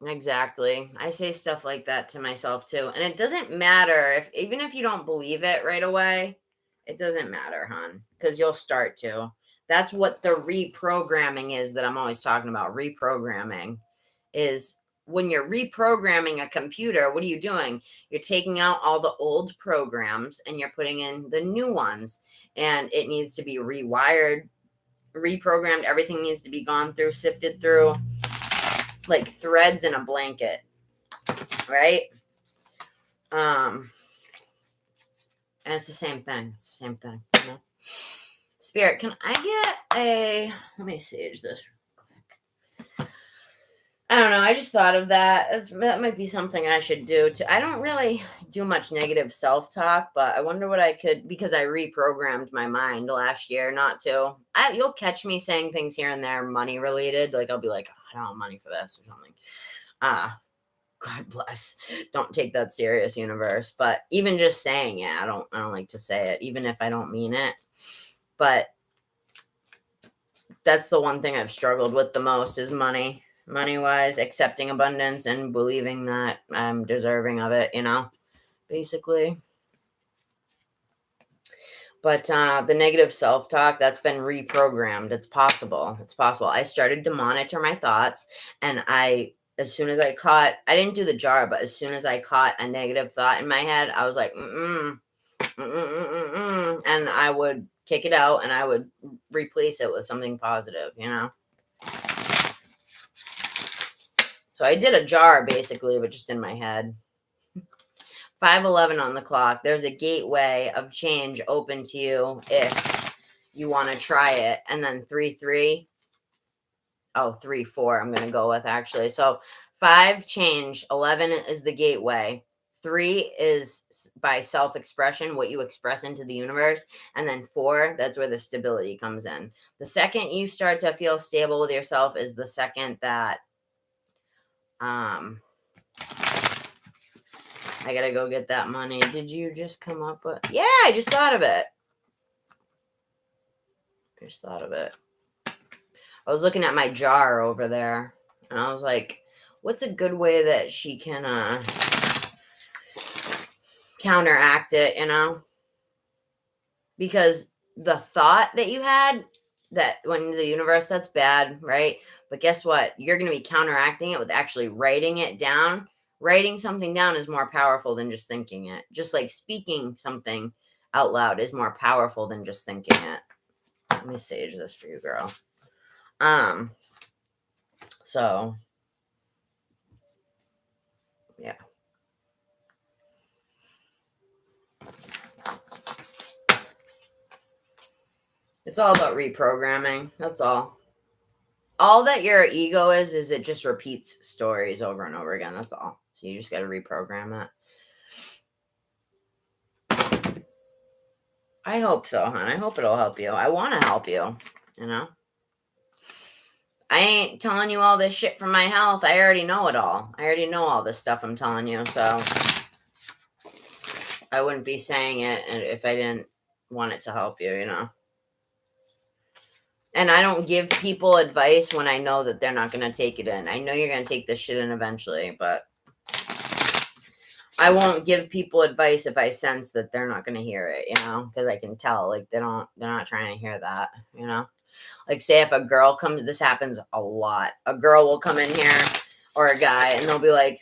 Exactly. I say stuff like that to myself too. And it doesn't matter even if you don't believe it right away, it doesn't matter, hon, because you'll start to. That's what the reprogramming is that I'm always talking about. Reprogramming is when you're reprogramming a computer, what are you doing? You're taking out all the old programs and you're putting in the new ones, and it needs to be rewired, reprogrammed. Everything needs to be gone through, sifted through like threads in a blanket, right? And it's the same thing. You know? Spirit, can I get let me sage this real quick. I don't know. I just thought of that. That might be something I should do. I don't really do much negative self-talk, but I wonder what I could, because I reprogrammed my mind last year not to. You'll catch me saying things here and there money related. Like I'll be like, I don't have money for this or something. God bless. Don't take that serious, universe. But even just saying it, I don't like to say it, even if I don't mean it. But that's the one thing I've struggled with the most is money. Money-wise, accepting abundance and believing that I'm deserving of it, basically. But the negative self-talk, that's been reprogrammed. It's possible. It's possible. I started to monitor my thoughts, and as soon as I caught, I didn't do the jar, but as soon as I caught a negative thought in my head, I was like, and I would kick it out, and I would replace it with something positive, So I did a jar, basically, but just in my head. 5:11 on the clock. There's a gateway of change open to you if you want to try it. And then 3-3. Oh, 3-4 I'm going to go with, actually. So 5, change. 11 is the gateway. 3 is by self-expression, what you express into the universe. And then 4, that's where the stability comes in. The second you start to feel stable with yourself is the second that I gotta go get that money. Did you just come up with? Yeah, I just thought of it. I was looking at my jar over there, and I was like, what's a good way that she can counteract it, Because the thought that you had, that when the universe, that's bad, right? But guess what? You're going to be counteracting it with actually writing it down. Writing something down is more powerful than just thinking it. Just like speaking something out loud is more powerful than just thinking it. Let me sage this for you, girl. So, yeah. It's all about reprogramming. That's all. All that your ego is it just repeats stories over and over again. That's all. So you just got to reprogram it. I hope so, hon. I hope it'll help you. I want to help you, I ain't telling you all this shit from my health. I already know it all. I already know all this stuff I'm telling you. So I wouldn't be saying it if I didn't want it to help you, And I don't give people advice when I know that they're not going to take it in. I know you're going to take this shit in eventually, but I won't give people advice if I sense that they're not going to hear it, because I can tell, like, they're not trying to hear that, Like, say if a girl comes, this happens a lot. A girl will come in here, or a guy, and they'll be like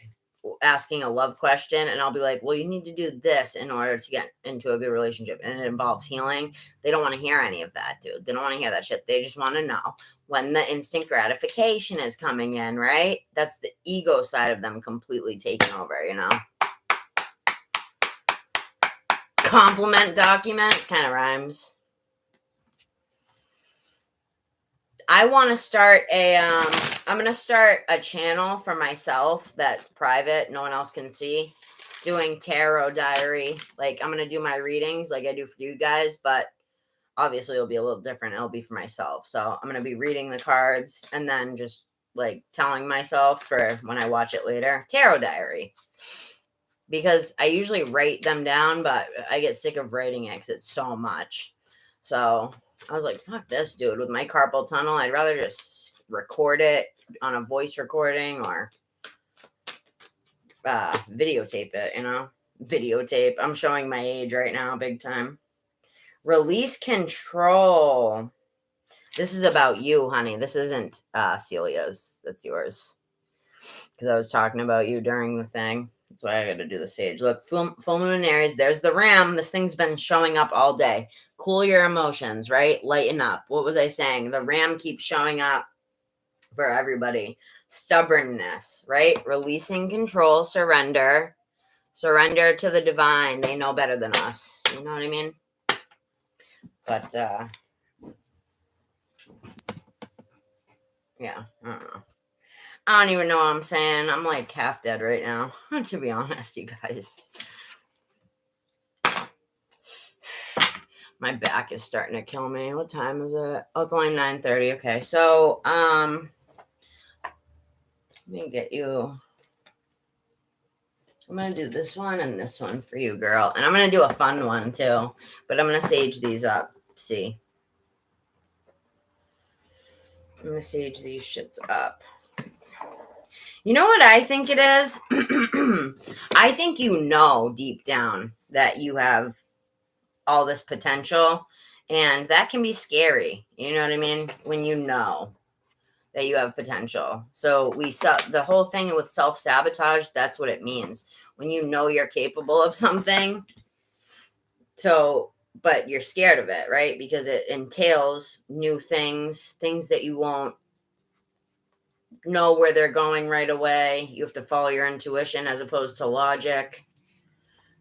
asking a love question, and I'll be like, well, you need to do this in order to get into a good relationship, and it involves healing. They don't want to hear any of that, dude. They don't want to hear that shit. They just want to know when the instant gratification is coming in, right? That's the ego side of them completely taking over, Compliment document kind of rhymes. I want to start I'm going to start a channel for myself that's private, no one else can see, doing tarot diary. Like, I'm going to do my readings like I do for you guys, but obviously it'll be a little different. It'll be for myself. So I'm going to be reading the cards and then just like telling myself for when I watch it later. Tarot diary. Because I usually write them down, but I get sick of writing it because it's so much. So I was like, fuck this, dude. With my carpal tunnel, I'd rather just record it on a voice recording or videotape it, Videotape. I'm showing my age right now, big time. Release control. This is about you, honey. This isn't Celia's. That's yours. Because I was talking about you during the thing. That's why I got to do the sage. Look, full moon in Aries. There's the ram. This thing's been showing up all day. Cool your emotions, right? Lighten up. What was I saying? The ram keeps showing up for everybody. Stubbornness, right? Releasing control, surrender. Surrender to the divine. They know better than us. You know what I mean? But, yeah, I don't know. I don't even know what I'm saying. I'm like half dead right now, to be honest, you guys. My back is starting to kill me. What time is it? Oh, it's only 9:30. Okay, so, let me get you I'm going to do this one and this one for you, girl. And I'm going to do a fun one, too. But I'm going to sage these up. See? I'm going to sage these shits up. You know what I think it is? I think you know deep down that you have all this potential. And that can be scary. You know what I mean? When you know that you have potential. So the whole thing with self-sabotage, that's what it means. When you know you're capable of something, but you're scared of it, right? Because it entails new things that you won't know where they're going right away. You have to follow your intuition as opposed to logic.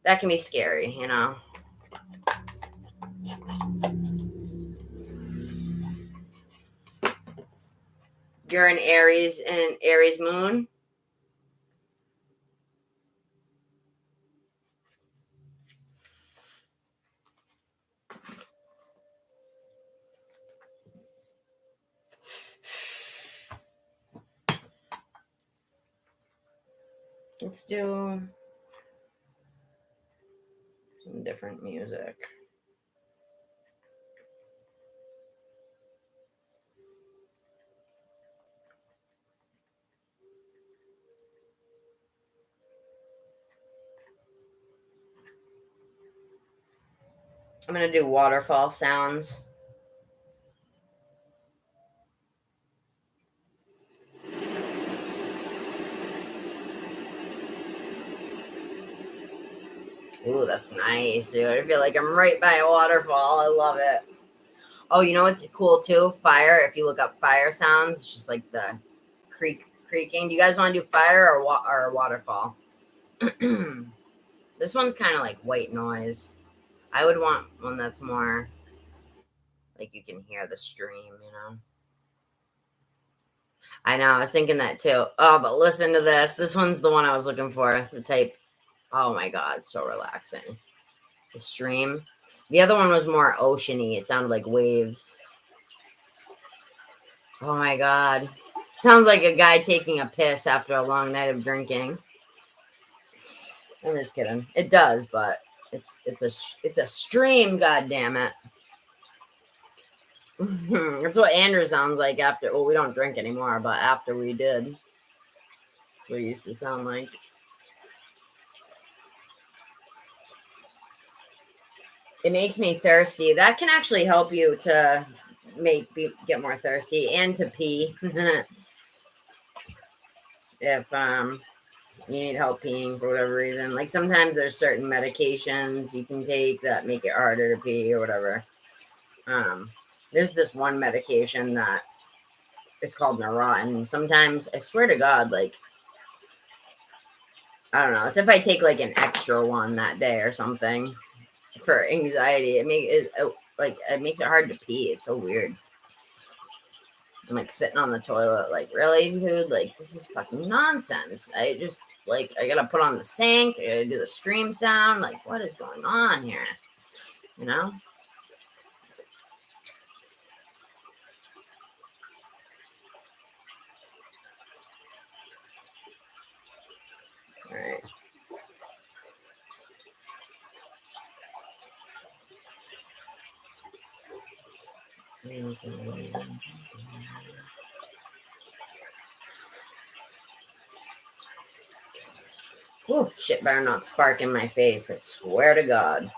That can be scary, you know? You're in Aries moon. Let's do some different music. I'm going to do waterfall sounds. Ooh, that's nice, dude. I feel like I'm right by a waterfall. I love it. Oh, you know what's cool too? Fire. If you look up fire sounds, it's just like the creaking. Do you guys want to do fire or a waterfall? This one's kind of like white noise. I would want one that's more like you can hear the stream, you know? I know. I was thinking that too. Oh, but listen to this. This one's the one I was looking for. The type. Oh my God, so relaxing. The stream. The other one was more oceany. It sounded like waves. Oh my God. Sounds like a guy taking a piss after a long night of drinking. I'm just kidding. It does, but it's a stream, goddammit. That's what Andrew sounds like after. Well, we don't drink anymore, but after we did, that's what it used to sound like. It makes me thirsty. That can actually help you to get more thirsty and to pee. If you need help peeing for whatever reason. Like sometimes there's certain medications you can take that make it harder to pee or whatever. There's this one medication that it's called 𝓼, and sometimes I swear to God, like I don't know, it's if I take like an extra one that day or something for anxiety, it makes it hard to pee. It's so weird. I'm like sitting on the toilet, like, really, dude? Like, this is fucking nonsense. I gotta put on the sink, I gotta do the stream sound. Like, what is going on here? You know? All right. Ooh, shit better not spark in my face. I swear to God.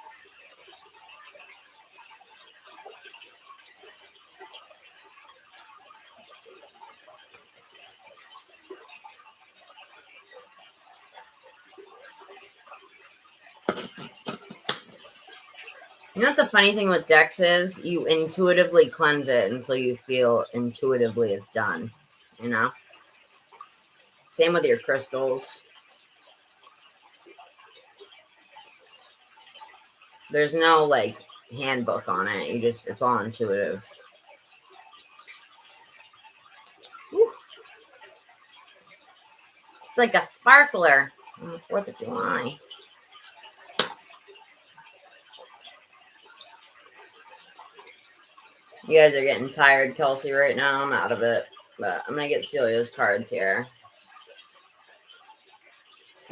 You know what the funny thing with Dex is? You intuitively cleanse it until you feel intuitively it's done. You know? Same with your crystals. There's no, like, handbook on it. It's all intuitive. Whew. It's like a sparkler on the 4th of July. You guys are getting tired, Kelsey, right now. I'm out of it. But I'm going to get Celia's cards here.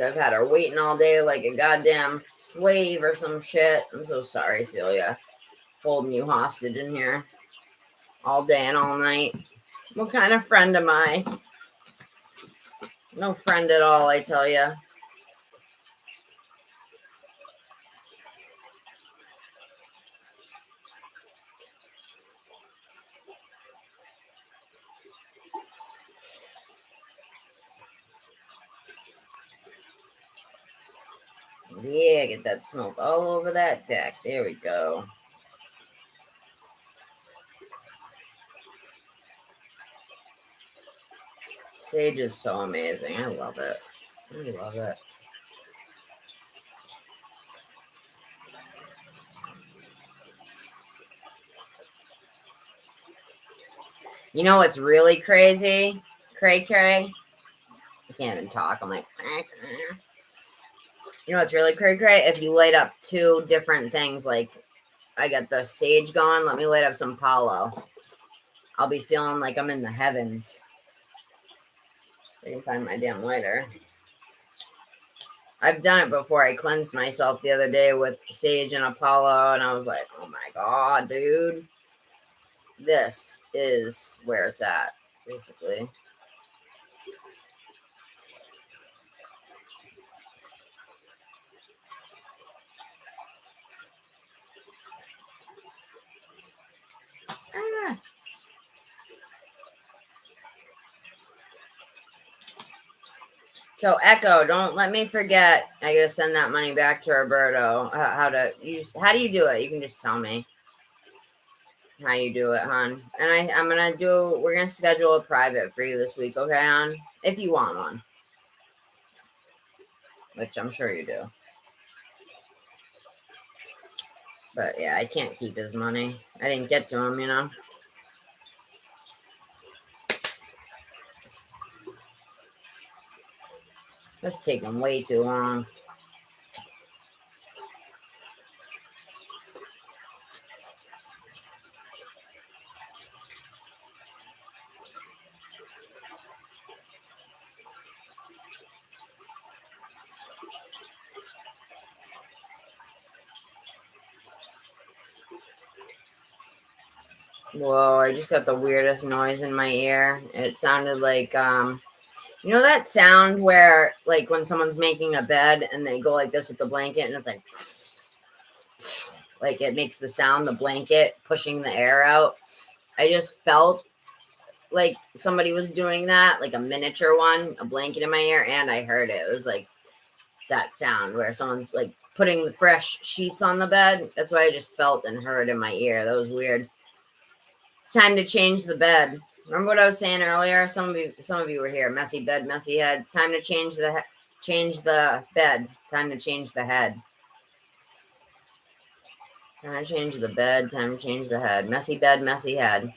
I've had her waiting all day like a goddamn slave or some shit. I'm so sorry, Celia. Holding you hostage in here all day and all night. What kind of friend am I? No friend at all, I tell you. Yeah, get that smoke all over that deck. There we go. Sage is so amazing. I love it. I love it. You know what's really crazy? Cray cray. I can't even talk. I'm like, you know what's really cray cray? If you light up two different things, like I got the sage going, let me light up some Palo. I'll be feeling like I'm in the heavens. I can find my damn lighter. I've done it before. I cleansed myself the other day with sage and Apollo, and I was like, oh my God, dude. This is where it's at, basically. So Echo, don't let me forget. I gotta send that money back to Roberto. How do you do it? You can just tell me how you do it, hon. And we're gonna schedule a private for you this week, okay, hon? If you want one, which I'm sure you do. But yeah, I can't keep his money. I didn't get to him, you know. That's taking way too long. Whoa, I just got the weirdest noise in my ear. It sounded like, you know that sound where, like, when someone's making a bed and they go like this with the blanket and it's like it makes the sound, the blanket pushing the air out. I just felt like somebody was doing that, like a miniature one, a blanket in my ear, and I heard it. It was like that sound where someone's like putting the fresh sheets on the bed. That's what I just felt and heard in my ear. That was weird. It's time to change the bed. Remember what I was saying earlier? Some of you were here. Messy bed, messy head. It's time to change the bed. Time to change the head. Time to change the bed. Time to change the head. Messy bed, messy head.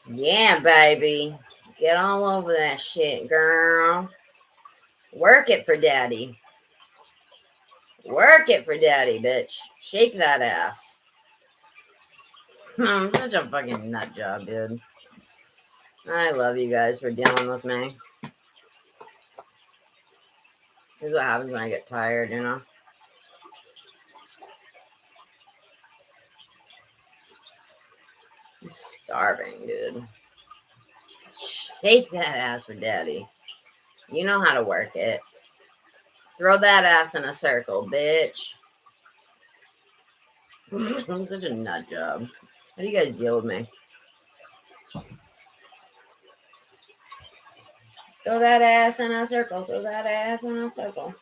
Yeah, baby. Get all over that shit, girl. Work it for daddy. Work it for daddy, bitch. Shake that ass. I'm such a fucking nut job, dude. I love you guys for dealing with me. This is what happens when I get tired, you know? I'm starving, dude. Shake that ass for daddy. You know how to work it. Throw that ass in a circle, bitch. I'm such a nut job. How do you guys deal with me? Throw that ass in a circle. Throw that ass in a circle.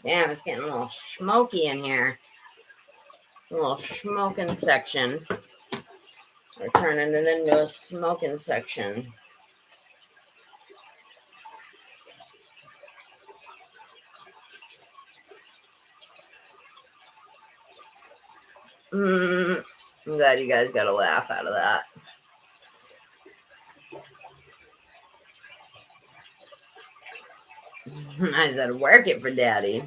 Damn, it's getting a little smoky in here. A little smoking section. We're turning it into a smoking section. I'm glad you guys got a laugh out of that. I said, work it for daddy.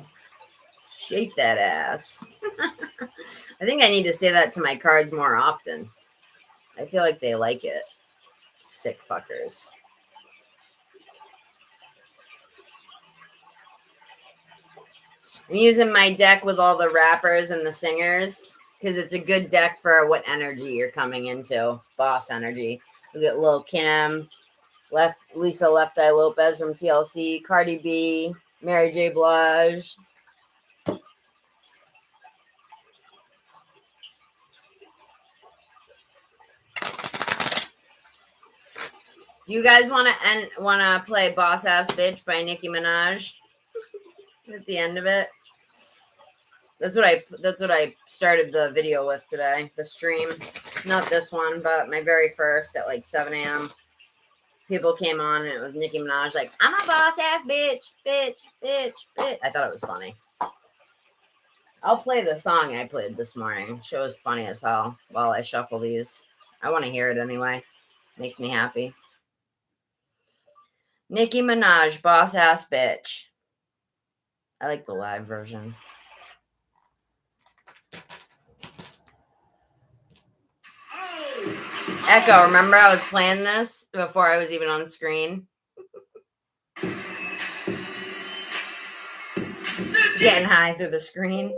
Shake that ass. I think I need to say that to my cards more often. I feel like they like it. Sick fuckers. I'm using my deck with all the rappers and the singers because it's a good deck for what energy you're coming into. Boss energy. We got Lil Kim, Lisa Left Eye Lopez from TLC, Cardi B, Mary J. Blige. Do you guys want to play Boss Ass Bitch by Nicki Minaj at the end of it? That's what I started the video with today, the stream. Not this one, but my very first at like 7 a.m. People came on and it was Nicki Minaj like, I'm a boss ass bitch, bitch, bitch, bitch. I thought it was funny. I'll play the song I played this morning. It was funny as hell while I shuffle these. I want to hear it anyway. Makes me happy. Nicki Minaj, boss ass bitch. I like the live version. Echo, remember I was playing this before I was even on screen? Getting high through the screen.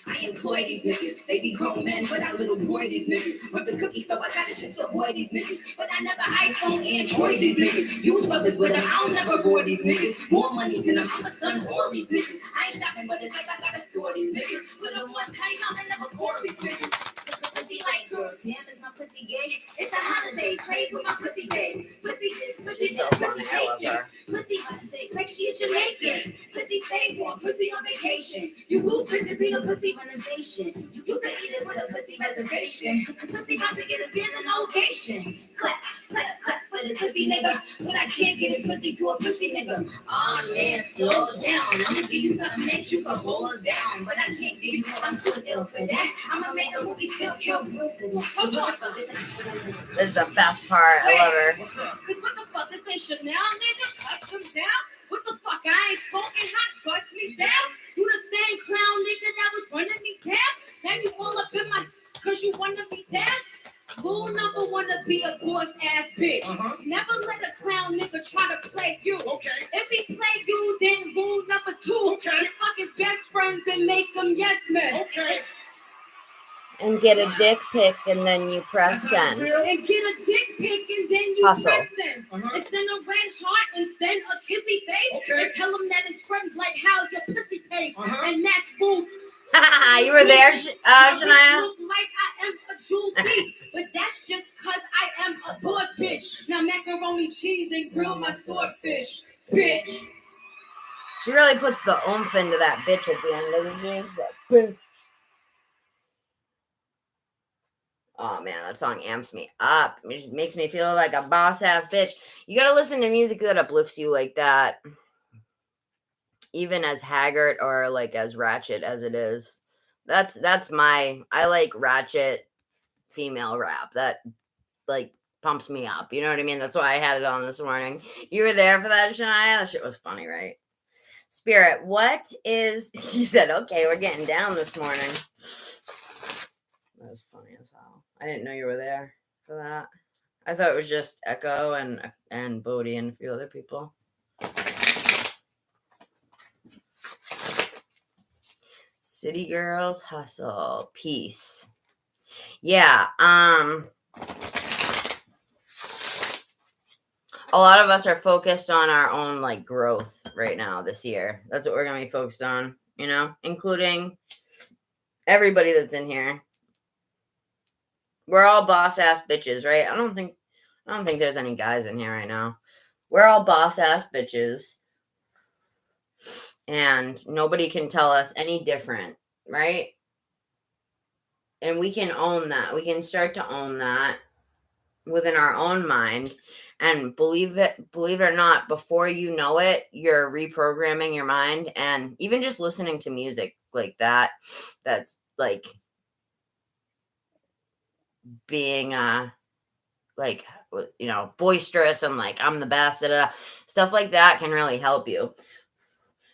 I employ these niggas. They be grown men, but I little boy these niggas. With the cookie, so I got the shit to avoid these niggas. But I never iPhone, Android these niggas. Use rubbers with them, I'll never bore these niggas. More money than them, I'm a son, all these niggas. I ain't shopping, but it's like I gotta store these niggas. Put them one time, I'll never pour these niggas. Pussy like girls, damn, is my pussy gay? It's a holiday, play with my pussy day. Pussy this, pussy She's so that, funny. pussy I love taking. her. Pussy hot take like she a Jamaican. Pussy stay warm, pussy on vacation. You lose bitches need a pussy renovation. You can eat it with a pussy reservation. Pussy about to get a standing ovation. Clap, clap, clap for this pussy nigga. But I can't get his pussy to a pussy nigga. Oh man, slow down. I'ma give you something that you can hold down. But I can't give you what I'm too ill for that. I'ma make a movie still kill Bruce for that. This is the best part. I love her. Cause what the fuck is this Chanel nigga? Custom down? What the fuck? I ain't smoking hot, bust me down. You the same clown nigga that was running me down. Now you all up in my cause you wanna be down. Rule number one to be a boss ass bitch. Never let a clown nigga try to play you. Okay. If he play you, then rule number two is fuck his best friends and make them yes men. Okay. And get a dick pic and then you press send. And get a dick pic and then you Hustle. press them. And send a red heart and send a kissy face. Okay. And tell him that his friends like how your pussy tastes. And that's food. You were there, I Shania? look like I am a jewel thief, but that's just cause I am a boss bitch. Now macaroni cheese and grill my swordfish, bitch. She really puts the oomph into that bitch at the end, doesn't she? She's like, bitch. Oh man, that song amps me up. It just makes me feel like a boss ass bitch. You gotta listen to music that uplifts you like that. Even as haggard or like as ratchet as it is. That's my, I like ratchet female rap. That like pumps me up. You know what I mean? That's why I had it on this morning. You were there for that, Shania? That shit was funny, right? Spirit, what is, she said, okay, we're getting down this morning. That was funny as hell. I didn't know you were there for that. I thought it was just Echo and Bodhi and a few other people. City girls hustle. Peace. Yeah. A lot of us are focused on our own like growth right now this year. That's what we're gonna be focused on, you know, including everybody that's in here. We're all boss ass bitches, right? I don't think there's any guys in here right now. We're all boss ass bitches. And nobody can tell us any different, right? And we can own that. We can start to own that within our own mind. And believe it or not, before you know it, you're reprogramming your mind. And even just listening to music like that, that's like being like, you know, boisterous and like I'm the best, stuff like that can really help you.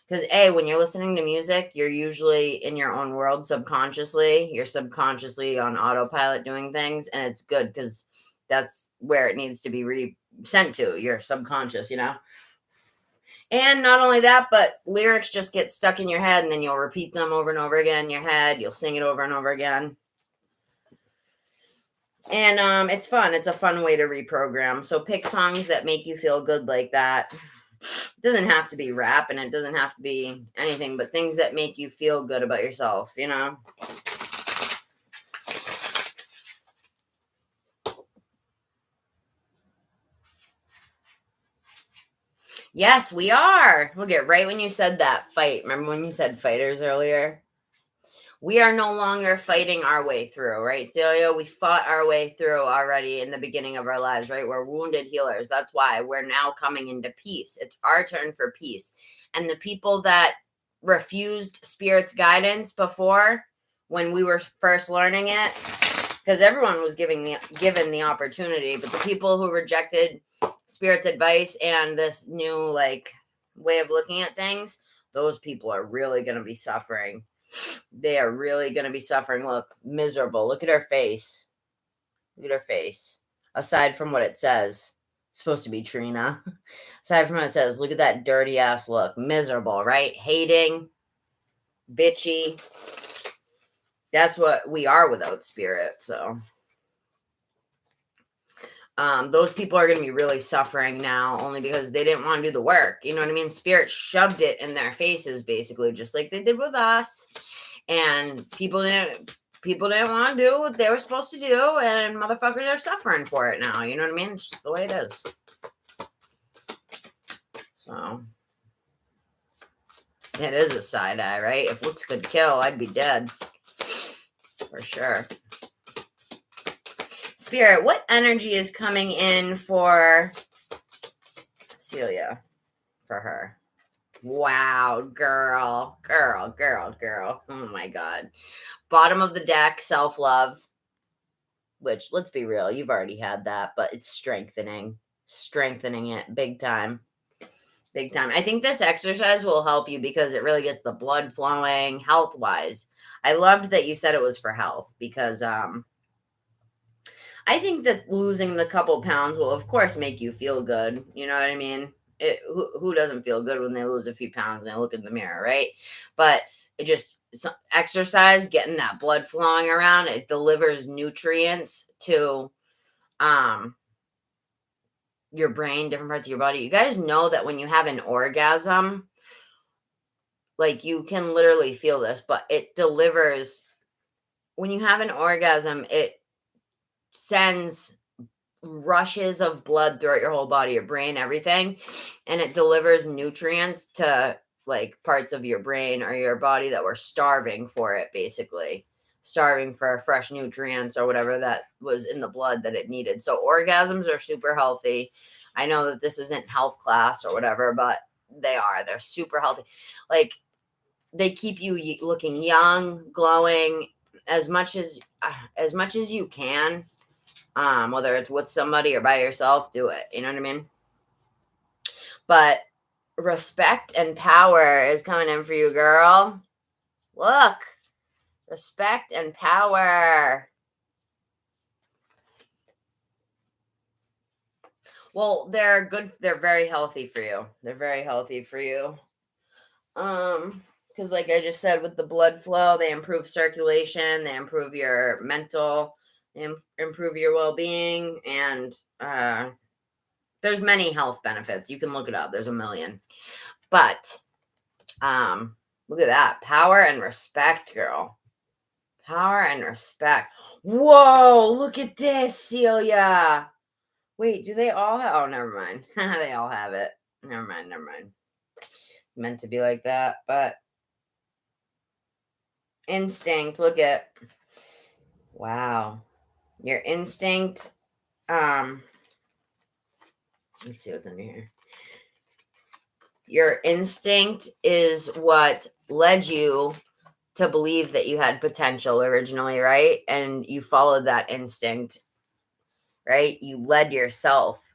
Because when you're listening to music, you're usually in your own world subconsciously. You're subconsciously on autopilot doing things, and it's good because that's where it needs to be sent to, your subconscious, you know? And not only that, but lyrics just get stuck in your head, and then you'll repeat them over and over again in your head. You'll sing it over and over again. And it's fun. It's a fun way to reprogram. So pick songs that make you feel good like that. It doesn't have to be rap, and it doesn't have to be anything, but things that make you feel good about yourself, you know? Yes, we are. Look at right when you said that, fight. Remember when you said fighters earlier? We are no longer fighting our way through, right, Celia? We fought our way through already in the beginning of our lives, right? We're wounded healers. That's why we're now coming into peace. It's our turn for peace. And the people that refused Spirit's guidance before, when we were first learning it, because everyone was given the opportunity, but the people who rejected Spirit's advice and this new like way of looking at things, those people are really going to be suffering. They are really going to be suffering. Look, miserable. Look at her face. Look at her face. Aside from what it says, it's supposed to be Trina. Aside from what it says, look at that dirty ass look. Miserable, right? Hating, bitchy. That's what we are without Spirit. So those people are going to be really suffering now, only because they didn't want to do the work. You know what I mean? Spirit shoved it in their faces, basically, just like they did with us. And people didn't want to do what they were supposed to do, and motherfuckers are suffering for it now. You know what I mean? It's just the way it is. So it is a side eye, right? If looks could kill, I'd be dead. For sure. Spirit, what energy is coming in for Celia? For her. Wow, girl. Oh my God. Bottom of the deck, self-love, which, let's be real, you've already had that, but it's strengthening it big time. I think this exercise will help you because it really gets the blood flowing health-wise. I loved that you said it was for health because I think that losing the couple pounds will, of course, make you feel good. You know what I mean? Who doesn't feel good when they lose a few pounds and they look in the mirror, right? But it just exercise, getting that blood flowing around, it delivers nutrients to your brain, different parts of your body. You guys know that when you have an orgasm, like you can literally feel this, but it delivers, when you have an orgasm, it sends rushes of blood throughout your whole body, your brain, everything, and it delivers nutrients to like parts of your brain or your body that were starving for it, basically starving for fresh nutrients or whatever that was in the blood that it needed. So orgasms are super healthy. I know that this isn't health class or whatever, but they're super healthy. Like they keep you looking young, glowing as much as you can. Whether it's with somebody or by yourself, do it. You know what I mean? But respect and power is coming in for you, girl. Look. Respect and power. Well, they're good. They're very healthy for you. Because like I just said, with the blood flow, they improve circulation, they improve your mental, they improve your well-being, and there's many health benefits. You can look it up. There's a million. But look at that. Power and respect, girl. Power and respect. Whoa, look at this, Celia. Wait, do they all have... Oh, never mind. They all have it. Never mind. Meant to be like that, but... Instinct, look at... Wow. Your instinct... Let's see what's under here. Your instinct is what led you to believe that you had potential originally, right? And you followed that instinct, right? You led yourself.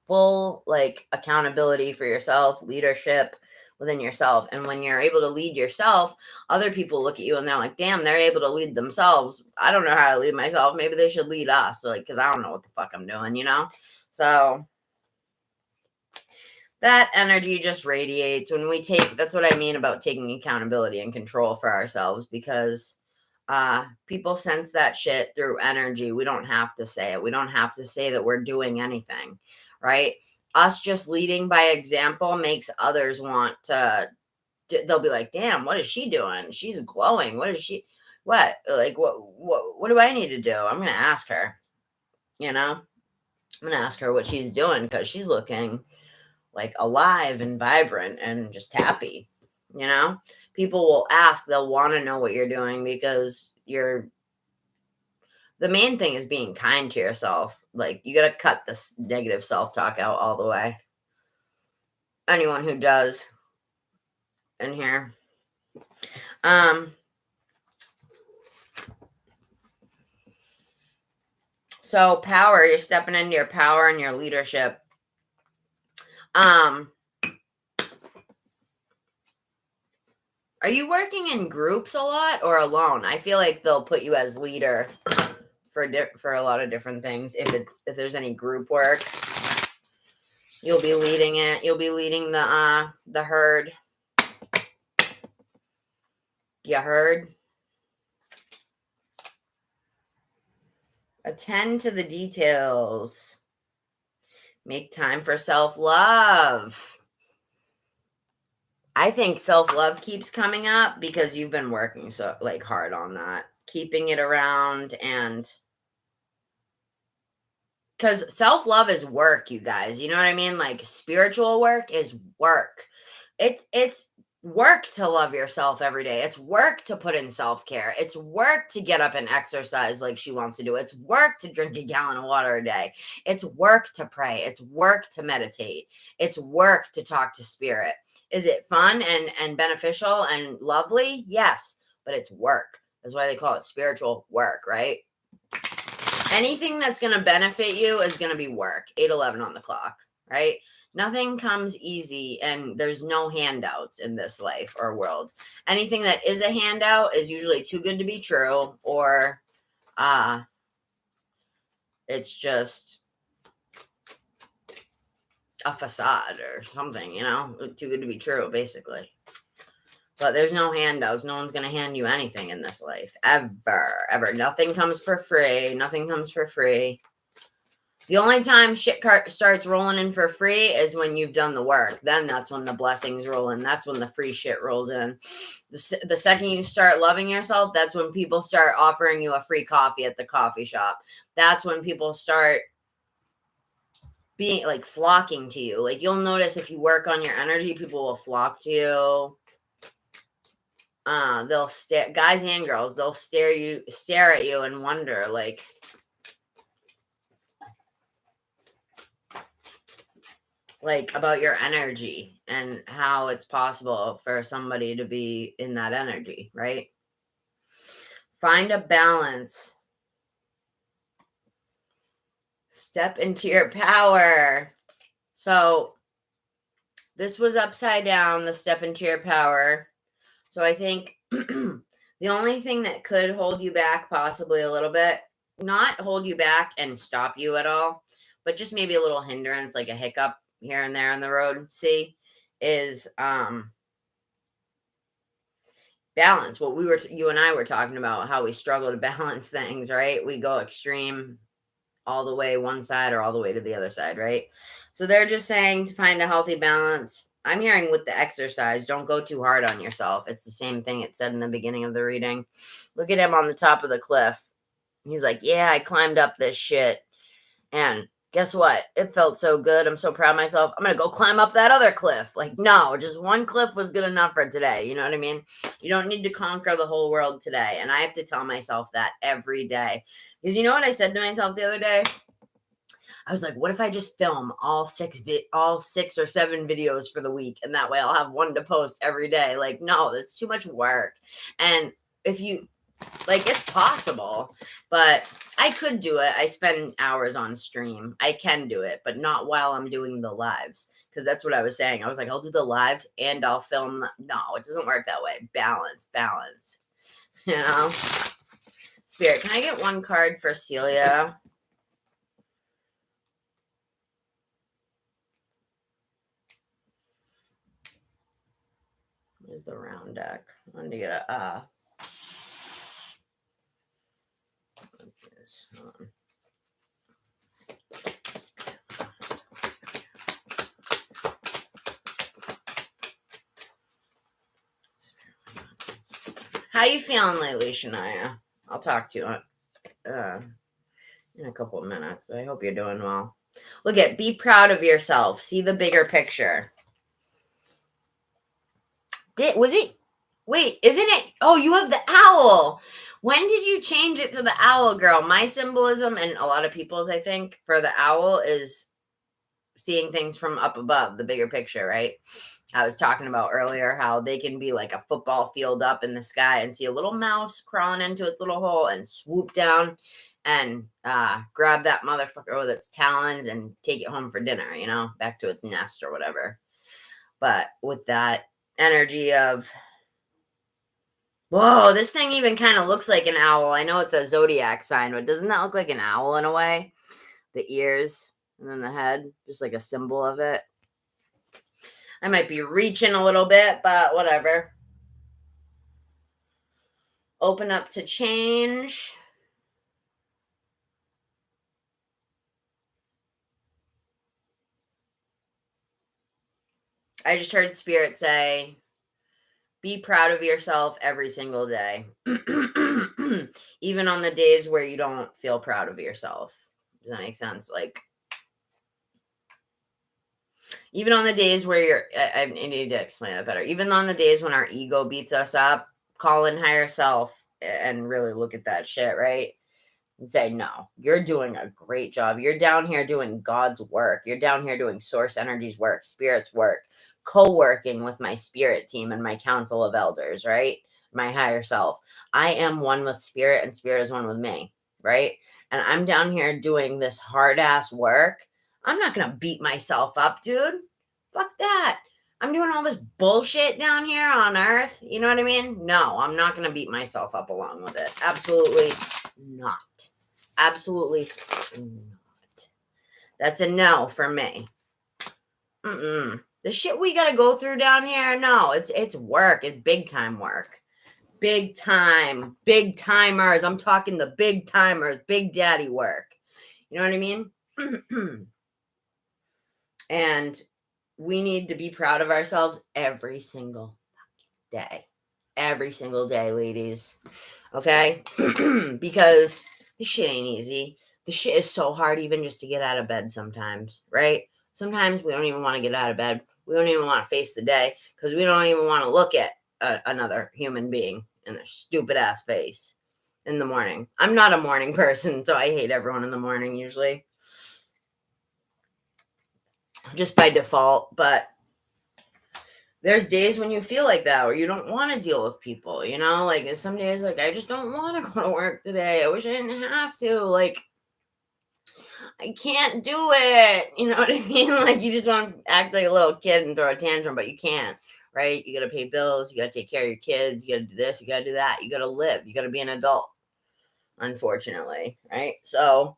Full like accountability for yourself, leadership within yourself. And when you're able to lead yourself, other people look at you and they're like, damn, they're able to lead themselves. I don't know how to lead myself. Maybe they should lead us. Like, because I don't know what the fuck I'm doing, you know? So that energy just radiates when we take, that's what I mean about taking accountability and control for ourselves, because people sense that shit through energy. We don't have to say it. We don't have to say that we're doing anything, right? Us just leading by example makes others want to, they'll be like, damn, what is she doing? She's glowing. What is she, what? Like, what do I need to do? I'm going to ask her, you know? I'm going to ask her what she's doing, because she's looking like alive and vibrant and just happy, you know? People will ask, they'll want to know what you're doing, because the main thing is being kind to yourself. Like, you got to cut this negative self-talk out all the way. Anyone who does in here. So power, you're stepping into your power and your leadership. Are you working in groups a lot or alone? I feel like they'll put you as leader for a lot of different things. If there's any group work, you'll be leading it. You'll be leading the herd. You heard? Attend to the details. Make time for self-love. I think self-love keeps coming up because you've been working so like hard on that, keeping it around. And because self-love is work, you guys, you know what I mean? Like, spiritual work is work. It's work to love yourself every day. It's work to put in self-care. It's work to get up and exercise like she wants to do. It's work to drink a gallon of water a day. It's work to pray. It's work to meditate. It's work to talk to spirit. Is it fun and beneficial and lovely? Yes, but it's work. That's why they call it spiritual work, right? Anything that's going to benefit you is going to be work. 8:11 on the clock, right? Nothing comes easy, and there's no handouts in this life or world. Anything that is a handout is usually too good to be true, or it's just a facade or something, you know, too good to be true, basically. But there's no handouts. No one's going to hand you anything in this life, ever. Nothing comes for free. Nothing comes for free. The only time shit starts rolling in for free is when you've done the work. Then that's when the blessings roll in. That's when the free shit rolls in. The second you start loving yourself, that's when people start offering you a free coffee at the coffee shop. That's when people start being like flocking to you. Like, you'll notice if you work on your energy, people will flock to you. They'll stare, guys and girls, they'll stare at you and wonder, like, about your energy and how it's possible for somebody to be in that energy, right? Find a balance. Step into your power. So this was upside down, the step into your power. So I think the only thing that could hold you back possibly a little bit, not hold you back and stop you at all, but just maybe a little hindrance, like a hiccup here and there on the road, is balance. What you and I were talking about, how we struggle to balance things, right? We go extreme all the way one side or all the way to the other side, right? So they're just saying to find a healthy balance. I'm hearing with the exercise, don't go too hard on yourself. It's the same thing it said in the beginning of the reading. Look at him on the top of the cliff. He's like, yeah, I climbed up this shit. And guess what? It felt so good. I'm so proud of myself. I'm going to go climb up that other cliff. Like, no, just one cliff was good enough for today. You know what I mean? You don't need to conquer the whole world today. And I have to tell myself that every day. Because you know what I said to myself the other day? I was like, what if I just film all 6 or 7 videos for the week, and that way I'll have one to post every day? Like, no, that's too much work. And if you like, it's possible, but I could do it. I spend hours on stream. I can do it, but not while I'm doing the lives, because that's what I was saying. I was like, I'll do the lives and I'll film. No, it doesn't work that way. Balance. You know? Spirit, can I get one card for Celia? Where's the round deck? I wanted to get a How you feeling lately, Shania? I'll talk to you in a couple of minutes. I hope you're doing well. Look at, be proud of yourself. See the bigger picture. Wait, isn't it? Oh, you have the owl. When did you change it to the owl, girl? My symbolism, and a lot of people's, I think, for the owl is seeing things from up above, the bigger picture, right? I was talking about earlier how they can be like a football field up in the sky and see a little mouse crawling into its little hole and swoop down and grab that motherfucker with its talons and take it home for dinner, you know, back to its nest or whatever. But with that energy of, whoa, this thing even kind of looks like an owl. I know it's a zodiac sign, but doesn't that look like an owl in a way? The ears and then the head, just like a symbol of it. I might be reaching a little bit, but whatever. Open up to change. I just heard Spirit say, be proud of yourself every single day. Even on the days where you don't feel proud of yourself. Does that make sense? Like, even on the days where you're, I need to explain that better. Even on the days when our ego beats us up, call in higher self and really look at that shit, right? And say, no, you're doing a great job. You're down here doing God's work. You're down here doing source energy's work, spirit's work, co-working with my spirit team and my council of elders, right? My higher self. I am one with spirit and spirit is one with me, right? And I'm down here doing this hard ass work. I'm not going to beat myself up, dude. Fuck that. I'm doing all this bullshit down here on earth. You know what I mean? No, I'm not going to beat myself up along with it. Absolutely not. Absolutely not. That's a no for me. The shit we got to go through down here, no, it's work. It's big time work. Big time. Big timers. I'm talking the big timers. Big daddy work. You know what I mean? And we need to be proud of ourselves every single day. Every single day, ladies. Okay? Because this shit ain't easy. The shit is so hard even just to get out of bed sometimes, right? Sometimes we don't even want to get out of bed. We don't even want to face the day because we don't even want to look at another human being in their stupid ass face in the morning. I'm not a morning person, so I hate everyone in the morning usually. Just by default, but there's days when you feel like that, where you don't want to deal with people, you know, like some days, like, I just don't want to go to work today. I wish I didn't have to, like, I can't do it. You know what I mean? Like, you just want to act like a little kid and throw a tantrum, but you can't, right? You got to pay bills. You got to take care of your kids. You got to do this. You got to do that. You got to live. You got to be an adult, unfortunately, right? So,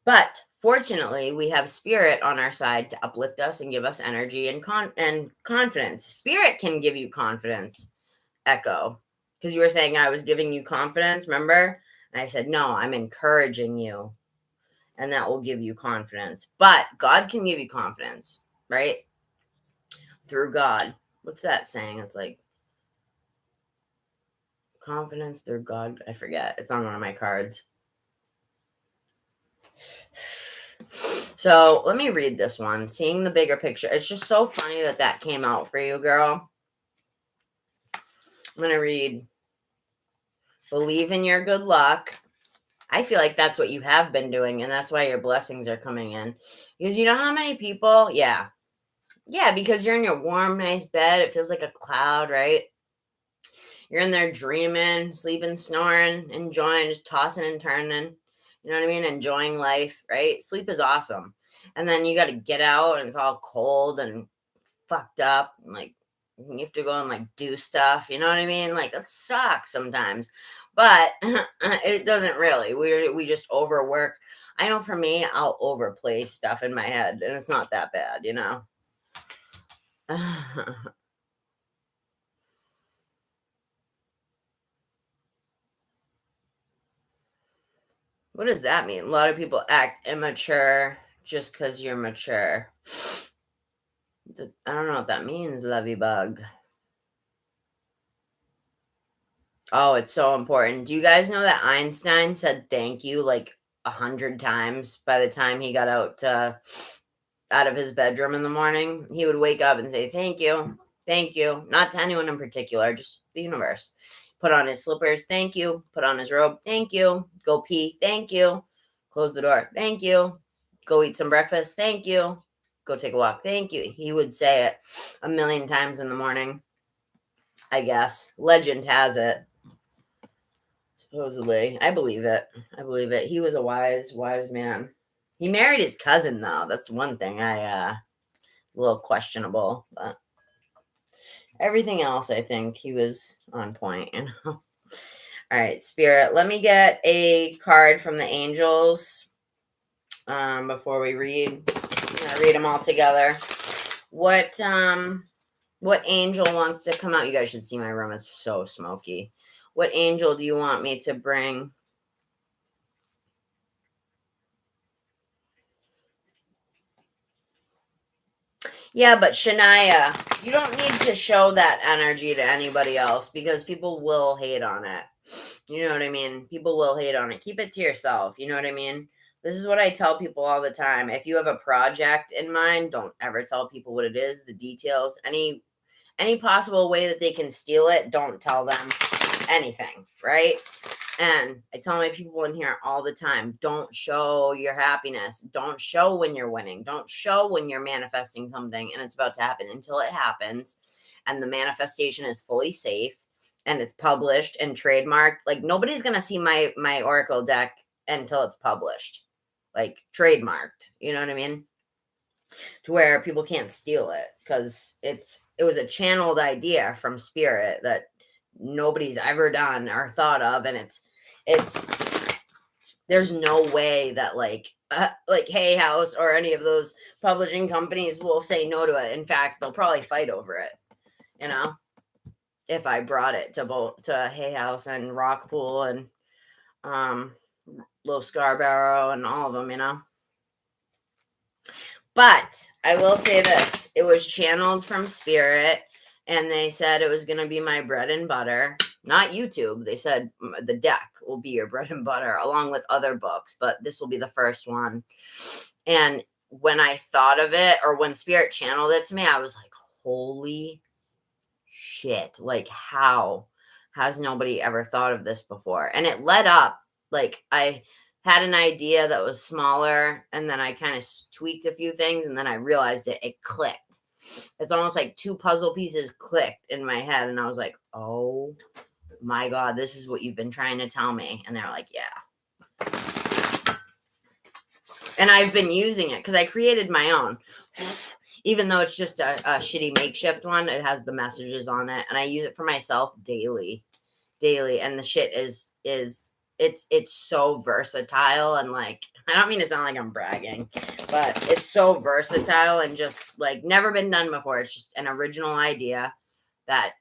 but fortunately, we have spirit on our side to uplift us and give us energy and confidence. Spirit can give you confidence, Echo, because you were saying I was giving you confidence, remember? And I said, no, I'm encouraging you, and that will give you confidence. But God can give you confidence, right? Through God. What's that saying? It's like confidence through God. I forget. It's on one of my cards. So let me read this one. Seeing the bigger picture. It's just so funny that came out for you, girl. I'm going to read, believe in your good luck. I feel like that's what you have been doing, and that's why your blessings are coming in. Because you know how many people, yeah, because you're in your warm, nice bed. It feels like a cloud, right? You're in there dreaming, sleeping, snoring, enjoying, just tossing and turning. You know what I mean? Enjoying life, right? Sleep is awesome. And then you got to get out, and it's all cold and fucked up. And like, you have to go and like do stuff. You know what I mean? Like, that sucks sometimes. But it doesn't really. We just overwork. I know for me, I'll overplay stuff in my head, and it's not that bad, you know? What does that mean? A lot of people act immature just because you're mature. I don't know what that means, Lovey Bug. Oh, it's so important. Do you guys know that Einstein said thank you like 100 times by the time he got out of his bedroom in the morning? He would wake up and say thank you, not to anyone in particular, just the universe. Put on his slippers, thank you. Put on his robe, thank you. Go pee, thank you. Close the door, thank you. Go eat some breakfast, thank you. Go take a walk, thank you. He would say it 1,000,000 times in the morning, I guess. Legend has it. Supposedly. I believe it. He was a wise man. He married his cousin, though. That's one thing a little questionable, but everything else, I think he was on point, you know. All right, Spirit, let me get a card from the angels before we read. I'm gonna read them all together. What angel wants to come out? You guys should see my room. It's so smoky. What angel do you want me to bring? Yeah, but Shania, you don't need to show that energy to anybody else because people will hate on it. You know what I mean? People will hate on it. Keep it to yourself. You know what I mean? This is what I tell people all the time. If you have a project in mind, don't ever tell people what it is, the details, any possible way that they can steal it, don't tell them anything, right? And I tell my people in here all the time, don't show your happiness. Don't show when you're winning. Don't show when you're manifesting something and it's about to happen until it happens and the manifestation is fully safe and it's published and trademarked. Like, nobody's going to see my Oracle deck until it's published, like trademarked. You know what I mean? To where people can't steal it because it was a channeled idea from Spirit that nobody's ever done or thought of, and it's there's no way that like Hay House or any of those publishing companies will say no to it. In fact, they'll probably fight over it, you know, if I brought it to Hay House and Rockpool and Low Scarborough and all of them, you know. But I will say this, it was channeled from Spirit, and they said it was going to be my bread and butter, not YouTube. They said the deck will be your bread and butter along with other books, but this will be the first one. And when I thought of it, or when Spirit channeled it to me, I was like, holy shit. Like, how has nobody ever thought of this before? And it led up, like, I had an idea that was smaller, and then I kind of tweaked a few things, and then I realized it clicked. It's almost like two puzzle pieces clicked in my head, and I was like, oh my God, this is what you've been trying to tell me. And they're like, yeah. And I've been using it because I created my own. Even though it's just a shitty makeshift one, it has the messages on it, and I use it for myself daily. And the shit is it's so versatile, and like, I don't mean to sound like I'm bragging, but it's so versatile and just like never been done before. It's just an original idea that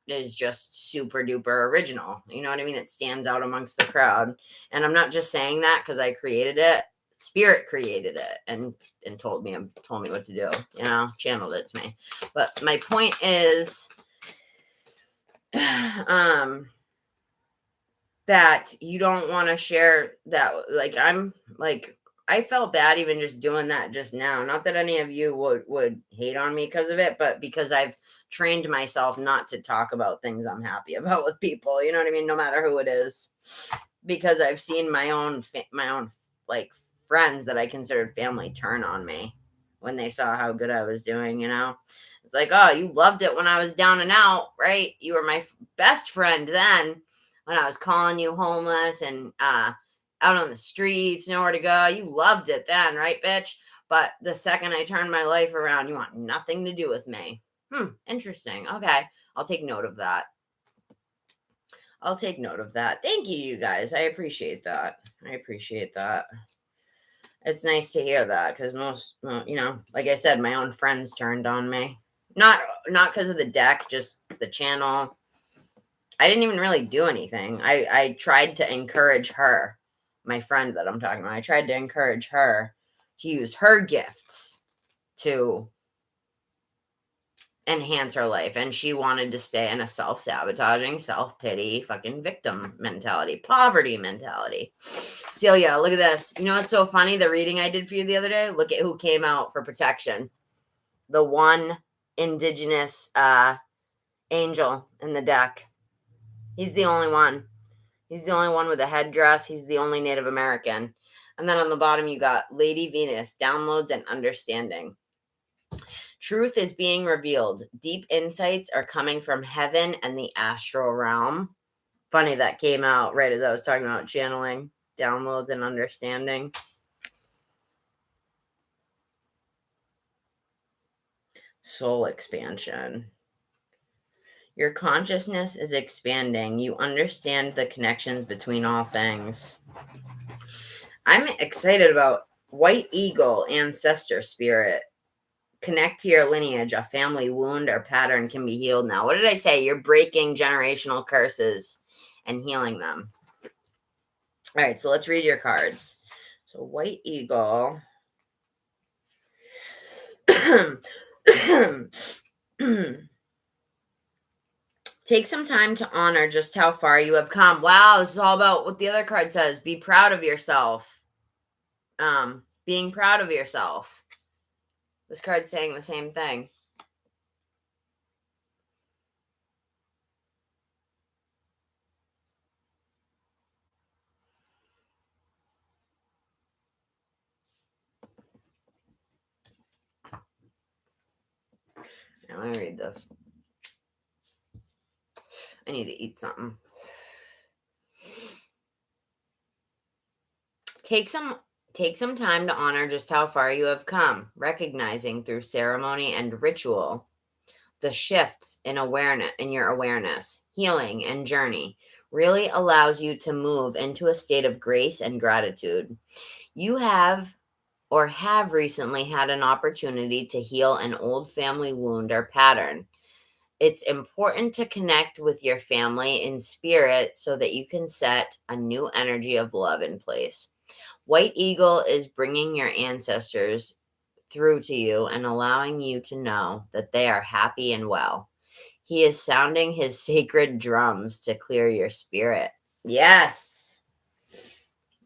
is just super duper original. You know what I mean? It stands out amongst the crowd. And I'm not just saying that because I created it. Spirit created it and told me what to do, you know, channeled it to me. But my point is that you don't want to share that. Like, I felt bad even just doing that just now. Not that any of you would hate on me because of it, but because I've trained myself not to talk about things I'm happy about with people. You know what I mean? No matter who it is. because I've seen my own like friends that I considered family turn on me when they saw how good I was doing, It's like, oh, you loved it when I was down and out, right? You were my best friend then when I was calling you homeless and out on the streets, nowhere to go. You loved it then, right, bitch? But the second I turned my life around, you want nothing to do with me. Interesting. Okay. I'll take note of that. Thank you, you guys. I appreciate that. It's nice to hear that because most, like I said, my own friends turned on me. Not because of the deck, just the channel. I didn't even really do anything. I tried to encourage her, my friend that I'm talking about. I tried to encourage her to use her gifts to enhance her life, and she wanted to stay in a self-sabotaging, self-pity, fucking victim mentality, poverty mentality. Celia, look at this. You know what's so funny? The reading I did for you the other day, look at who came out for protection. The one indigenous angel in the deck. He's the only one. He's the only one with a headdress. He's the only Native American. And then on the bottom, you got Lady Venus, downloads and understanding. Truth is being revealed. Deep insights are coming from heaven and the astral realm. Funny that came out right as I was talking about channeling, downloads, and understanding. Soul expansion. Your consciousness is expanding. You understand the connections between all things. I'm excited about White Eagle, ancestor spirit. Connect to your lineage. A family wound or pattern can be healed now. What did I say? You're breaking generational curses and healing them. All right, so let's read your cards. So White Eagle. Take some time to honor just how far you have come. Wow, this is all about what the other card says. Be proud of yourself. Being proud of yourself. This card's saying the same thing. Now, let me read this. I need to eat something. Take some time to honor just how far you have come, recognizing through ceremony and ritual the shifts in your awareness, healing, and journey really allows you to move into a state of grace and gratitude. You have recently had an opportunity to heal an old family wound or pattern. It's important to connect with your family in spirit so that you can set a new energy of love in place. White Eagle is bringing your ancestors through to you and allowing you to know that they are happy and well. He is sounding his sacred drums to clear your spirit. Yes.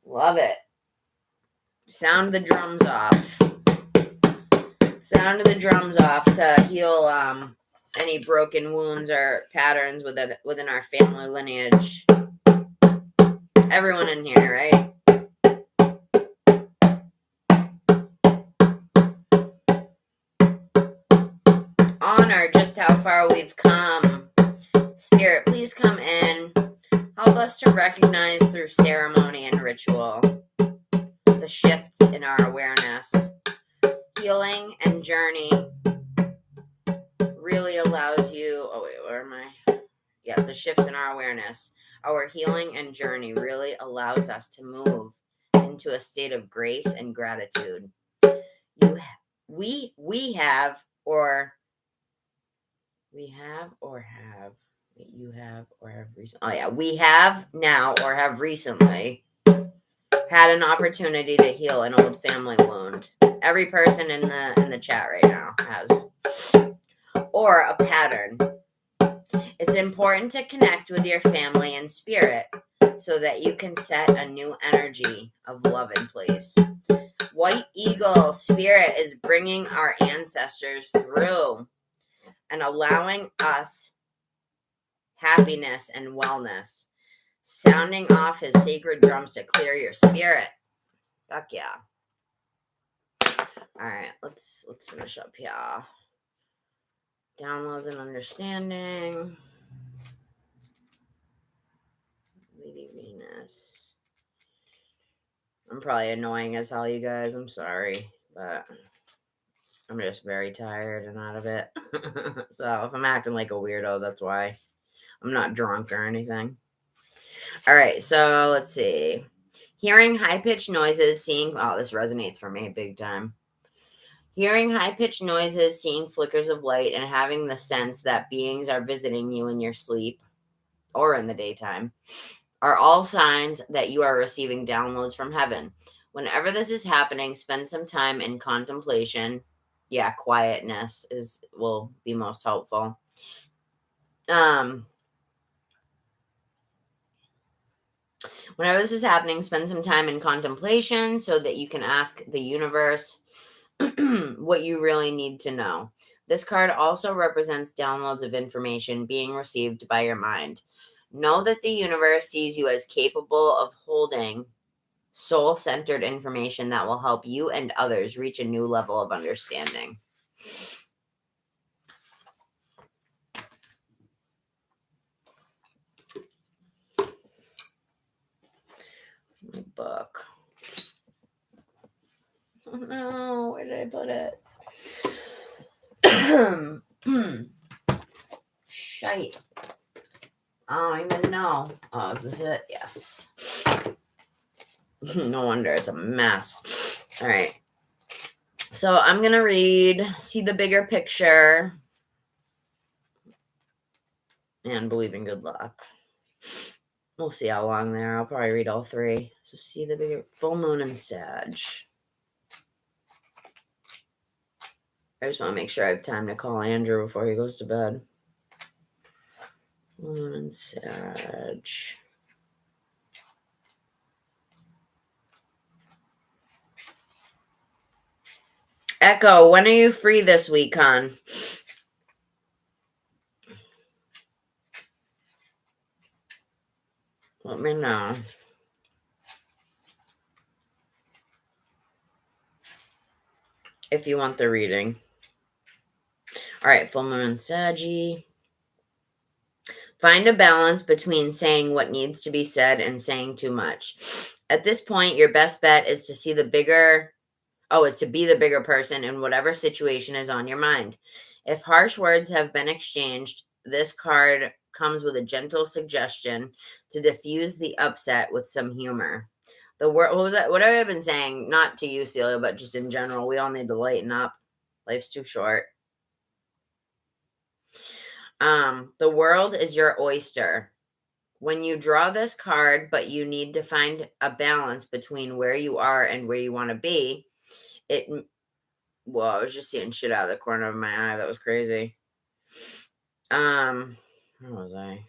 Love it. Sound the drums off. Sound the drums off to heal any broken wounds or patterns within our family lineage. Everyone in here, right? Honor just how far we've come. Spirit, please come in. Help us to recognize through ceremony and ritual the shifts in our awareness. Healing and journey really allows you... Oh, wait, where am I? Yeah, the shifts in our awareness. Our healing and journey really allows us to move into a state of grace and gratitude. We have now or have recently had an opportunity to heal an old family wound. Every person in the chat right now has. Or a pattern. It's important to connect with your family and spirit so that you can set a new energy of love in place. White Eagle spirit is bringing our ancestors through and allowing us happiness and wellness. sounding off his sacred drums to clear your spirit. Fuck yeah. All right, let's finish up here. Downloads and understanding. Lady Venus. I'm probably annoying as hell, you guys. I'm sorry, but I'm just very tired and out of it. So if I'm acting like a weirdo, that's why. I'm not drunk or anything. All right, so let's see. Hearing high-pitched noises, seeing... Oh, this resonates for me big time. Hearing high-pitched noises, seeing flickers of light, and having the sense that beings are visiting you in your sleep or in the daytime are all signs that you are receiving downloads from heaven. Whenever this is happening, spend some time in contemplation. Yeah, quietness will be most helpful. Whenever this is happening, spend some time in contemplation so that you can ask the universe what you really need to know. This card also represents downloads of information being received by your mind. Know that the universe sees you as capable of holding soul-centered information that will help you and others reach a new level of understanding. My book. Oh no, where did I put it? Shite. I don't even know. Oh, is this it? Yes. No wonder it's a mess. All right. So I'm going to read See the Bigger Picture and Believe in Good Luck. We'll see how long there. I'll probably read all three. So See the Bigger... Full Moon and Sag. I just want to make sure I have time to call Andrew before he goes to bed. Full Moon and Sag. Echo, when are you free this week, hon? Let me know. If you want the reading. All right, Full Moon and Saggy. Find a balance between saying what needs to be said and saying too much. At this point, your best bet is to be the bigger person in whatever situation is on your mind. If harsh words have been exchanged, this card comes with a gentle suggestion to diffuse the upset with some humor. What was that? What have I been saying? Not to you, Celia, but just in general. We all need to lighten up. Life's too short. The world is your oyster. When you draw this card, but you need to find a balance between where you are and where you want to be. I was just seeing shit out of the corner of my eye. That was crazy. Where was I?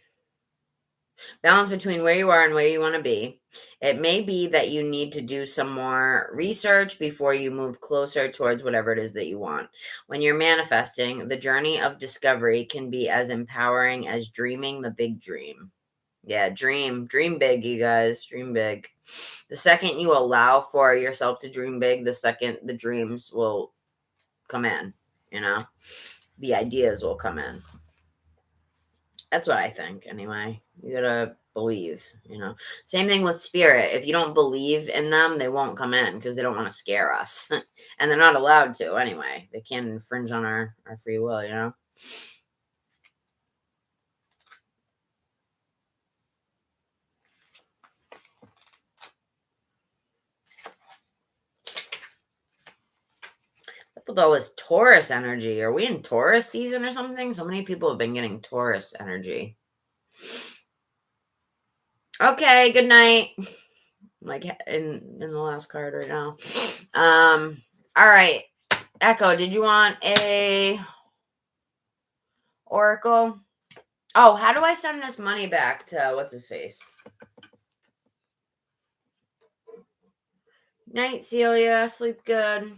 Balance between where you are and where you want to be. It may be that you need to do some more research before you move closer towards whatever it is that you want. When you're manifesting, the journey of discovery can be as empowering as dreaming the big dream. Yeah, dream big, you guys. Dream big. The second you allow for yourself to dream big, the second the dreams will come in, the ideas will come in. That's what I think, anyway. You gotta believe, Same thing with spirit. If you don't believe in them, they won't come in because they don't want to scare us. And they're not allowed to, anyway. They can't infringe on our free will, With all this Taurus energy. Are we in Taurus season or something? So many people have been getting Taurus energy. Okay, good night. Like in the last card right now. All right. Echo, did you want a oracle? Oh, how do I send this money back to what's his face? Night, Celia. Sleep good.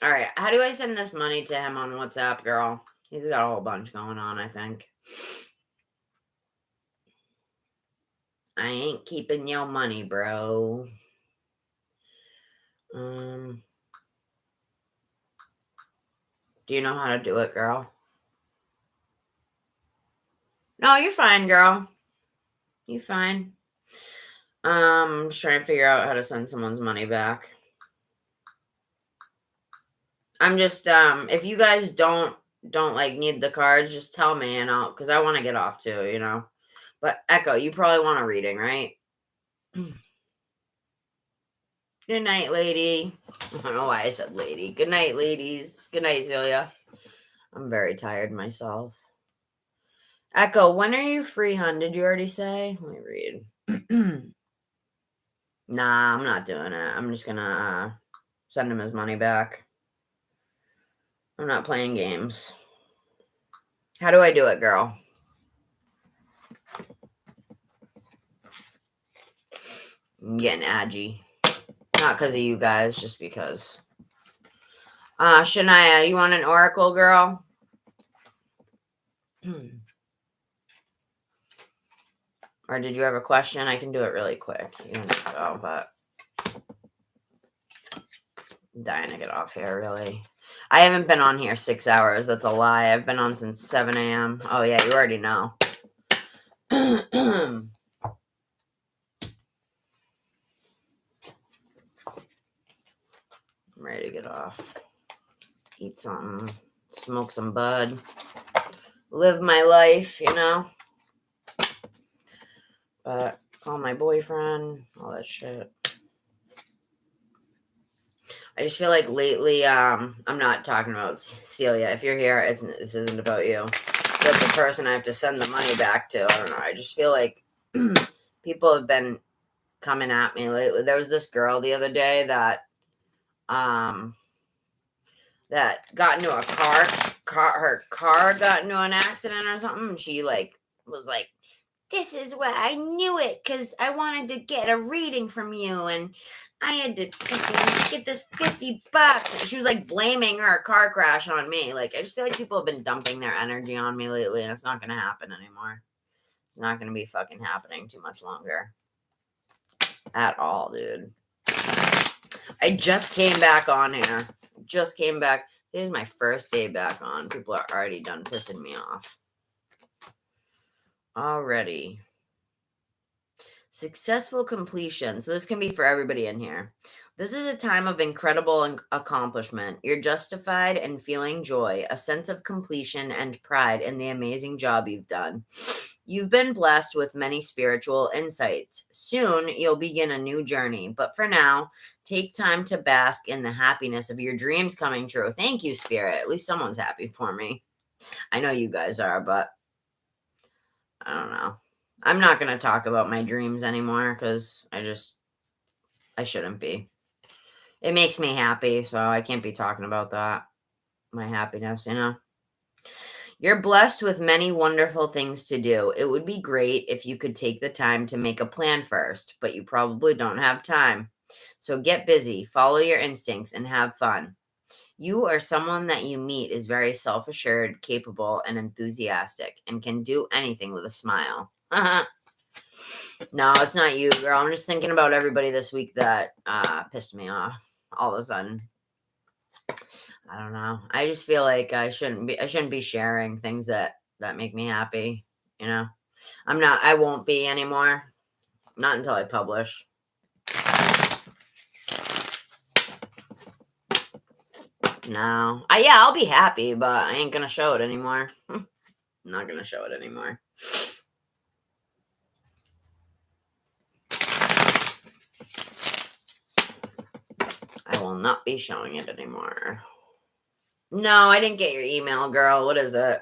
All right. How do I send this money to him on WhatsApp, girl? He's got a whole bunch going on, I think. I ain't keeping your money, bro. Do you know how to do it, girl? No, you're fine, girl. You're fine. I'm just trying to figure out how to send someone's money back. I'm just, if you guys don't like need the cards, just tell me and because I want to get off too, you know. But Echo, you probably want a reading, right? Good night, lady. I don't know why I said lady. Good night, ladies. Good night, Celia. I'm very tired myself. Echo, when are you free, hun? Did you already say? Let me read. Nah, I'm not doing it. I'm just gonna send him his money back. I'm not playing games. How do I do it, girl? I'm getting aggy. Not because of you guys, just because. Shania, you want an oracle, girl? Or did you have a question? I can do it really quick. You don't have to go, but I'm dying to get off here, really. I haven't been on here 6 hours. That's a lie. I've been on since 7 a.m. Oh, yeah, you already know. I'm ready to get off. Eat something. Smoke some bud. Live my life, you know? But call my boyfriend. All that shit. I just feel like lately, I'm not talking about Celia. If you're here, this isn't about you. But the person I have to send the money back to, I don't know. I just feel like people have been coming at me lately. There was this girl the other day that got into a her car got into an accident or something. And she was like, this is what I knew it because I wanted to get a reading from you and I had to get this $50. She was like blaming her car crash on me. Like, I just feel like people have been dumping their energy on me lately and it's not going to happen anymore. It's not going to be fucking happening too much longer. At all, dude. I just came back on here. Just came back. This is my first day back on. People are already done pissing me off. Already. Successful completion. So this can be for everybody in here. This is a time of incredible accomplishment. You're justified in feeling joy, a sense of completion and pride in the amazing job you've done. You've been blessed with many spiritual insights. Soon you'll begin a new journey, but for now, take time to bask in the happiness of your dreams coming true. Thank you, Spirit. At least someone's happy for me. I know you guys are, but I don't know. I'm not going to talk about my dreams anymore because I shouldn't be. It makes me happy, so I can't be talking about that. My happiness, you know. You're blessed with many wonderful things to do. It would be great if you could take the time to make a plan first, but you probably don't have time. So get busy, follow your instincts, and have fun. You or someone that you meet is very self-assured, capable, and enthusiastic, and can do anything with a smile. No, it's not you, girl. I'm just thinking about everybody this week that pissed me off all of a sudden. I don't know. I just feel like I shouldn't be sharing things that make me happy, you know. I won't be anymore. Not until I publish. No. I'll be happy, but I ain't gonna show it anymore. I'm not gonna show it anymore. I will not be showing it anymore. No, I didn't get your email, girl. What is it?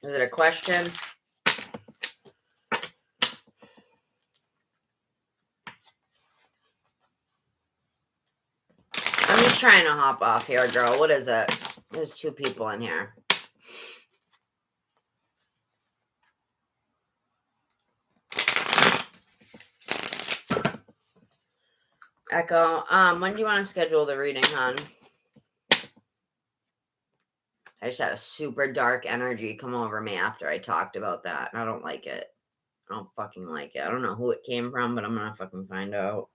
Is it a question? I'm just trying to hop off here, girl. What is it? There's 2 people in here. Echo, when do you want to schedule the reading, hon? I just had a super dark energy come over me after I talked about that. And I don't like it. I don't fucking like it. I don't know who it came from, but I'm gonna fucking find out.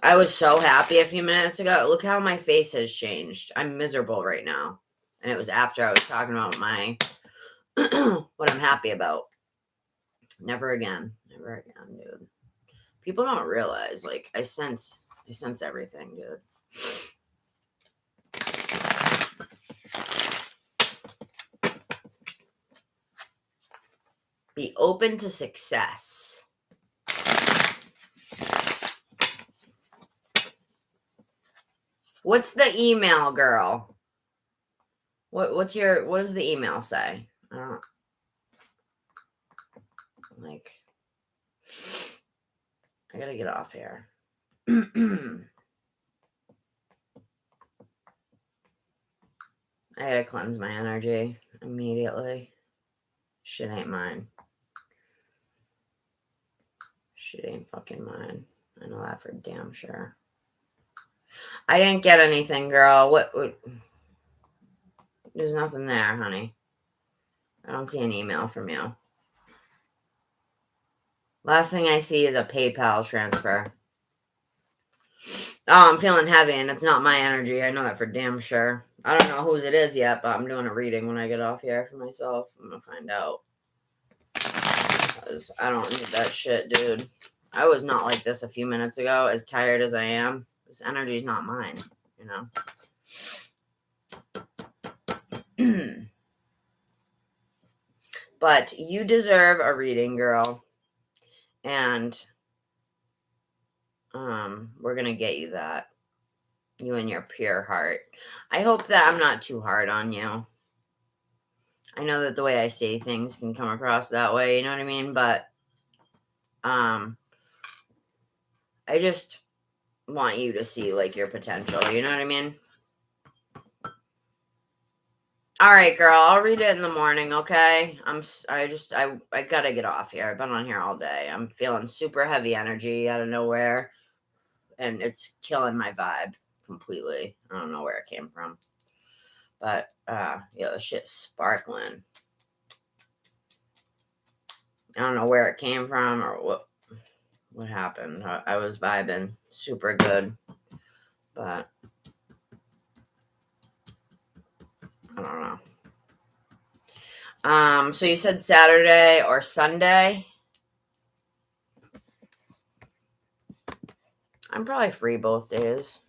I was so happy a few minutes ago. Look how my face has changed. I'm miserable right now. And it was after I was talking about my what I'm happy about. Never again. Never again, dude. People don't realize, like, I sense everything, dude. Be open to success. What's the email, girl? What does the email say? I don't like. I gotta get off here. I gotta cleanse my energy immediately. Shit ain't mine. Shit ain't fucking mine. I know that for damn sure. I didn't get anything, girl. What? There's nothing there, honey. I don't see an email from you. Last thing I see is a PayPal transfer. Oh, I'm feeling heavy, and it's not my energy. I know that for damn sure. I don't know whose it is yet, but I'm doing a reading when I get off here for myself. I'm gonna find out. Because I don't need that shit, dude. I was not like this a few minutes ago, as tired as I am. This energy is not mine, you know? But you deserve a reading, girl. And we're going to get you that. You and your pure heart. I hope that I'm not too hard on you. I know that the way I say things can come across that way, you know what I mean? But I just want you to see, like, your potential, you know what I mean? All right, girl, I'll read it in the morning, okay? I gotta get off here. I've been on here all day. I'm feeling super heavy energy out of nowhere, and it's killing my vibe completely. I don't know where it came from. But, yeah, the shit's sparkling. I don't know where it came from or what happened. I was vibing super good, but I don't know. So you said Saturday or Sunday? I'm probably free both days.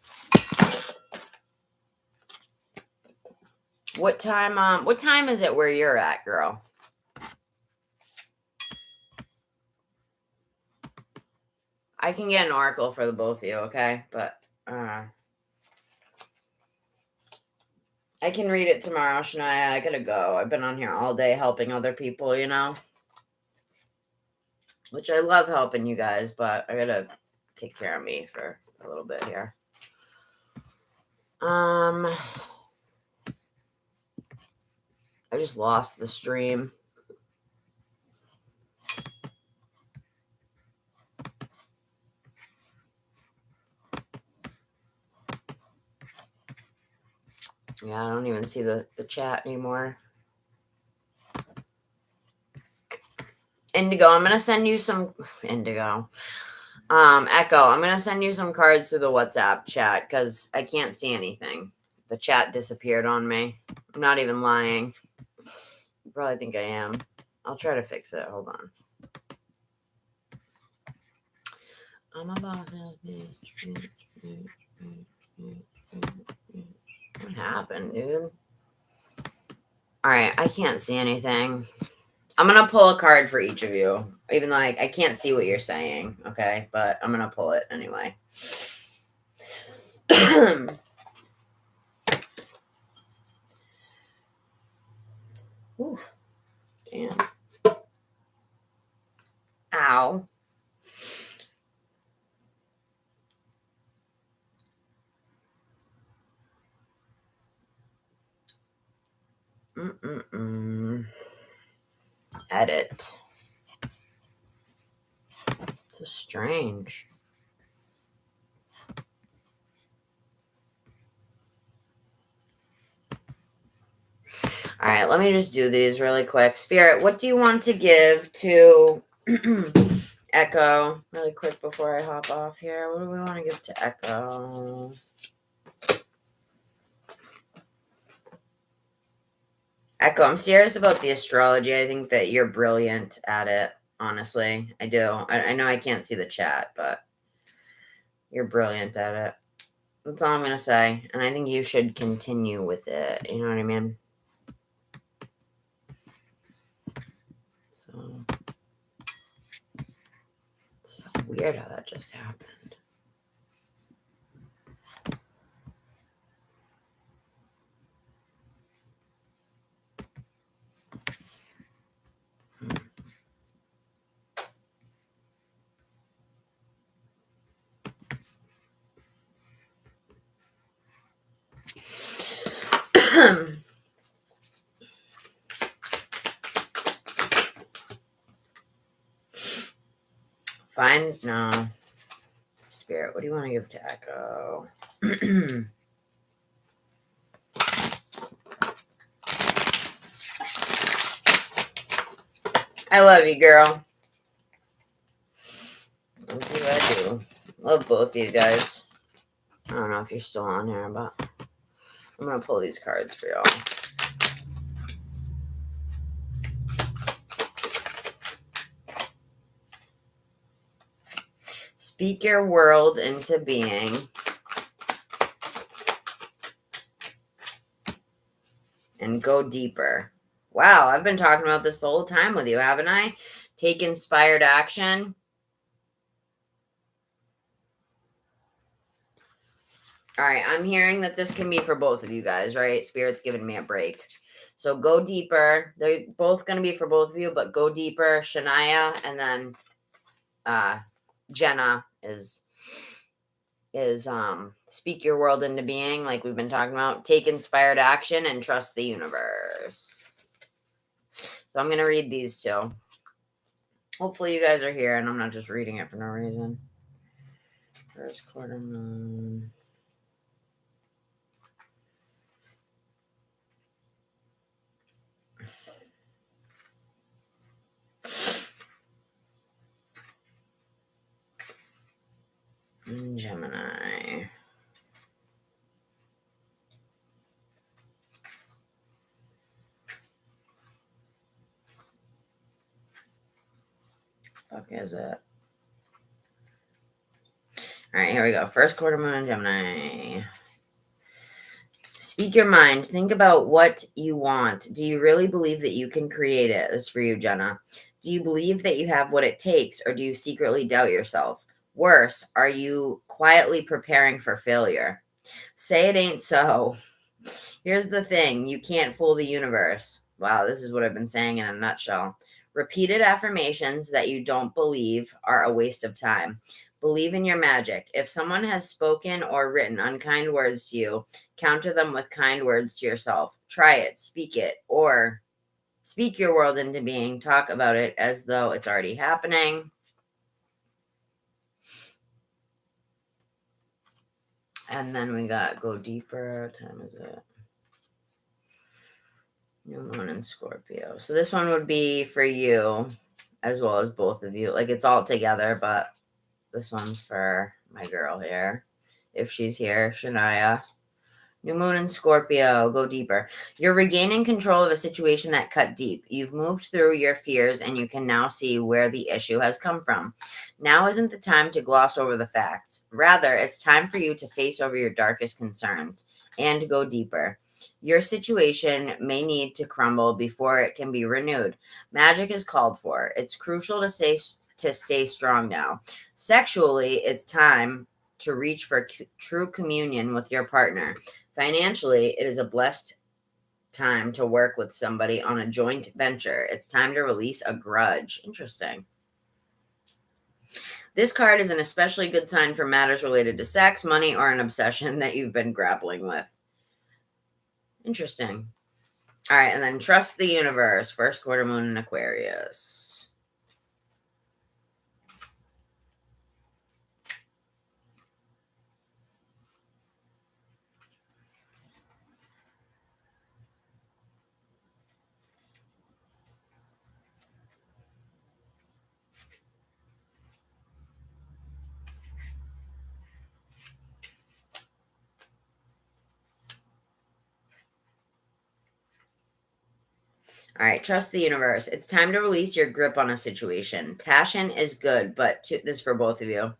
What time is it where you're at, girl? I can get an oracle for the both of you, okay? But I can read it tomorrow, Shania. I gotta go. I've been on here all day helping other people, you know? Which I love helping you guys, but I gotta take care of me for a little bit here. I just lost the stream. Yeah, I don't even see the chat anymore. Indigo, I'm gonna send you some Indigo. Echo, I'm gonna send you some cards through the WhatsApp chat because I can't see anything. The chat disappeared on me. I'm not even lying. You probably think I am. I'll try to fix it. Hold on. I'm a boss ass bitch. What happened, dude? Alright, I can't see anything. I'm going to pull a card for each of you, even though I can't see what you're saying, okay? But I'm going to pull it anyway. Ooh, damn. Ow. Edit. So strange. right, let me just do these really quick. Spirit, what do you want to give to Echo really quick before I hop off here? What do we want to give to Echo? Echo, I'm serious about the astrology. I think that you're brilliant at it, honestly. I do. I know I can't see the chat, but you're brilliant at it. That's all I'm going to say. And I think you should continue with it. You know what I mean? So weird how that just happened. Fine. No. Spirit, what do you want to give to Echo? I love you, girl. What do I do? Love both of you guys. I don't know if you're still on here, but I'm going to pull these cards for y'all. Speak your world into being. And go deeper. Wow, I've been talking about this the whole time with you, haven't I? Take inspired action. All right, I'm hearing that this can be for both of you guys, right? Spirit's giving me a break. So go deeper. They're both going to be for both of you, but go deeper. Shania and then Jenna is speak your world into being, like we've been talking about. Take inspired action and trust the universe. So I'm going to read these two. Hopefully you guys are here and I'm not just reading it for no reason. First quarter moon. Gemini. Fuck is it? All right, here we go. First quarter moon, Gemini. Speak your mind. Think about what you want. Do you really believe that you can create it? This is for you, Jenna. Do you believe that you have what it takes, or do you secretly doubt yourself? Worse, are you quietly preparing for failure? Say it ain't so. Here's the thing. You can't fool the universe. Wow, this is what I've been saying in a nutshell. Repeated affirmations that you don't believe are a waste of time. Believe in your magic. If someone has spoken or written unkind words to you, counter them with kind words to yourself. Try it, speak it, or speak your world into being. Talk about it as though it's already happening. And then we got go deeper. What time is it? New moon in Scorpio. So this one would be for you as well as both of you. Like it's all together, but this one's for my girl here. If she's here, Shania. New moon in Scorpio. Go deeper. You're regaining control of a situation that cut deep. You've moved through your fears and you can now see where the issue has come from. Now isn't the time to gloss over the facts. Rather, it's time for you to face over your darkest concerns and go deeper. Your situation may need to crumble before it can be renewed. Magic is called for. It's crucial to stay strong now. Sexually, it's time to reach for true communion with your partner. Financially, it is a blessed time to work with somebody on a joint venture. It's time to release a grudge. Interesting. This card is an especially good sign for matters related to sex, money, or an obsession that you've been grappling with. Interesting. All right, and then trust the universe. First quarter moon in Aquarius. All right, trust the universe. It's time to release your grip on a situation. Passion is good, but this is for both of you.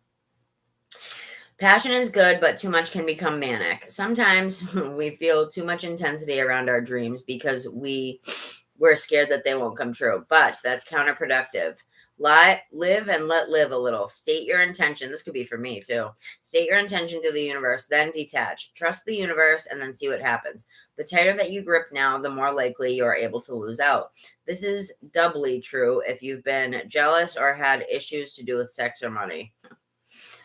Passion is good, but too much can become manic. Sometimes we feel too much intensity around our dreams because we're scared that they won't come true, but that's counterproductive. Live and let live a little. State your intention. This could be for me too. State your intention to the universe, then detach. Trust the universe and then see what happens. The tighter that you grip now, the more likely you are able to lose out. This is doubly true if you've been jealous or had issues to do with sex or money.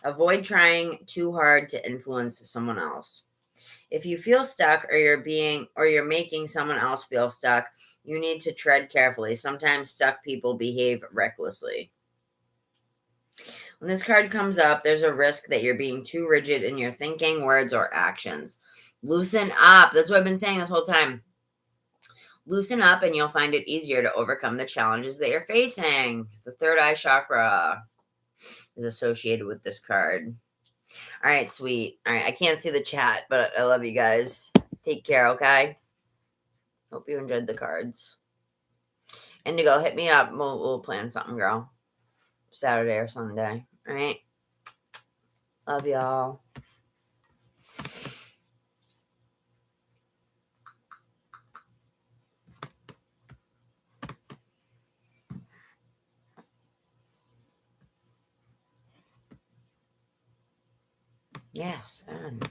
Avoid trying too hard to influence someone else. If you feel stuck or you're making someone else feel stuck, you need to tread carefully. Sometimes stuck people behave recklessly. When this card comes up, there's a risk that you're being too rigid in your thinking, words, or actions. Loosen up. That's what I've been saying this whole time. Loosen up and you'll find it easier to overcome the challenges that you're facing. The third eye chakra is associated with this card. All right, sweet. All right, I can't see the chat, but I love you guys. Take care, okay? Hope you enjoyed the cards. Indigo, hit me up. We'll plan something, girl. Saturday or Sunday. All right? Love y'all. Yes, and